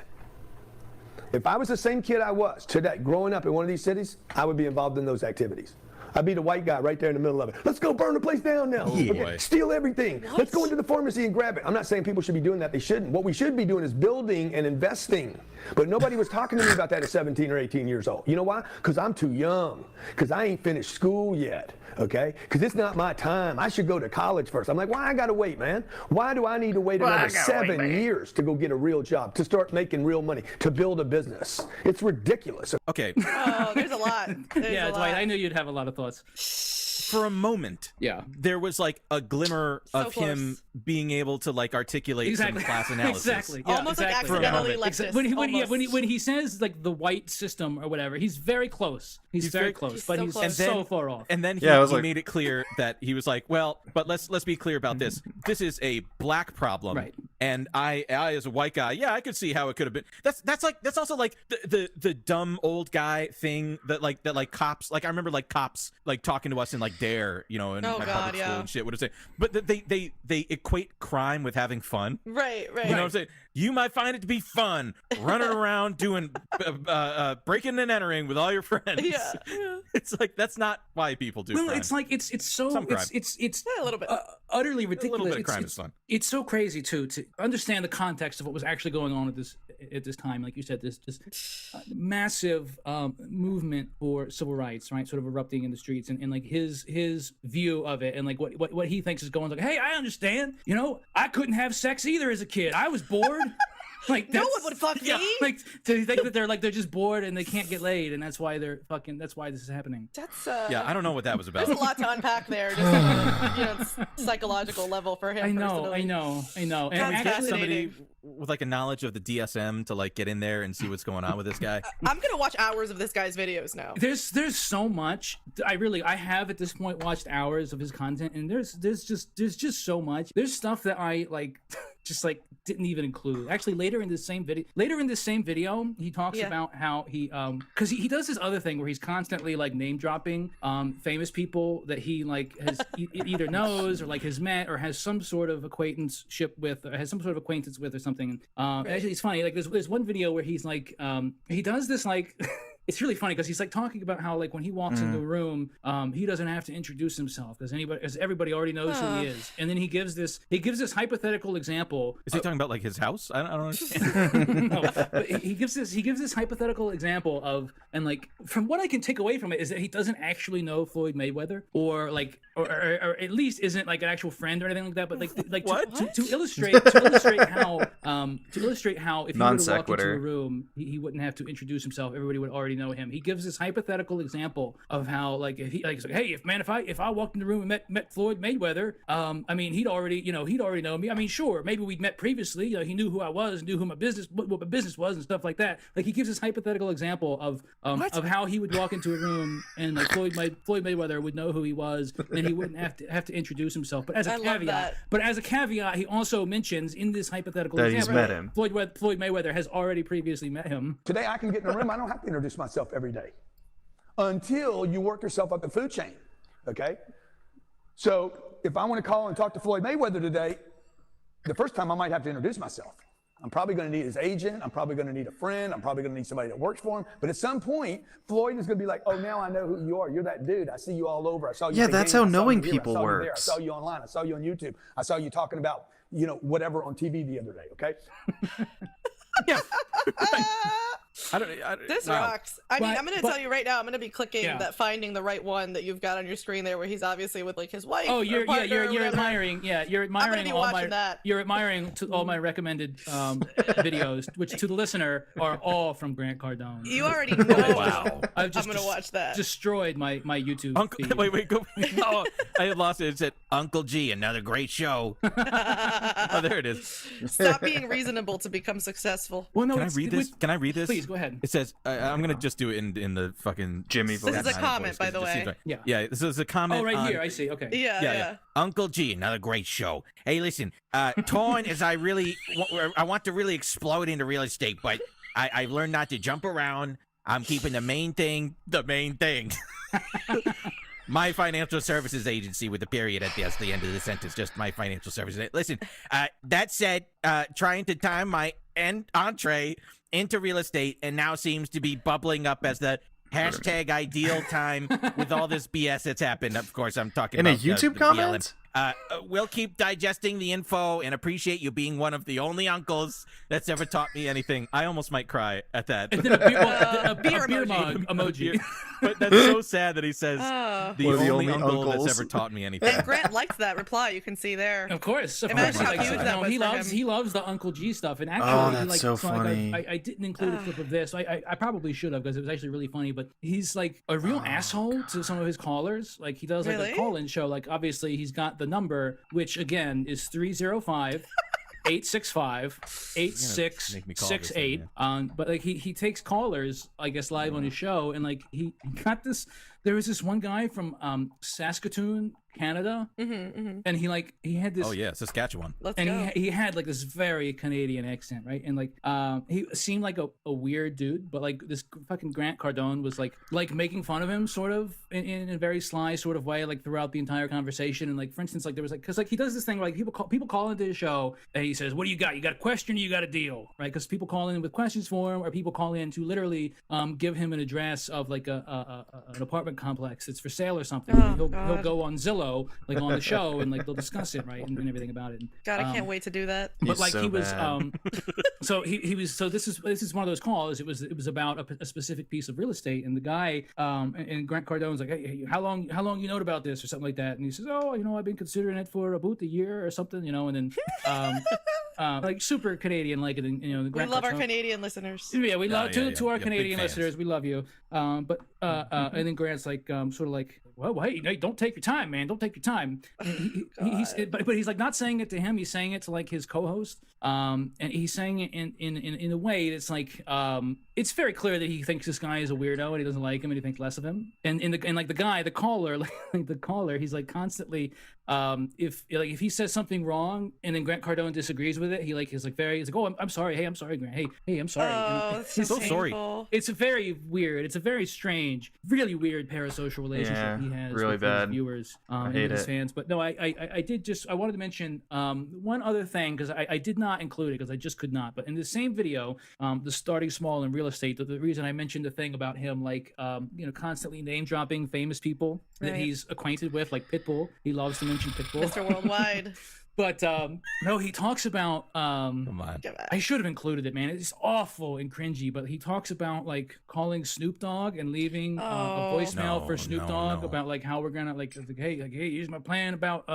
if I was the same kid I was today, growing up in one of these cities, I would be involved in those activities. I'd be the white guy right there in the middle of it. Let's go burn the place down now. boy. Steal everything. Let's go into the pharmacy and grab it. I'm not saying people should be doing that. They shouldn't. What we should be doing is building and investing. But nobody was talking to me about that at 17 or 18 years old. You know why? Because I'm too young. Because I ain't finished school yet. Okay? Because it's not my time. I should go to college first. I'm like, why I got to wait, man? Why do I need to wait another 7 years to go get a real job, to start making real money, to build a business? It's ridiculous. Okay, Oh, there's a lot. There's Yeah, a Dwight, lot. I knew you'd have a lot of thoughts. for a moment, Yeah. there was like a glimmer So of him close. being able to like articulate Exactly. some class analysis. Exactly. Yeah, Almost like exactly. accidentally Exactly. leftist, When he almost. says like the white system or whatever, he's very close. He's very close, He's but so he's close. so far off. And then he, Yeah, I was he like- made it clear that he was like, well, but let's be clear about this. This is a black problem. Right. And I as a white guy, yeah, I could see how it could have been. That's also like the dumb old guy thing that cops, like I remember like cops like talking to us in like Dare, you know, in Oh, my God, public school yeah. and shit. What is it? But they equate crime with having fun. Right. You know what I'm saying? You might find it to be fun running around doing breaking and entering with all your friends. Yeah. It's like that's not why people do Well, crime. it's like it's so Some crime. it's Yeah, a little bit. utterly a ridiculous. little bit of It's- crime it's, is fun. It's so crazy too to understand the context of what was actually going on at this time. Like you said, this massive movement for civil rights, right? Sort of erupting in the streets, and like his view of it, and like what he thinks is going on. Like, hey, I understand. You know, I couldn't have sex either as a kid. I was bored. Like No that's, one would fuck me. Like to think that they're just bored and they can't get laid, and that's why that's why this is happening. That's Yeah, I don't know what that was about. There's a lot to unpack there. Just psychological level for him. I know. personally. And That's And we get fascinating. somebody with like a knowledge of the DSM to like get in there and see what's going on with this guy. I'm gonna watch hours of this guy's videos now. There's so much. I have at this point watched hours of his content, and there's just so much. There's stuff that I like just like didn't even include. Actually, later in this same video, he talks about how he because he does this other thing where he's constantly like name dropping famous people that he like has either knows or like has met or has some sort of acquaintanceship with or has some sort of acquaintance with or something. Actually, it's funny. Like there's one video where he's like he does this like. It's really funny because he's like talking about how like when he walks into a room, he doesn't have to introduce himself because everybody already knows who he is. And then he gives this hypothetical example. Is he talking about like his house? I don't understand. No, but he gives this hypothetical example of, and like from what I can take away from it is that he doesn't actually know Floyd Mayweather or like or at least isn't like an actual friend or anything like that. But like to illustrate how if he were to walk into a room, he wouldn't have to introduce himself. Everybody would already know him. He gives this hypothetical example of how like if he like, hey, if I walked in the room and met Floyd Mayweather, I mean he'd already know me. I mean sure, maybe we'd met previously. He knew who I was, knew who what my business was and stuff like that. Like he gives this hypothetical example of how he would walk into a room and like Floyd Mayweather would know who he was and he wouldn't have to introduce himself. But as a caveat, he also mentions in this hypothetical that example, he's met him. Floyd Mayweather has already previously met him. Today I can get in a room, I don't have to introduce myself every day until you work yourself up the food chain, okay? So if I want to call and talk to Floyd Mayweather today, the first time I might have to introduce myself. I'm probably going to need his agent. I'm probably going to need a friend. I'm probably going to need somebody that works for him. But at some point, Floyd is going to be like, oh, now I know who you are. You're that dude. I see you all over. I saw you. Yeah, that's how knowing people I works. saw you online. I saw you on YouTube. I saw you talking about, whatever on TV the other day, okay? Yeah. This rocks. I mean, I'm going to tell you right now, I'm going to be clicking that finding the right one that you've got on your screen there where he's obviously with like his wife. Oh, you're admiring. You're admiring all my recommended videos, which to the listener are all from Grant Cardone. You already know. Wow. I'm going to watch that. Destroyed my YouTube feed. Wait, go. Oh, I had lost it. It said Uncle G, another great show. Oh, there it is. Stop being reasonable to become successful. Well, no, Can I read this? Please go ahead. It says, I'm going to just do it in the fucking Jimmy voice. This is a comment, by the way. Yeah. Yeah, this is a comment. Oh, right on, here. I see. Okay. Yeah. Uncle G, another great show. Hey, listen, torn as I want to really explode into real estate, but I've learned not to jump around. I'm keeping the main thing. My financial services agency with the period at the end of the sentence, just my financial services. Listen, that said, trying to time my entree into real estate and now seems to be bubbling up as the hashtag ideal time with all this BS that's happened. Of course, I'm talking In about a YouTube the comment? We'll keep digesting the info and appreciate you being one of the only uncles that's ever taught me anything. I almost might cry at that. And then a beer mug emoji. But that's so sad that he says the One of the only only uncle uncles. that's ever taught me anything. And Grant liked that reply. You can see there. Of course. Imagine how Like, huge that was he for loves him. he loves the Uncle G stuff. And actually, that's like, so like, funny. I didn't include a clip of this. I probably should have because it was actually really funny. But he's like a real asshole to some of his callers. Like he does like Really? a call-in show. Like obviously he's got the number, which again is 305. 865-8668. But like he takes callers, I guess, live on his show, and like he got this. There was this one guy from Saskatoon, Canada, and he had this. Oh yeah, Saskatchewan. Let's And go. he had like this very Canadian accent, right? And like he seemed like a weird dude, but like this fucking Grant Cardone was like making fun of him sort of in a very sly sort of way, like throughout the entire conversation. And like for instance, like there was like because like he does this thing where, like people call into his show and he says, "What do you got? You got a question? Or you got a deal?" Right? Because people call in with questions for him, or people call in to literally give him an address of like an apartment complex that's for sale or something. Oh, And he'll God. go on Zillow like on the show and like they'll discuss it, right, and everything about it. God, I can't wait to do that. But He's like so he was bad. so he was so this is one of those calls. It was about a specific piece of real estate, and the guy and Grant Cardone's like, hey, how long you know about this or something like that, and he says, oh, I've been considering it for about a year or something, and then like super Canadian, like the We Grant love our Cardone. Canadian listeners. Yeah, we love to our Big Canadian fans. listeners. We love you. And then Grant's like, sort of like, well, hey, no, don't take your time, man. Don't take your time. And but he's like not saying it to him. He's saying it to like his co-host. And he's saying it in a way that's like, it's very clear that he thinks this guy is a weirdo and he doesn't like him and he thinks less of him. And like the caller, he's like constantly, if he says something wrong and then Grant Cardone disagrees with it, he's like, oh, I'm sorry. Hey, I'm sorry, Grant. Hey, I'm sorry. Oh, it's He's so sorry. painful. It's a very weird, it's a very strange, really weird parasocial relationship he has really with bad. his viewers and hate with his it. fans. But no, I wanted to mention one other thing because I did not include it because I just could not. But in the same video, the starting small in real estate, the reason I mentioned the thing about him like constantly name dropping famous people that Right. he's acquainted with, like Pitbull. He loves to mention Pitbull. Mr. Worldwide. But no, he talks about Come on. I should have included it, man. It's awful and cringy, but he talks about like calling Snoop Dogg and leaving a voicemail for Snoop Dogg about like how we're gonna like hey, here's my plan about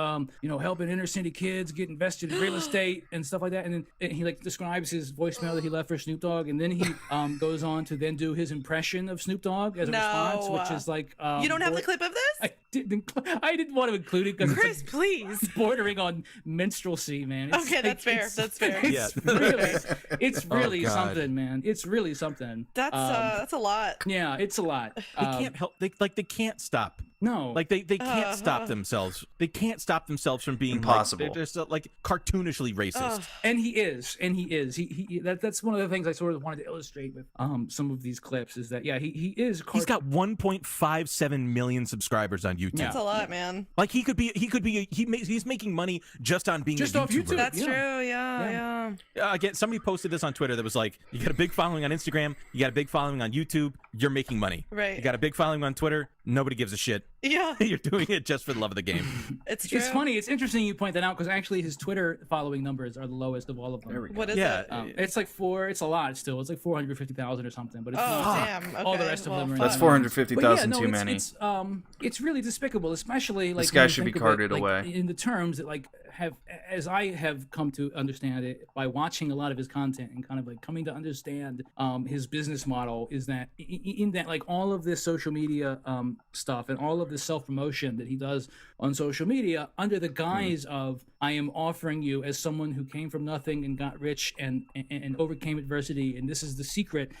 helping inner city kids get invested in real estate and stuff like that. And then he like describes his voicemail that he left for Snoop Dogg, and then he goes on to then do his impression of Snoop Dogg as a response, which is like You don't have the clip of this? I didn't want to include it because Chris, it's please. like bordering on minstrelsy, man. It's Okay, like- that's fair. it's- That's fair. It's really God. something, man. It's really something. That's a lot. Yeah, it's a lot. They can't help. They can't stop. No, They can't stop themselves. They can't stop themselves from being Impossible. Like, they're just like cartoonishly racist. and he is. That's one of the things I sort of wanted to illustrate with some of these clips is that he is. He's got 1.57 million subscribers on YouTube. That's a lot, man. Like he's making money just on being Just a off YouTuber. YouTube. That's Yeah. true. Yeah. Again, somebody posted this on Twitter that was like, you got a big following on Instagram, you got a big following on YouTube, you're making money. Right. You got a big following on Twitter, nobody gives a shit. Yeah. You're doing it just for the love of the game. It's true. It's funny. It's interesting you point that out because actually his Twitter following numbers are the lowest of all of them. What is Yeah. it? It's like it's a lot still. It's like 450,000 or something, but it's Oh, not. damn. All the Okay, rest of well, them are. fuck. That's 450,000 too many. It's really despicable, especially like This guy when you should be think of it, carted like, away. in the terms that like have, as I have come to understand it by watching a lot of his content and kind of like coming to understand his business model is that in that like all of this social media stuff and all of this self promotion that he does on social media under the guise of I am offering you as someone who came from nothing and got rich and overcame adversity, and this is the secret.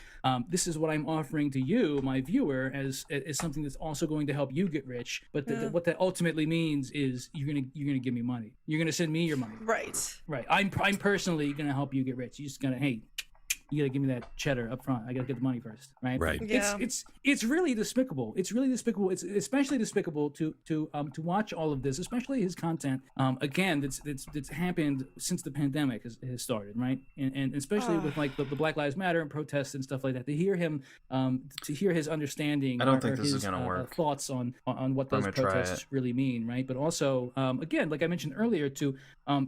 This is what I'm offering to you, my viewer, as something that's also going to help you get rich. But what that ultimately means is you're gonna give me money. You're gonna send me your money. Right. Right. I'm personally gonna help you get rich. You just gotta you gotta give me that cheddar up front. I gotta get the money first, right? Right. Yeah. It's really despicable. It's really despicable. It's especially despicable to watch all of this, especially his content. Again, that's happened since the pandemic has started, right? And especially with like the Black Lives Matter and protests and stuff like that. To hear him, to hear his understanding. I don't or think this is his, gonna work. Thoughts on what those gonna try protests it. really mean, right? But also, again, like I mentioned earlier,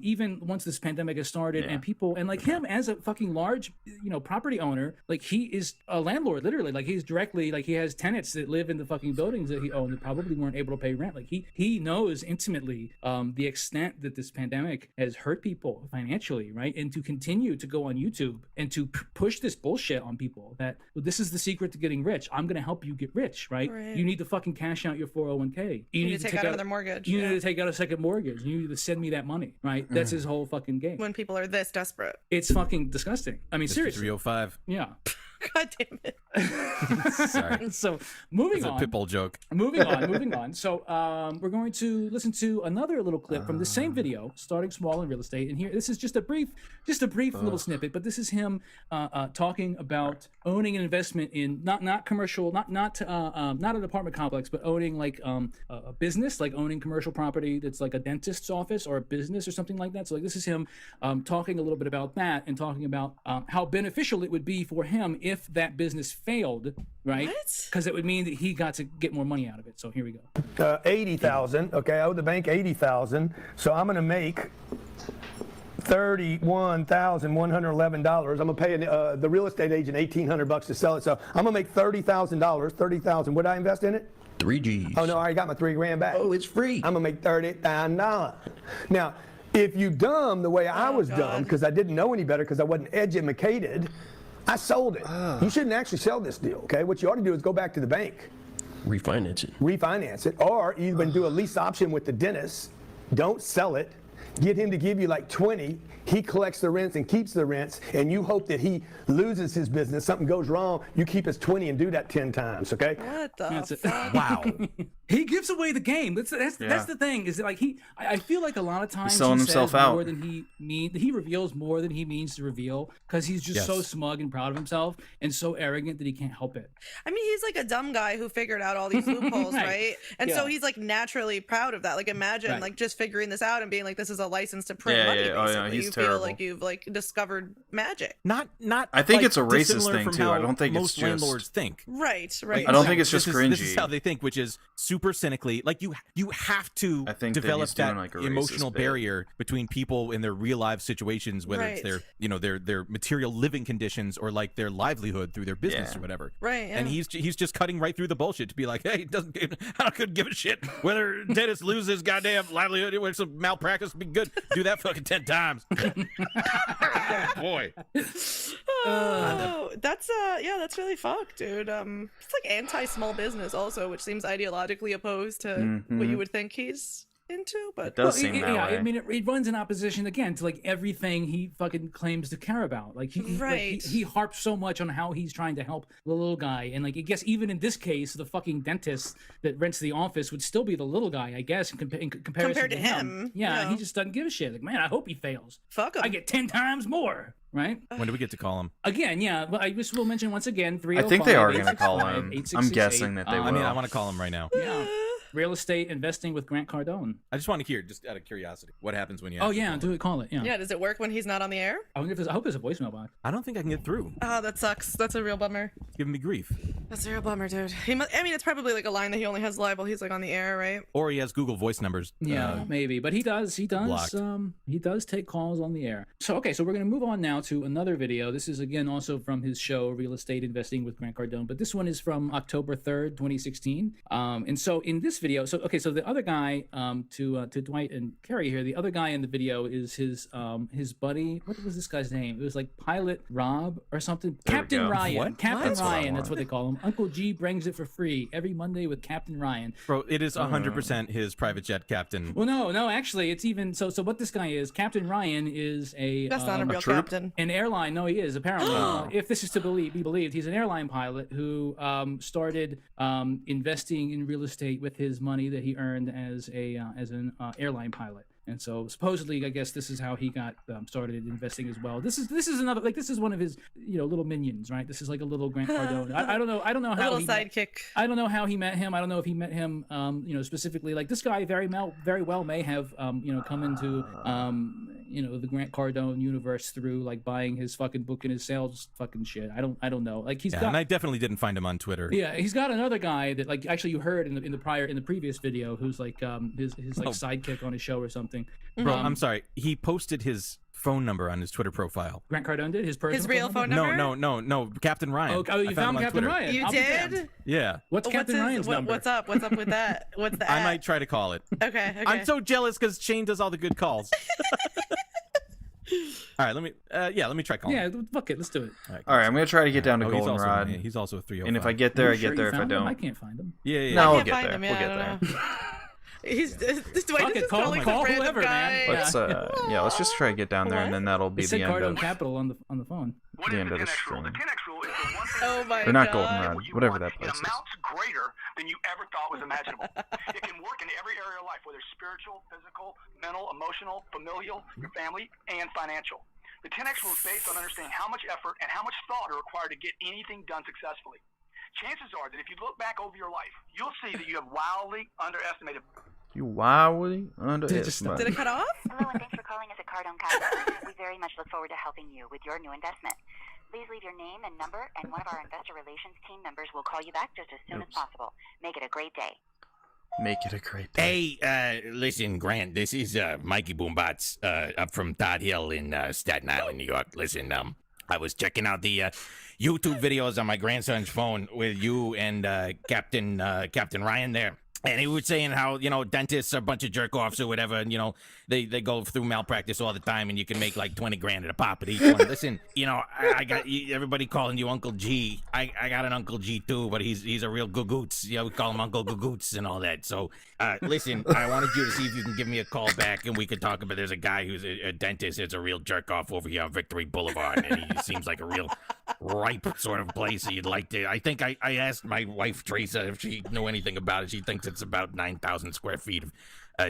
even once this pandemic has started and people and like him as a fucking large, property owner, like he is a landlord, literally. Like he's directly, like he has tenants that live in the fucking buildings that he owned that probably weren't able to pay rent. Like he knows intimately the extent that this pandemic has hurt people financially, right? And to continue to go on YouTube and to push this bullshit on people that this is the secret to getting rich. I'm going to help you get rich, right? Right. You need to fucking cash out your 401k. You need to take out another mortgage. You Yeah. need to take out a second mortage. You need to send me that money, right? That's his whole fucking game. When people are this desperate. It's fucking disgusting. I mean, seriously. 305. Yeah. God damn it. Sorry. So moving It's a on. Pitbull joke. Moving on. So we're going to listen to another little clip from the same video, starting small in real estate. And here, this is just a brief little snippet, but this is him talking about owning an investment in not commercial, not an apartment complex, but owning like a business, like owning commercial property that's like a dentist's office or a business or something like that. So like this is him talking a little bit about that and talking about how beneficial it would be for him if that business failed, right? What? Because it would mean that he got to get more money out of it. So here we go. 80,000. Okay, I owe the bank 80,000. So I'm going to make $31,111. I'm gonna pay the real estate agent $1,800 to sell it. So I'm gonna make $30,000. 30,000. Would I invest in it? 3 G's. Oh no, I already got my $3,000 back. Oh, it's free. I'm gonna make $30,000. Now, If you dumb the way I was God. dumb, because I didn't know any better, because I wasn't educated, I sold it. You shouldn't actually sell this deal, okay? What you ought to do is go back to the bank, refinance it, or even do a lease option with the dentist. Don't sell it. Get him to give you like 20. He collects the rents and keeps the rents, and you hope that he loses his business. Something goes wrong. You keep his 20 and do that 10 times, okay? What the That's it. fuck? Wow. He gives away the game. That's the thing. Is that like I feel like a lot of times selling he himself says out. more than he reveals more than he means to reveal because he's just so smug and proud of himself and so arrogant that he can't help it. I mean, he's like a dumb guy who figured out all these loopholes, Right. right? And so Yeah. he's like naturally proud of that. Like imagine Right. like just figuring this out and being like, this is a license to print Yeah, money. yeah. Oh, yeah, Basically, he's you terrible. feel like you've like discovered magic. Not. I think like, it's a racist dissimilar thing, from too. I how don't think it's most just- landlords think. Right. I don't think it's just This is cringy. how they think, which is super cynically. Like you have to I think that develop he's doing, that like, a racist emotional bit. barrier between people in their real life situations, whether it's Right. their material living conditions or like their livelihood through their business Yeah. or whatever. Right. Yeah. And he's just cutting right through the bullshit to be like, hey, I couldn't give a shit whether Dennis loses his goddamn livelihood with some malpractice. Be good, do that fucking 10 times. Oh, boy. Oh, that's that's really fucked, dude. It's like anti-small business also, which seems ideologically opposed to what you would think he's into, but It does seem that way. I mean, it runs in opposition again to like everything he fucking claims to care about. Like Right. he harps so much on how he's trying to help the little guy, and like I guess even in this case, the fucking dentist that rents the office would still be the little guy, I guess, in comparison Compared to him. him, Yeah, yeah. he just doesn't give a shit. Like, man, I hope he fails. fuck him. I get 10 times more. Right? When do we get to call him? Again, yeah, but I just will mention once again, I think they are 305, going to call 865, him. I'm 8668. guessing that they will. I mean, I want to call him right now. Yeah. Real estate investing with Grant Cardone. I just want to hear, just out of curiosity, what happens when you. Oh actually yeah, call do him. it. Call it. Yeah. Yeah, does it work when he's not on the air? I hope there's a voicemail box. I don't think I can get through. Oh, that sucks. That's a real bummer. It's giving me grief. That's a real bummer, dude. I mean, it's probably like a line that he only has live while he's like on the air, right? Or he has Google Voice numbers. Yeah, maybe, but he does blocked. he does take calls on the air. So okay, so we're gonna move on now to another video. This is again also from his show Real Estate Investing with Grant Cardone, but this one is from October 3rd, 2016. And so in this video, so the other guy, to Dwight and Carrie here, the other guy in the video is his buddy. What was this guy's name? It was like Pilot Rob or something. There we Captain go. Ryan. What? Captain That's what I Ryan. That's want. what they call him. Uncle G brings it for free every Monday with Captain Ryan. Bro, it is 100% his private jet captain. Well, no, actually, it's even so. So what this guy is, Captain Ryan is a That's not a real troop? captain. an airline. No, he is apparently. If this is to be believed, he's an airline pilot who started investing in real estate with his money that he earned as an airline pilot. And so supposedly, I guess this is how he got started investing as well. This is another, like, this is one of his little minions, right? This is like a little Grant Cardone. I don't know A how little he sidekick. I don't know how he met him. I don't know if he met him, specifically. Like this guy very well may have, come into, the Grant Cardone universe through like buying his fucking book and his sales fucking shit. I don't know. Like he's Yeah, got. and I definitely didn't find him on Twitter. Yeah, he's got another guy that like actually you heard in the previous video who's like his like sidekick on his show or something. Bro, I'm sorry. He posted his phone number on his Twitter profile. Grant Cardone did his personal His real phone number? number? No, Captain Ryan. Oh, you I found him on Captain Twitter. Ryan. You I'll be damned. did? Yeah. What's Captain Ryan's number? What's up? What's up with that? What's the I at? might try to call it. Okay. I'm so jealous because Shane does all the good calls. All right, let me try calling. Yeah, fuck it, let's do it. All right, I'm going to try to get down to Oh, he's Goldenrod. also he's also a 305. And if I get there, You I get sure there. you If I found him? I don't, can't find him. yeah. no, I we'll can't get find there. him, We'll yeah, get I there. don't know. He's Dwight Fuck is it, just call calling call some random whoever, guy. man. Let's just try to get down there, and then that'll be It said the end Cardone of Capital on the phone. What the is end the of the 10x rule? The stream. 10x rule is the one thing Oh my Or not god. Goldenrod, you whatever want that place in is. amounts greater than you ever thought was imaginable. It can work in every area of life, whether it's spiritual, physical, mental, emotional, familial, your family, and financial. The 10x rule is based on understanding how much effort and how much thought are required to get anything done successfully. Chances are that if you look back over your life, you'll see that you have wildly underestimated. You wildly Did it underestimated. Did it cut off? Hello, and thanks for calling us at Cardone Capital. We very much look forward to helping you with your new investment. Please leave your name and number, and one of our investor relations team members will call you back just as soon as possible. Make it a great day. Make it a great day. Hey, listen, Grant, this is Mikey Boombots up from Todd Hill in Staten Island, New York. Listen, I was checking out the YouTube videos on my grandson's phone with you and Captain Ryan there. And he was saying how, dentists are a bunch of jerk offs or whatever. And, they go through malpractice all the time and you can make like 20 grand at a pop at each one. Listen, I got everybody calling you Uncle G. I got an Uncle G too, but he's a real gugoots. We call him Uncle Gugoots and all that. So, listen, I wanted you to see if you can give me a call back and we could talk about, there's a guy who's a dentist. It's a real jerk off over here on Victory Boulevard. And he seems like a real ripe sort of place that you'd like to. I think I asked my wife, Teresa, if she knew anything about it. She thinks it's about 9,000 square feet.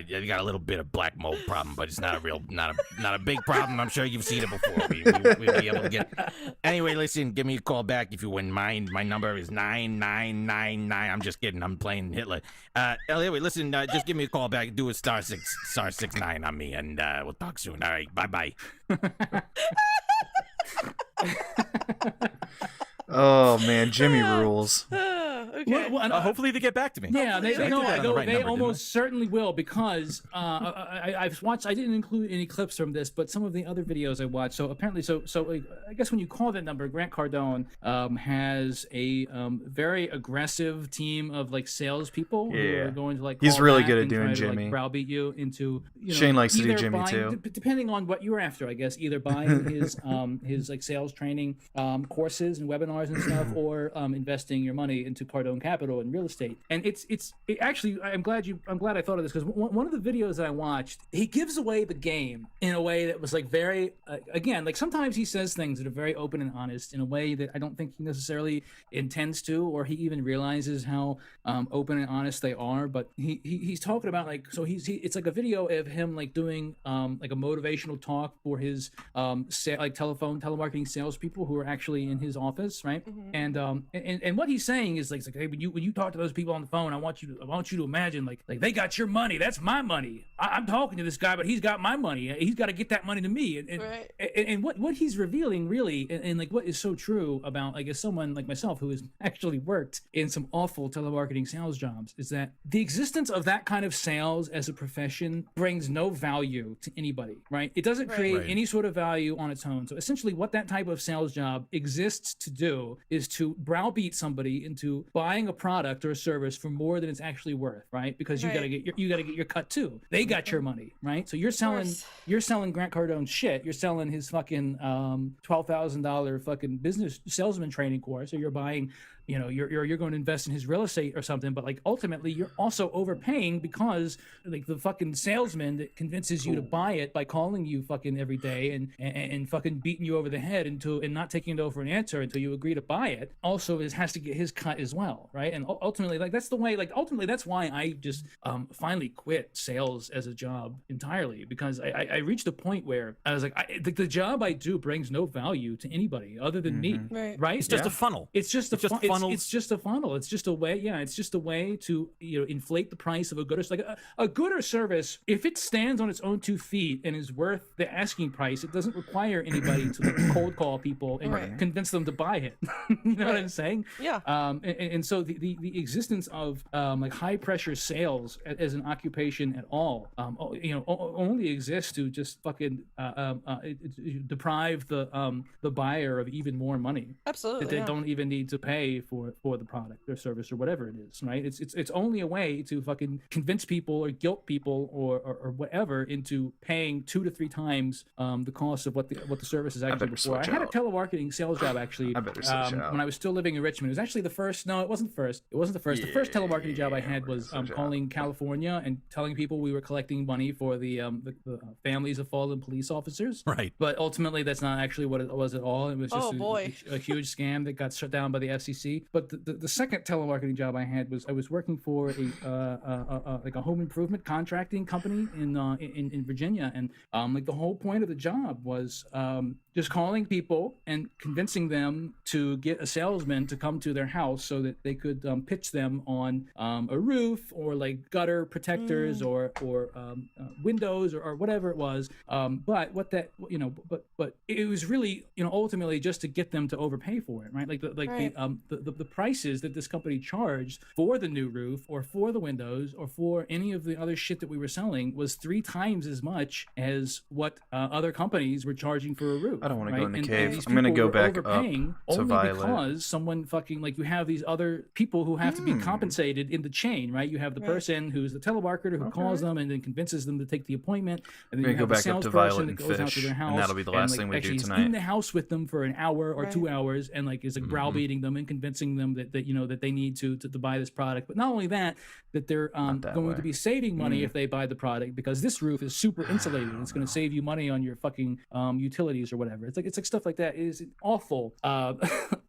You got a little bit of black mold problem, but it's not a big problem. I'm sure you've seen it before. We'll be able to get. Anyway, listen, give me a call back if you wouldn't mind. My number is 9999. I'm just kidding. I'm playing Hitler. Anyway, listen, just give me a call back. Do a *69 on me, and we'll talk soon. All right, bye. Oh man, Jimmy rules. Okay. Hopefully they get back to me. Yeah, they number, almost certainly will, because I've watched. I didn't include any clips from this, but some of the other videos I watched. So apparently, I guess when you call that number, Grant Cardone has a very aggressive team of like salespeople who are going to like. He's call really back good at and doing try Jimmy. To, like, browbeat you into. Shane likes to do either Jimmy buying, too. Depending on what you're after, I guess, either buying his like sales training courses and webinars and stuff, or investing your money into Cardone Capital and real estate. And it actually, I'm glad I thought of this, because one of the videos that I watched, he gives away the game in a way that was like very again, like sometimes he says things that are very open and honest in a way that I don't think he necessarily intends to, or he even realizes how open and honest they are. But he's talking about like, so it's like a video of him like doing like a motivational talk for his like telemarketing salespeople who are actually in his office, right? Mm-hmm. And what he's saying is like, hey, when you talk to those people on the phone, I want you to imagine like they got your money, that's my money. I'm talking to this guy, but he's got my money. He's got to get that money to me. And what he's revealing really, and like what is so true about, I guess, someone like myself who has actually worked in some awful telemarketing sales jobs, is that the existence of that kind of sales as a profession brings no value to anybody, right? It doesn't create any sort of value on its own. So essentially what that type of sales job exists to do is to browbeat somebody into buying a product or a service for more than it's actually worth, right? Because you gotta get your cut too. They got your money, right? So you're selling Grant Cardone's shit. You're selling his fucking $12,000 fucking business salesman training course, or you're buying, you're going to invest in his real estate or something. But like ultimately, you're also overpaying, because like the fucking salesman that convinces you to buy it by calling you fucking every day and fucking beating you over the head and not taking no for an answer until you agree to buy it, also has to get his cut as well, right? And ultimately, like that's the way. Like ultimately, that's why I just finally quit sales as a job entirely, because I reached a point where I was like, the job I do brings no value to anybody other than me, right? It's just a funnel. It's just a funnel. It's just a funnel. It's just a way. Yeah, it's just a way to inflate the price of a good or like a good or service. If it stands on its own 2 feet and is worth the asking price, it doesn't require anybody to like cold call people and convince them to buy it. You know what I'm saying? Yeah. And so the existence of like high pressure sales as an occupation at all, only exists to just fucking deprive the buyer of even more money. Absolutely. That they don't even need to pay for the product or service or whatever it is, right? It's only a way to fucking convince people or guilt people or whatever into paying 2 to 3 times the cost of what the service is actually before. I had a telemarketing sales job actually when I was still living in Richmond. It was actually the first. No, it wasn't first. It wasn't the first. The first telemarketing job I had was calling California and telling people we were collecting money for the families of fallen police officers. Right. But ultimately, that's not actually what it was at all. It was just a huge scam that got shut down by the FCC. But the second telemarketing job I had was I was working for a home improvement contracting company in Virginia, and like the whole point of the job was just calling people and convincing them to get a salesman to come to their house so that they could pitch them on a roof or like gutter protectors or windows or whatever it was. But what that but it was really ultimately just to get them to overpay for it, right? Like the prices that this company charged for the new roof or for the windows or for any of the other shit that we were selling was 3 times as much as what other companies were charging for a roof. I don't want to right? go in the And cave. these I'm gonna people go were back up overpaying to only Violet. because someone fucking like you have these other people who have to be compensated in the chain, right? You have the person who's the telemarketer who calls them and then convinces them to take the appointment, and then We're you gonna have go the back up to salesperson Violet that and goes out to fish, their house and that'll be the last like, thing we do actually is tonight. in the house with them for an hour or 2 hours, and like is like browbeating them and convincing them that you know that they need to buy this product. But not only that they're going way. to be saving money if they buy the product, because this roof is super insulated. It's going to save you money on your fucking utilities or whatever. It's like stuff like that. It is awful,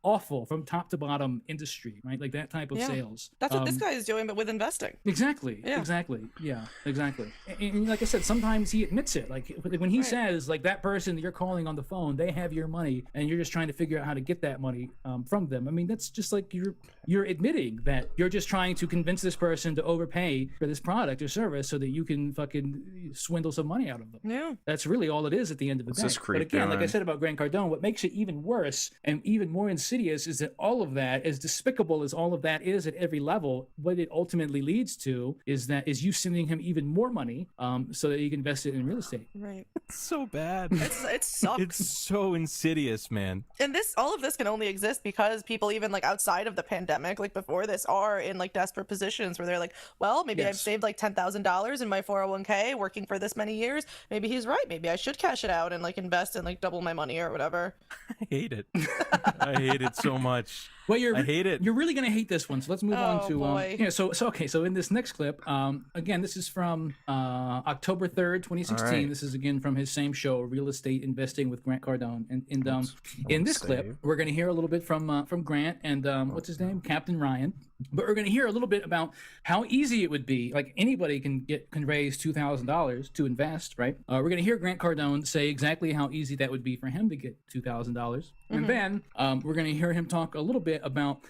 awful from top to bottom industry, right? Like that type of sales. That's what this guy is doing, but with investing. Exactly. Yeah. Exactly. Yeah. Exactly. And like I said, sometimes he admits it. Like when he says, like that person that you're calling on the phone, they have your money, and you're just trying to figure out how to get that money from them. I mean, that's just like you're admitting that you're just trying to convince this person to overpay for this product or service so that you can fucking swindle some money out of them. Yeah. That's really all it is at the end of the What's day. this creep But again, like I doing? said about Grant Cardone, what makes it even worse and even more insidious is that all of that, as despicable as all of that is at every level, what it ultimately leads to is you sending him even more money so that you can invest it in real estate. Right. It's so bad. It sucks. It's so insidious, man. And all of this can only exist because people even like outside of the pandemic, like before this, are in like desperate positions where they're like, well, maybe I've saved like $10,000 in my 401k working for this many years. Maybe he's right. Maybe I should cash it out and like invest and like double my money or whatever. I hate it. I hate it so much. Well, I hate it. You're really gonna hate this one. So let's move on to boy. So in this next clip, again, this is from October 3rd, 2016. All right. This is again from his same show, Real Estate Investing with Grant Cardone. And in this clip, we're gonna hear a little bit from Grant and what's his name, Captain Ryan. But we're gonna hear a little bit about how easy it would be. Like anybody can raise $2,000 to invest, right? We're gonna hear Grant Cardone say exactly how easy that would be for him to get $2,000, and then we're gonna hear him talk a little bit about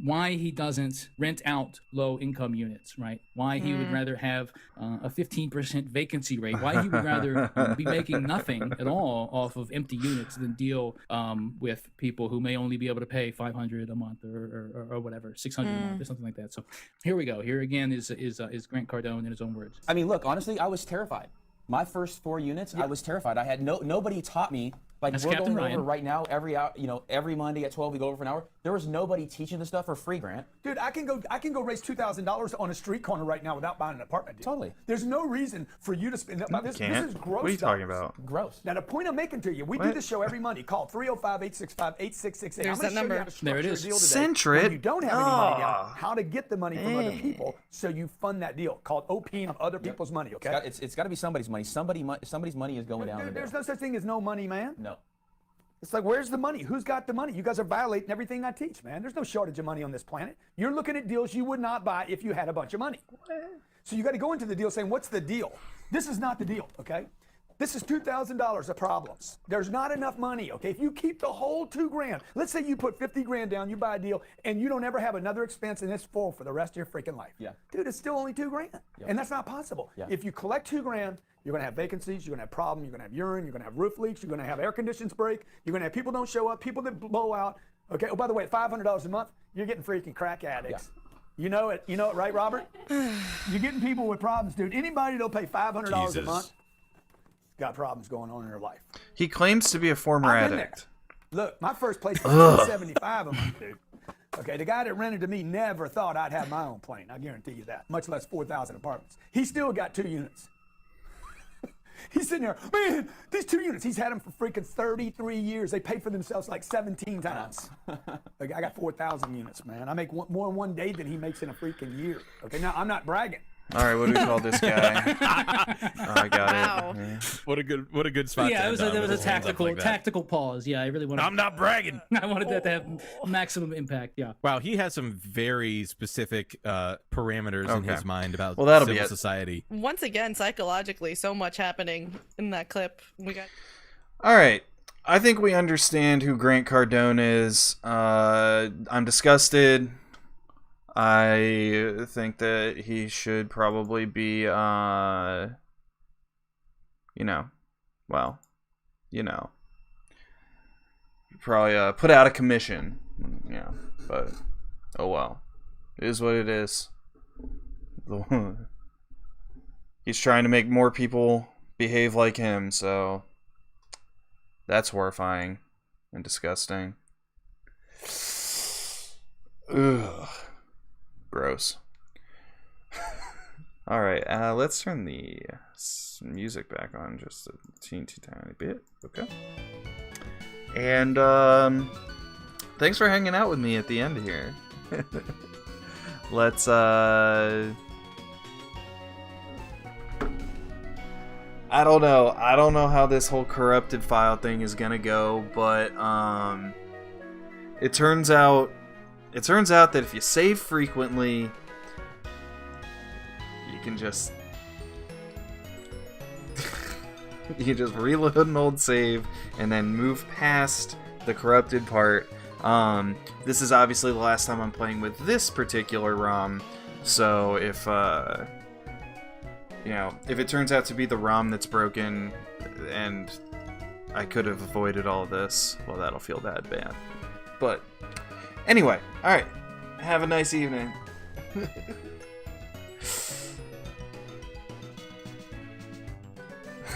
why he doesn't rent out low-income units, right? Why he would rather have a 15% vacancy rate. Why he would rather be making nothing at all off of empty units than deal with people who may only be able to pay $500 a month or whatever, $600 a month or something like that. So here we go. Here again is Grant Cardone in his own words. I mean, look, honestly, I was terrified. My first 4 units, I was terrified. I had nobody taught me. Like That's we're Captain going Ryan. over right now, every hour, every Monday at 12 we go over for an hour. There was nobody teaching this stuff for free, Grant. Dude, I can go raise $2,000 on a street corner right now without buying an apartment. Dude. Totally. There's no reason for you to spend that. This Can't? is gross. What are you talking dollars. about? Gross. Now the point I'm making to you, we do What? this show every Monday. Call 305-865-8668. There's I'm gonna that show number. you how to structure There it a is. deal today. Centric? When you don't have any money down, Ah. how to get the money from other people so you fund that deal. Called OPing of other people's money. Okay. It's got to be somebody's money. Somebody's money is going down. Dude, the there's bill. no such thing as no money, man. No. It's like, where's the money? Who's got the money? You guys are violating everything I teach, man. There's no shortage of money on this planet. You're looking at deals you would not buy if you had a bunch of money. So you got to go into the deal saying, what's the deal? This is not the deal, okay? This is $2,000 of problems. There's not enough money, okay? If you keep the whole $2,000, let's say you put 50 grand down, you buy a deal, and you don't ever have another expense, and it's full for the rest of your freaking life. Yeah. Dude, it's still only $2,000, and that's not possible. Yeah. If you collect $2,000, you're gonna have vacancies, you're gonna have problems, you're gonna have urine, you're gonna have roof leaks, you're gonna have air conditions break, you're gonna have people don't show up, people that blow out. Okay. Oh, by the way, at $500 a month, you're getting freaking crack addicts. You know it, right, Robert? You're getting people with problems, dude. Anybody that'll pay $500 a month got problems going on in their life. He claims to be a former I've been addict. there. Look, my first place was $275 a month, dude. Okay, the guy that rented to me never thought I'd have my own plane. I guarantee you that. Much less 4,000 apartments. He still got 2 units. He's sitting there, man, these 2 units, he's had them for freaking 33 years. They pay for themselves like 17 times. Like, I got 4,000 units, man. I make more in one day than he makes in a freaking year. Okay, now I'm not bragging. All right, what do we call this guy? Oh, I got Wow. it. Yeah. What a good spot. Yeah, to it was end on there with was a his hands up like that. tactical pause. Yeah, I really wanted. I'm not bragging. I wanted that to have maximum impact. Yeah. Wow, he has some very specific parameters in Okay. his mind about Well, that'll be civil it. society. Once again, psychologically, so much happening in that clip. We got. All right. I think we understand who Grant Cardone is. I'm disgusted. I think that he should probably be, probably put out of commission. Yeah, but oh well. It is what it is. He's trying to make more people behave like him, so That's horrifying and disgusting. Ugh. Gross. Alright, let's turn the music back on just a teeny tiny bit. Okay. And, thanks for hanging out with me at the end here. Let's, I don't know. I don't know how this whole corrupted file thing is gonna go, but, it turns out that if you save frequently, you can just reload an old save and then move past the corrupted part. This is obviously the last time I'm playing with this particular ROM, so if if it turns out to be the ROM that's broken and I could have avoided all of this, well, that'll feel bad. But anyway, alright. Have a nice evening.